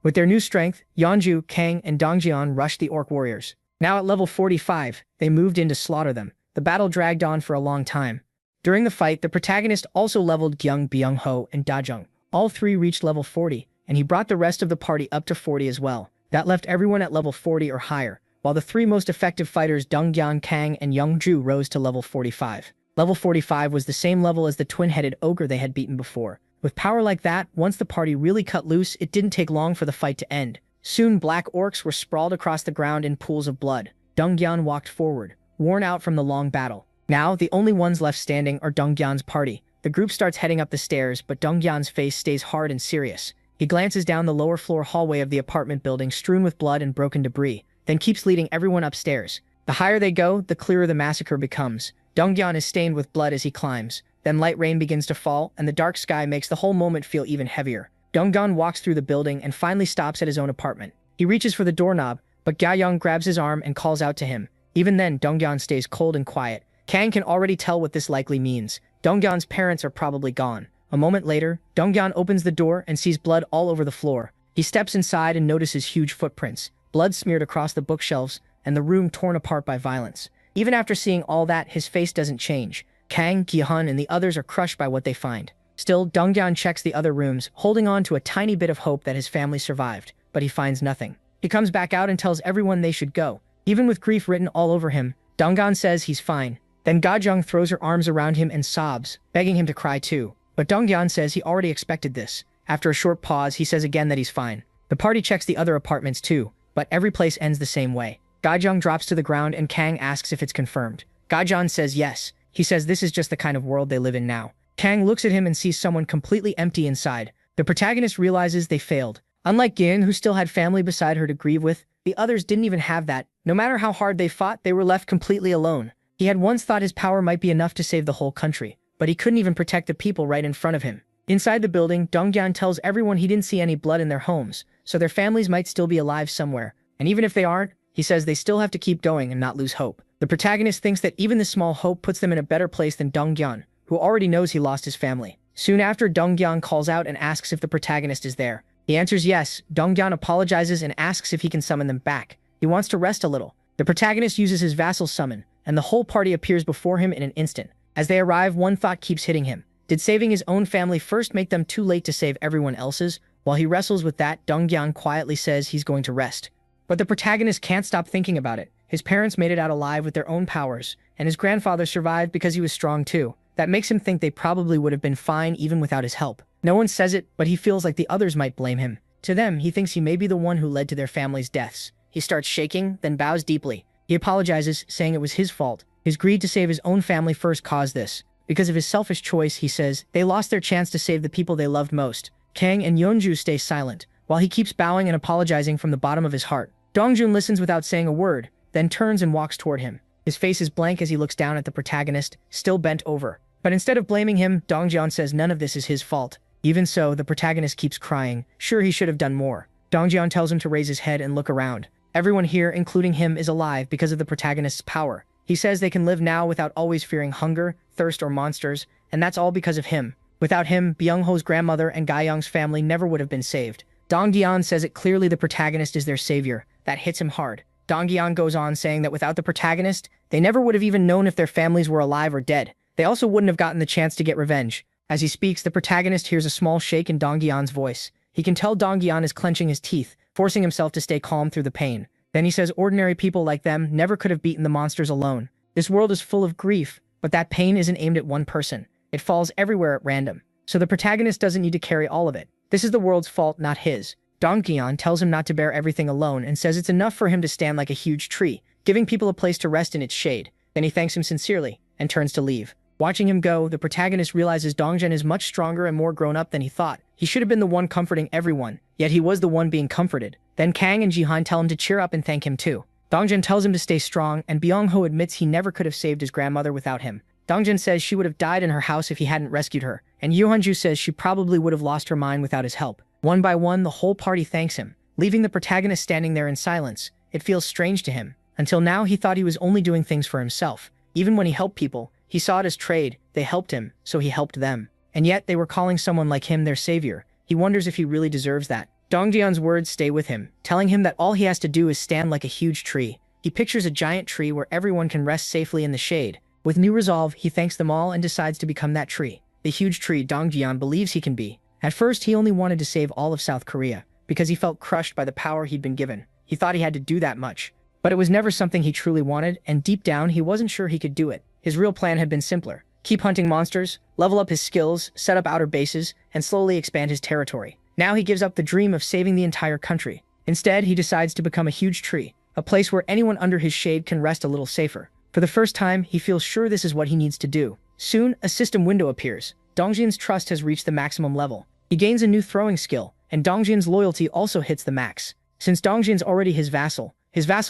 S1: With their new strength, Yeonju, Kang, and Dongjian rushed the orc warriors. Now at level 45, they moved in to slaughter them. The battle dragged on for a long time. During the fight, the protagonist also leveled Gyung, Byung-ho, and Dajung. All three reached level 40, and he brought the rest of the party up to 40 as well. That left everyone at level 40 or higher, while the three most effective fighters Dongjian, Kang, and Yeonju rose to level 45. Level 45 was the same level as the twin-headed ogre they had beaten before. With power like that, once the party really cut loose, it didn't take long for the fight to end. Soon, black orcs were sprawled across the ground in pools of blood. Dongjian walked forward, worn out from the long battle. Now, the only ones left standing are Dongjian's party. The group starts heading up the stairs, but Dongjian's face stays hard and serious. He glances down the lower floor hallway of the apartment building strewn with blood and broken debris, then keeps leading everyone upstairs. The higher they go, the clearer the massacre becomes. Dongjian is stained with blood as he climbs. Then light rain begins to fall, and the dark sky makes the whole moment feel even heavier. Dongjian walks through the building and finally stops at his own apartment. He reaches for the doorknob, but Gayoung grabs his arm and calls out to him. Even then, Dongjian stays cold and quiet. Kang can already tell what this likely means. Dongjian's parents are probably gone. A moment later, Dongjian opens the door and sees blood all over the floor. He steps inside and notices huge footprints, blood smeared across the bookshelves, and the room torn apart by violence. Even after seeing all that, his face doesn't change. Kang, Gi-hun, and the others are crushed by what they find. Still, Dongjian checks the other rooms, holding on to a tiny bit of hope that his family survived, but he finds nothing. He comes back out and tells everyone they should go. Even with grief written all over him, Dongjian says he's fine. Then Gajung throws her arms around him and sobs, begging him to cry too. But Dongjian says he already expected this. After a short pause, he says again that he's fine. The party checks the other apartments too, but every place ends the same way. Gajung drops to the ground and Kang asks if it's confirmed. Gajun says yes. He says this is just the kind of world they live in now. Kang looks at him and sees someone completely empty inside. The protagonist realizes they failed. Unlike Gin, who still had family beside her to grieve with, the others didn't even have that. No matter how hard they fought, they were left completely alone. He had once thought his power might be enough to save the whole country, but he couldn't even protect the people right in front of him. Inside the building, Dongjian tells everyone he didn't see any blood in their homes, so their families might still be alive somewhere. And even if they aren't, he says they still have to keep going and not lose hope. The protagonist thinks that even this small hope puts them in a better place than Dongjian, who already knows he lost his family. Soon after, Dongjian calls out and asks if the protagonist is there. He answers yes. Dongjian apologizes and asks if he can summon them back. He wants to rest a little. The protagonist uses his vassal summon, and the whole party appears before him in an instant. As they arrive, one thought keeps hitting him. Did saving his own family first make them too late to save everyone else's? While he wrestles with that, Dongjian quietly says he's going to rest. But the protagonist can't stop thinking about it. His parents made it out alive with their own powers, and his grandfather survived because he was strong too. That makes him think they probably would have been fine even without his help. No one says it, but he feels like the others might blame him. To them, he thinks he may be the one who led to their family's deaths. He starts shaking, then bows deeply. He apologizes, saying it was his fault. His greed to save his own family first caused this. Because of his selfish choice, he says, they lost their chance to save the people they loved most. Kang and Yeonju stay silent, while he keeps bowing and apologizing from the bottom of his heart. Dongjun listens without saying a word, then turns and walks toward him. His face is blank as he looks down at the protagonist, still bent over. But instead of blaming him, Dongjian says none of this is his fault. Even so, the protagonist keeps crying. Sure, he should have done more. Dongjian tells him to raise his head and look around. Everyone here, including him, is alive because of the protagonist's power. He says they can live now without always fearing hunger, thirst, or monsters, and that's all because of him. Without him, Byung-ho's grandmother and Gayoung's family never would have been saved. Dongjian says it clearly the protagonist is their savior. That hits him hard. Dongyan goes on saying that without the protagonist, they never would have even known if their families were alive or dead. They also wouldn't have gotten the chance to get revenge. As he speaks, the protagonist hears a small shake in Dongyan's voice. He can tell Dongyan is clenching his teeth, forcing himself to stay calm through the pain. Then he says ordinary people like them never could have beaten the monsters alone. This world is full of grief, but that pain isn't aimed at one person. It falls everywhere at random. So the protagonist doesn't need to carry all of it. This is the world's fault, not his. Dongyan tells him not to bear everything alone and says it's enough for him to stand like a huge tree, giving people a place to rest in its shade. Then he thanks him sincerely and turns to leave. Watching him go, the protagonist realizes Dongyan is much stronger and more grown up than he thought. He should have been the one comforting everyone, yet he was the one being comforted. Then Kang and Jihan tell him to cheer up and thank him too. Dongyan tells him to stay strong, and Byung-ho admits he never could have saved his grandmother without him. Dongyan says she would have died in her house if he hadn't rescued her, and Yoonju says she probably would have lost her mind without his help. One by one, the whole party thanks him, leaving the protagonist standing there in silence. It feels strange to him. Until now, he thought he was only doing things for himself. Even when he helped people, he saw it as trade. They helped him, so he helped them. And yet, they were calling someone like him their savior. He wonders if he really deserves that. Dongjian's words stay with him, telling him that all he has to do is stand like a huge tree. He pictures a giant tree where everyone can rest safely in the shade. With new resolve, he thanks them all and decides to become that tree. The huge tree Dongjian believes he can be. At first, he only wanted to save all of South Korea, because he felt crushed by the power he'd been given. He thought he had to do that much. But it was never something he truly wanted, and deep down, he wasn't sure he could do it. His real plan had been simpler. Keep hunting monsters, level up his skills, set up outer bases, and slowly expand his territory. Now he gives up the dream of saving the entire country. Instead, he decides to become a huge tree, a place where anyone under his shade can rest a little safer. For the first time, he feels sure this is what he needs to do. Soon, a system window appears. Dongjin's trust has reached the maximum level. He gains a new throwing skill, and Dongjin's loyalty also hits the max. Since Dongjin's already his vassal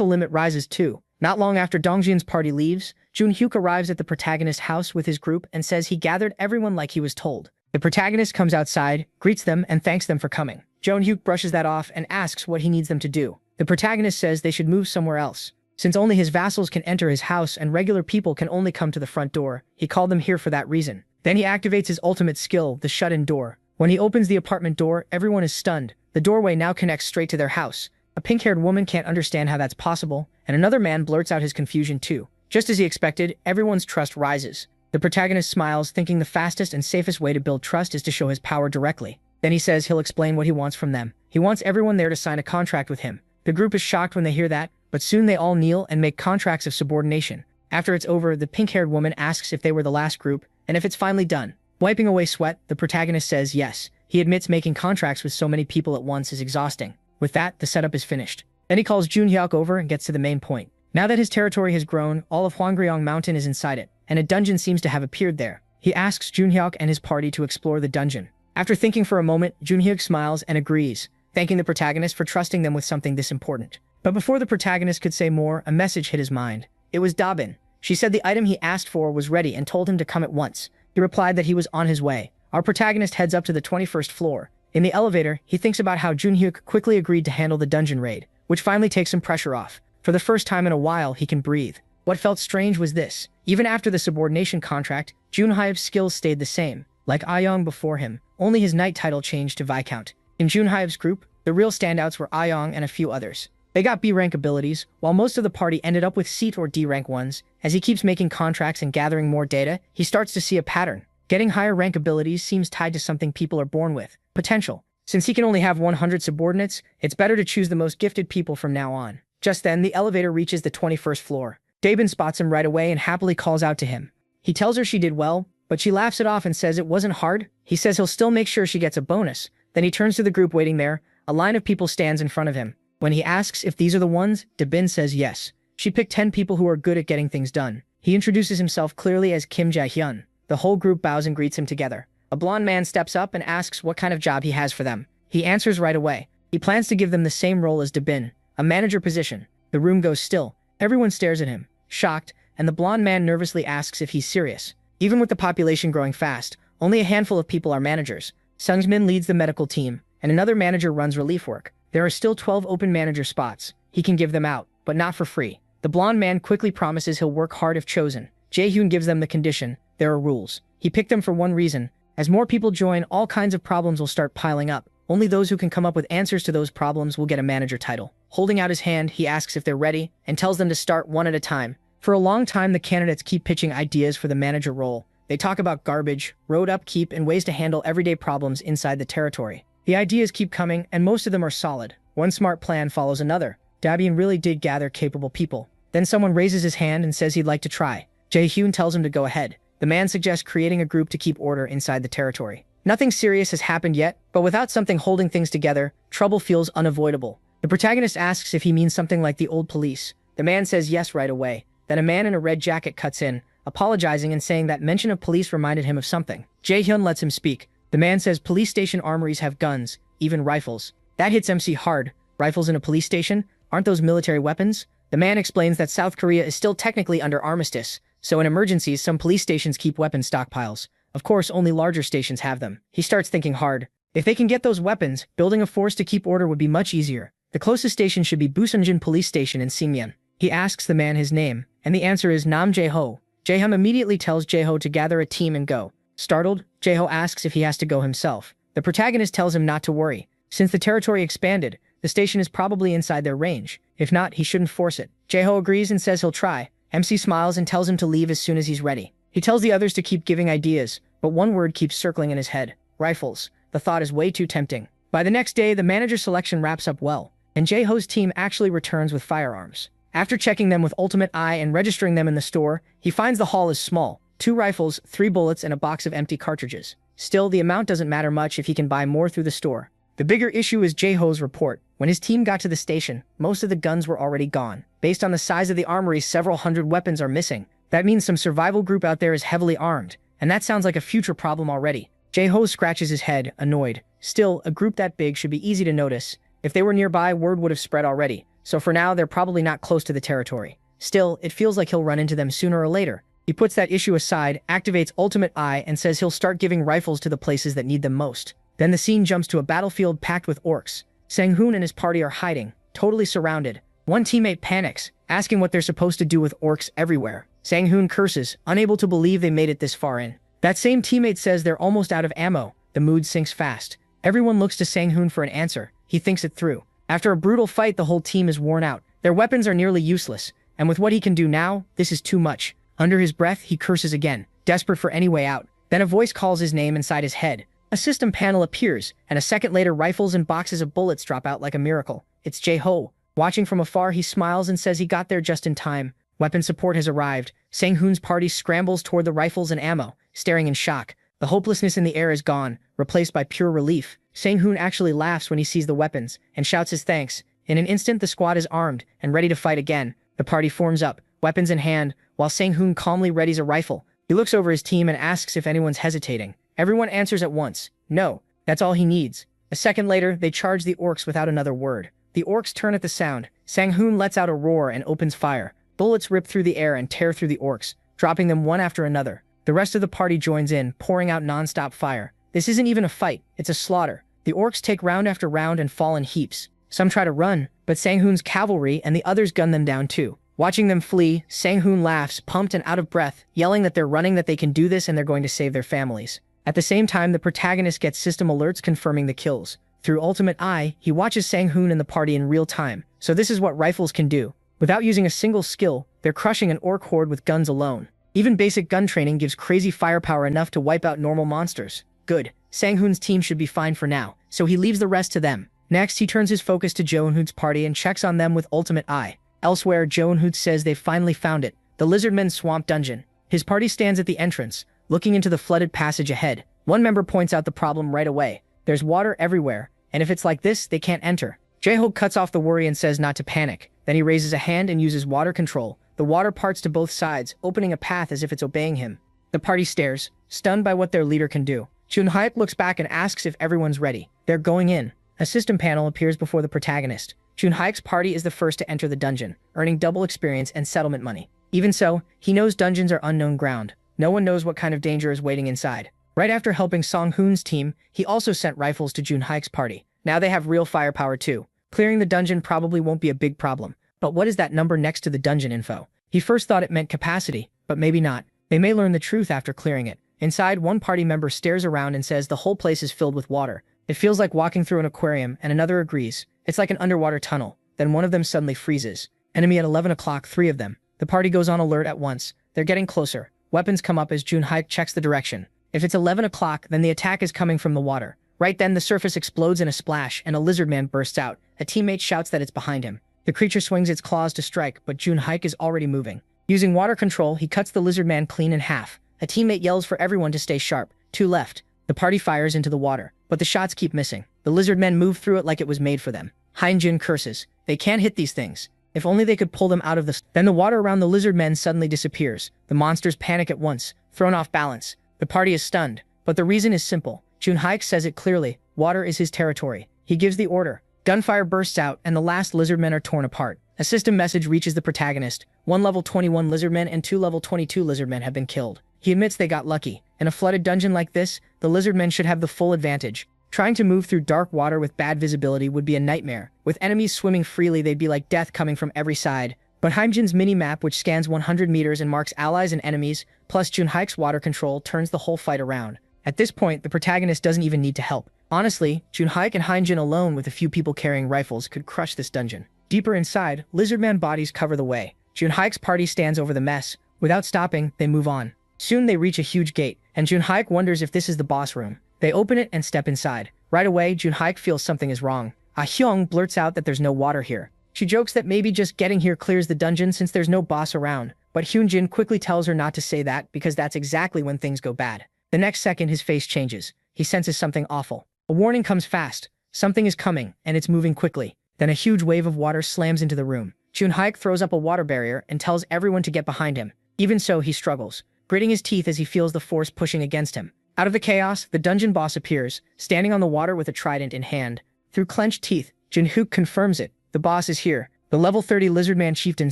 S1: limit rises too. Not long after Dongjin's party leaves, Junhyuk arrives at the protagonist's house with his group and says he gathered everyone like he was told. The protagonist comes outside, greets them, and thanks them for coming. Junhyuk brushes that off and asks what he needs them to do. The protagonist says they should move somewhere else. Since only his vassals can enter his house and regular people can only come to the front door, he called them here for that reason. Then he activates his ultimate skill, the shut-in door. When he opens the apartment door, everyone is stunned. The doorway now connects straight to their house. A pink-haired woman can't understand how that's possible, and another man blurts out his confusion too. Just as he expected, everyone's trust rises. The protagonist smiles, thinking the fastest and safest way to build trust is to show his power directly. Then he says he'll explain what he wants from them. He wants everyone there to sign a contract with him. The group is shocked when they hear that, but soon they all kneel and make contracts of subordination. After it's over, the pink-haired woman asks if they were the last group, and if it's finally done. Wiping away sweat, the protagonist says yes. He admits making contracts with so many people at once is exhausting. With that, the setup is finished. Then he calls Junhyuk over and gets to the main point. Now that his territory has grown, all of Hwangryong Mountain is inside it, and a dungeon seems to have appeared there. He asks Junhyuk and his party to explore the dungeon. After thinking for a moment, Junhyuk smiles and agrees, thanking the protagonist for trusting them with something this important. But before the protagonist could say more, a message hit his mind. It was Dabin. She said the item he asked for was ready and told him to come at once. He replied that he was on his way. Our protagonist heads up to the 21st floor. In the elevator, he thinks about how Junhyuk quickly agreed to handle the dungeon raid, which finally takes some pressure off. For the first time in a while, he can breathe. What felt strange was this. Even after the subordination contract, Junhyuk's skills stayed the same. Like Ayong before him, only his knight title changed to Viscount. In Junhyuk's group, the real standouts were Ayong and a few others. They got B-rank abilities, while most of the party ended up with C or D-rank ones. As he keeps making contracts and gathering more data, he starts to see a pattern. Getting higher rank abilities seems tied to something people are born with. Potential. Since he can only have 100 subordinates, it's better to choose the most gifted people from now on. Just then, the elevator reaches the 21st floor. Dabin spots him right away and happily calls out to him. He tells her she did well, but she laughs it off and says it wasn't hard. He says he'll still make sure she gets a bonus. Then he turns to the group waiting there. A line of people stands in front of him. When he asks if these are the ones, Dabin says yes. She picked 10 people who are good at getting things done. He introduces himself clearly as Kim Jae-hyun. The whole group bows and greets him together. A blonde man steps up and asks what kind of job he has for them. He answers right away. He plans to give them the same role as Dabin, a manager position. The room goes still. Everyone stares at him, shocked, and the blonde man nervously asks if he's serious. Even with the population growing fast, only a handful of people are managers. Sungsmin leads the medical team, and another manager runs relief work. There are still 12 open manager spots. He can give them out, but not for free. The blonde man quickly promises he'll work hard if chosen. Jae-hyun gives them the condition. There are rules. He picked them for one reason. As more people join, all kinds of problems will start piling up. Only those who can come up with answers to those problems will get a manager title. Holding out his hand, he asks if they're ready and tells them to start one at a time. For a long time, the candidates keep pitching ideas for the manager role. They talk about garbage, road upkeep, and ways to handle everyday problems inside the territory. The ideas keep coming, and most of them are solid. One smart plan follows another. Dabian really did gather capable people. Then someone raises his hand and says he'd like to try. Jae-hyun tells him to go ahead. The man suggests creating a group to keep order inside the territory. Nothing serious has happened yet, but without something holding things together, trouble feels unavoidable. The protagonist asks if he means something like the old police. The man says yes right away. Then a man in a red jacket cuts in, apologizing and saying that mention of police reminded him of something. Jae-hyun lets him speak. The man says police station armories have guns, even rifles. That hits MC hard. Rifles in a police station? Aren't those military weapons? The man explains that South Korea is still technically under armistice, so in emergencies, some police stations keep weapon stockpiles. Of course, only larger stations have them. He starts thinking hard. If they can get those weapons, building a force to keep order would be much easier. The closest station should be Busunjin Police Station in Singmyeon. He asks the man his name, and the answer is Nam Jae-ho. Jae-hyun immediately tells Jae-ho to gather a team and go. Startled, Jae-ho asks if he has to go himself. The protagonist tells him not to worry. Since the territory expanded, the station is probably inside their range. If not, he shouldn't force it. Jae-ho agrees and says he'll try. MC smiles and tells him to leave as soon as he's ready. He tells the others to keep giving ideas, but one word keeps circling in his head. Rifles. The thought is way too tempting. By the next day, the manager selection wraps up well, and Jae-ho's team actually returns with firearms. After checking them with Ultimate Eye and registering them in the store, he finds the haul is small. 2 rifles, 3 bullets, and a box of empty cartridges. Still, the amount doesn't matter much if he can buy more through the store. The bigger issue is Jae-ho's report. When his team got to the station, most of the guns were already gone. Based on the size of the armory, several hundred weapons are missing. That means some survival group out there is heavily armed, and that sounds like a future problem already. Jae-ho scratches his head, annoyed. Still, a group that big should be easy to notice. If they were nearby, word would have spread already. So for now, they're probably not close to the territory. Still, it feels like he'll run into them sooner or later. He puts that issue aside, activates Ultimate Eye, and says he'll start giving rifles to the places that need them most. Then the scene jumps to a battlefield packed with orcs. Sang-hoon and his party are hiding, totally surrounded. One teammate panics, asking what they're supposed to do with orcs everywhere. Sang-hoon curses, unable to believe they made it this far in. That same teammate says they're almost out of ammo. The mood sinks fast. Everyone looks to Sang-hoon for an answer. He thinks it through. After a brutal fight, the whole team is worn out. Their weapons are nearly useless, and with what he can do now, this is too much. Under his breath, he curses again, desperate for any way out. Then a voice calls his name inside his head. A system panel appears, and a second later, rifles and boxes of bullets drop out like a miracle. It's Jae-ho. Watching from afar, he smiles and says he got there just in time. Weapon support has arrived. Sang-hoon's party scrambles toward the rifles and ammo, staring in shock. The hopelessness in the air is gone, replaced by pure relief. Sang-hoon actually laughs when he sees the weapons, and shouts his thanks. In an instant, the squad is armed, and ready to fight again. The party forms up, weapons in hand, while Sang-hoon calmly readies a rifle. He looks over his team and asks if anyone's hesitating. Everyone answers at once. No, that's all he needs. A second later, they charge the orcs without another word. The orcs turn at the sound. Sang-hoon lets out a roar and opens fire. Bullets rip through the air and tear through the orcs, dropping them one after another. The rest of the party joins in, pouring out non-stop fire. This isn't even a fight, it's a slaughter. The orcs take round after round and fall in heaps. Some try to run, but Sang-hoon's cavalry and the others gun them down too. Watching them flee, Sang-hoon laughs, pumped and out of breath, yelling that they're running, that they can do this, and they're going to save their families. At the same time, the protagonist gets system alerts confirming the kills. Through Ultimate Eye, he watches Sang-hoon and the party in real time. So this is what rifles can do. Without using a single skill, they're crushing an orc horde with guns alone. Even basic gun training gives crazy firepower enough to wipe out normal monsters. Good. Sang-hoon's team should be fine for now, so he leaves the rest to them. Next, he turns his focus to Jo-eun-hoot's party and checks on them with Ultimate Eye. Elsewhere, Jo-eun-hoot says they've finally found it, the Lizardmen's Swamp Dungeon. His party stands at the entrance, looking into the flooded passage ahead. One member points out the problem right away. There's water everywhere, and if it's like this, they can't enter. Jae-ho cuts off the worry and says not to panic. Then he raises a hand and uses water control. The water parts to both sides, opening a path as if it's obeying him. The party stares, stunned by what their leader can do. Chun-hyuk looks back and asks if everyone's ready. They're going in. A system panel appears before the protagonist. Chun-hyuk's party is the first to enter the dungeon, earning double experience and settlement money. Even so, he knows dungeons are unknown ground. No one knows what kind of danger is waiting inside. Right after helping Sang-hoon's team, he also sent rifles to Chun-hyuk's party. Now they have real firepower too. Clearing the dungeon probably won't be a big problem. But what is that number next to the dungeon info? He first thought it meant capacity, but maybe not. They may learn the truth after clearing it. Inside, one party member stares around and says the whole place is filled with water. It feels like walking through an aquarium, and another agrees. It's like an underwater tunnel. then one of them suddenly freezes. Enemy at 11 o'clock, 3 of them. The party goes on alert at once. They're getting closer. Weapons come up as Junhaik checks the direction. If it's 11 o'clock, then the attack is coming from the water. Right then, the surface explodes in a splash, and a lizard man bursts out. A teammate shouts that it's behind him. The creature swings its claws to strike, but Junhaik is already moving. Using water control, he cuts the lizard man clean in half. A teammate yells for everyone to stay sharp. 2 left. The party fires into the water, but the shots keep missing. The lizard men move through it like it was made for them. Hyunjin curses. They can't hit these things. If only they could pull them out of the... Then the water around the lizard men suddenly disappears. The monsters panic at once, thrown off balance. The party is stunned, but the reason is simple. Junhaik says it clearly. Water is his territory. He gives the order. Gunfire bursts out, and the last lizard men are torn apart. A system message reaches the protagonist. 1 level 21 lizard men and 2 level 22 lizard men have been killed. He admits they got lucky. In a flooded dungeon like this, the lizard men should have the full advantage. Trying to move through dark water with bad visibility would be a nightmare. With enemies swimming freely, they'd be like death coming from every side. But Hyunjin's mini-map, which scans 100 meters and marks allies and enemies, plus Junhaik's water control, turns the whole fight around. At this point, the protagonist doesn't even need to help. Honestly, Junhaik and Hyunjin alone with a few people carrying rifles could crush this dungeon. Deeper inside, lizardman bodies cover the way. Junhaik's party stands over the mess. Without stopping, they move on. Soon they reach a huge gate, and Junhaik wonders if this is the boss room. They open it and step inside. Right away, Junhaik feels something is wrong. Ah-hyung blurts out that there's no water here. She jokes that maybe just getting here clears the dungeon since there's no boss around, but Hyunjin quickly tells her not to say that because that's exactly when things go bad. The next second, his face changes. He senses something awful. A warning comes fast. Something is coming, and it's moving quickly. Then a huge wave of water slams into the room. Junhaik throws up a water barrier and tells everyone to get behind him. Even so, he struggles, gritting his teeth as he feels the force pushing against him. Out of the chaos, the dungeon boss appears, standing on the water with a trident in hand. Through clenched teeth, Junhook confirms it. The boss is here. The level 30 lizardman chieftain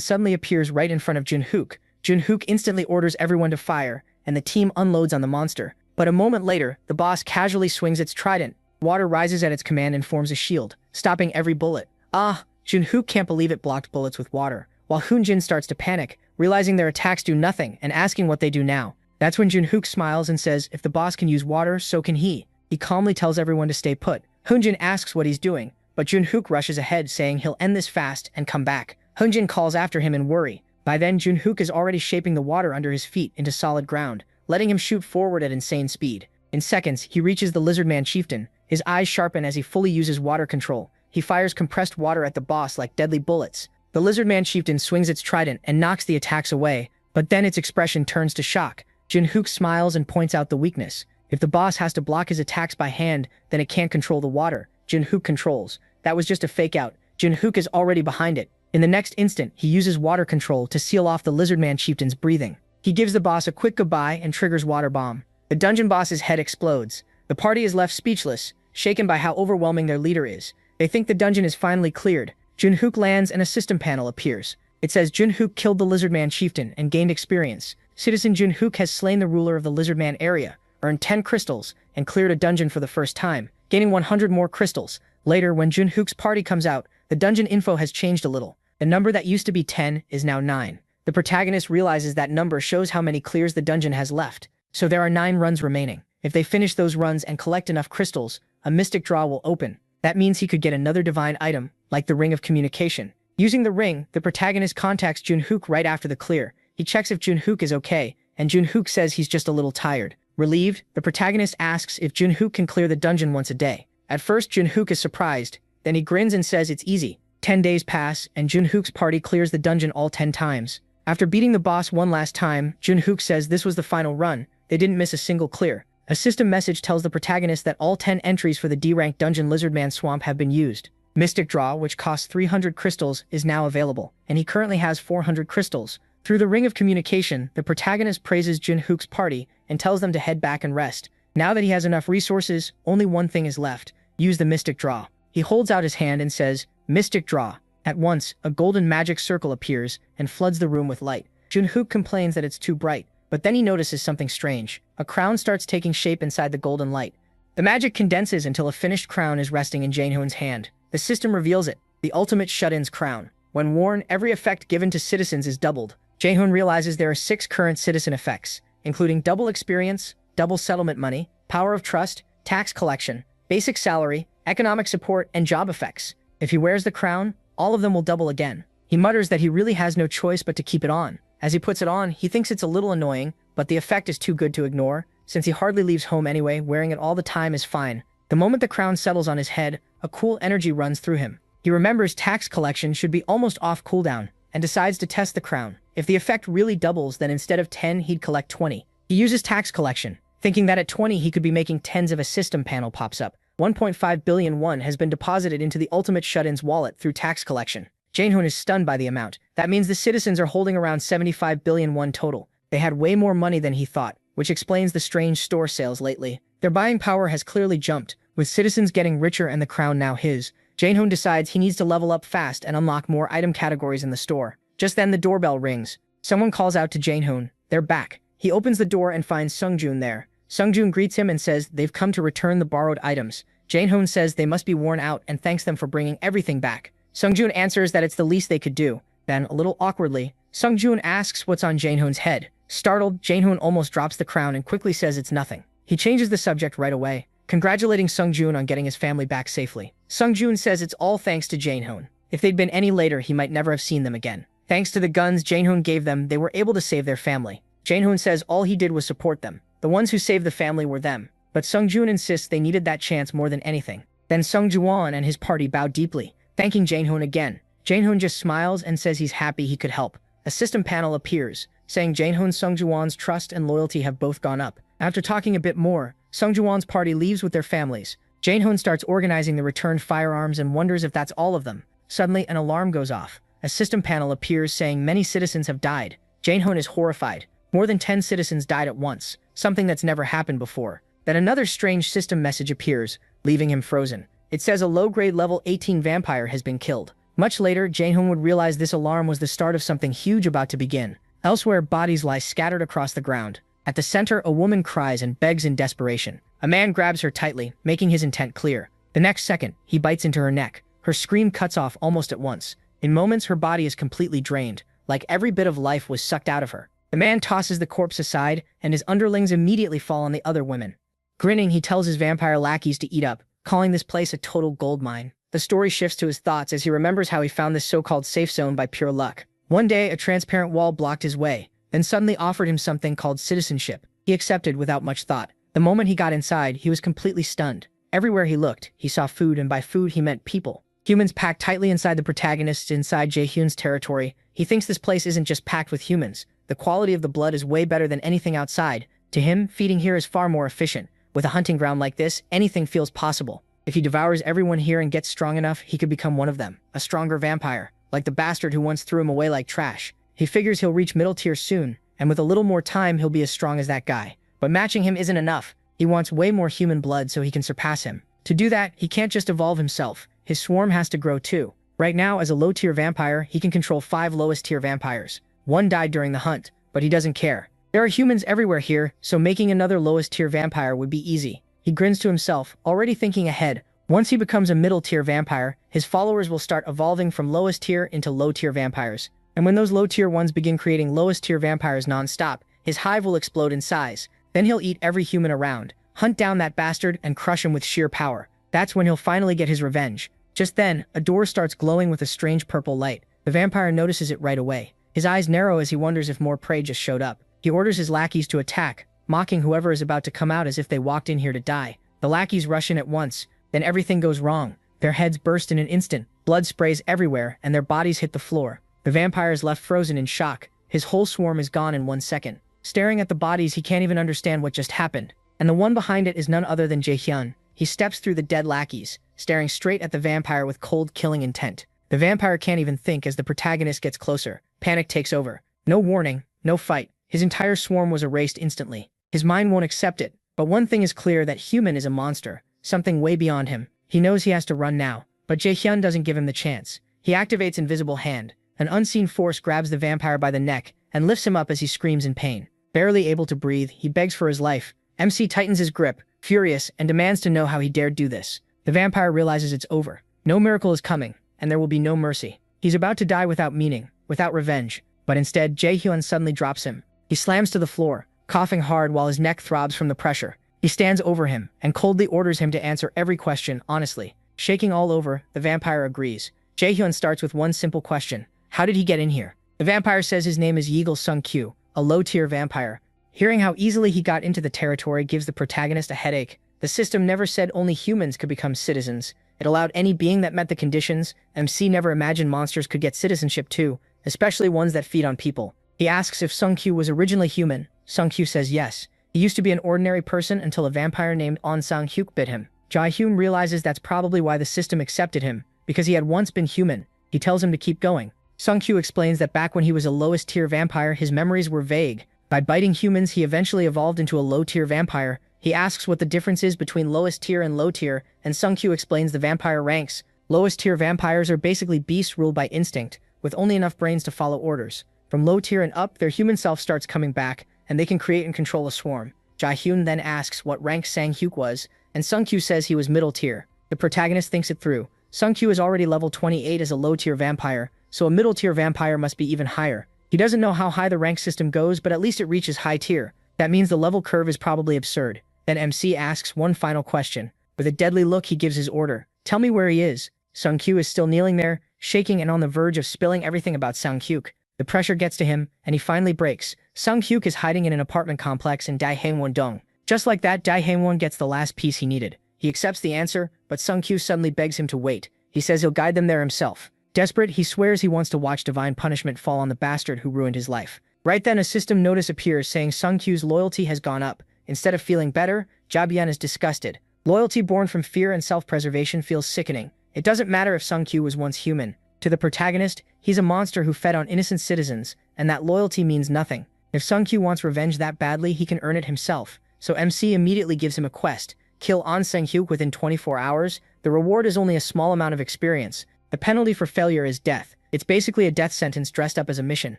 S1: suddenly appears right in front of Junhook. Junhook instantly orders everyone to fire, and the team unloads on the monster. But a moment later, the boss casually swings its trident. Water rises at its command and forms a shield, stopping every bullet. Junhook can't believe it blocked bullets with water, while Hyunjin starts to panic, realizing their attacks do nothing and asking what they do now. That's when Junhook smiles and says if the boss can use water, so can he. He calmly tells everyone to stay put. Hyunjin asks what he's doing, but Junhook rushes ahead saying he'll end this fast and come back. Hyunjin calls after him in worry. By then, Junhook is already shaping the water under his feet into solid ground, letting him shoot forward at insane speed. In seconds, he reaches the lizardman chieftain. His eyes sharpen as he fully uses water control. He fires compressed water at the boss like deadly bullets. The lizardman chieftain swings its trident and knocks the attacks away, but then its expression turns to shock. Junhook smiles and points out the weakness. If the boss has to block his attacks by hand, then it can't control the water. Junhook controls. That was just a fake out. Junhook is already behind it. In the next instant, he uses water control to seal off the lizardman chieftain's breathing. He gives the boss a quick goodbye and triggers water bomb. The dungeon boss's head explodes. The party is left speechless, shaken by how overwhelming their leader is. They think the dungeon is finally cleared. Junhook lands and a system panel appears. It says Junhook killed the lizardman chieftain and gained experience. Citizen Junhook has slain the ruler of the lizardman area, earned 10 crystals, and cleared a dungeon for the first time, gaining 100 more crystals. Later, when Junhook's party comes out, the dungeon info has changed a little. The number that used to be 10 is now 9. The protagonist realizes that number shows how many clears the dungeon has left, so there are 9 runs remaining. If they finish those runs and collect enough crystals, a mystic draw will open. That means he could get another divine item, like the Ring of Communication. Using the ring, the protagonist contacts Junhook right after the clear. He checks if Junhook is okay, and Junhook says he's just a little tired. Relieved, the protagonist asks if Junhook can clear the dungeon once a day. At first, Junhook is surprised. Then he grins and says it's easy. 10 days pass, and Junhook's party clears the dungeon all 10 times. After beating the boss one last time, Junhook says this was the final run. They didn't miss a single clear. A system message tells the protagonist that all 10 entries for the D-rank dungeon Lizardman Swamp have been used. Mystic Draw, which costs 300 crystals, is now available, and he currently has 400 crystals. Through the Ring of Communication, the protagonist praises Junhook's party and tells them to head back and rest. Now that he has enough resources, only one thing is left: use the Mystic Draw. He holds out his hand and says, "Mystic Draw." At once, a golden magic circle appears and floods the room with light. Junhook complains that it's too bright, but then he notices something strange. A crown starts taking shape inside the golden light. The magic condenses until a finished crown is resting in Jaehoon's hand. The system reveals it, the ultimate shut-in's crown. When worn, every effect given to citizens is doubled. Jaehoon realizes there are 6 current citizen effects, including double experience, double settlement money, power of trust, tax collection, basic salary, economic support, and job effects. If he wears the crown, all of them will double again. He mutters that he really has no choice but to keep it on. As he puts it on, he thinks it's a little annoying, but the effect is too good to ignore. Since he hardly leaves home anyway, wearing it all the time is fine. The moment the crown settles on his head, a cool energy runs through him. He remembers tax collection should be almost off cooldown, and decides to test the crown. If the effect really doubles, then instead of 10, he'd collect 20. He uses tax collection, thinking that at 20 he could be making tens if a system panel pops up. 1.5 billion won has been deposited into the ultimate shut-in's wallet through tax collection. Jae-hoon is stunned by the amount. That means the citizens are holding around 75 billion won total. They had way more money than he thought, which explains the strange store sales lately. Their buying power has clearly jumped, with citizens getting richer and the crown now his. Jae-hoon decides he needs to level up fast and unlock more item categories in the store. Just then the doorbell rings. Someone calls out to Jae-hoon. They're back. He opens the door and finds Sung-joon there. Sung-joon greets him and says they've come to return the borrowed items. Jae-hoon says they must be worn out and thanks them for bringing everything back. Sung-joon answers that it's the least they could do. Then, a little awkwardly, Sung-joon asks what's on Jae-hoon's head. Startled, Jae-hoon almost drops the crown and quickly says it's nothing. He changes the subject right away, congratulating Sung-joon on getting his family back safely. Sung-joon says it's all thanks to Jae-hoon. If they'd been any later, he might never have seen them again. Thanks to the guns Jae-hoon gave them, they were able to save their family. Jae-hoon says all he did was support them. The ones who saved the family were them. But Sung-joon insists they needed that chance more than anything. Then Sung-joon and his party bow deeply, thanking Jae-hoon again. Jae-hoon just smiles and says he's happy he could help. A system panel appears, saying Jae-hoon and Sung-joon's trust and loyalty have both gone up. After talking a bit more, Sung-joon's party leaves with their families. Jae-hoon starts organizing the returned firearms and wonders if that's all of them. Suddenly, an alarm goes off. A system panel appears saying many citizens have died. Jae-hoon is horrified. More than 10 citizens died at once, something that's never happened before. Then another strange system message appears, leaving him frozen. It says a low-grade level 18 vampire has been killed. Much later, Jae-hoon would realize this alarm was the start of something huge about to begin. Elsewhere, bodies lie scattered across the ground. At the center, a woman cries and begs in desperation. A man grabs her tightly, making his intent clear. The next second, he bites into her neck. Her scream cuts off almost at once. In moments, her body is completely drained, like every bit of life was sucked out of her. The man tosses the corpse aside, and his underlings immediately fall on the other women. Grinning, he tells his vampire lackeys to eat up, calling this place a total goldmine. The story shifts to his thoughts as he remembers how he found this so-called safe zone by pure luck. One day, a transparent wall blocked his way, then suddenly offered him something called citizenship. He accepted without much thought. The moment he got inside, he was completely stunned. Everywhere he looked, he saw food, and by food he meant people. Humans packed tightly inside the protagonists inside Jae-hoon's territory. He thinks this place isn't just packed with humans. The quality of the blood is way better than anything outside. To him, feeding here is far more efficient. With a hunting ground like this, anything feels possible. If he devours everyone here and gets strong enough, he could become one of them. A stronger vampire, like the bastard who once threw him away like trash. He figures he'll reach middle tier soon, and with a little more time, he'll be as strong as that guy. But matching him isn't enough. He wants way more human blood so he can surpass him. To do that, he can't just evolve himself. His swarm has to grow too. Right now, as a low-tier vampire, he can control 5 lowest-tier vampires. One died during the hunt, but he doesn't care. There are humans everywhere here, so making another lowest-tier vampire would be easy. He grins to himself, already thinking ahead. Once he becomes a middle-tier vampire, his followers will start evolving from lowest-tier into low-tier vampires. And when those low-tier ones begin creating lowest-tier vampires non-stop, his hive will explode in size. Then he'll eat every human around, hunt down that bastard, and crush him with sheer power. That's when he'll finally get his revenge. Just then, a door starts glowing with a strange purple light. The vampire notices it right away. His eyes narrow as he wonders if more prey just showed up. He orders his lackeys to attack, mocking whoever is about to come out as if they walked in here to die. The lackeys rush in at once. Then everything goes wrong. Their heads burst in an instant, blood sprays everywhere, and their bodies hit the floor. The vampire is left frozen in shock. His whole swarm is gone in 1 second. Staring at the bodies, he can't even understand what just happened. And the one behind it is none other than Jae-hyun. He steps through the dead lackeys, staring straight at the vampire with cold, killing intent. The vampire can't even think as the protagonist gets closer. Panic takes over. No warning, no fight. His entire swarm was erased instantly. His mind won't accept it, but one thing is clear, that human is a monster, something way beyond him. He knows he has to run now, but Jae-hyun doesn't give him the chance. He activates Invisible Hand. An unseen force grabs the vampire by the neck and lifts him up as he screams in pain. Barely able to breathe, he begs for his life. MC tightens his grip, furious, and demands to know how he dared do this. The vampire realizes it's over. No miracle is coming, and there will be no mercy. He's about to die without meaning, without revenge, but instead, Jae-hyun suddenly drops him. He slams to the floor, coughing hard while his neck throbs from the pressure. He stands over him and coldly orders him to answer every question honestly. Shaking all over, the vampire agrees. Jaehyun starts with one simple question. How did he get in here? The vampire says his name is Yeagle Sung-kyu, a low-tier vampire. Hearing how easily he got into the territory gives the protagonist a headache. The system never said only humans could become citizens. It allowed any being that met the conditions. MC never imagined monsters could get citizenship too, especially ones that feed on people. He asks if Sung-kyu was originally human. Sung-kyu says yes. He used to be an ordinary person until a vampire named On Sang-hyuk bit him. Jae-hyun realizes that's probably why the system accepted him, because he had once been human. He tells him to keep going. Sung-kyu explains that back when he was a lowest-tier vampire, his memories were vague. By biting humans, he eventually evolved into a low-tier vampire. He asks what the difference is between lowest-tier and low-tier, and Sung-kyu explains the vampire ranks. Lowest-tier vampires are basically beasts ruled by instinct, with only enough brains to follow orders. From low-tier and up, their human self starts coming back, and they can create and control a swarm. Jae-hyun then asks what rank Sang-hyuk was, and Sung-kyu says he was middle-tier. The protagonist thinks it through. Sung-kyu is already level 28 as a low-tier vampire, so a middle-tier vampire must be even higher. He doesn't know how high the rank system goes, but at least it reaches high tier. That means the level curve is probably absurd. Then MC asks one final question. With a deadly look, he gives his order. Tell me where he is. Sung-kyu is still kneeling there, shaking and on the verge of spilling everything about Sang-hyuk. The pressure gets to him, and he finally breaks. Sang-hyuk is hiding in an apartment complex in Daehaewon-dong. Just like that, Daehaewon gets the last piece he needed. He accepts the answer, but Sung-kyu suddenly begs him to wait. He says he'll guide them there himself. Desperate, he swears he wants to watch divine punishment fall on the bastard who ruined his life. Right then, a system notice appears saying Sung-kyu's loyalty has gone up. Instead of feeling better, Jae-byun is disgusted. Loyalty born from fear and self-preservation feels sickening. It doesn't matter if Sung-kyu was once human. To the protagonist, he's a monster who fed on innocent citizens, and that loyalty means nothing. If Sung-kyu wants revenge that badly, he can earn it himself. So MC immediately gives him a quest. Kill On Sang-hyuk within 24 hours. The reward is only a small amount of experience. The penalty for failure is death. It's basically a death sentence dressed up as a mission.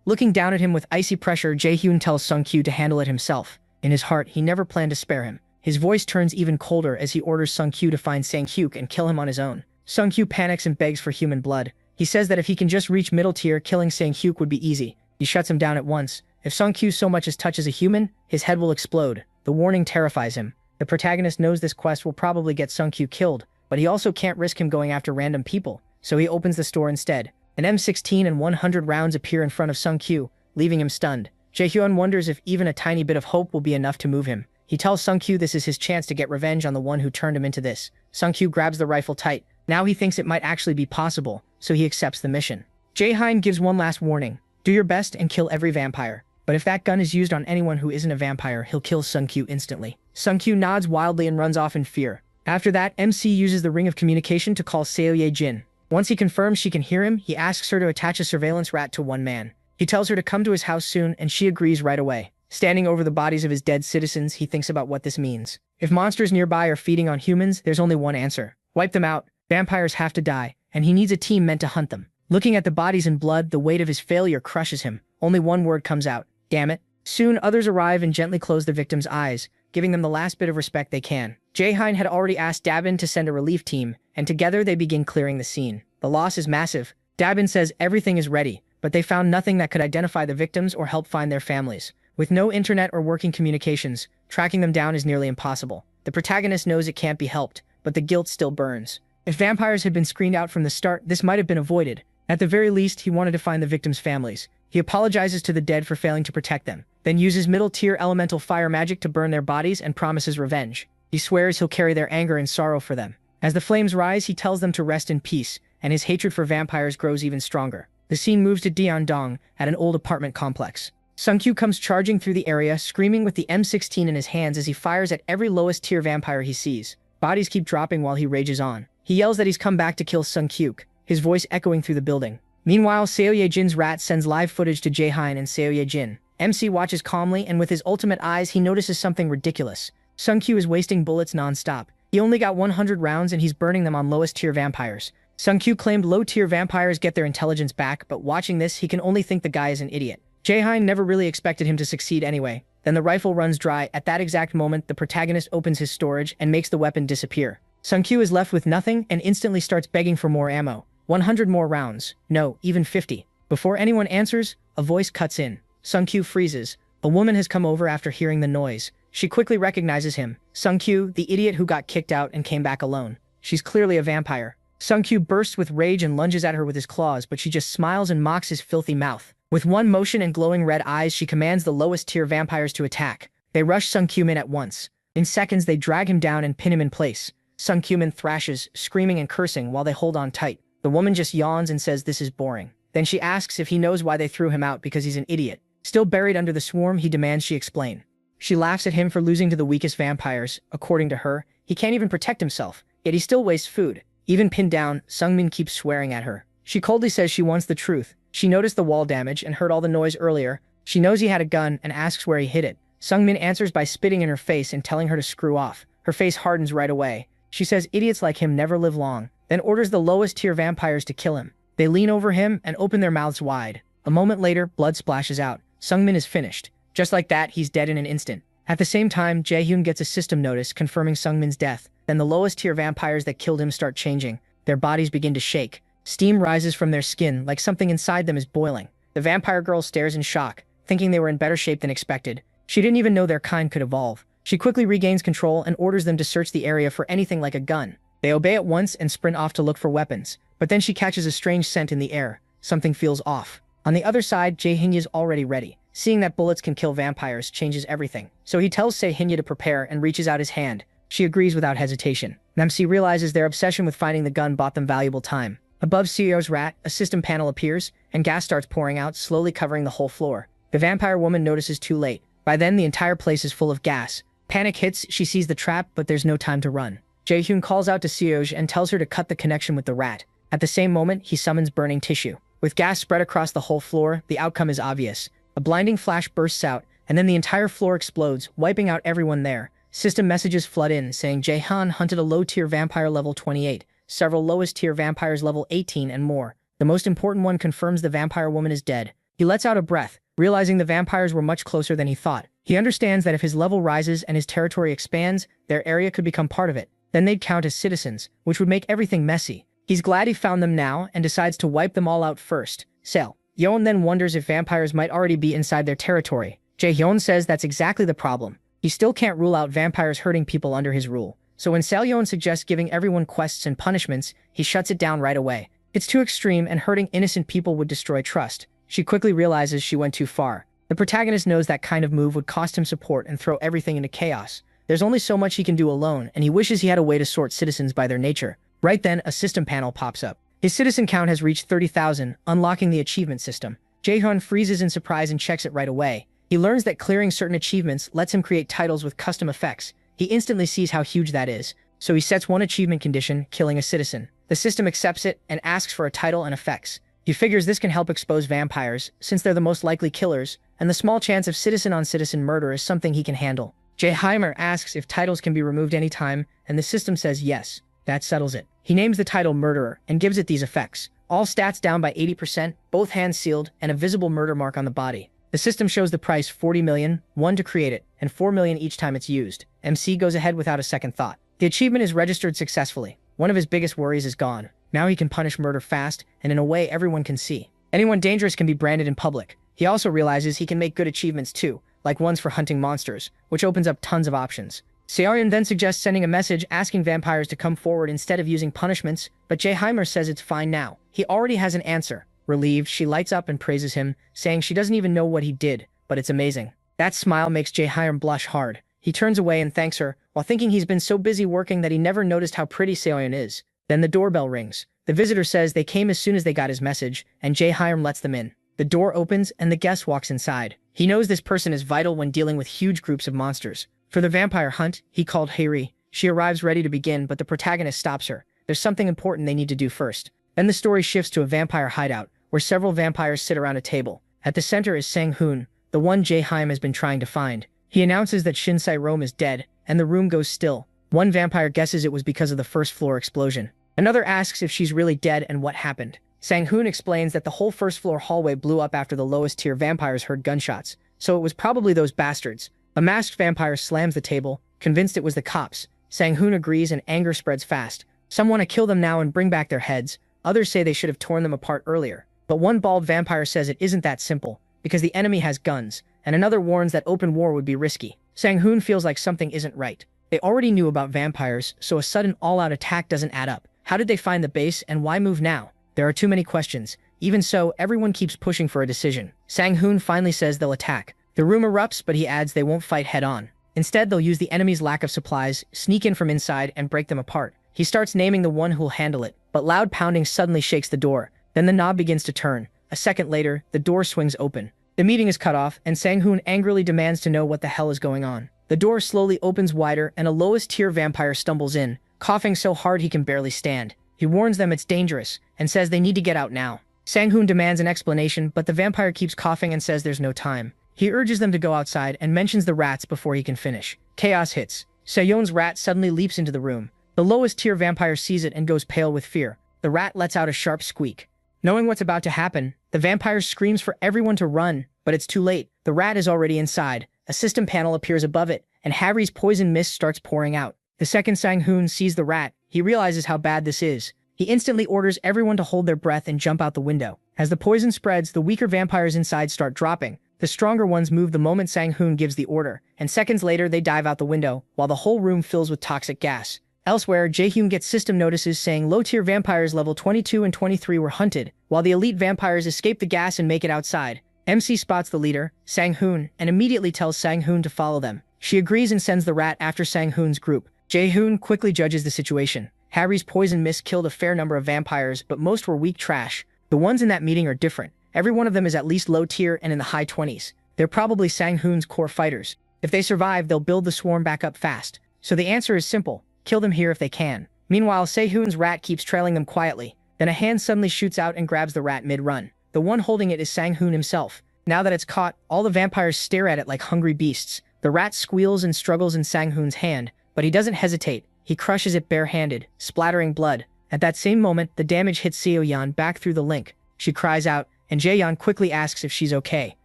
S1: Looking down at him with icy pressure, Jae-hyun tells Sung-kyu to handle it himself. In his heart, he never planned to spare him. His voice turns even colder as he orders Sung-kyu to find Sang-hyuk and kill him on his own. Sung-kyu panics and begs for human blood. He says that if he can just reach middle tier, killing Sang-hyuk would be easy. He shuts him down at once. If Sung-kyu so much as touches a human, his head will explode. The warning terrifies him. The protagonist knows this quest will probably get Sung-kyu killed, but he also can't risk him going after random people, so he opens the store instead. An M16 and 100 rounds appear in front of Sung-kyu, leaving him stunned. Jae-hyun wonders if even a tiny bit of hope will be enough to move him. He tells Sung-kyu this is his chance to get revenge on the one who turned him into this. Sung-kyu grabs the rifle tight. Now he thinks it might actually be possible, so he accepts the mission. Jae-hyun gives one last warning. Do your best and kill every vampire. But if that gun is used on anyone who isn't a vampire, he'll kill Sung-kyu instantly. Sung-kyu nods wildly and runs off in fear. After that, MC uses the ring of communication to call Seo-ye-jin. Once he confirms she can hear him, he asks her to attach a surveillance rat to one man. He tells her to come to his house soon, and she agrees right away. Standing over the bodies of his dead citizens, he thinks about what this means. If monsters nearby are feeding on humans, there's only one answer. Wipe them out. Vampires have to die, and he needs a team meant to hunt them. Looking at the bodies and blood, the weight of his failure crushes him. Only one word comes out. Damn it. Soon, others arrive and gently close the victims' eyes, giving them the last bit of respect they can. Jae-hyun had already asked Dabin to send a relief team, and together they begin clearing the scene. The loss is massive. Dabin says everything is ready, but they found nothing that could identify the victims or help find their families. With no internet or working communications, tracking them down is nearly impossible. The protagonist knows it can't be helped, but the guilt still burns. If vampires had been screened out from the start, this might have been avoided. At the very least, he wanted to find the victims' families. He apologizes to the dead for failing to protect them, then uses middle-tier elemental fire magic to burn their bodies and promises revenge. He swears he'll carry their anger and sorrow for them. As the flames rise, he tells them to rest in peace, and his hatred for vampires grows even stronger. The scene moves to Deondong at an old apartment complex. Sung-kyu comes charging through the area, screaming with the M16 in his hands as he fires at every lowest-tier vampire he sees. Bodies keep dropping while he rages on. He yells that he's come back to kill Sung-kyu, his voice echoing through the building. Meanwhile, Seo-ye-jin's rat sends live footage to Jae-hyun and Seo-ye-jin. MC watches calmly, and with his ultimate eyes, he notices something ridiculous. Sung-kyu is wasting bullets non-stop. He only got 100 rounds and he's burning them on lowest-tier vampires. Sung-kyu claimed low-tier vampires get their intelligence back, but watching this, he can only think the guy is an idiot. Jae-hyun never really expected him to succeed anyway. Then the rifle runs dry. At that exact moment, the protagonist opens his storage and makes the weapon disappear. Sung-kyu is left with nothing and instantly starts begging for more ammo. 100 more rounds. No, even 50. Before anyone answers, a voice cuts in. Sung-kyu freezes. A woman has come over after hearing the noise. She quickly recognizes him. Sung-kyu, the idiot who got kicked out and came back alone. She's clearly a vampire. Sung-kyu bursts with rage and lunges at her with his claws, but she just smiles and mocks his filthy mouth. With one motion and glowing red eyes, she commands the lowest-tier vampires to attack. They rush Sung-kyu at once. In seconds, they drag him down and pin him in place. Sung-kyu thrashes, screaming and cursing while they hold on tight. The woman just yawns and says this is boring. Then she asks if he knows why they threw him out because he's an idiot. Still buried under the swarm, he demands she explain. She laughs at him for losing to the weakest vampires. According to her, he can't even protect himself, yet he still wastes food. Even pinned down, Sungmin keeps swearing at her. She coldly says she wants the truth. She noticed the wall damage and heard all the noise earlier. She knows he had a gun and asks where he hid it. Sungmin answers by spitting in her face and telling her to screw off. Her face hardens right away. She says idiots like him never live long, then orders the lowest tier vampires to kill him. They lean over him and open their mouths wide. A moment later, blood splashes out. Sungmin is finished. Just like that, he's dead in an instant. At the same time, Jaehyun gets a system notice confirming Sungmin's death. Then the lowest tier vampires that killed him start changing. Their bodies begin to shake. Steam rises from their skin like something inside them is boiling. The vampire girl stares in shock, thinking they were in better shape than expected. She didn't even know their kind could evolve. She quickly regains control and orders them to search the area for anything like a gun. They obey at once and sprint off to look for weapons. But then she catches a strange scent in the air. Something feels off. On the other side, Jae-hyun is already ready. Seeing that bullets can kill vampires changes everything. So he tells Seo-hyun to prepare and reaches out his hand. She agrees without hesitation. Namsi realizes their obsession with finding the gun bought them valuable time. Above Seo's rat, a system panel appears, and gas starts pouring out, slowly covering the whole floor. The vampire woman notices too late. By then, the entire place is full of gas. Panic hits, she sees the trap, but there's no time to run. Jae-hyun calls out to Seoj and tells her to cut the connection with the rat. At the same moment, he summons burning tissue. With gas spread across the whole floor, the outcome is obvious. A blinding flash bursts out, and then the entire floor explodes, wiping out everyone there. System messages flood in, saying Jae-hyun hunted a low-tier vampire level 28, several lowest-tier vampires level 18, and more. The most important one confirms the vampire woman is dead. He lets out a breath, realizing the vampires were much closer than he thought. He understands that if his level rises and his territory expands, their area could become part of it. Then they'd count as citizens, which would make everything messy. He's glad he found them now and decides to wipe them all out first. Yeon then wonders if vampires might already be inside their territory. Jae-hyun says that's exactly the problem. He still can't rule out vampires hurting people under his rule. So when Yeon suggests giving everyone quests and punishments, he shuts it down right away. It's too extreme and hurting innocent people would destroy trust. She quickly realizes she went too far. The protagonist knows that kind of move would cost him support and throw everything into chaos. There's only so much he can do alone, and he wishes he had a way to sort citizens by their nature. Right then, a system panel pops up. His citizen count has reached 30,000, unlocking the achievement system. Jae-hyun freezes in surprise and checks it right away. He learns that clearing certain achievements lets him create titles with custom effects. He instantly sees how huge that is. So he sets one achievement condition, killing a citizen. The system accepts it and asks for a title and effects. He figures this can help expose vampires, since they're the most likely killers, and the small chance of citizen-on-citizen murder is something he can handle. Jae-hyun asks if titles can be removed anytime, and the system says yes. That settles it. He names the title Murderer and gives it these effects. All stats down by 80%, both hands sealed, and a visible murder mark on the body. The system shows the price 40 million, 1 to create it, and 4 million each time it's used. MC goes ahead without a second thought. The achievement is registered successfully. One of his biggest worries is gone. Now he can punish murder fast, and in a way everyone can see. Anyone dangerous can be branded in public. He also realizes he can make good achievements too, like ones for hunting monsters, which opens up tons of options. Seoryun then suggests sending a message asking vampires to come forward instead of using punishments, but Jae-hyun says it's fine now. He already has an answer. Relieved, she lights up and praises him, saying she doesn't even know what he did, but it's amazing. That smile makes Jae-hyun blush hard. He turns away and thanks her, while thinking he's been so busy working that he never noticed how pretty Seoryun is. Then the doorbell rings. The visitor says they came as soon as they got his message, and Jae-hyun lets them in. The door opens and the guest walks inside. He knows this person is vital when dealing with huge groups of monsters. For the vampire hunt, he called Haeri. She arrives ready to begin, but the protagonist stops her. There's something important they need to do first. Then the story shifts to a vampire hideout, where several vampires sit around a table. At the center is Sang-hoon, the one Jae-hyun has been trying to find. He announces that Shin Sai-rom is dead, and the room goes still. One vampire guesses it was because of the first floor explosion. Another asks if she's really dead and what happened. Sang-hoon explains that the whole first floor hallway blew up after the lowest tier vampires heard gunshots, so it was probably those bastards. A masked vampire slams the table, convinced it was the cops. Sang-hoon agrees and anger spreads fast. Some want to kill them now and bring back their heads. Others say they should have torn them apart earlier. But one bald vampire says it isn't that simple, because the enemy has guns, and another warns that open war would be risky. Sang-hoon feels like something isn't right. They already knew about vampires, so a sudden all-out attack doesn't add up. How did they find the base and why move now? There are too many questions. Even so, everyone keeps pushing for a decision. Sang-hoon finally says they'll attack. The room erupts, but he adds they won't fight head-on. Instead, they'll use the enemy's lack of supplies, sneak in from inside, and break them apart. He starts naming the one who'll handle it, but loud pounding suddenly shakes the door. Then the knob begins to turn. A second later, the door swings open. The meeting is cut off, and Sang-hoon angrily demands to know what the hell is going on. The door slowly opens wider, and a lowest-tier vampire stumbles in, coughing so hard he can barely stand. He warns them it's dangerous, and says they need to get out now. Sang-hoon demands an explanation, but the vampire keeps coughing and says there's no time. He urges them to go outside and mentions the rats before he can finish. Chaos hits. Seon's rat suddenly leaps into the room. The lowest-tier vampire sees it and goes pale with fear. The rat lets out a sharp squeak. Knowing what's about to happen, the vampire screams for everyone to run, but it's too late. The rat is already inside. A system panel appears above it, and Harry's poison mist starts pouring out. The second Sang-hoon sees the rat, he realizes how bad this is. He instantly orders everyone to hold their breath and jump out the window. As the poison spreads, the weaker vampires inside start dropping. The stronger ones move the moment Sang-hoon gives the order, and seconds later they dive out the window, while the whole room fills with toxic gas. Elsewhere, Jaehyun gets system notices saying low-tier vampires level 22 and 23 were hunted, while the elite vampires escape the gas and make it outside. MC spots the leader, Sang-hoon, and immediately tells Sang-hoon to follow them. She agrees and sends the rat after Sang-hoon's group. Jaehyun quickly judges the situation. Harry's poison mist killed a fair number of vampires, but most were weak trash. The ones in that meeting are different. Every one of them is at least low tier and in the high 20s. They're probably Sang-hoon's core fighters. If they survive, they'll build the swarm back up fast. So the answer is simple. Kill them here if they can. Meanwhile, Sehun's rat keeps trailing them quietly. Then a hand suddenly shoots out and grabs the rat mid-run. The one holding it is Sang-hoon himself. Now that it's caught, all the vampires stare at it like hungry beasts. The rat squeals and struggles in Sang-hoon's hand, but he doesn't hesitate. He crushes it barehanded, splattering blood. At that same moment, the damage hits Seo-yeon back through the link. She cries out, and Jaeyeon quickly asks if she's okay.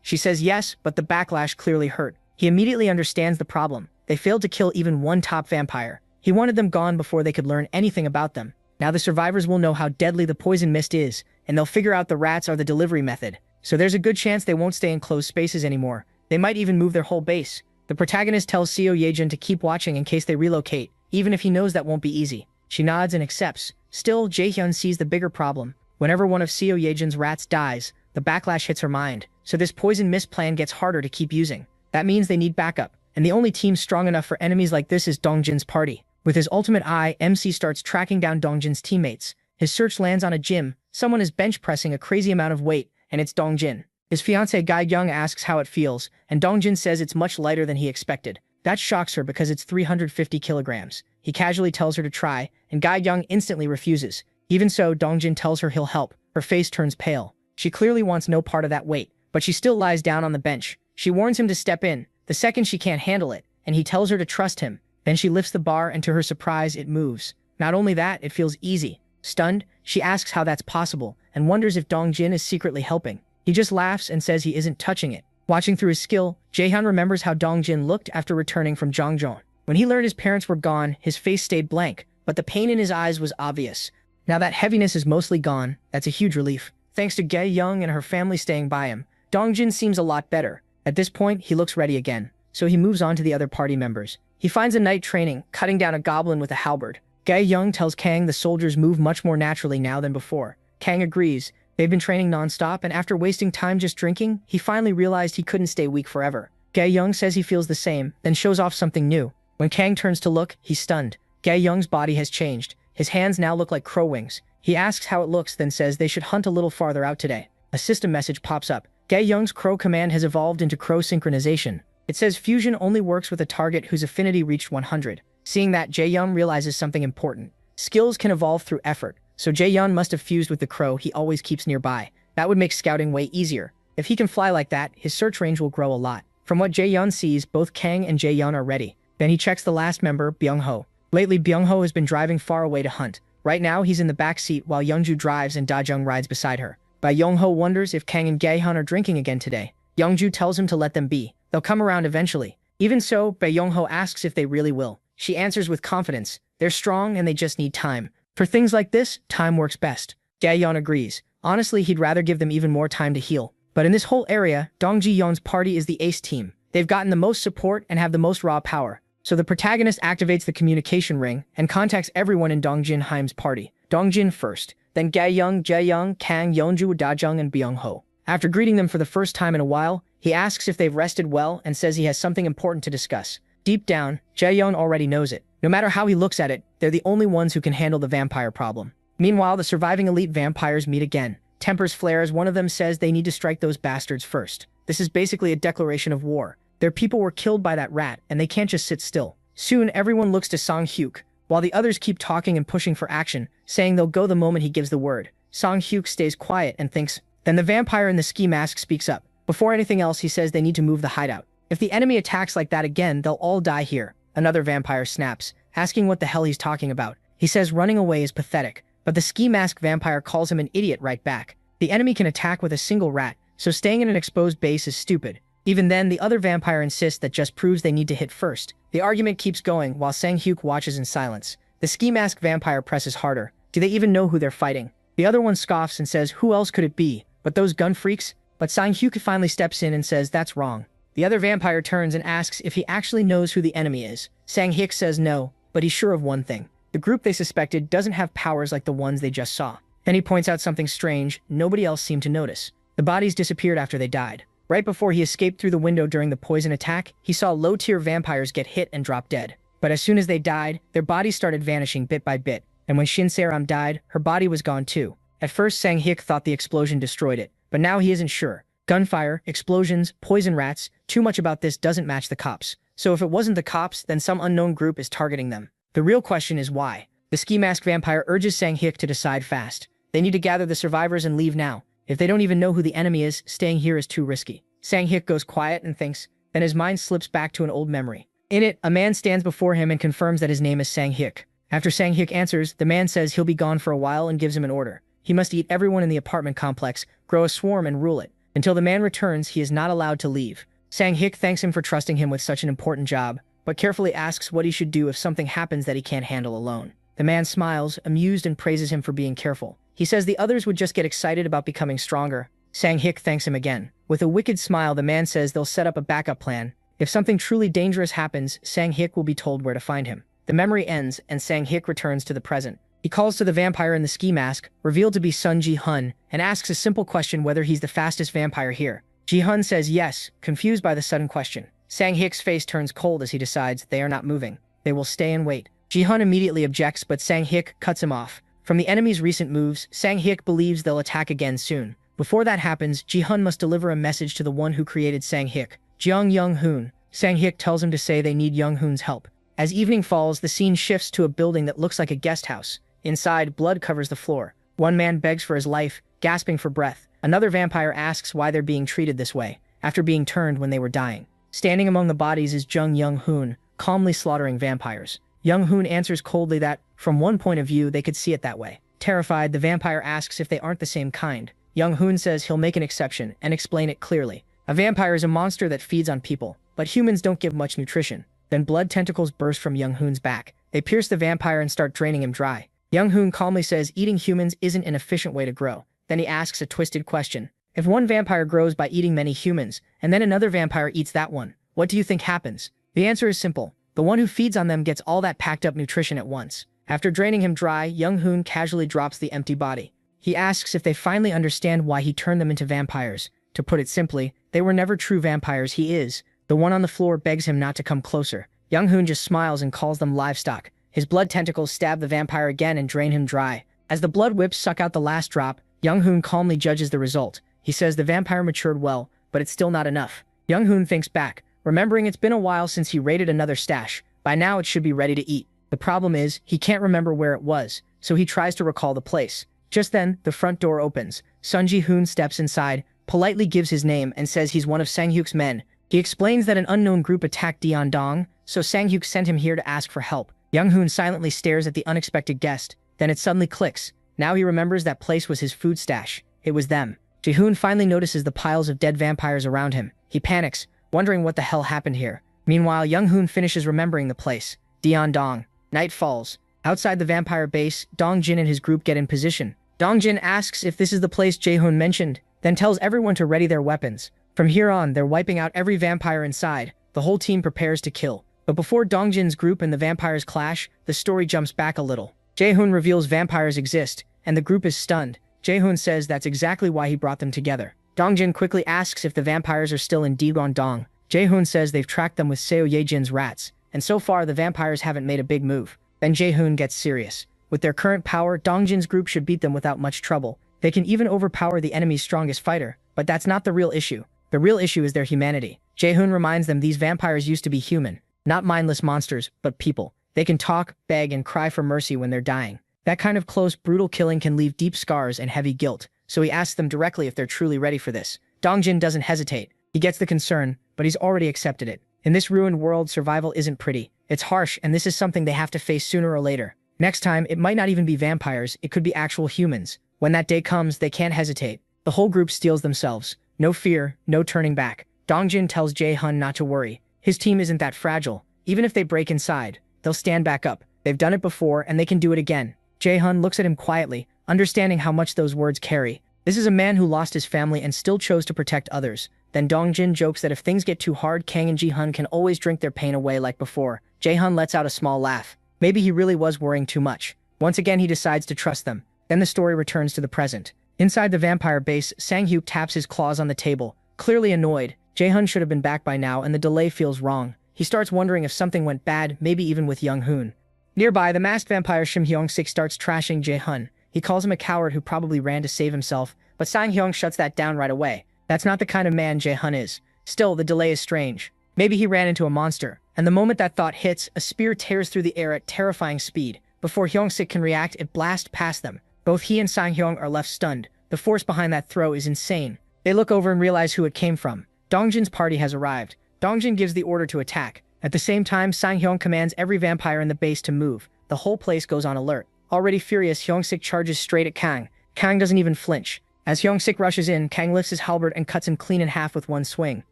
S1: She says yes, but the backlash clearly hurt. He immediately understands the problem. They failed to kill even one top vampire. He wanted them gone before they could learn anything about them. Now the survivors will know how deadly the poison mist is, and they'll figure out the rats are the delivery method. So there's a good chance they won't stay in closed spaces anymore. They might even move their whole base. The protagonist tells Seo Yejin to keep watching in case they relocate, even if he knows that won't be easy. She nods and accepts. Still, Jaehyun sees the bigger problem. Whenever one of Seo Yejin's rats dies, the backlash hits her mind, so this poison mist plan gets harder to keep using. That means they need backup, and the only team strong enough for enemies like this is Dongjin's party. With his ultimate eye, MC starts tracking down Dongjin's teammates. His search lands on a gym. Someone is bench pressing a crazy amount of weight, and it's Dongjin. His fiancée Ga-young asks how it feels, and Dongjin says it's much lighter than he expected. That shocks her because it's 350 kilograms. He casually tells her to try, and Ga-young instantly refuses. Even so, Dongjin tells her he'll help. Her face turns pale. She clearly wants no part of that weight, but she still lies down on the bench. She warns him to step in, the second she can't handle it, and he tells her to trust him. Then she lifts the bar, and to her surprise, it moves. Not only that, it feels easy. Stunned, she asks how that's possible, and wonders if Dongjin is secretly helping. He just laughs and says he isn't touching it. Watching through his skill, Jaehyun remembers how Dongjin looked after returning from Jongjeon. When he learned his parents were gone, his face stayed blank, but the pain in his eyes was obvious. Now that heaviness is mostly gone, that's a huge relief. Thanks to Ga-young and her family staying by him, Dongjin seems a lot better. At this point, he looks ready again, so he moves on to the other party members. He finds a knight training, cutting down a goblin with a halberd. Ga-young tells Kang the soldiers move much more naturally now than before. Kang agrees. They've been training non-stop, and after wasting time just drinking, he finally realized he couldn't stay weak forever. Ga-young says he feels the same, then shows off something new. When Kang turns to look, he's stunned. Ga-young's body has changed. His hands now look like crow wings. He asks how it looks, then says they should hunt a little farther out today. A system message pops up. Ga-young's crow command has evolved into crow synchronization. It says fusion only works with a target whose affinity reached 100. Seeing that, Jaehyun realizes something important. Skills can evolve through effort, so Jaehyun must have fused with the crow he always keeps nearby. That would make scouting way easier. If he can fly like that, his search range will grow a lot. From what Jaehyun sees, both Kang and Jaehyun are ready. Then he checks the last member, Byung-ho. Lately, Byung-ho has been driving far away to hunt. Right now, he's in the back seat while Youngju drives and Da-jung rides beside her. Byung-ho wonders if Kang and Gaehyun are drinking again today. Youngju tells him to let them be. They'll come around eventually. Even so, Byung-ho asks if they really will. She answers with confidence. They're strong and they just need time. For things like this, time works best. Gaehyun agrees. Honestly, he'd rather give them even more time to heal. But in this whole area, Dongji-yeon's party is the ace team. They've gotten the most support and have the most raw power. So the protagonist activates the communication ring and contacts everyone in Dongjin Haim's party. Dongjin first, then Gayoung, Jaeyoung, Kang, Yeonju, Dajung, and Byung-ho. After greeting them for the first time in a while, he asks if they've rested well and says he has something important to discuss. Deep down, Jaeyoung already knows it. No matter how he looks at it, they're the only ones who can handle the vampire problem. Meanwhile, the surviving elite vampires meet again. Tempers flare as one of them says they need to strike those bastards first. This is basically a declaration of war. Their people were killed by that rat, and they can't just sit still. Soon, everyone looks to Song-hyuk, while the others keep talking and pushing for action, saying they'll go the moment he gives the word. Song-hyuk stays quiet and thinks. Then the vampire in the ski mask speaks up. Before anything else, he says they need to move the hideout. If the enemy attacks like that again, they'll all die here. Another vampire snaps, asking what the hell he's talking about. He says running away is pathetic, but the ski mask vampire calls him an idiot right back. The enemy can attack with a single rat, so staying in an exposed base is stupid. Even then, the other vampire insists that just proves they need to hit first. The argument keeps going while Sang-hyuk watches in silence. The ski mask vampire presses harder. Do they even know who they're fighting? The other one scoffs and says, who else could it be? But those gun freaks? But Sang-hyuk finally steps in and says that's wrong. The other vampire turns and asks if he actually knows who the enemy is. Sang-hyuk says no, but he's sure of one thing. The group they suspected doesn't have powers like the ones they just saw. Then he points out something strange nobody else seemed to notice. The bodies disappeared after they died. Right before he escaped through the window during the poison attack, he saw low-tier vampires get hit and drop dead. But as soon as they died, their bodies started vanishing bit by bit, and when Shin Se-ram died, her body was gone too. At first, Sang-hyuk thought the explosion destroyed it, but now he isn't sure. Gunfire, explosions, poison rats, too much about this doesn't match the cops. So if it wasn't the cops, then some unknown group is targeting them. The real question is why. The ski mask vampire urges Sang-hyuk to decide fast. They need to gather the survivors and leave now. If they don't even know who the enemy is, staying here is too risky. Sang-hyuk goes quiet and thinks, then his mind slips back to an old memory. In it, a man stands before him and confirms that his name is Sang-hyuk. After Sang-hyuk answers, the man says he'll be gone for a while and gives him an order. He must eat everyone in the apartment complex, grow a swarm and rule it. Until the man returns, he is not allowed to leave. Sang-hyuk thanks him for trusting him with such an important job, but carefully asks what he should do if something happens that he can't handle alone. The man smiles, amused, and praises him for being careful. He says the others would just get excited about becoming stronger. Sang-hyuk thanks him again. With a wicked smile, the man says they'll set up a backup plan. If something truly dangerous happens, Sang-hyuk will be told where to find him. The memory ends, and Sang-hyuk returns to the present. He calls to the vampire in the ski mask, revealed to be Sun Ji-hun, and asks a simple question whether he's the fastest vampire here. Ji-hun says yes, confused by the sudden question. Sang-hyuk's face turns cold as he decides they are not moving. They will stay and wait. Ji-hun immediately objects, but Sang-hyuk cuts him off. From the enemy's recent moves, Sang-hyuk believes they'll attack again soon. Before that happens, Ji-hun must deliver a message to the one who created Sang-hyuk, Jeong Young-hoon. Sang-hyuk tells him to say they need Young-hoon's help. As evening falls, the scene shifts to a building that looks like a guest house. Inside, blood covers the floor. One man begs for his life, gasping for breath. Another vampire asks why they're being treated this way, after being turned when they were dying. Standing among the bodies is Jeong Young-hoon, calmly slaughtering vampires. Young-hoon answers coldly that, from one point of view, they could see it that way. Terrified, the vampire asks if they aren't the same kind. Young-hoon says he'll make an exception and explain it clearly. A vampire is a monster that feeds on people, but humans don't give much nutrition. Then blood tentacles burst from Young-hoon's back. They pierce the vampire and start draining him dry. Young-hoon calmly says eating humans isn't an efficient way to grow. Then he asks a twisted question. If one vampire grows by eating many humans, and then another vampire eats that one, what do you think happens? The answer is simple. The one who feeds on them gets all that packed up nutrition at once. After draining him dry, Young-hoon casually drops the empty body. He asks if they finally understand why he turned them into vampires. To put it simply, they were never true vampires. He is. The one on the floor begs him not to come closer. Young-hoon just smiles and calls them livestock. His blood tentacles stab the vampire again and drain him dry. As the blood whips suck out the last drop, Young-hoon calmly judges the result. He says the vampire matured well, but it's still not enough. Young-hoon thinks back, remembering it's been a while since he raided another stash. By now it should be ready to eat. The problem is, he can't remember where it was, so he tries to recall the place. Just then, the front door opens. Sun Ji-hoon steps inside, politely gives his name, and says he's one of Sang-hyuk's men. He explains that an unknown group attacked Deondong, so Sang-hyuk sent him here to ask for help. Young-hoon silently stares at the unexpected guest. Then it suddenly clicks. Now he remembers that place was his food stash. It was them. Ji-hoon finally notices the piles of dead vampires around him. He panics, wondering what the hell happened here. Meanwhile, Young-hoon finishes remembering the place. Deondong. Night falls. Outside the vampire base, Dong-jin and his group get in position. Dong-jin asks if this is the place Jae-hoon mentioned, then tells everyone to ready their weapons. From here on, they're wiping out every vampire inside. The whole team prepares to kill. But before Dong-jin's group and the vampires clash, the story jumps back a little. Jae-hoon reveals vampires exist, and the group is stunned. Jae-hoon says that's exactly why he brought them together. Dongjin quickly asks if the vampires are still in Dong. Jae-hoon says they've tracked them with Seo Ye-jin's rats, and so far the vampires haven't made a big move. Then Jae-hoon gets serious. With their current power, Dongjin's group should beat them without much trouble. They can even overpower the enemy's strongest fighter, but that's not the real issue. The real issue is their humanity. Jae-hoon reminds them these vampires used to be human, not mindless monsters, but people. They can talk, beg, and cry for mercy when they're dying. That kind of close, brutal killing can leave deep scars and heavy guilt, so he asks them directly if they're truly ready for this. Dongjin doesn't hesitate. He gets the concern, but he's already accepted it. In this ruined world, survival isn't pretty. It's harsh, and this is something they have to face sooner or later. Next time, it might not even be vampires, it could be actual humans. When that day comes, they can't hesitate. The whole group steels themselves. No fear, no turning back. Dongjin tells Jae-hoon not to worry. His team isn't that fragile. Even if they break inside, they'll stand back up. They've done it before, and they can do it again. Jae-hoon looks at him quietly, understanding how much those words carry. This is a man who lost his family and still chose to protect others. Then Dongjin jokes that if things get too hard, Kang and Ji-hoon can always drink their pain away like before. Jae-hoon lets out a small laugh. Maybe he really was worrying too much. Once again, he decides to trust them. Then the story returns to the present. Inside the vampire base, Sang-hyuk taps his claws on the table, clearly annoyed. Jae-hoon should have been back by now, and the delay feels wrong. He starts wondering if something went bad, maybe even with Young-hoon. Nearby, the masked vampire Shim Hyung-sik starts trashing Jae-hoon. He calls him a coward who probably ran to save himself, but Sang-hyung shuts that down right away. That's not the kind of man Jae-hoon is. Still, the delay is strange. Maybe he ran into a monster, and the moment that thought hits, a spear tears through the air at terrifying speed. Before Hyung-sik can react, it blasts past them. Both he and Sang-hyung are left stunned. The force behind that throw is insane. They look over and realize who it came from. Dongjin's party has arrived. Dongjin gives the order to attack. At the same time, Sang-hyung commands every vampire in the base to move. The whole place goes on alert. Already furious, Hyung-sik charges straight at Kang. Kang doesn't even flinch. As Hyung-sik rushes in, Kang lifts his halberd and cuts him clean in half with one swing.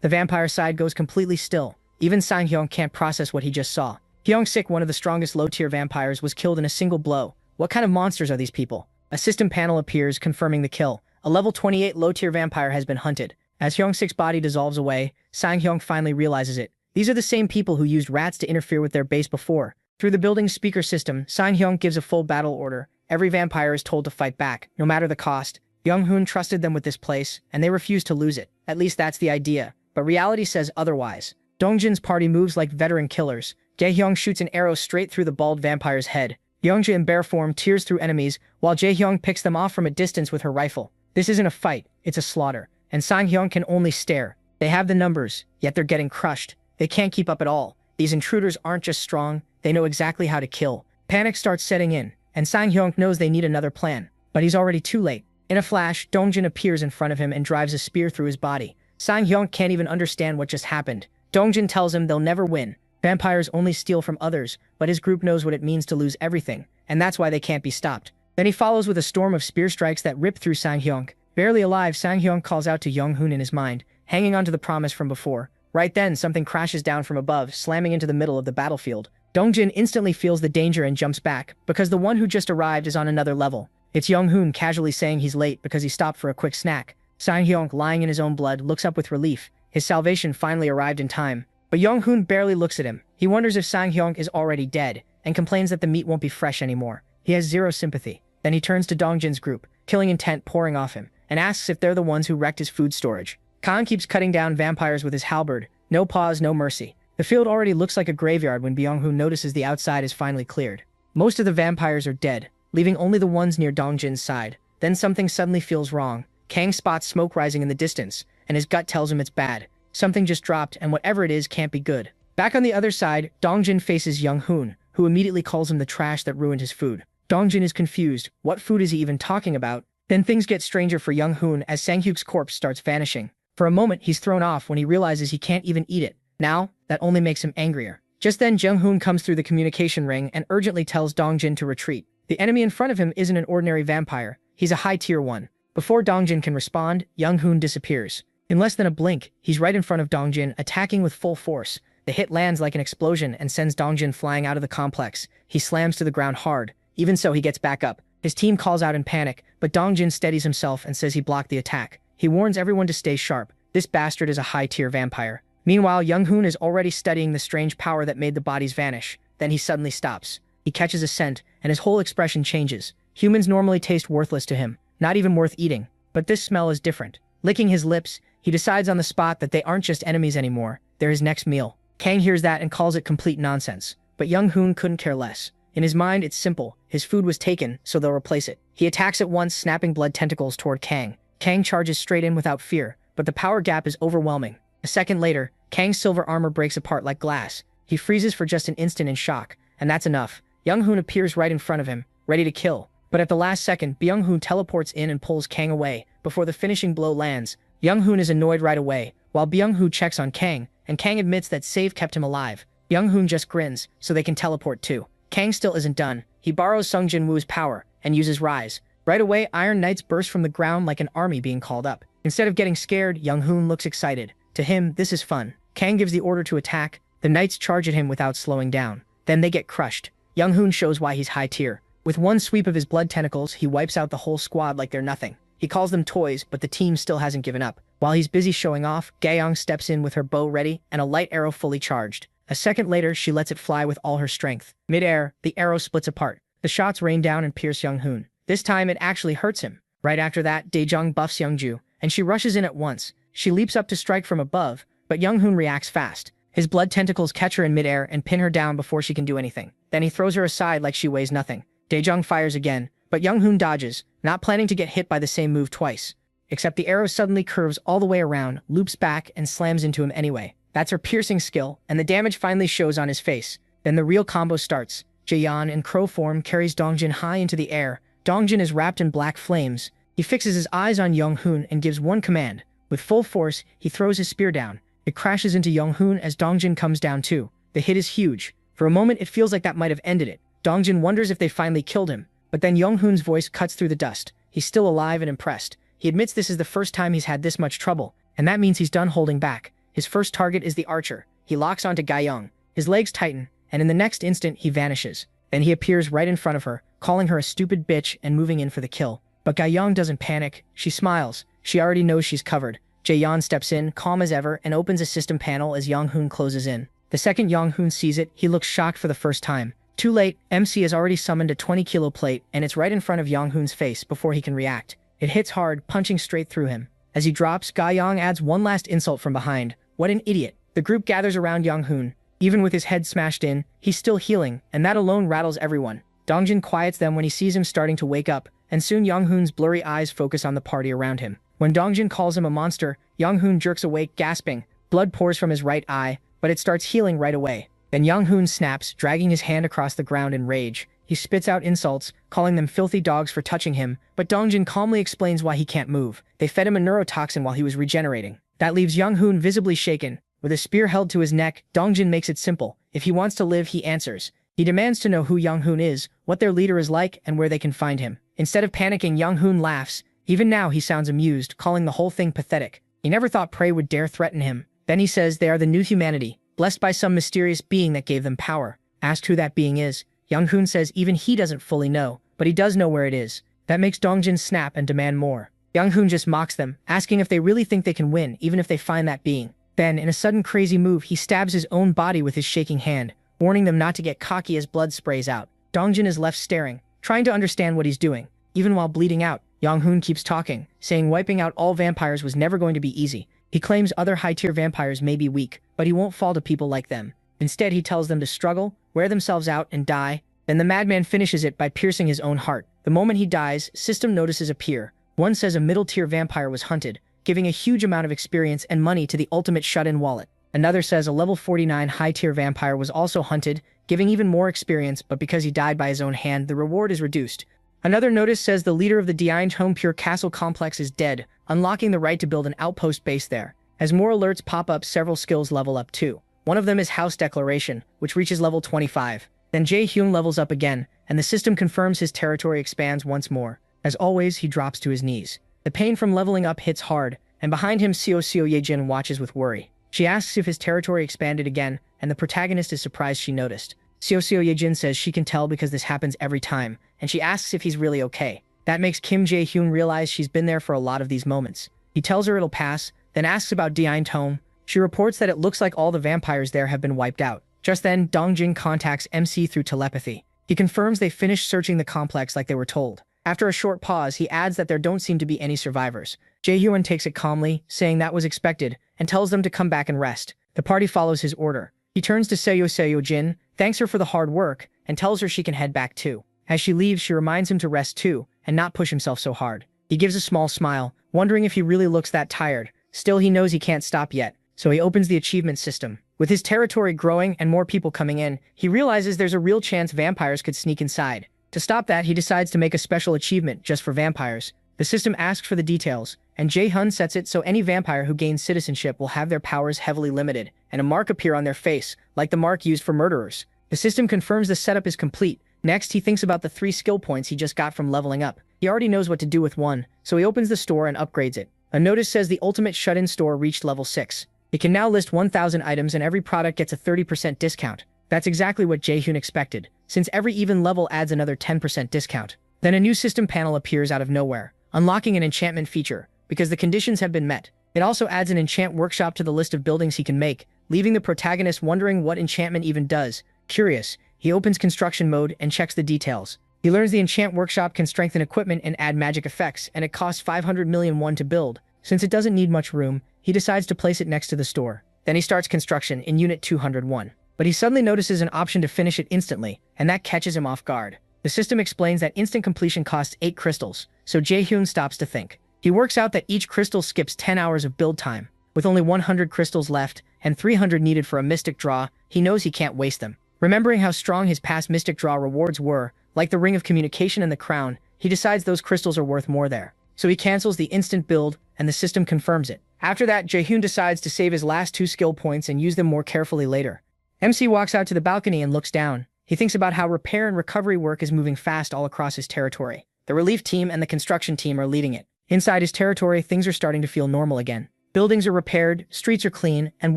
S1: The vampire side goes completely still. Even Sang-hyung can't process what he just saw. Hyung-sik, one of the strongest low-tier vampires, was killed in a single blow. What kind of monsters are these people? A system panel appears, confirming the kill. A level 28 low-tier vampire has been hunted. As Hyung-sik's body dissolves away, Sang-hyung finally realizes it. These are the same people who used rats to interfere with their base before. Through the building's speaker system, Sang-hyung gives a full battle order. Every vampire is told to fight back, no matter the cost. Young-hoon trusted them with this place, and they refused to lose it. At least that's the idea. But reality says otherwise. Dongjin's party moves like veteran killers. Jae-hyung shoots an arrow straight through the bald vampire's head. Youngja in bear form tears through enemies, while Jae-hyung picks them off from a distance with her rifle. This isn't a fight, it's a slaughter. And Sang-hyung can only stare. They have the numbers, yet they're getting crushed. They can't keep up at all. These intruders aren't just strong, they know exactly how to kill. Panic starts setting in, and Sang-hyung knows they need another plan. But he's already too late. In a flash, Dongjin appears in front of him and drives a spear through his body. Sang-hyung can't even understand what just happened. Dongjin tells him they'll never win. Vampires only steal from others, but his group knows what it means to lose everything, and that's why they can't be stopped. Then he follows with a storm of spear strikes that rip through Sang-hyung. Barely alive, Sang-hyung calls out to Young-hoon in his mind, hanging onto the promise from before. Right then, something crashes down from above, slamming into the middle of the battlefield. Dongjin instantly feels the danger and jumps back, because the one who just arrived is on another level. It's Young-hoon casually saying he's late because he stopped for a quick snack. Sang-hyung, lying in his own blood, looks up with relief. His salvation finally arrived in time. But Young-hoon barely looks at him. He wonders if Sang-hyung is already dead, and complains that the meat won't be fresh anymore. He has zero sympathy. Then he turns to Dongjin's group, killing intent pouring off him, and asks if they're the ones who wrecked his food storage. Khan keeps cutting down vampires with his halberd. No pause, no mercy. The field already looks like a graveyard when Byung-hoon notices the outside is finally cleared. Most of the vampires are dead, leaving only the ones near Dongjin's side. Then something suddenly feels wrong. Kang spots smoke rising in the distance, and his gut tells him it's bad. Something just dropped, and whatever it is can't be good. Back on the other side, Dongjin faces Young-hoon, who immediately calls him the trash that ruined his food. Dongjin is confused. What food is he even talking about? Then things get stranger for Young-hoon as Sang-hyuk's corpse starts vanishing. For a moment, he's thrown off when he realizes he can't even eat it. Now, that only makes him angrier. Just then, Jung-hoon comes through the communication ring and urgently tells Dongjin to retreat. The enemy in front of him isn't an ordinary vampire. He's a high-tier one. Before Dongjin can respond, Young-hoon disappears. In less than a blink, he's right in front of Dongjin, attacking with full force. The hit lands like an explosion and sends Dongjin flying out of the complex. He slams to the ground hard. Even so, he gets back up. His team calls out in panic, but Dongjin steadies himself and says he blocked the attack. He warns everyone to stay sharp. This bastard is a high-tier vampire. Meanwhile, Young-hoon is already studying the strange power that made the bodies vanish. Then he suddenly stops. He catches a scent, and his whole expression changes. Humans normally taste worthless to him, not even worth eating. But this smell is different. Licking his lips, he decides on the spot that they aren't just enemies anymore, they're his next meal. Kang hears that and calls it complete nonsense. But Young Hoon couldn't care less. In his mind, it's simple. His food was taken, so they'll replace it. He attacks at once, snapping blood tentacles toward Kang. Kang charges straight in without fear, but the power gap is overwhelming. A second later, Kang's silver armor breaks apart like glass. He freezes for just an instant in shock, and that's enough. Young Hoon appears right in front of him, ready to kill. But at the last second, Byung Hoon teleports in and pulls Kang away. Before the finishing blow lands, Young Hoon is annoyed right away, while Byung Hoon checks on Kang, and Kang admits that save kept him alive. Young Hoon just grins, so they can teleport too. Kang still isn't done. He borrows Sung Jin Woo's power, and uses Rise. Right away, Iron Knights burst from the ground like an army being called up. Instead of getting scared, Young Hoon looks excited. To him, this is fun. Kang gives the order to attack. The Knights charge at him without slowing down. Then they get crushed. Young Hoon shows why he's high tier. With one sweep of his blood tentacles, he wipes out the whole squad like they're nothing. He calls them toys, but the team still hasn't given up. While he's busy showing off, Gaeong steps in with her bow ready and a light arrow fully charged. A second later, she lets it fly with all her strength. Mid-air, the arrow splits apart. The shots rain down and pierce Young Hoon. This time, it actually hurts him. Right after that, Daejong buffs Youngju, and she rushes in at once. She leaps up to strike from above, but Young Hoon reacts fast. His blood tentacles catch her in midair and pin her down before she can do anything. Then he throws her aside like she weighs nothing. Daejong fires again, but Young Hoon dodges, not planning to get hit by the same move twice. Except the arrow suddenly curves all the way around, loops back, and slams into him anyway. That's her piercing skill, and the damage finally shows on his face. Then the real combo starts. Jaeyeon in crow form carries Dongjin high into the air. Dongjin is wrapped in black flames. He fixes his eyes on Young Hoon and gives one command. With full force, he throws his spear down. It crashes into Young Hoon as Dongjin comes down too. The hit is huge. For a moment, it feels like that might have ended it. Dongjin wonders if they finally killed him, but then Young Hoon's voice cuts through the dust. He's still alive and impressed. He admits this is the first time he's had this much trouble, and that means he's done holding back. His first target is the archer. He locks onto Gaeong. His legs tighten, and in the next instant, he vanishes. Then he appears right in front of her, calling her a stupid bitch and moving in for the kill. But Gaeong doesn't panic. She smiles. She already knows she's covered. Jaeyeon steps in, calm as ever, and opens a system panel as Young Hoon closes in. The second Young Hoon sees it, he looks shocked for the first time. Too late, MC has already summoned a 20-kilo plate, and it's right in front of Young Hoon's face before he can react. It hits hard, punching straight through him. As he drops, Gaeong adds one last insult from behind. What an idiot. The group gathers around Young Hoon. Even with his head smashed in, he's still healing, and that alone rattles everyone. Dongjin quiets them when he sees him starting to wake up, and soon Young Hoon's blurry eyes focus on the party around him. When Dongjin calls him a monster, Young Hoon jerks awake, gasping. Blood pours from his right eye, but it starts healing right away. Then Young Hoon snaps, dragging his hand across the ground in rage. He spits out insults, calling them filthy dogs for touching him, but Dongjin calmly explains why he can't move. They fed him a neurotoxin while he was regenerating. That leaves Young Hoon visibly shaken. With a spear held to his neck, Dongjin makes it simple. If he wants to live, he answers. He demands to know who Young Hoon is, what their leader is like, and where they can find him. Instead of panicking, Young Hoon laughs. Even now, he sounds amused, calling the whole thing pathetic. He never thought Prey would dare threaten him. Then he says they are the new humanity, blessed by some mysterious being that gave them power. Asked who that being is, Young Hoon says even he doesn't fully know, but he does know where it is. That makes Dongjin snap and demand more. Young Hoon just mocks them, asking if they really think they can win, even if they find that being. Then, in a sudden crazy move, he stabs his own body with his shaking hand, warning them not to get cocky as blood sprays out. Dongjin is left staring, trying to understand what he's doing. Even while bleeding out, Young Hoon keeps talking, saying wiping out all vampires was never going to be easy. He claims other high-tier vampires may be weak, but he won't fall to people like them. Instead, he tells them to struggle, wear themselves out, and die. Then the madman finishes it by piercing his own heart. The moment he dies, system notices appear. One says a middle-tier vampire was hunted, giving a huge amount of experience and money to the ultimate shut-in wallet. Another says a level 49 high-tier vampire was also hunted, giving even more experience, but because he died by his own hand, the reward is reduced. Another notice says the leader of the Dianj Home Pure Castle complex is dead, unlocking the right to build an outpost base there. As more alerts pop up, several skills level up too. One of them is House Declaration, which reaches level 25. Then Jae-hyun levels up again, and the system confirms his territory expands once more. As always, he drops to his knees. The pain from leveling up hits hard, and behind him Seo Yejin watches with worry. She asks if his territory expanded again, and the protagonist is surprised she noticed. Seo Yejin says she can tell because this happens every time, and she asks if he's really okay. That makes Kim Jae-hyun realize she's been there for a lot of these moments. He tells her it'll pass, then asks about Dianj Home. She reports that it looks like all the vampires there have been wiped out. Just then, Dongjin contacts MC through telepathy. He confirms they finished searching the complex like they were told. After a short pause, he adds that there don't seem to be any survivors. Jae-hyun takes it calmly, saying that was expected, and tells them to come back and rest. The party follows his order. He turns to Seo-Jin, thanks her for the hard work, and tells her she can head back too. As she leaves, she reminds him to rest too, and not push himself so hard. He gives a small smile, wondering if he really looks that tired. Still, he knows he can't stop yet, so he opens the achievement system. With his territory growing and more people coming in, he realizes there's a real chance vampires could sneak inside. To stop that, he decides to make a special achievement just for vampires. The system asks for the details, and Jae-hyun sets it so any vampire who gains citizenship will have their powers heavily limited, and a mark appear on their face, like the mark used for murderers. The system confirms the setup is complete. Next, he thinks about the 3 skill points he just got from leveling up. He already knows what to do with one, so he opens the store and upgrades it. A notice says the ultimate shut-in store reached level 6. He can now list 1,000 items and every product gets a 30% discount. That's exactly what Jae-hyun expected, since every even level adds another 10% discount. Then a new system panel appears out of nowhere, unlocking an enchantment feature, because the conditions have been met. It also adds an enchant workshop to the list of buildings he can make, leaving the protagonist wondering what enchantment even does. Curious, he opens construction mode and checks the details. He learns the enchant workshop can strengthen equipment and add magic effects, and it costs 500 million won to build. Since it doesn't need much room, he decides to place it next to the store. Then he starts construction in Unit 201. But he suddenly notices an option to finish it instantly, and that catches him off guard. The system explains that instant completion costs 8 crystals, so Jae-hyun stops to think. He works out that each crystal skips 10 hours of build time. With only 100 crystals left, and 300 needed for a mystic draw, he knows he can't waste them. Remembering how strong his past mystic draw rewards were, like the Ring of Communication and the Crown, he decides those crystals are worth more there. So he cancels the instant build, and the system confirms it. After that, Jae-hyun decides to save his last 2 skill points and use them more carefully later. MC walks out to the balcony and looks down. He thinks about how repair and recovery work is moving fast all across his territory. The relief team and the construction team are leading it. Inside his territory, things are starting to feel normal again. Buildings are repaired, streets are clean, and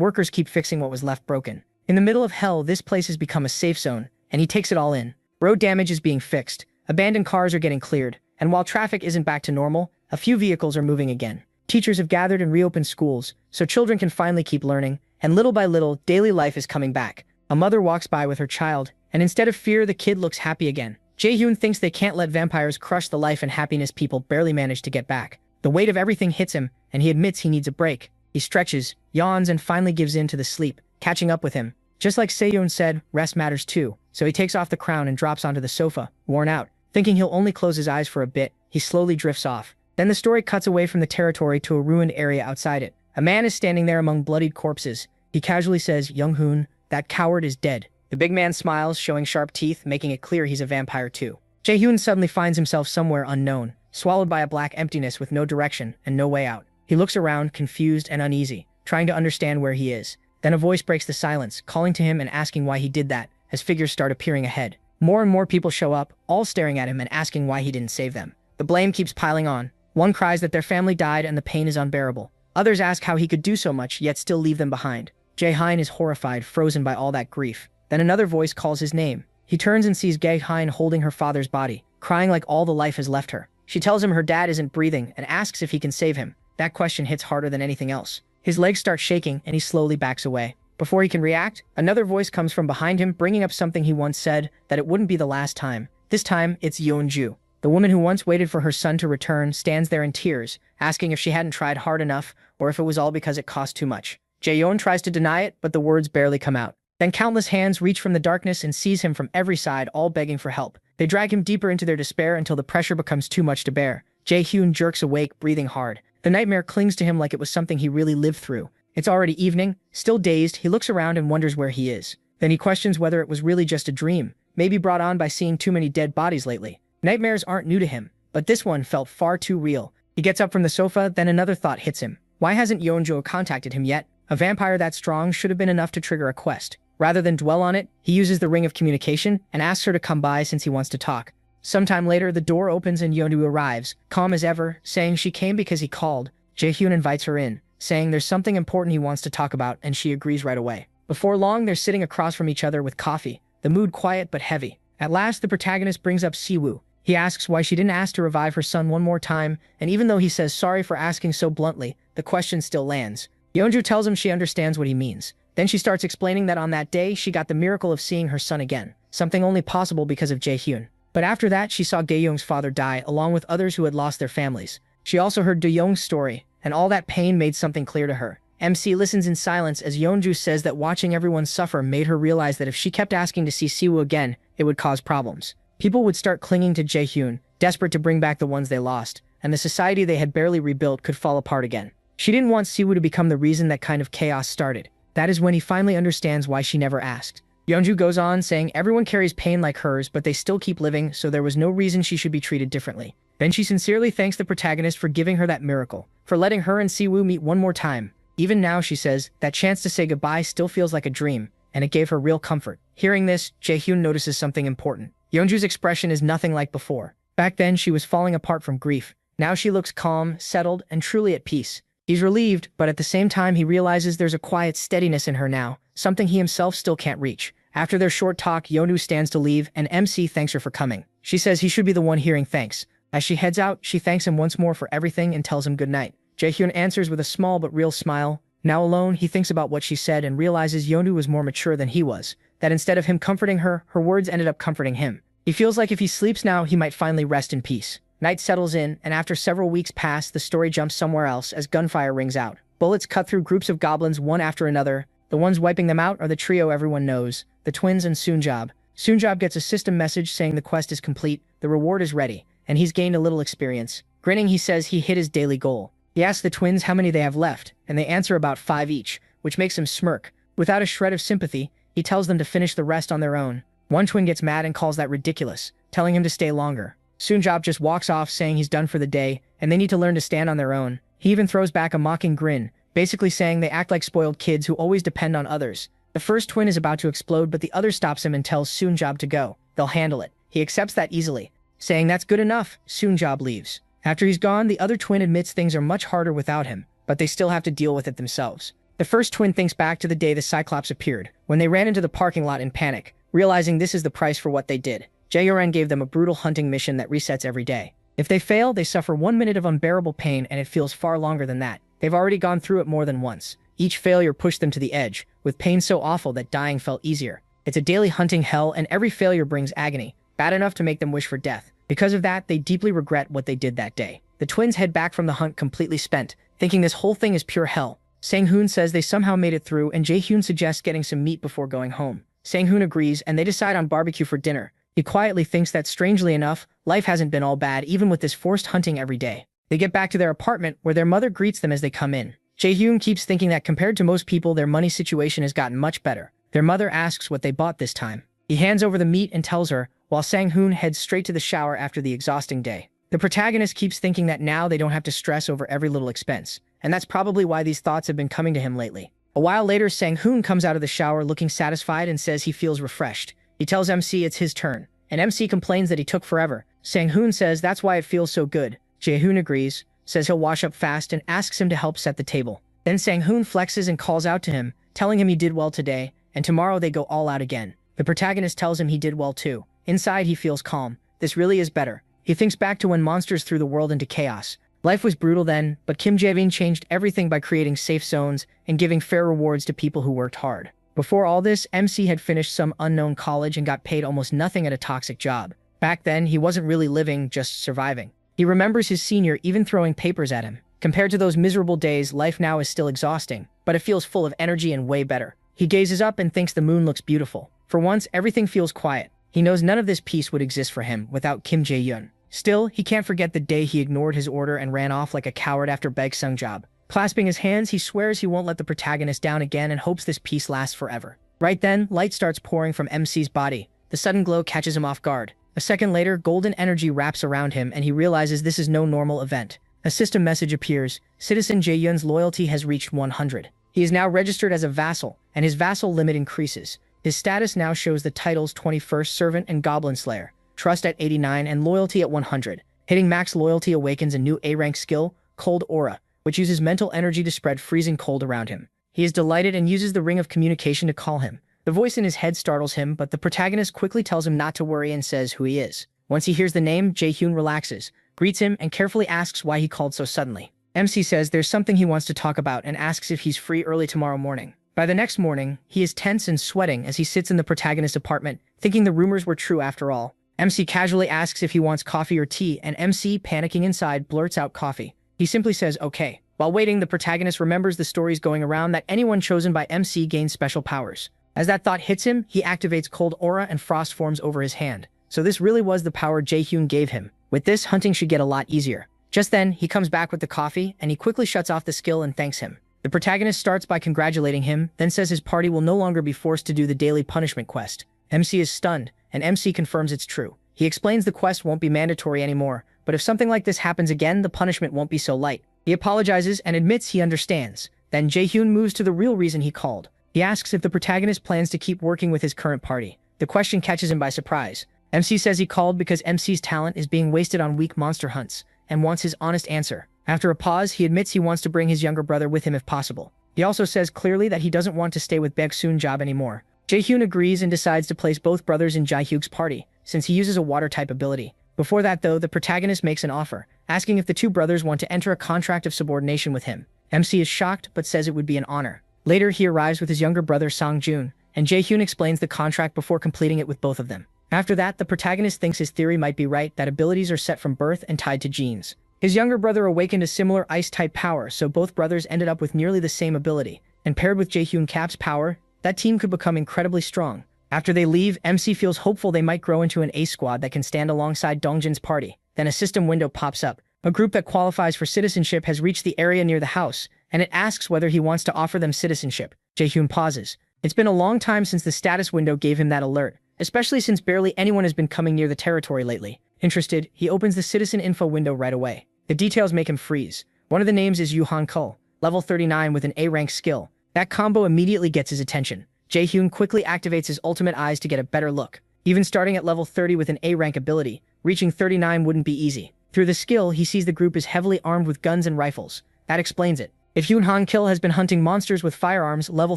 S1: workers keep fixing what was left broken. In the middle of hell, this place has become a safe zone, and he takes it all in. Road damage is being fixed, abandoned cars are getting cleared, and while traffic isn't back to normal, a few vehicles are moving again. Teachers have gathered and reopened schools, so children can finally keep learning, and little by little, daily life is coming back. A mother walks by with her child, and instead of fear, the kid looks happy again. Jae-hyun thinks they can't let vampires crush the life and happiness people barely manage to get back. The weight of everything hits him, and he admits he needs a break. He stretches, yawns, and finally gives in to the sleep, catching up with him. Just like Seo-yeon said, rest matters too, so he takes off the crown and drops onto the sofa, worn out. Thinking he'll only close his eyes for a bit, he slowly drifts off. Then the story cuts away from the territory to a ruined area outside it. A man is standing there among bloodied corpses. He casually says, "Young-hoon, that coward is dead." The big man smiles, showing sharp teeth, making it clear he's a vampire too. Jae-hyun suddenly finds himself somewhere unknown, swallowed by a black emptiness with no direction and no way out. He looks around, confused and uneasy, trying to understand where he is. Then a voice breaks the silence, calling to him and asking why he did that, as figures start appearing ahead. More and more people show up, all staring at him and asking why he didn't save them. The blame keeps piling on. One cries that their family died and the pain is unbearable. Others ask how he could do so much, yet still leave them behind. Jae-hyun is horrified, frozen by all that grief. Then another voice calls his name. He turns and sees Jae-hyun holding her father's body, crying like all the life has left her. She tells him her dad isn't breathing and asks if he can save him. That question hits harder than anything else. His legs start shaking and he slowly backs away. Before he can react, another voice comes from behind him, bringing up something he once said, that it wouldn't be the last time. This time, it's Yeonju. The woman who once waited for her son to return stands there in tears, asking if she hadn't tried hard enough or if it was all because it cost too much. Jae-yeon tries to deny it, but the words barely come out. Then countless hands reach from the darkness and seize him from every side, all begging for help. They drag him deeper into their despair until the pressure becomes too much to bear. Jae-hyun jerks awake, breathing hard. The nightmare clings to him like it was something he really lived through. It's already evening. Still dazed, he looks around and wonders where he is. Then he questions whether it was really just a dream, maybe brought on by seeing too many dead bodies lately. Nightmares aren't new to him, but this one felt far too real. He gets up from the sofa, then another thought hits him. Why hasn't Yeonjo contacted him yet? A vampire that strong should have been enough to trigger a quest. Rather than dwell on it, he uses the Ring of Communication and asks her to come by since he wants to talk. Sometime later, the door opens and Yeonju arrives, calm as ever, saying she came because he called. Jae-hyun invites her in, saying there's something important he wants to talk about, and she agrees right away. Before long, they're sitting across from each other with coffee, the mood quiet but heavy. At last, the protagonist brings up Siwoo. He asks why she didn't ask to revive her son one more time, and even though he says sorry for asking so bluntly, the question still lands. Yeonju tells him she understands what he means. Then she starts explaining that on that day, she got the miracle of seeing her son again, something only possible because of Jaehyun. But after that, she saw Gaeyoung's father die along with others who had lost their families. She also heard Do-young's story, and all that pain made something clear to her. MC listens in silence as Yeonju says that watching everyone suffer made her realize that if she kept asking to see Siwoo again, it would cause problems. People would start clinging to Jaehyun, desperate to bring back the ones they lost, and the society they had barely rebuilt could fall apart again. She didn't want Siwoo to become the reason that kind of chaos started. That is when he finally understands why she never asked. Yeonju goes on saying everyone carries pain like hers, but they still keep living, so there was no reason she should be treated differently. Then she sincerely thanks the protagonist for giving her that miracle, for letting her and Siwoo meet one more time. Even now, she says, that chance to say goodbye still feels like a dream, and it gave her real comfort. Hearing this, Jaehyun notices something important. Yeonju's expression is nothing like before. Back then, she was falling apart from grief. Now she looks calm, settled, and truly at peace. He's relieved, but at the same time he realizes there's a quiet steadiness in her now, something he himself still can't reach. After their short talk, Yeonju stands to leave, and MC thanks her for coming. She says he should be the one hearing thanks. As she heads out, she thanks him once more for everything and tells him goodnight. Jaehyun answers with a small but real smile. Now alone, he thinks about what she said and realizes Yeonju was more mature than he was, that instead of him comforting her, her words ended up comforting him. He feels like if he sleeps now, he might finally rest in peace. Night settles in, and after several weeks pass, the story jumps somewhere else as gunfire rings out. Bullets cut through groups of goblins one after another. The ones wiping them out are the trio everyone knows, the twins and Soonjob. Soonjob gets a system message saying the quest is complete, the reward is ready, and he's gained a little experience. Grinning, he says he hit his daily goal. He asks the twins how many they have left, and they answer about 5 each, which makes him smirk. Without a shred of sympathy, he tells them to finish the rest on their own. One twin gets mad and calls that ridiculous, telling him to stay longer. Soonjob just walks off saying he's done for the day, and they need to learn to stand on their own. He even throws back a mocking grin, basically saying they act like spoiled kids who always depend on others. The first twin is about to explode, but the other stops him and tells Soonjob to go. They'll handle it. He accepts that easily. Saying that's good enough, Soonjob leaves. After he's gone, the other twin admits things are much harder without him, but they still have to deal with it themselves. The first twin thinks back to the day the Cyclops appeared, when they ran into the parking lot in panic, realizing this is the price for what they did. Jaehyun gave them a brutal hunting mission that resets every day. If they fail, they suffer 1 minute of unbearable pain, and it feels far longer than that. They've already gone through it more than once. Each failure pushed them to the edge, with pain so awful that dying felt easier. It's a daily hunting hell, and every failure brings agony, bad enough to make them wish for death. Because of that, they deeply regret what they did that day. The twins head back from the hunt completely spent, thinking this whole thing is pure hell. Sang-hoon says they somehow made it through, and Jaehyun suggests getting some meat before going home. Sang-hoon agrees, and they decide on barbecue for dinner. He quietly thinks that, strangely enough, life hasn't been all bad even with this forced hunting every day. They get back to their apartment, where their mother greets them as they come in. Jaehyun keeps thinking that compared to most people, their money situation has gotten much better. Their mother asks what they bought this time. He hands over the meat and tells her, while Sang-hoon heads straight to the shower after the exhausting day. The protagonist keeps thinking that now they don't have to stress over every little expense, and that's probably why these thoughts have been coming to him lately. A while later, Sang-hoon comes out of the shower looking satisfied and says he feels refreshed. He tells MC it's his turn, and MC complains that he took forever. Sang-hoon says that's why it feels so good. Jaehyun agrees, says he'll wash up fast, and asks him to help set the table. Then Sang-hoon flexes and calls out to him, telling him he did well today, and tomorrow they go all out again. The protagonist tells him he did well too. Inside, he feels calm. This really is better. He thinks back to when monsters threw the world into chaos. Life was brutal then, but Kim Jae-in changed everything by creating safe zones and giving fair rewards to people who worked hard. Before all this, MC had finished some unknown college and got paid almost nothing at a toxic job. Back then, he wasn't really living, just surviving. He remembers his senior even throwing papers at him. Compared to those miserable days, life now is still exhausting, but it feels full of energy and way better. He gazes up and thinks the moon looks beautiful. For once, everything feels quiet. He knows none of this peace would exist for him without Kim Jae-in. Still, he can't forget the day he ignored his order and ran off like a coward after Baek Sung-job. Clasping his hands, he swears he won't let the protagonist down again and hopes this peace lasts forever. Right then, light starts pouring from MC's body. The sudden glow catches him off guard. A second later, golden energy wraps around him and he realizes this is no normal event. A system message appears. Citizen Jae-yun's loyalty has reached 100. He is now registered as a vassal, and his vassal limit increases. His status now shows the titles 21st Servant and Goblin Slayer, Trust at 89 and Loyalty at 100. Hitting max loyalty awakens a new A-rank skill, Cold Aura, which uses mental energy to spread freezing cold around him. He is delighted and uses the ring of communication to call him. The voice in his head startles him, but the protagonist quickly tells him not to worry and says who he is. Once he hears the name, Jae-hyun relaxes, greets him, and carefully asks why he called so suddenly. MC says there's something he wants to talk about and asks if he's free early tomorrow morning. By the next morning, he is tense and sweating as he sits in the protagonist's apartment, thinking the rumors were true after all. MC casually asks if he wants coffee or tea, and MC, panicking inside, blurts out coffee. He simply says, okay. While waiting, the protagonist remembers the stories going around that anyone chosen by MC gains special powers. As that thought hits him, he activates cold aura and frost forms over his hand. So this really was the power Jaehyun gave him. With this, hunting should get a lot easier. Just then, he comes back with the coffee, and he quickly shuts off the skill and thanks him. The protagonist starts by congratulating him, then says his party will no longer be forced to do the daily punishment quest. MC is stunned, and MC confirms it's true. He explains the quest won't be mandatory anymore, but if something like this happens again, the punishment won't be so light. He apologizes and admits he understands. Then Jaehyun moves to the real reason he called. He asks if the protagonist plans to keep working with his current party. The question catches him by surprise. MC says he called because MC's talent is being wasted on weak monster hunts, and wants his honest answer. After a pause, he admits he wants to bring his younger brother with him if possible. He also says clearly that he doesn't want to stay with Baeksoon job anymore. Jaehyun agrees and decides to place both brothers in Jaehyuk's party, since he uses a water-type ability. Before that though, the protagonist makes an offer, asking if the two brothers want to enter a contract of subordination with him. MC is shocked, but says it would be an honor. Later, he arrives with his younger brother Sang-joon, and Jaehyun explains the contract before completing it with both of them. After that, the protagonist thinks his theory might be right, that abilities are set from birth and tied to genes. His younger brother awakened a similar ice-type power, so both brothers ended up with nearly the same ability, and paired with Jaehyun-Cap's power, that team could become incredibly strong. After they leave, MC feels hopeful they might grow into an ace squad that can stand alongside Dongjin's party. Then a system window pops up. A group that qualifies for citizenship has reached the area near the house, and it asks whether he wants to offer them citizenship. Jaehyun pauses. It's been a long time since the status window gave him that alert, especially since barely anyone has been coming near the territory lately. Interested, he opens the citizen info window right away. The details make him freeze. One of the names is Yu Han-kul, level 39 with an A-rank skill. That combo immediately gets his attention. Jaehyun quickly activates his ultimate eyes to get a better look. Even starting at level 30 with an A-rank ability, reaching 39 wouldn't be easy. Through the skill, he sees the group is heavily armed with guns and rifles. That explains it. If Yoon Han-kil has been hunting monsters with firearms, level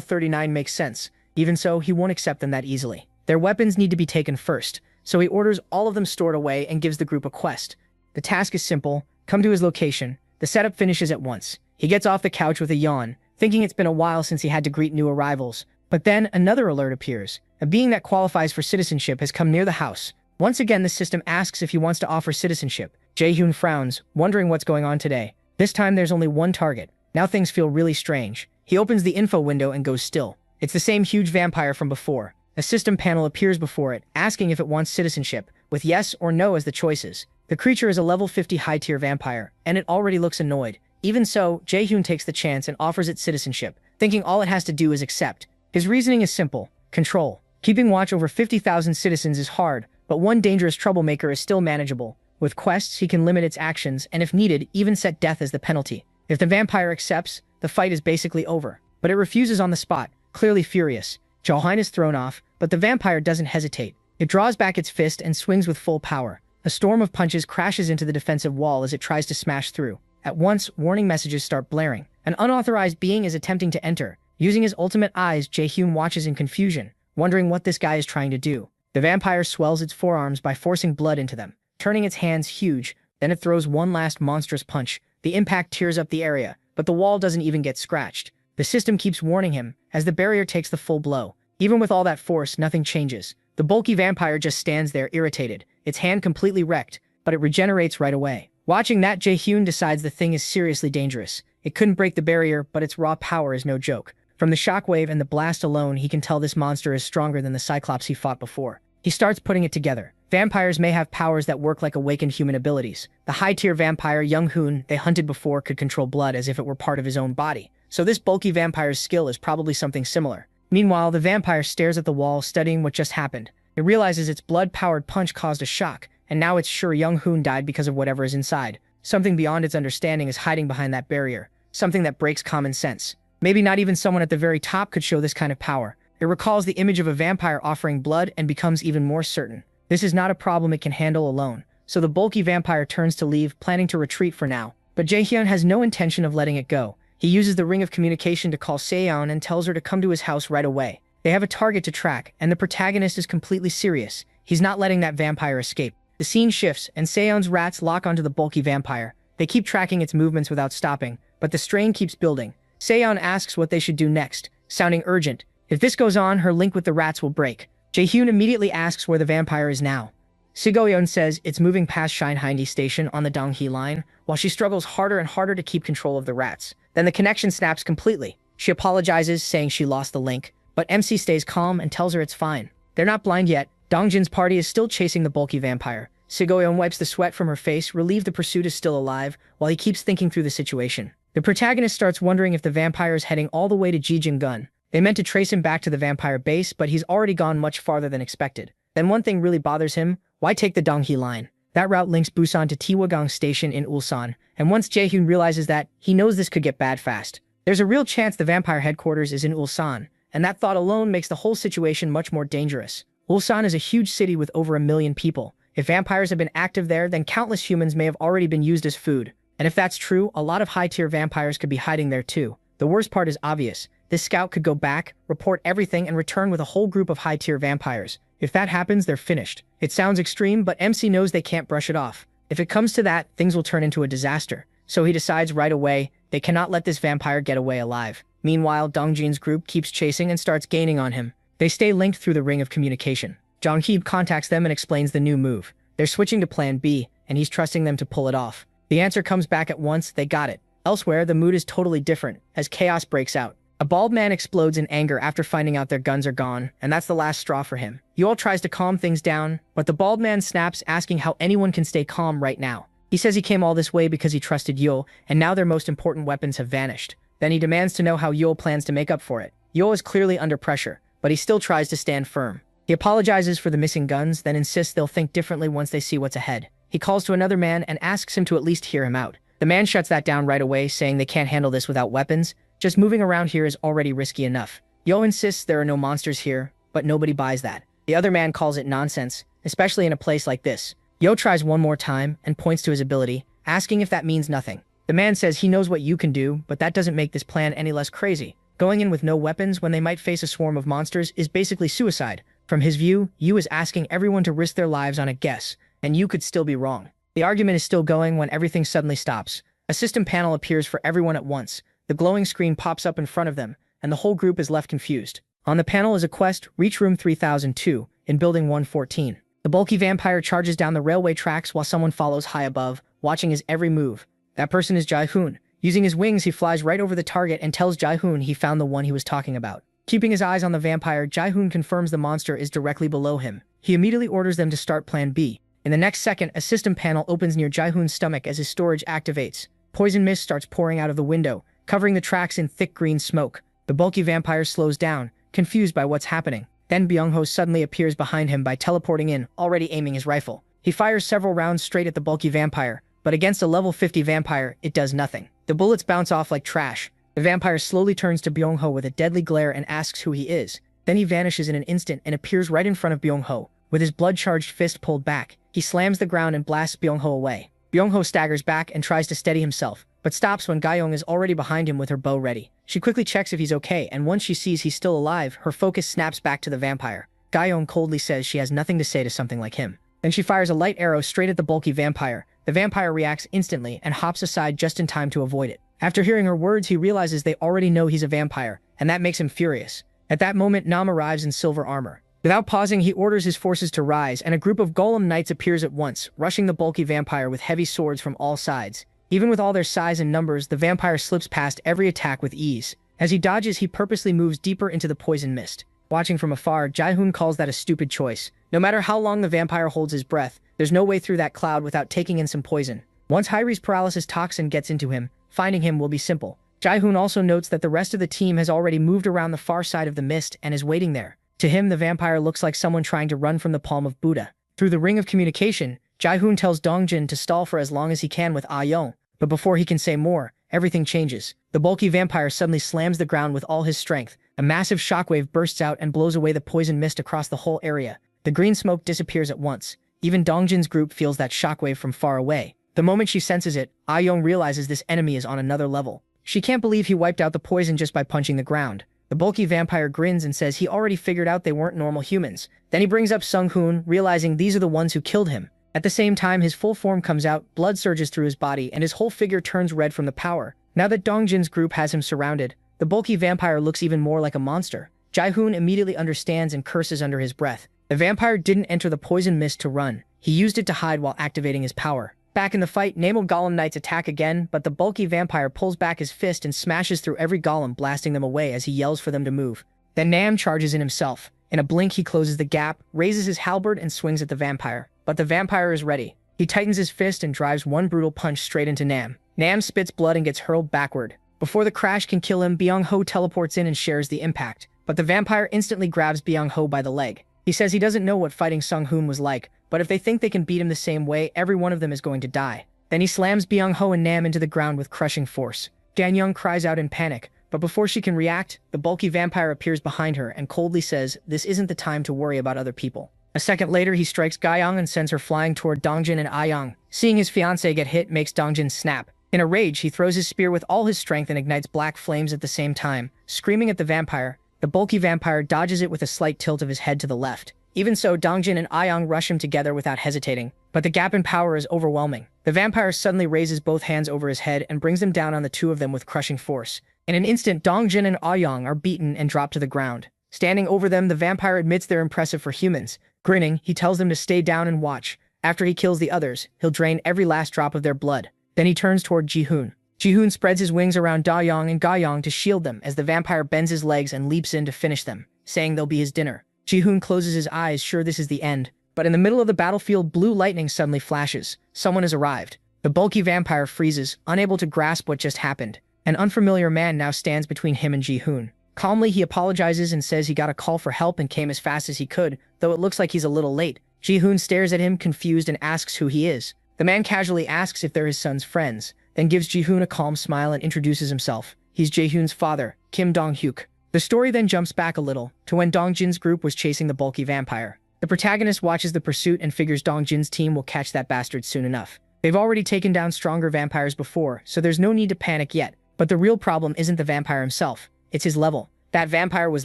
S1: 39 makes sense. Even so, he won't accept them that easily. Their weapons need to be taken first, so he orders all of them stored away and gives the group a quest. The task is simple: come to his location. The setup finishes at once. He gets off the couch with a yawn, thinking it's been a while since he had to greet new arrivals. But then another alert appears. A being that qualifies for citizenship has come near the house. Once again, the system asks if he wants to offer citizenship. Jaehyun frowns, wondering what's going on today. This time there's only one target. Now things feel really strange. He opens the info window and goes still. It's the same huge vampire from before. A system panel appears before it, asking if it wants citizenship, with yes or no as the choices. The creature is a level 50 high-tier vampire, and it already looks annoyed. Even so, Jaehyun takes the chance and offers it citizenship, thinking all it has to do is accept. His reasoning is simple: control. Keeping watch over 50,000 citizens is hard, but one dangerous troublemaker is still manageable. With quests, he can limit its actions, and if needed, even set death as the penalty. If the vampire accepts, the fight is basically over. But it refuses on the spot, clearly furious. Jaehyun is thrown off, but the vampire doesn't hesitate. It draws back its fist and swings with full power. A storm of punches crashes into the defensive wall as it tries to smash through. At once, warning messages start blaring. An unauthorized being is attempting to enter. Using his ultimate eyes, Jaehyun watches in confusion, wondering what this guy is trying to do. The vampire swells its forearms by forcing blood into them, turning its hands huge. Then it throws one last monstrous punch. The impact tears up the area, but the wall doesn't even get scratched. The system keeps warning him, as the barrier takes the full blow. Even with all that force, nothing changes. The bulky vampire just stands there, irritated, its hand completely wrecked, but it regenerates right away. Watching that, Jaehyun decides the thing is seriously dangerous. It couldn't break the barrier, but its raw power is no joke. From the shockwave and the blast alone, he can tell this monster is stronger than the Cyclops he fought before. He starts putting it together. Vampires may have powers that work like awakened human abilities. The high-tier vampire Young-hoon they hunted before could control blood as if it were part of his own body. So this bulky vampire's skill is probably something similar. Meanwhile, the vampire stares at the wall, studying what just happened. It realizes its blood-powered punch caused a shock, and now it's sure Young-hoon died because of whatever is inside. Something beyond its understanding is hiding behind that barrier. Something that breaks common sense. Maybe not even someone at the very top could show this kind of power. It recalls the image of a vampire offering blood and becomes even more certain. This is not a problem it can handle alone. So the bulky vampire turns to leave, planning to retreat for now. But Jaehyun has no intention of letting it go. He uses the ring of communication to call Seon and tells her to come to his house right away. They have a target to track, and the protagonist is completely serious. He's not letting that vampire escape. The scene shifts, and Seon's rats lock onto the bulky vampire. They keep tracking its movements without stopping, but the strain keeps building. Seon asks what they should do next. sounding urgent. If this goes on, her link with the rats will break. Jaehyun immediately asks where the vampire is now. Sigoyeon says it's moving past Shinhaindi Station on the Donghae line, while she struggles harder and harder to keep control of the rats. Then the connection snaps completely. She apologizes, saying she lost the link, but MC stays calm and tells her it's fine. They're not blind yet. Dongjin's party is still chasing the bulky vampire. Sigoyeon wipes the sweat from her face, relieved the pursuit is still alive, while he keeps thinking through the situation. The protagonist starts wondering if the vampire is heading all the way to Jijingun. They meant to trace him back to the vampire base, but he's already gone much farther than expected. Then one thing really bothers him: why take the Donghae line? That route links Busan to Tiwagang Station in Ulsan, and once Jaehyun realizes that, he knows this could get bad fast. There's a real chance the vampire headquarters is in Ulsan, and that thought alone makes the whole situation much more dangerous. Ulsan is a huge city with over 1 million people. If vampires have been active there, then countless humans may have already been used as food. And if that's true, a lot of high-tier vampires could be hiding there too. The worst part is obvious. This scout could go back, report everything, and return with a whole group of high-tier vampires. If that happens, they're finished. It sounds extreme, but MC knows they can't brush it off. If it comes to that, things will turn into a disaster. So he decides right away, they cannot let this vampire get away alive. Meanwhile, Dongjin's group keeps chasing and starts gaining on him. They stay linked through the ring of communication. Jonghyun contacts them and explains the new move. They're switching to Plan B, and he's trusting them to pull it off. The answer comes back at once: they got it. Elsewhere, the mood is totally different, as chaos breaks out. A bald man explodes in anger after finding out their guns are gone, and that's the last straw for him. Yul tries to calm things down, but the bald man snaps, asking how anyone can stay calm right now. He says he came all this way because he trusted Yul, and now their most important weapons have vanished. Then he demands to know how Yul plans to make up for it. Yul is clearly under pressure, but he still tries to stand firm. He apologizes for the missing guns, then insists they'll think differently once they see what's ahead. He calls to another man and asks him to at least hear him out. The man shuts that down right away, saying they can't handle this without weapons. Just moving around here is already risky enough. Yo insists there are no monsters here, but nobody buys that. The other man calls it nonsense, especially in a place like this. Yo tries one more time and points to his ability, asking if that means nothing. The man says he knows what you can do, but that doesn't make this plan any less crazy. Going in with no weapons when they might face a swarm of monsters is basically suicide. From his view, Yu is asking everyone to risk their lives on a guess, and you could still be wrong. The argument is still going when everything suddenly stops. A system panel appears for everyone at once. The glowing screen pops up in front of them, and the whole group is left confused. On the panel is a quest: reach room 3002, in building 114. The bulky vampire charges down the railway tracks while someone follows high above, watching his every move. That person is Jaehyun. Using his wings, he flies right over the target and tells Jaehyun he found the one he was talking about. Keeping his eyes on the vampire, Jaehyun confirms the monster is directly below him. He immediately orders them to start Plan B. In the next second, a system panel opens near Jaehyun's stomach as his storage activates. Poison mist starts pouring out of the window, covering the tracks in thick green smoke. The bulky vampire slows down, confused by what's happening. Then Byung-ho suddenly appears behind him by teleporting in, already aiming his rifle. He fires several rounds straight at the bulky vampire, but against a level 50 vampire, it does nothing. The bullets bounce off like trash. The vampire slowly turns to Byung-ho with a deadly glare and asks who he is. Then he vanishes in an instant and appears right in front of Byung-ho. With his blood-charged fist pulled back, he slams the ground and blasts Byung-ho away. Byung-ho staggers back and tries to steady himself, but stops when Gaeong is already behind him with her bow ready. She quickly checks if he's okay, and once she sees he's still alive, her focus snaps back to the vampire. Gaeong coldly says she has nothing to say to something like him. Then she fires a light arrow straight at the bulky vampire. The vampire reacts instantly and hops aside just in time to avoid it. After hearing her words, he realizes they already know he's a vampire, and that makes him furious. At that moment, Nam arrives in silver armor. Without pausing, he orders his forces to rise, and a group of golem knights appears at once, rushing the bulky vampire with heavy swords from all sides. Even with all their size and numbers, the vampire slips past every attack with ease. As he dodges, he purposely moves deeper into the poison mist. Watching from afar, Jaehyun calls that a stupid choice. No matter how long the vampire holds his breath, there's no way through that cloud without taking in some poison. Once Hyri's paralysis toxin gets into him, finding him will be simple. Jaehyun also notes that the rest of the team has already moved around the far side of the mist and is waiting there. To him, the vampire looks like someone trying to run from the palm of Buddha. Through the ring of communication, Jaehyun tells Dongjin to stall for as long as he can with Ah-young, but before he can say more, everything changes. The bulky vampire suddenly slams the ground with all his strength. A massive shockwave bursts out and blows away the poison mist across the whole area. The green smoke disappears at once. Even Dongjin's group feels that shockwave from far away. The moment she senses it, Ah-young realizes this enemy is on another level. She can't believe he wiped out the poison just by punching the ground. The bulky vampire grins and says he already figured out they weren't normal humans. Then he brings up Sung-hoon, realizing these are the ones who killed him. At the same time, his full form comes out, blood surges through his body, and his whole figure turns red from the power. Now that Dongjin's group has him surrounded, The bulky vampire looks even more like a monster. Jae-hoon immediately understands and curses under his breath. The vampire didn't enter the poison mist to run. He used it to hide while activating his power. Back in the fight, Namel Golem Knights attack again, but the bulky vampire pulls back his fist and smashes through every golem, blasting them away as he yells for them to move. Then Nam charges in himself. In a blink, he closes the gap, raises his halberd, and swings at the vampire. But the vampire is ready. He tightens his fist and drives one brutal punch straight into Nam. Nam spits blood and gets hurled backward. Before the crash can kill him, Byung-ho teleports in and shares the impact. But the vampire instantly grabs Byung-ho by the leg. He says he doesn't know what fighting Sung-hoon was like, but if they think they can beat him the same way, every one of them is going to die. Then he slams Byung-ho and Nam into the ground with crushing force. Dan-young cries out in panic, but before she can react, the bulky vampire appears behind her and coldly says, "This isn't the time to worry about other people." A second later, he strikes Gaiyang and sends her flying toward Dongjin and Aiyang. Seeing his fiancée get hit makes Dongjin snap. In a rage, he throws his spear with all his strength and ignites black flames at the same time, screaming at the vampire. The bulky vampire dodges it with a slight tilt of his head to the left. Even so, Dongjin and Aiyang rush him together without hesitating, but the gap in power is overwhelming. The vampire suddenly raises both hands over his head and brings them down on the two of them with crushing force. In an instant, Dongjin and Aiyang are beaten and drop to the ground. Standing over them, the vampire admits they're impressive for humans. Grinning, he tells them to stay down and watch. After he kills the others, he'll drain every last drop of their blood. Then he turns toward Ji-hoon. Ji-hoon spreads his wings around Da-young and Ga-young to shield them as the vampire bends his legs and leaps in to finish them, saying they'll be his dinner. Ji-hoon closes his eyes, sure this is the end. But in the middle of the battlefield, blue lightning suddenly flashes. Someone has arrived. The bulky vampire freezes, unable to grasp what just happened. An unfamiliar man now stands between him and Ji-hoon. Calmly, he apologizes and says he got a call for help and came as fast as he could, though it looks like he's a little late. Ji-hoon stares at him, confused, and asks who he is. The man casually asks if they're his son's friends, then gives Ji-hoon a calm smile and introduces himself. He's Jae-hoon's father, Kim Dong-hyuk. The story then jumps back a little, to when Dongjin's group was chasing the bulky vampire. The protagonist watches the pursuit and figures Dongjin's team will catch that bastard soon enough. They've already taken down stronger vampires before, so there's no need to panic yet. But the real problem isn't the vampire himself, it's his level. That vampire was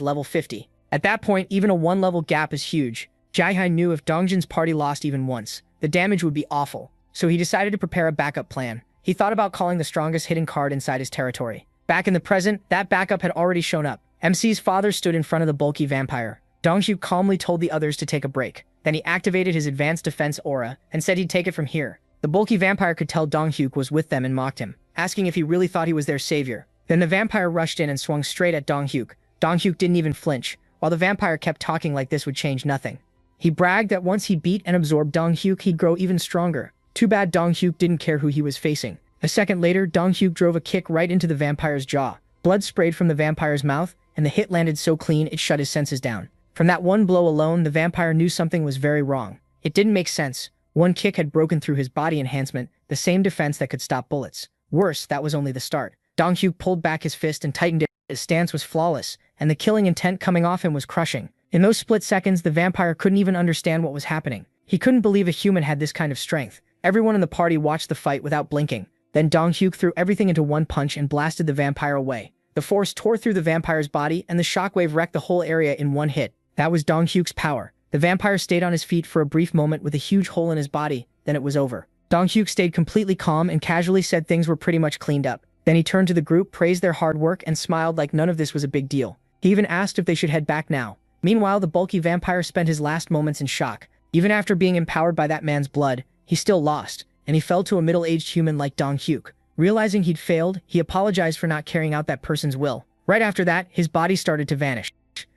S1: level 50. At that point, even a one-level gap is huge. Jae-hai knew if Dongjin's party lost even once, the damage would be awful, so he decided to prepare a backup plan. He thought about calling the strongest hidden card inside his territory. Back in the present, that backup had already shown up. MC's father stood in front of the bulky vampire. Dong-hyuk calmly told the others to take a break. Then he activated his advanced defense aura and said he'd take it from here. The bulky vampire could tell Dong-hyuk was with them and mocked him, asking if he really thought he was their savior. Then the vampire rushed in and swung straight at Dong-hyuk. Dong-hyuk didn't even flinch, while the vampire kept talking like this would change nothing. He bragged that once he beat and absorbed Dong-hyuk, he'd grow even stronger. Too bad Dong-hyuk didn't care who he was facing. A second later, Dong-hyuk drove a kick right into the vampire's jaw. Blood sprayed from the vampire's mouth, and the hit landed so clean it shut his senses down. From that one blow alone, the vampire knew something was very wrong. It didn't make sense. One kick had broken through his body enhancement, the same defense that could stop bullets. Worse, that was only the start. Dong-hyuk pulled back his fist and tightened it. His stance was flawless, and the killing intent coming off him was crushing. In those split seconds, the vampire couldn't even understand what was happening. He couldn't believe a human had this kind of strength. Everyone in the party watched the fight without blinking. Then Dong-hyuk threw everything into one punch and blasted the vampire away. The force tore through the vampire's body, and the shockwave wrecked the whole area in one hit. That was Dong-hyuk's power. The vampire stayed on his feet for a brief moment with a huge hole in his body, then it was over. Dong-hyuk stayed completely calm and casually said things were pretty much cleaned up. Then he turned to the group, praised their hard work, and smiled like none of this was a big deal. He even asked if they should head back now. Meanwhile, the bulky vampire spent his last moments in shock. Even after being empowered by that man's blood, he still lost, and he fell to a middle-aged human like Dong-hyuk. Realizing he'd failed, he apologized for not carrying out that person's will. Right after that, his body started to vanish.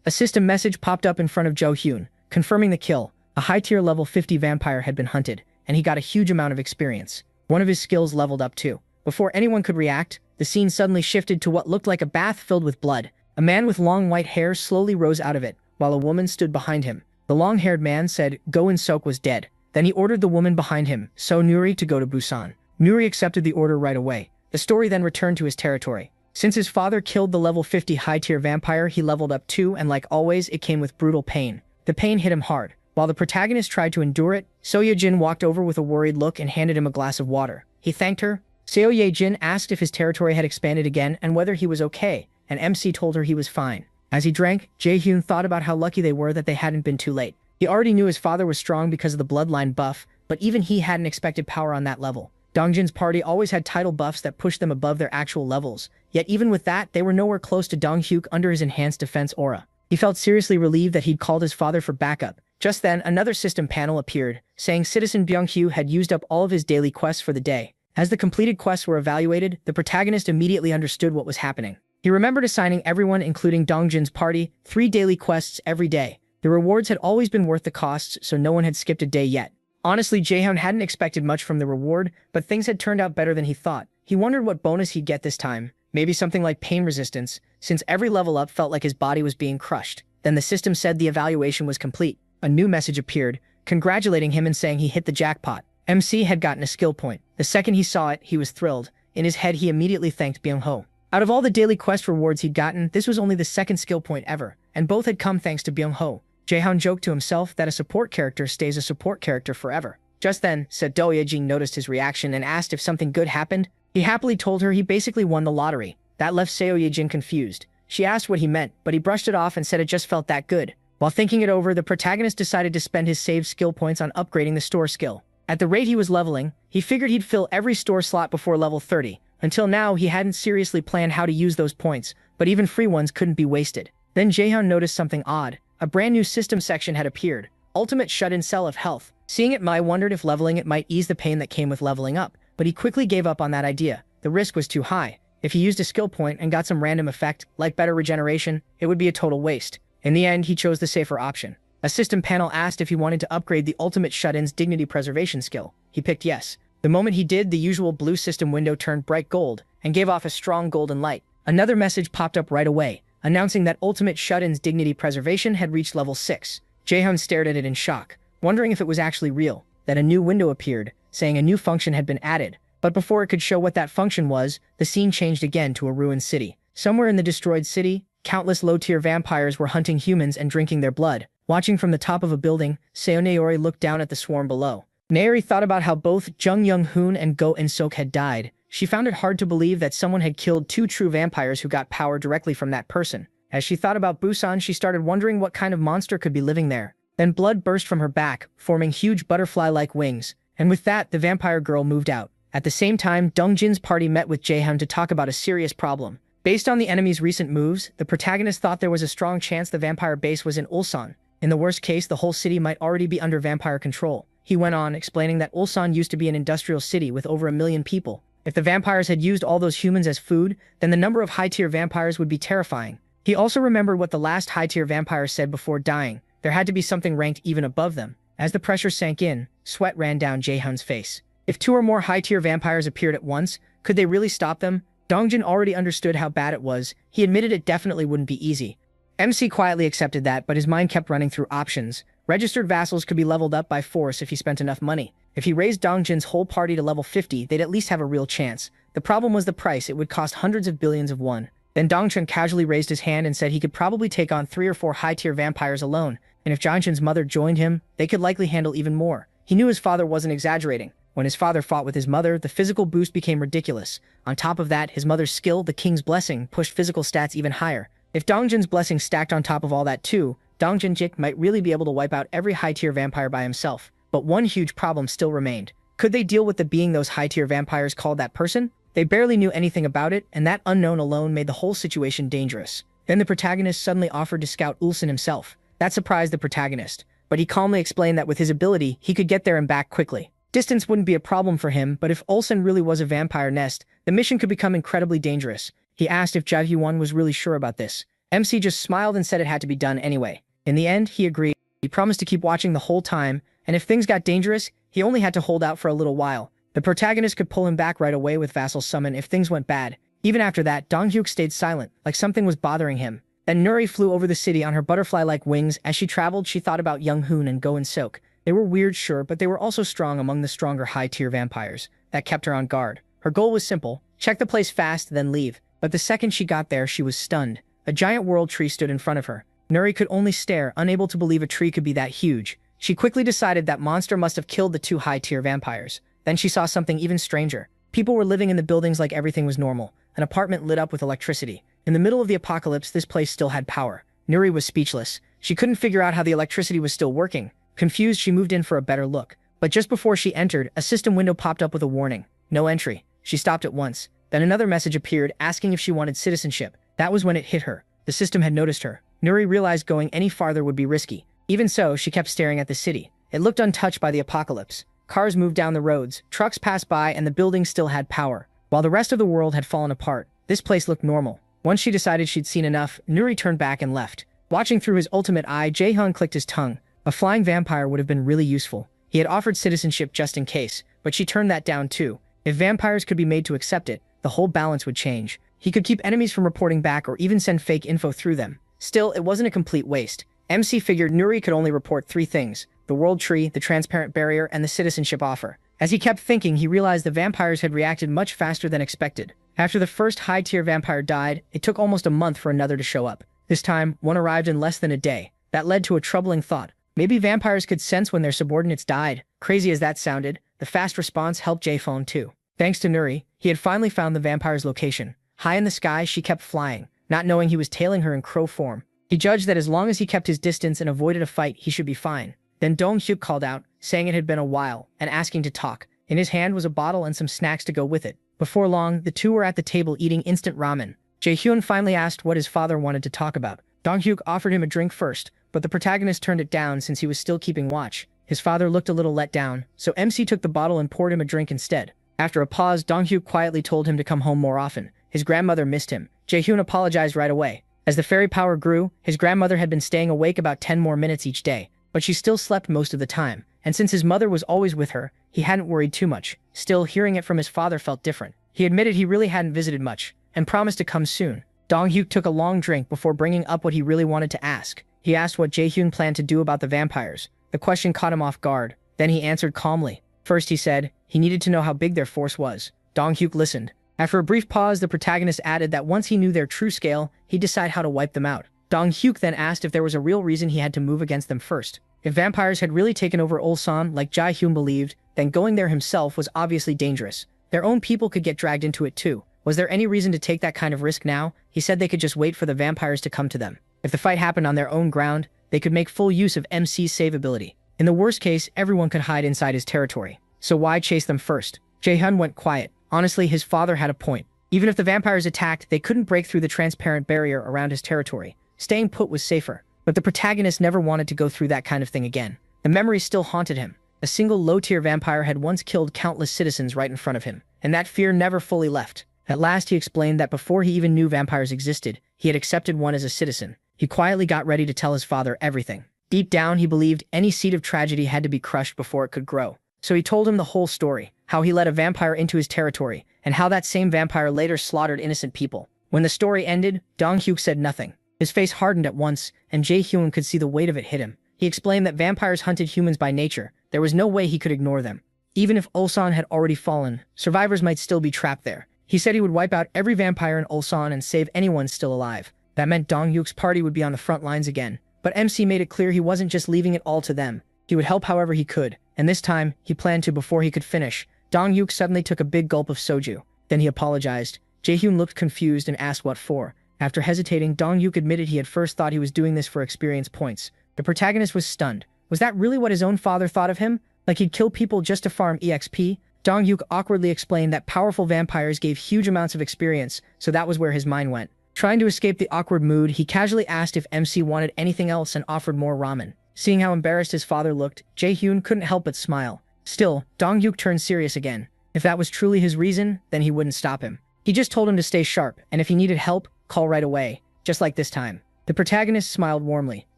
S1: A system message popped up in front of Jo-hyun, confirming the kill. A high-tier level 50 vampire had been hunted, and he got a huge amount of experience. One of his skills leveled up too. Before anyone could react, the scene suddenly shifted to what looked like a bath filled with blood. A man with long white hair slowly rose out of it, while a woman stood behind him. The long-haired man said Go In-sok was dead. Then he ordered the woman behind him, So Nuri, to go to Busan. Nuri accepted the order right away. The story then returned to his territory. Since his father killed the level 50 high-tier vampire, he leveled up too, and like always, it came with brutal pain. The pain hit him hard. While the protagonist tried to endure it, Seo Ye-jin walked over with a worried look and handed him a glass of water. He thanked her. Seo Ye-jin asked if his territory had expanded again and whether he was okay, and MC told her he was fine. As he drank, Jae-hyun thought about how lucky they were that they hadn't been too late. He already knew his father was strong because of the bloodline buff, but even he hadn't expected power on that level. Dongjin's party always had title buffs that pushed them above their actual levels, Yet even with that, they were nowhere close to Dong-hyuk under his enhanced defense aura. He felt seriously relieved that he'd called his father for backup. Just then, another system panel appeared, saying Citizen Byung-hyu had used up all of his daily quests for the day. As the completed quests were evaluated, the protagonist immediately understood what was happening. He remembered assigning everyone, including Dongjin's party, 3 daily quests every day. The rewards had always been worth the costs, so no one had skipped a day yet. Honestly, Jaehyun hadn't expected much from the reward, but things had turned out better than he thought. He wondered what bonus he'd get this time. Maybe something like pain resistance, since every level up felt like his body was being crushed. Then the system said the evaluation was complete. A new message appeared, congratulating him and saying he hit the jackpot. MC had gotten a skill point. The second he saw it, he was thrilled. In his head, he immediately thanked Byung-ho. Out of all the daily quest rewards he'd gotten, this was only the second skill point ever, and both had come thanks to Byung-ho. Jaehyun joked to himself that a support character stays a support character forever. Just then, Do Yejing noticed his reaction and asked if something good happened. He happily told her he basically won the lottery. That left Seo Yejing confused. She asked what he meant, but he brushed it off and said it just felt that good. While thinking it over, the protagonist decided to spend his saved skill points on upgrading the store skill. At the rate he was leveling, he figured he'd fill every store slot before level 30. Until now, he hadn't seriously planned how to use those points, but even free ones couldn't be wasted. Then Jaehyun noticed something odd. A brand new system section had appeared. Ultimate Shut-in Cell of Health. Seeing it, Mai wondered if leveling it might ease the pain that came with leveling up, but he quickly gave up on that idea. The risk was too high. If he used a skill point and got some random effect, like better regeneration, it would be a total waste. In the end, he chose the safer option. A system panel asked if he wanted to upgrade the Ultimate Shut-in's Dignity Preservation skill. He picked yes. The moment he did, the usual blue system window turned bright gold and gave off a strong golden light. Another message popped up right away, announcing that Ultimate Shut-in's Dignity Preservation had reached level 6. Jaehyun stared at it in shock, wondering if it was actually real. Then a new window appeared, saying a new function had been added. But before it could show what that function was, the scene changed again to a ruined city. Somewhere in the destroyed city, countless low-tier vampires were hunting humans and drinking their blood. Watching from the top of a building, Seo Naori looked down at the swarm below. Naori thought about how both Jung Young-hoon and Go In-sok had died. She found it hard to believe that someone had killed 2 true vampires who got power directly from that person. As she thought about Busan, she started wondering what kind of monster could be living there. Then blood burst from her back, forming huge butterfly-like wings. And with that, the vampire girl moved out. At the same time, Dongjin's party met with Jaehyun to talk about a serious problem. Based on the enemy's recent moves, the protagonist thought there was a strong chance the vampire base was in Ulsan. In the worst case, the whole city might already be under vampire control. He went on, explaining that Ulsan used to be an industrial city with over 1 million people. If the vampires had used all those humans as food, then the number of high-tier vampires would be terrifying. He also remembered what the last high-tier vampire said before dying. There had to be something ranked even above them. As the pressure sank in, sweat ran down Jaehyun's face. If 2 or more high-tier vampires appeared at once, could they really stop them? Dongjin already understood how bad it was. He admitted it definitely wouldn't be easy. MC quietly accepted that, but his mind kept running through options. Registered vassals could be leveled up by force if he spent enough money. If he raised Dongjin's whole party to level 50, they'd at least have a real chance. The problem was the price. It would cost hundreds of billions of won. Then Dongchun casually raised his hand and said he could probably take on 3 or 4 high-tier vampires alone, and if Dongchun's mother joined him, they could likely handle even more. He knew his father wasn't exaggerating. When his father fought with his mother, the physical boost became ridiculous. On top of that, his mother's skill, the King's Blessing, pushed physical stats even higher. If Dongjin's blessing stacked on top of all that too, Dongjin Jik might really be able to wipe out every high-tier vampire by himself. But one huge problem still remained. Could they deal with the being those high-tier vampires called that person? They barely knew anything about it, and that unknown alone made the whole situation dangerous. Then the protagonist suddenly offered to scout Ulsan himself. That surprised the protagonist, but he calmly explained that with his ability, he could get there and back quickly. Distance wouldn't be a problem for him, but if Ulsan really was a vampire nest, the mission could become incredibly dangerous. He asked if Jae-hyun was really sure about this. MC just smiled and said it had to be done anyway. In the end, he agreed. He promised to keep watching the whole time, and if things got dangerous, he only had to hold out for a little while. The protagonist could pull him back right away with Vassal Summon if things went bad. Even after that, Dong-hyuk stayed silent, like something was bothering him. Then Nuri flew over the city on her butterfly-like wings. As she traveled, she thought about Young-hoon and Go In-sok. They were weird, sure, but they were also strong among the stronger high-tier vampires. That kept her on guard. Her goal was simple: check the place fast, then leave. But the second she got there, she was stunned. A giant world tree stood in front of her. Nuri could only stare, unable to believe a tree could be that huge. She quickly decided that monster must have killed the 2 high-tier vampires. Then she saw something even stranger. People were living in the buildings like everything was normal. An apartment lit up with electricity. In the middle of the apocalypse, this place still had power. Nuri was speechless. She couldn't figure out how the electricity was still working. Confused, she moved in for a better look. But just before she entered, a system window popped up with a warning: no entry. She stopped at once. Then another message appeared asking if she wanted citizenship. That was when it hit her. The system had noticed her. Nuri realized going any farther would be risky. Even so, she kept staring at the city. It looked untouched by the apocalypse. Cars moved down the roads, trucks passed by, and the buildings still had power. While the rest of the world had fallen apart, this place looked normal. Once she decided she'd seen enough, Nuri turned back and left. Watching through his ultimate eye, Jae-hyun clicked his tongue. A flying vampire would have been really useful. He had offered citizenship just in case, but she turned that down too. If vampires could be made to accept it, the whole balance would change. He could keep enemies from reporting back or even send fake info through them. Still, it wasn't a complete waste. MC figured Nuri could only report 3 things: the world tree, the transparent barrier, and the citizenship offer. As he kept thinking, he realized the vampires had reacted much faster than expected. After the first high-tier vampire died, it took almost a month for another to show up. This time, one arrived in less than a day. That led to a troubling thought. Maybe vampires could sense when their subordinates died. Crazy as that sounded, the fast response helped Jae-hyun too. Thanks to Nuri, he had finally found the vampire's location. High in the sky, she kept flying, not knowing he was tailing her in crow form. He judged that as long as he kept his distance and avoided a fight, he should be fine. Then Dong-hyuk called out, saying it had been a while, and asking to talk. In his hand was a bottle and some snacks to go with it. Before long, the two were at the table eating instant ramen. Jae-hyun finally asked what his father wanted to talk about. Dong-hyuk offered him a drink first, but the protagonist turned it down since he was still keeping watch. His father looked a little let down, so MC took the bottle and poured him a drink instead. After a pause, Dong-hyuk quietly told him to come home more often. His grandmother missed him. Jae-hyun apologized right away. As the fairy power grew, his grandmother had been staying awake about 10 more minutes each day, but she still slept most of the time. And since his mother was always with her, he hadn't worried too much. Still, hearing it from his father felt different. He admitted he really hadn't visited much, and promised to come soon. Dong-hyuk took a long drink before bringing up what he really wanted to ask. He asked what Jae-hyun planned to do about the vampires. The question caught him off guard. Then he answered calmly. First, he said, he needed to know how big their force was. Dong-hyuk listened. After a brief pause, the protagonist added that once he knew their true scale, he'd decide how to wipe them out. Dong-hyuk then asked if there was a real reason he had to move against them first. If vampires had really taken over Ulsan like Jae-hyun believed, then going there himself was obviously dangerous. Their own people could get dragged into it too. Was there any reason to take that kind of risk now? He said they could just wait for the vampires to come to them. If the fight happened on their own ground, they could make full use of MC's save ability. In the worst case, everyone could hide inside his territory. So why chase them first? Jae-hyun went quiet. Honestly, his father had a point. Even if the vampires attacked, they couldn't break through the transparent barrier around his territory. Staying put was safer. But the protagonist never wanted to go through that kind of thing again. The memories still haunted him. A single low-tier vampire had once killed countless citizens right in front of him, and that fear never fully left. At last he explained that before he even knew vampires existed, he had accepted one as a citizen. He quietly got ready to tell his father everything. Deep down, he believed any seed of tragedy had to be crushed before it could grow. So he told him the whole story, how he let a vampire into his territory, and how that same vampire later slaughtered innocent people. When the story ended, Dong-hyuk said nothing. His face hardened at once, and Jae-hyun could see the weight of it hit him. He explained that vampires hunted humans by nature. There was no way he could ignore them. Even if Ulsan had already fallen, survivors might still be trapped there. He said he would wipe out every vampire in Ulsan and save anyone still alive. That meant Dong-hyuk's party would be on the front lines again. But MC made it clear he wasn't just leaving it all to them. He would help however he could, and this time, he planned to before he could finish. Dong-hyuk suddenly took a big gulp of soju. Then he apologized. Jae-hyun looked confused and asked what for. After hesitating, Dong-hyuk admitted he had first thought he was doing this for experience points. The protagonist was stunned. Was that really what his own father thought of him? Like he'd kill people just to farm EXP? Dong-hyuk awkwardly explained that powerful vampires gave huge amounts of experience, so that was where his mind went. Trying to escape the awkward mood, he casually asked if MC wanted anything else and offered more ramen. Seeing how embarrassed his father looked, Jae-hyun couldn't help but smile. Still, Dong-hyuk turned serious again. If that was truly his reason, then he wouldn't stop him. He just told him to stay sharp, and if he needed help, call right away. Just like this time. The protagonist smiled warmly,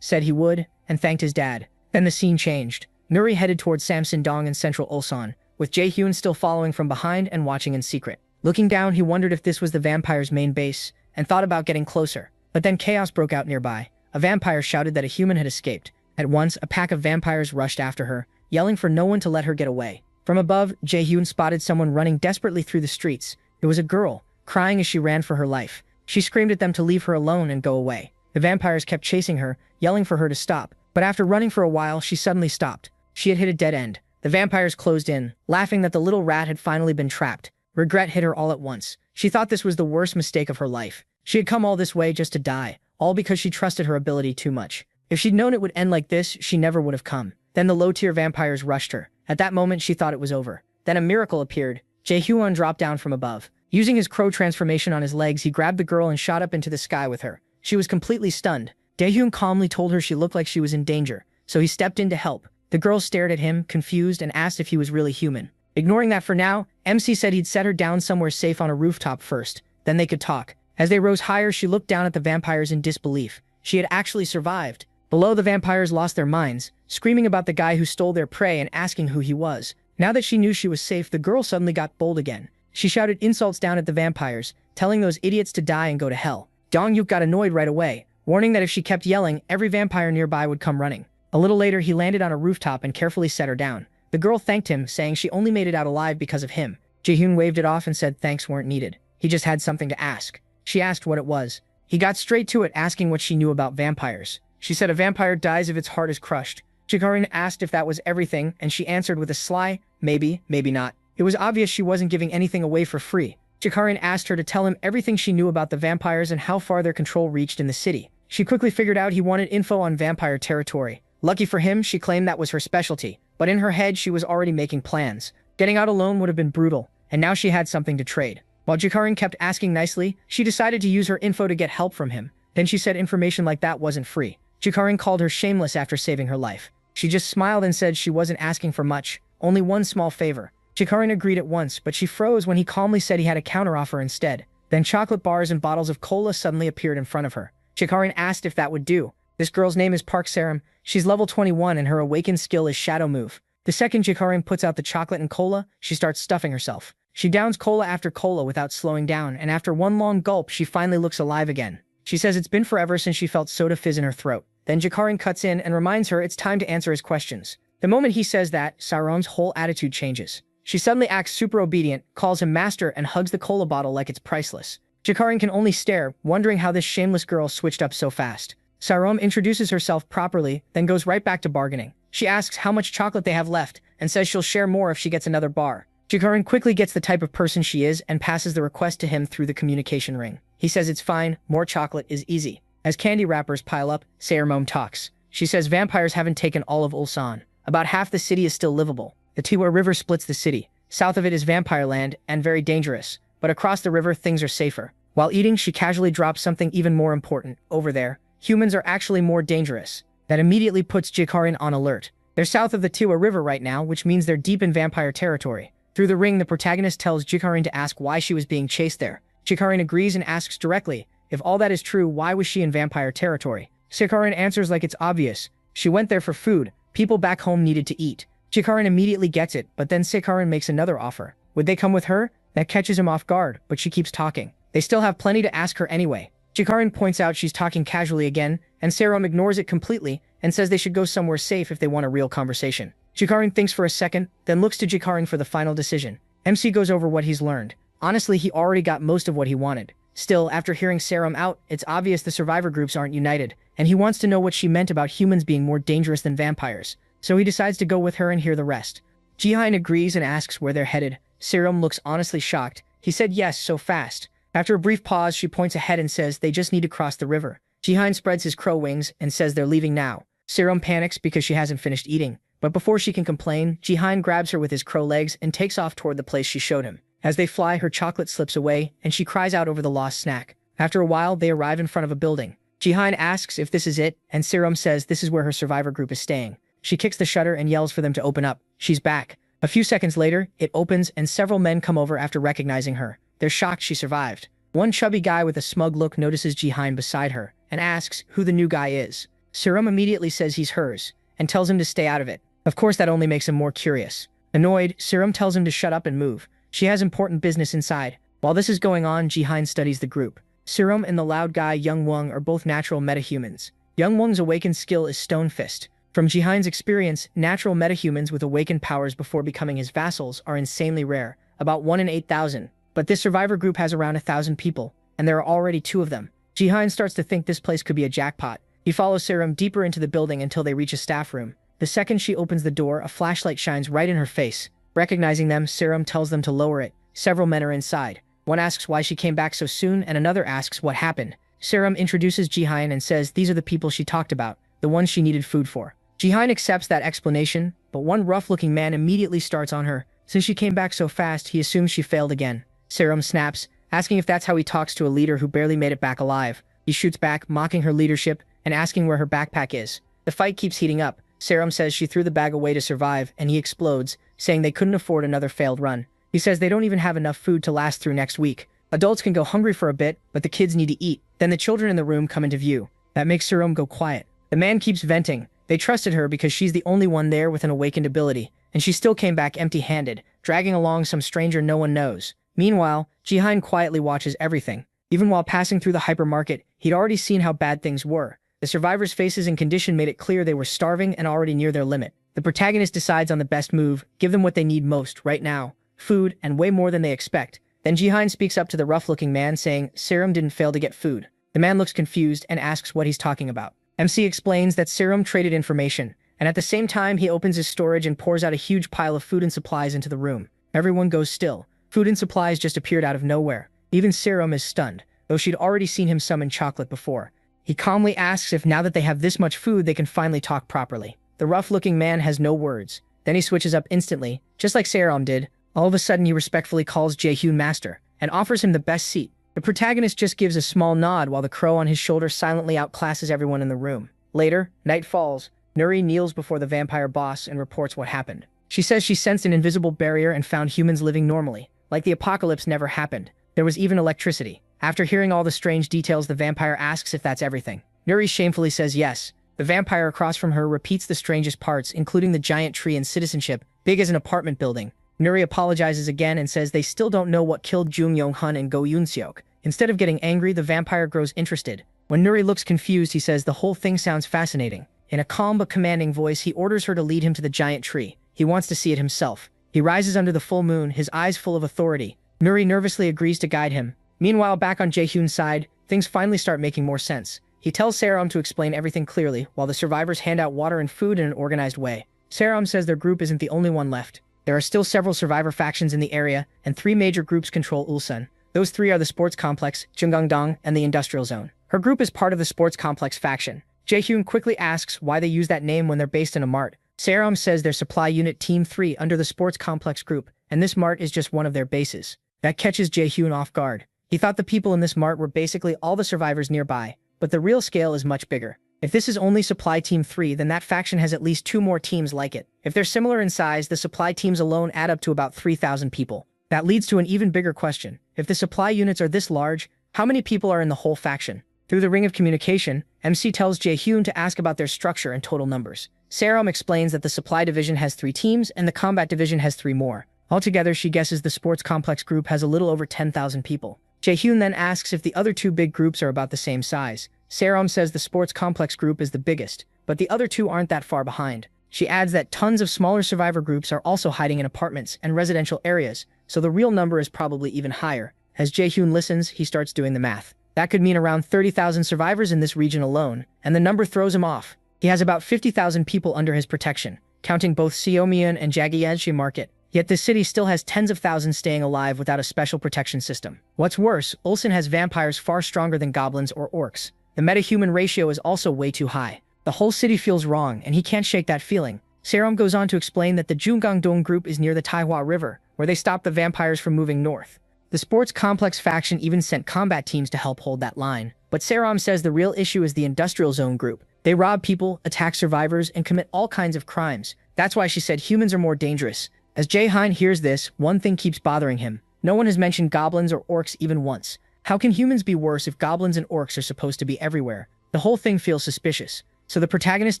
S1: said he would, and thanked his dad. Then the scene changed. Nuri headed towards Samsung-dong in central Ulsan, with Jae-hyun still following from behind and watching in secret. Looking down, he wondered if this was the vampire's main base, and thought about getting closer. But then chaos broke out nearby. A vampire shouted that a human had escaped. At once, a pack of vampires rushed after her, yelling for no one to let her get away. From above, Jae-hyun spotted someone running desperately through the streets. It was a girl, crying as she ran for her life. She screamed at them to leave her alone and go away. The vampires kept chasing her, yelling for her to stop. But after running for a while, she suddenly stopped. She had hit a dead end. The vampires closed in, laughing that the little rat had finally been trapped. Regret hit her all at once. She thought this was the worst mistake of her life. She had come all this way just to die, all because she trusted her ability too much. If she'd known it would end like this, she never would have come. Then the low-tier vampires rushed her. At that moment, she thought it was over. Then a miracle appeared. Jae-hyun dropped down from above. Using his crow transformation on his legs, he grabbed the girl and shot up into the sky with her. She was completely stunned. Daehyun calmly told her she looked like she was in danger, so he stepped in to help. The girl stared at him, confused, and asked if he was really human. Ignoring that for now, MC said he'd set her down somewhere safe on a rooftop first, then they could talk. As they rose higher, she looked down at the vampires in disbelief. She had actually survived. Below, the vampires lost their minds, screaming about the guy who stole their prey and asking who he was. Now that she knew she was safe, the girl suddenly got bold again. She shouted insults down at the vampires, telling those idiots to die and go to hell. Dong-yuk got annoyed right away, warning that if she kept yelling, every vampire nearby would come running. A little later, he landed on a rooftop and carefully set her down. The girl thanked him, saying she only made it out alive because of him. Jaehyun waved it off and said thanks weren't needed. He just had something to ask. She asked what it was. He got straight to it, asking what she knew about vampires. She said a vampire dies if its heart is crushed. Jikarin asked if that was everything, and she answered with a sly, maybe, maybe not. It was obvious she wasn't giving anything away for free. Jikarin asked her to tell him everything she knew about the vampires and how far their control reached in the city. She quickly figured out he wanted info on vampire territory. Lucky for him, she claimed that was her specialty, but in her head she was already making plans. Getting out alone would have been brutal, and now she had something to trade. While Jikarin kept asking nicely, she decided to use her info to get help from him. Then she said information like that wasn't free. Jikarin called her shameless after saving her life. She just smiled and said she wasn't asking for much, only one small favor. Jikarin agreed at once, but she froze when he calmly said he had a counteroffer instead. Then chocolate bars and bottles of cola suddenly appeared in front of her. Jikarin asked if that would do. This girl's name is Park Serum. She's level 21 and her awakened skill is Shadow Move. The second Jikarin puts out the chocolate and cola, she starts stuffing herself. She downs cola after cola without slowing down, and after one long gulp, she finally looks alive again. She says it's been forever since she felt soda fizz in her throat. Then Jikarin cuts in and reminds her it's time to answer his questions. The moment he says that, Sarom's whole attitude changes. She suddenly acts super obedient, calls him master, and hugs the cola bottle like it's priceless. Jikarin can only stare, wondering how this shameless girl switched up so fast. Sarom introduces herself properly, then goes right back to bargaining. She asks how much chocolate they have left, and says she'll share more if she gets another bar. Jikarin quickly gets the type of person she is and passes the request to him through the communication ring. He says it's fine, more chocolate is easy. As candy wrappers pile up, Saormom talks. She says vampires haven't taken all of Ulsan. About half the city is still livable. The Tiwa River splits the city. South of it is vampire land, and very dangerous. But across the river, things are safer. While eating, she casually drops something even more important. Over there, humans are actually more dangerous. That immediately puts Jikarin on alert. They're south of the Tiwa River right now, which means they're deep in vampire territory. Through the ring, the protagonist tells Jikarin to ask why she was being chased there. Jikarin agrees and asks directly, if all that is true, why was she in vampire territory? Jikarin answers like it's obvious. She went there for food. People back home needed to eat. Jikarin immediately gets it, but then Jikarin makes another offer. Would they come with her? That catches him off guard, but she keeps talking. They still have plenty to ask her anyway. Jikarin points out she's talking casually again, and Sarom ignores it completely and says they should go somewhere safe if they want a real conversation. Jikarin thinks for a second, then looks to Jikarin for the final decision. MC goes over what he's learned. Honestly, he already got most of what he wanted. Still, after hearing Sarom out, it's obvious the survivor groups aren't united, and he wants to know what she meant about humans being more dangerous than vampires. So he decides to go with her and hear the rest. Jihan agrees and asks where they're headed. Sarom looks honestly shocked. He said yes so fast. After a brief pause, she points ahead and says they just need to cross the river. Jihan spreads his crow wings and says they're leaving now. Sarom panics because she hasn't finished eating. But before she can complain, Jihan grabs her with his crow legs and takes off toward the place she showed him. As they fly, her chocolate slips away, and she cries out over the lost snack. After a while, they arrive in front of a building. Jihan asks if this is it, and Sarom says this is where her survivor group is staying. She kicks the shutter and yells for them to open up. She's back. A few seconds later, it opens and several men come over after recognizing her. They're shocked she survived. One chubby guy with a smug look notices Jihan beside her and asks who the new guy is. Sarom immediately says he's hers and tells him to stay out of it. Of course, that only makes him more curious. Annoyed, Sarom tells him to shut up and move. She has important business inside. While this is going on, Jihan studies the group. Sarom and the loud guy Young Wong are both natural metahumans. Young Wong's awakened skill is Stone Fist. From Jihan's experience, natural metahumans with awakened powers before becoming his vassals are insanely rare, about 1 in 8,000. But this survivor group has around 1,000 people, and there are already 2 of them. Jihan starts to think this place could be a jackpot. He follows Sarom deeper into the building until they reach a staff room. The second she opens the door, a flashlight shines right in her face. Recognizing them, Sarom tells them to lower it. Several men are inside. One asks why she came back so soon, and another asks what happened. Sarom introduces Jihan and says these are the people she talked about, the ones she needed food for. Jihan accepts that explanation, but one rough-looking man immediately starts on her. Since she came back so fast, he assumes she failed again. Serum snaps, asking if that's how he talks to a leader who barely made it back alive. He shoots back, mocking her leadership and asking where her backpack is. The fight keeps heating up. Serum says she threw the bag away to survive, and he explodes, saying they couldn't afford another failed run. He says they don't even have enough food to last through next week. Adults can go hungry for a bit, but the kids need to eat. Then the children in the room come into view. That makes Serum go quiet. The man keeps venting. They trusted her because she's the only one there with an awakened ability, and she still came back empty-handed, dragging along some stranger no one knows. Meanwhile, Jihan quietly watches everything. Even while passing through the hypermarket, he'd already seen how bad things were. The survivors' faces and condition made it clear they were starving and already near their limit. The protagonist decides on the best move, give them what they need most right now, food, and way more than they expect. Then Jihan speaks up to the rough-looking man, saying Serum didn't fail to get food. The man looks confused and asks what he's talking about. MC explains that Serum traded information, and at the same time he opens his storage and pours out a huge pile of food and supplies into the room. Everyone goes still. Food and supplies just appeared out of nowhere. Even Serum is stunned, though she'd already seen him summon chocolate before. He calmly asks if now that they have this much food they can finally talk properly. The rough-looking man has no words. Then he switches up instantly, just like Serum did. All of a sudden he respectfully calls Jaehyun master, and offers him the best seat. The protagonist just gives a small nod while the crow on his shoulder silently outclasses everyone in the room. Later, night falls. Nuri kneels before the vampire boss and reports what happened. She says she sensed an invisible barrier and found humans living normally, like the apocalypse never happened. There was even electricity. After hearing all the strange details, the vampire asks if that's everything. Nuri shamefully says yes. The vampire across from her repeats the strangest parts, including the giant tree and citizenship, big as an apartment building. Nuri apologizes again and says they still don't know what killed Jung Yong-hun and Go Yoon-seok. Instead of getting angry, the vampire grows interested. When Nuri looks confused, he says the whole thing sounds fascinating. In a calm but commanding voice, he orders her to lead him to the giant tree. He wants to see it himself. He rises under the full moon, his eyes full of authority. Nuri nervously agrees to guide him. Meanwhile, back on Jaehyun's side, things finally start making more sense. He tells Serum to explain everything clearly, while the survivors hand out water and food in an organized way. Serum says their group isn't the only one left. There are still several survivor factions in the area, and 3 major groups control Ulsan. Those 3 are the Sports Complex, Junggangdong, and the Industrial Zone. Her group is part of the Sports Complex faction. Jaehyun quickly asks why they use that name when they're based in a mart. Serum says they're Supply Unit Team 3 under the Sports Complex group, and this mart is just one of their bases. That catches Jaehyun off guard. He thought the people in this mart were basically all the survivors nearby, but the real scale is much bigger. If this is only Supply Team 3, then that faction has at least 2 more teams like it. If they're similar in size, the supply teams alone add up to about 3,000 people. That leads to an even bigger question. If the supply units are this large, how many people are in the whole faction? Through the ring of communication, MC tells Jaehyun to ask about their structure and total numbers. Serum explains that the supply division has 3 teams and the combat division has 3 more. Altogether, she guesses the sports complex group has a little over 10,000 people. Jaehyun then asks if the other 2 big groups are about the same size. Serum says the sports complex group is the biggest, but the other 2 aren't that far behind. She adds that tons of smaller survivor groups are also hiding in apartments and residential areas, so the real number is probably even higher. As Jaehyun listens, he starts doing the math. That could mean around 30,000 survivors in this region alone, and the number throws him off. He has about 50,000 people under his protection, counting both Seomyeon and Jagyeonji Market. Yet this city still has tens of thousands staying alive without a special protection system. What's worse, Ulsan has vampires far stronger than goblins or orcs. The meta-human ratio is also way too high. The whole city feels wrong, and he can't shake that feeling. Serum goes on to explain that the Junggangdong group is near the Taihua River, where they stop the vampires from moving north. The sports complex faction even sent combat teams to help hold that line. But Serum says the real issue is the Industrial Zone group. They rob people, attack survivors, and commit all kinds of crimes. That's why she said humans are more dangerous. As Jaehyun hears this, one thing keeps bothering him. No one has mentioned goblins or orcs even once. How can humans be worse if goblins and orcs are supposed to be everywhere? The whole thing feels suspicious. So the protagonist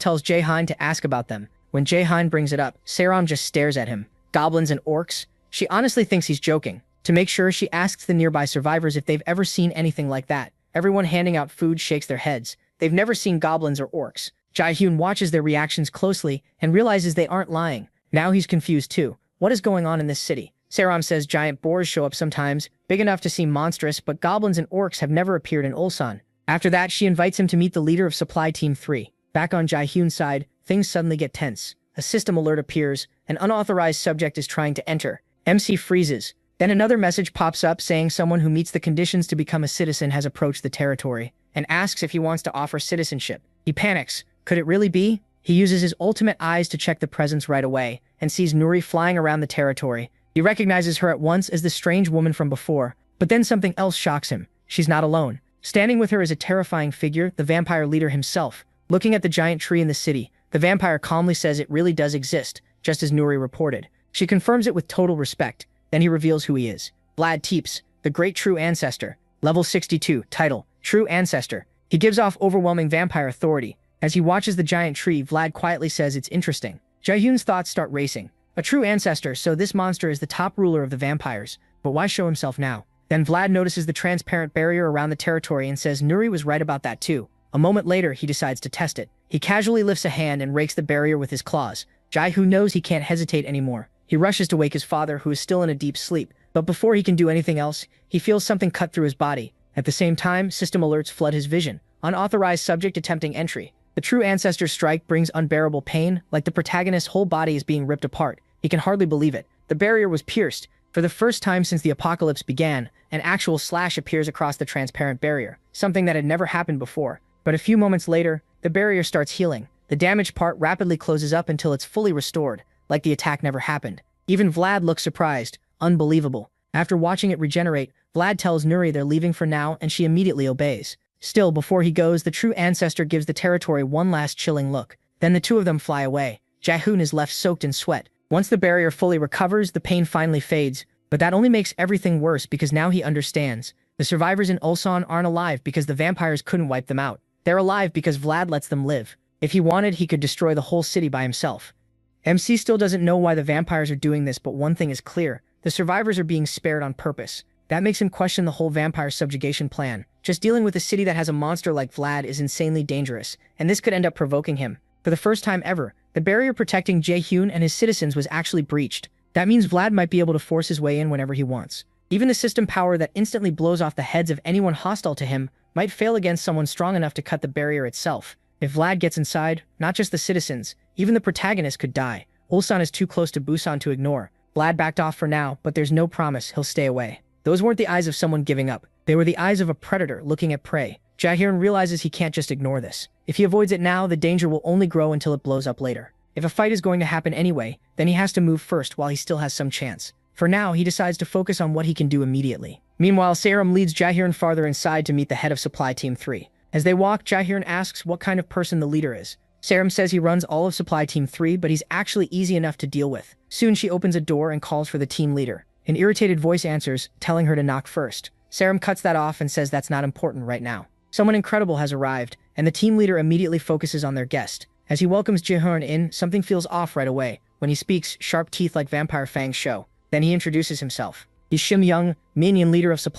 S1: tells Jaehyun to ask about them. When Jaehyun brings it up, Serum just stares at him. Goblins and orcs? She honestly thinks he's joking. To make sure, she asks the nearby survivors if they've ever seen anything like that. Everyone handing out food shakes their heads. They've never seen goblins or orcs. Jaehyun watches their reactions closely and realizes they aren't lying. Now he's confused too. What is going on in this city? Serum says giant boars show up sometimes, big enough to seem monstrous, but goblins and orcs have never appeared in Ulsan. After that, she invites him to meet the leader of Supply Team 3. Back on Jaehyun's side, things suddenly get tense. A system alert appears. An unauthorized subject is trying to enter. MC freezes. Then another message pops up saying someone who meets the conditions to become a citizen has approached the territory and asks if he wants to offer citizenship. He panics. Could it really be? He uses his ultimate eyes to check the presence right away and sees Nuri flying around the territory. He recognizes her at once as the strange woman from before, but then something else shocks him. She's not alone. Standing with her is a terrifying figure, the vampire leader himself. Looking at the giant tree in the city, the vampire calmly says it really does exist, just as Nuri reported. She confirms it with total respect. Then he reveals who he is. Vlad Tepes, the great true ancestor. Level 62, title, True Ancestor. He gives off overwhelming vampire authority. As he watches the giant tree, Vlad quietly says it's interesting. Jaehyun's thoughts start racing. A true ancestor, so this monster is the top ruler of the vampires. But why show himself now? Then Vlad notices the transparent barrier around the territory and says Nuri was right about that too. A moment later, he decides to test it. He casually lifts a hand and rakes the barrier with his claws. Jaehyun knows he can't hesitate anymore. He rushes to wake his father, who is still in a deep sleep. But before he can do anything else, he feels something cut through his body. At the same time, system alerts flood his vision. Unauthorized subject attempting entry. The true ancestor's strike brings unbearable pain, like the protagonist's whole body is being ripped apart. He can hardly believe it. The barrier was pierced. For the first time since the apocalypse began, an actual slash appears across the transparent barrier, something that had never happened before. But a few moments later, the barrier starts healing. The damaged part rapidly closes up until it's fully restored, like the attack never happened. Even Vlad looks surprised. Unbelievable. After watching it regenerate, Vlad tells Nuri they're leaving for now, and she immediately obeys. Still, before he goes, the true ancestor gives the territory one last chilling look. Then the two of them fly away. Jaehyun is left soaked in sweat. Once the barrier fully recovers, the pain finally fades, but that only makes everything worse because now he understands. The survivors in Ulsan aren't alive because the vampires couldn't wipe them out. They're alive because Vlad lets them live. If he wanted, he could destroy the whole city by himself. MC still doesn't know why the vampires are doing this, but one thing is clear. The survivors are being spared on purpose. That makes him question the whole vampire subjugation plan. Just dealing with a city that has a monster like Vlad is insanely dangerous, and this could end up provoking him. For the first time ever, the barrier protecting Jaehyun and his citizens was actually breached. That means Vlad might be able to force his way in whenever he wants. Even the system power that instantly blows off the heads of anyone hostile to him might fail against someone strong enough to cut the barrier itself. If Vlad gets inside, not just the citizens, even the protagonist could die. Ulsan is too close to Busan to ignore. Vlad backed off for now, but there's no promise he'll stay away. Those weren't the eyes of someone giving up. They were the eyes of a predator looking at prey. Jaehyun realizes he can't just ignore this. If he avoids it now, the danger will only grow until it blows up later. If a fight is going to happen anyway, then he has to move first while he still has some chance. For now, he decides to focus on what he can do immediately. Meanwhile, Serum leads Jaehyun farther inside to meet the head of Supply Team 3. As they walk, Jaehyun asks what kind of person the leader is. Serum says he runs all of Supply Team 3, but he's actually easy enough to deal with. Soon she opens a door and calls for the team leader. An irritated voice answers, telling her to knock first. Serum cuts that off and says that's not important right now. Someone incredible has arrived, and the team leader immediately focuses on their guest. As he welcomes Jaehyun in, something feels off right away. When he speaks, sharp teeth like vampire fangs show. Then he introduces himself. He's Shim Young, minion leader of Supply